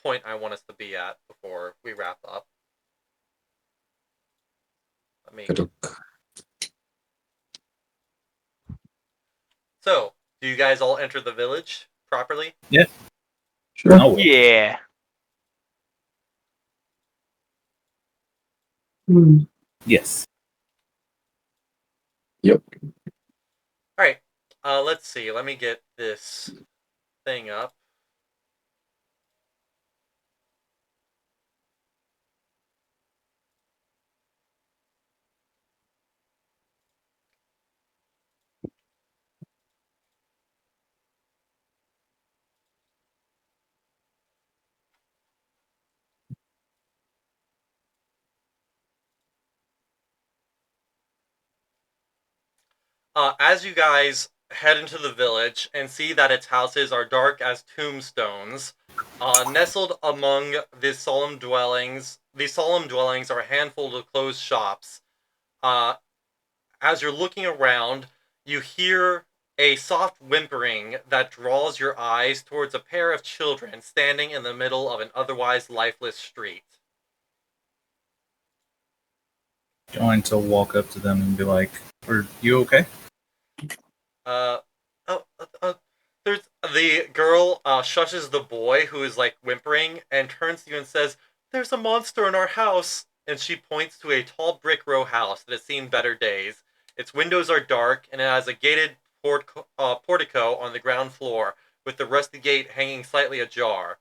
Speaker 1: point I want us to be at before we wrap up. Let me. So, do you guys all enter the village properly?
Speaker 2: Yeah.
Speaker 4: Sure.
Speaker 2: Oh, well.
Speaker 3: Yeah.
Speaker 2: Yes.
Speaker 4: Yep.
Speaker 1: All right. Let's see. Let me get this thing up. As you guys head into the village and see that its houses are dark as tombstones, nestled among these solemn dwellings are a handful of closed shops. Uh, as you're looking around, you hear a soft whimpering that draws your eyes towards a pair of children standing in the middle of an otherwise lifeless street.
Speaker 2: Going to walk up to them and be like, "Are you okay?"
Speaker 1: Uh, oh, there's the girl shushes the boy who is like whimpering and turns to you and says, "There's a monster in our house." And she points to a tall brick row house that has seen better days. Its windows are dark and it has a gated portico on the ground floor, with the rusty gate hanging slightly ajar.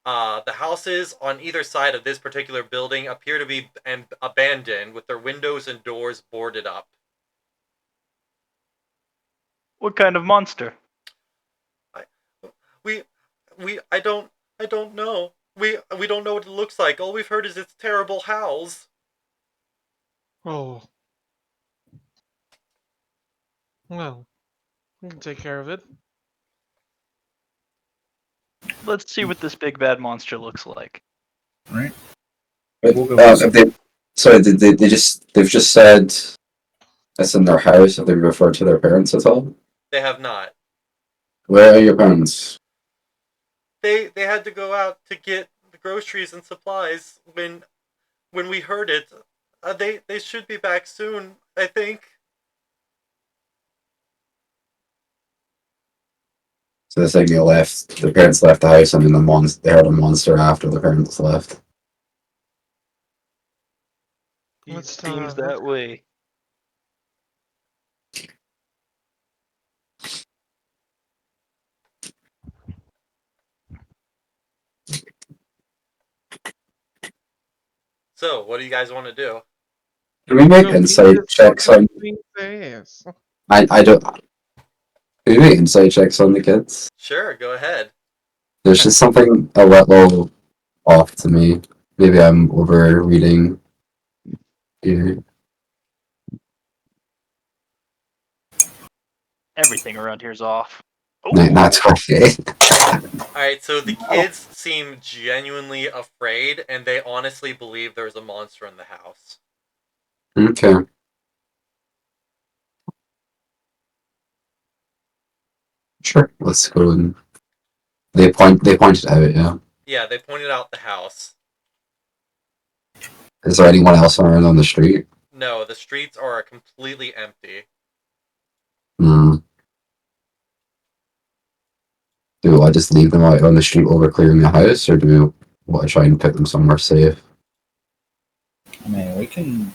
Speaker 1: The houses on either side of this particular building appear to be abandoned, with their windows and doors boarded up.
Speaker 3: What kind of monster?
Speaker 1: I, we I don't know. We don't know what it looks like. All we've heard is its terrible howls.
Speaker 5: Oh. Well, we can take care of it.
Speaker 3: Let's see what this big bad monster looks like.
Speaker 2: Right?
Speaker 4: But,
Speaker 2: We'll go
Speaker 4: if they, sorry, they've just said that's in their house. Have they referred to their parents at all?
Speaker 1: They have not.
Speaker 4: Where are your parents?
Speaker 1: They had to go out to get the groceries and supplies when we heard it. They should be back soon, I think.
Speaker 4: So the signal left. The parents left the house, and then they heard a monster after the parents left.
Speaker 3: It
Speaker 5: Let's,
Speaker 3: seems that way.
Speaker 1: So, what do you guys want to do?
Speaker 4: Can we make
Speaker 5: Go beat
Speaker 4: insight
Speaker 5: this
Speaker 4: checks
Speaker 5: fucking
Speaker 4: on?
Speaker 5: thing's ass.
Speaker 4: I don't. Can we make insight checks on the kids?
Speaker 1: Sure, go ahead.
Speaker 4: There's just something a little off to me. Maybe I'm over reading here.
Speaker 3: Everything around here's off.
Speaker 4: Not 28.
Speaker 1: Alright, so the kids seem genuinely afraid, and they honestly believe there's a monster in the house.
Speaker 4: Okay. Sure. Let's go and they pointed out, yeah.
Speaker 1: Yeah, they pointed out the house.
Speaker 4: Is there anyone else around on the street?
Speaker 1: No, the streets are completely empty.
Speaker 4: Hmm. Do I just leave them out on the street over clearing the house, or do we want to try and put them somewhere safe?
Speaker 2: I mean, we can.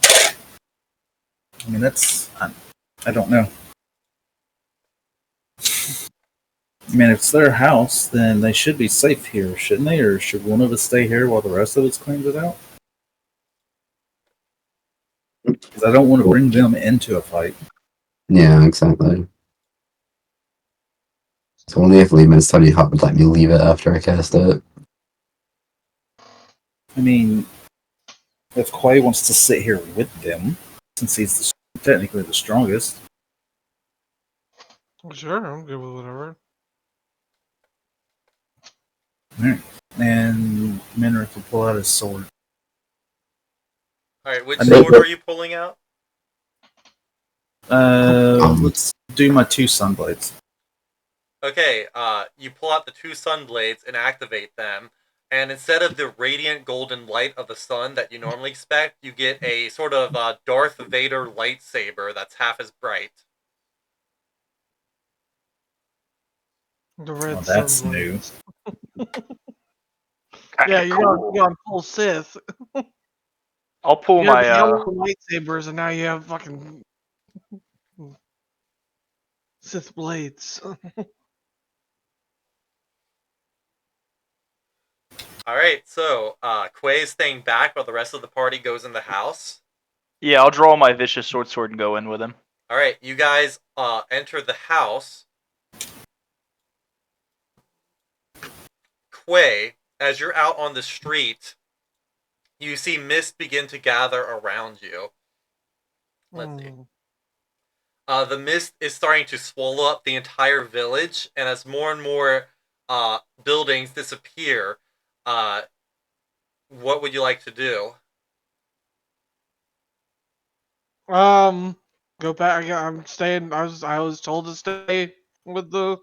Speaker 2: I mean, I don't know. I mean, if it's their house, then they should be safe here, shouldn't they? Or should one of us stay here while the rest of us cleans it out? Because I don't want to bring them into a fight.
Speaker 4: Yeah, exactly. So only if Lehman's tiny hut would let me leave it after I cast it.
Speaker 2: I mean, if Quay wants to sit here with them, since he's technically the strongest.
Speaker 5: Sure, I'm good with whatever.
Speaker 2: Alright. And Minrick will pull out his sword.
Speaker 1: Alright, which
Speaker 2: I know
Speaker 1: sword are you pulling out?
Speaker 2: Let's do my 2 sunblades.
Speaker 1: Okay, you pull out the 2 sunblades and activate them, and instead of the radiant golden light of the sun that you normally expect, you get a sort of Darth Vader lightsaber that's half as bright.
Speaker 5: The red
Speaker 2: Oh, that's
Speaker 5: sunblade.
Speaker 2: new.
Speaker 5: Yeah, you're on full Sith.
Speaker 3: I'll pull
Speaker 5: You have
Speaker 3: my
Speaker 5: yellow lightsabers, and now you have fucking Sith blades.
Speaker 1: Alright, so, Quay is staying back while the rest of the party goes in the house.
Speaker 3: Yeah, I'll draw my vicious sword and go in with him.
Speaker 1: Alright, you guys enter the house. Quay, as you're out on the street, you see mist begin to gather around you. Let's see. The mist is starting to swallow up the entire village, and as more and more buildings disappear, what would you like to do?
Speaker 5: Go back. I'm staying. I was told to stay with the.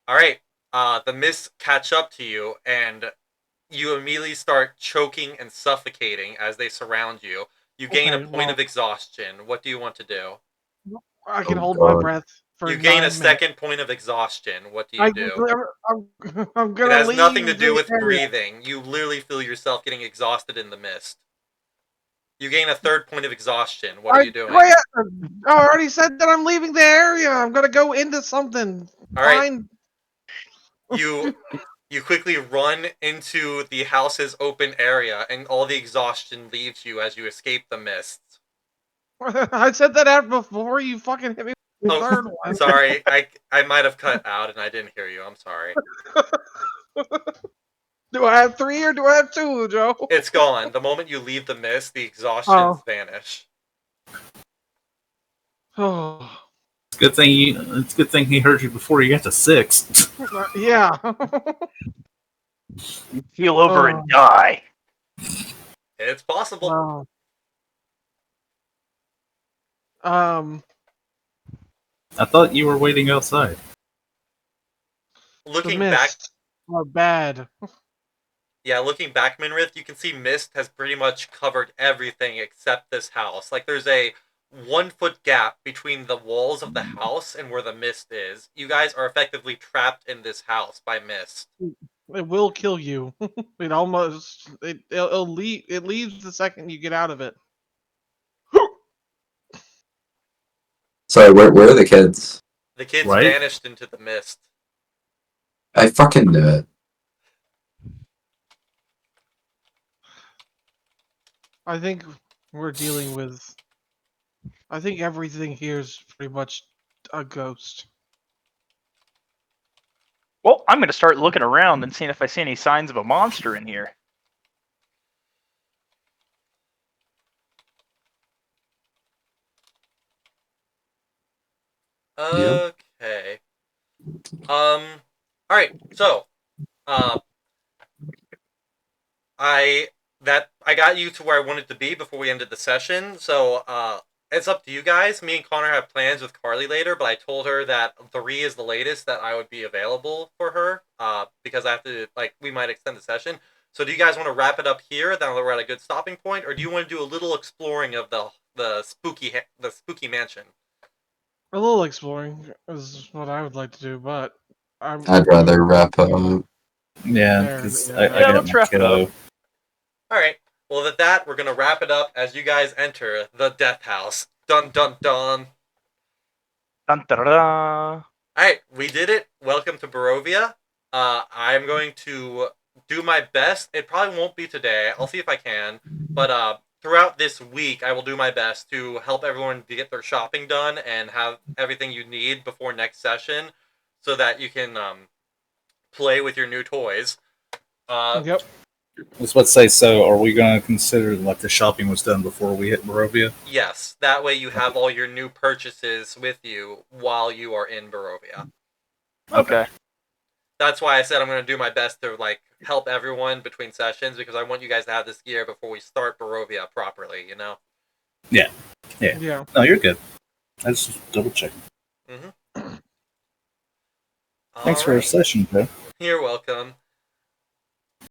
Speaker 1: Alright, the mists catch up to you, and you immediately start choking and suffocating as they surround you. You gain a
Speaker 5: Okay,
Speaker 1: point
Speaker 5: well,
Speaker 1: of exhaustion. What do you want to do?
Speaker 5: I can
Speaker 4: Oh
Speaker 5: hold my
Speaker 4: god.
Speaker 5: breath for
Speaker 1: You gain a
Speaker 5: 9 minutes.
Speaker 1: second point of exhaustion. What do you do?
Speaker 5: I'm
Speaker 1: It
Speaker 5: gonna
Speaker 1: has nothing to
Speaker 5: leave
Speaker 1: do
Speaker 5: the
Speaker 1: with
Speaker 5: area.
Speaker 1: breathing. You literally feel yourself getting exhausted in the mist. You gain a third point of exhaustion. What are you doing?
Speaker 5: I already said that I'm leaving the area. I'm gonna go into something.
Speaker 1: Alright,
Speaker 5: Fine.
Speaker 1: you quickly run into the house's open area, and all the exhaustion leaves you as you escape the mists.
Speaker 5: I said that out before you fucking hit me with the
Speaker 1: Oh,
Speaker 5: third one.
Speaker 1: sorry, I might have cut out and I didn't hear you. I'm sorry.
Speaker 5: Do I have 3 or do I have 2, Joe?
Speaker 1: It's gone. The moment you leave the mist, the exhaustions
Speaker 5: Oh.
Speaker 1: vanish.
Speaker 5: Oh.
Speaker 2: It's a good thing he heard you before you got to 6.
Speaker 5: Yeah.
Speaker 3: Heal over and die.
Speaker 1: It's possible.
Speaker 5: Wow.
Speaker 2: I thought you were waiting outside.
Speaker 5: The
Speaker 1: Looking back,
Speaker 5: mists are bad.
Speaker 1: Yeah, looking back, Minrith, you can see mist has pretty much covered everything except this house. Like, there's a 1 foot gap between the walls of the house and where the mist is. You guys are effectively trapped in this house by mist.
Speaker 5: It will kill you. It'll leave. It leaves the second you get out of it.
Speaker 4: Sorry, where are the kids?
Speaker 1: The kids
Speaker 2: Right?
Speaker 1: vanished into the mist.
Speaker 4: I fucking knew it.
Speaker 5: I think we're dealing with. I think everything here is pretty much a ghost.
Speaker 3: Well, I'm going to start looking around and seeing if I see any signs of a monster in here.
Speaker 4: Yeah.
Speaker 1: Okay. Alright, so, uh, I got you to where I wanted to be before we ended the session, so, it's up to you guys. Me and Connor have plans with Carly later, but I told her that 3 is the latest that I would be available for her, because I have to, we might extend the session. So do you guys want to wrap it up here, then we're at a good stopping point, or do you want to do a little exploring of the spooky mansion?
Speaker 5: A little exploring is what I would like to do, but
Speaker 4: I'd rather wrap up.
Speaker 2: Yeah,
Speaker 5: There,
Speaker 2: because
Speaker 5: yeah.
Speaker 2: I
Speaker 3: Yeah,
Speaker 2: got
Speaker 3: let's
Speaker 2: my
Speaker 3: wrap it
Speaker 2: kiddo.
Speaker 3: up.
Speaker 1: Alright, well, with that, we're going to wrap it up as you guys enter the death house. Dun dun dun.
Speaker 3: Dun, da, da, da.
Speaker 1: Alright, we did it. Welcome to Barovia. I'm going to do my best. It probably won't be today. I'll see if I can. But throughout this week, I will do my best to help everyone to get their shopping done and have everything you need before next session so that you can play with your new toys.
Speaker 5: Yep.
Speaker 2: I was about to say, so are we going to consider like the shopping was done before we hit Barovia?
Speaker 1: Yes, that way you have all your new purchases with you while you are in Barovia.
Speaker 3: Okay.
Speaker 1: That's why I said I'm going to do my best to help everyone between sessions because I want you guys to have this gear before we start Barovia properly, you know?
Speaker 2: Yeah. No, you're good. I just double checking.
Speaker 1: Mm-hmm.
Speaker 2: Thanks for our
Speaker 1: Alright.
Speaker 2: session, bro.
Speaker 1: You're welcome.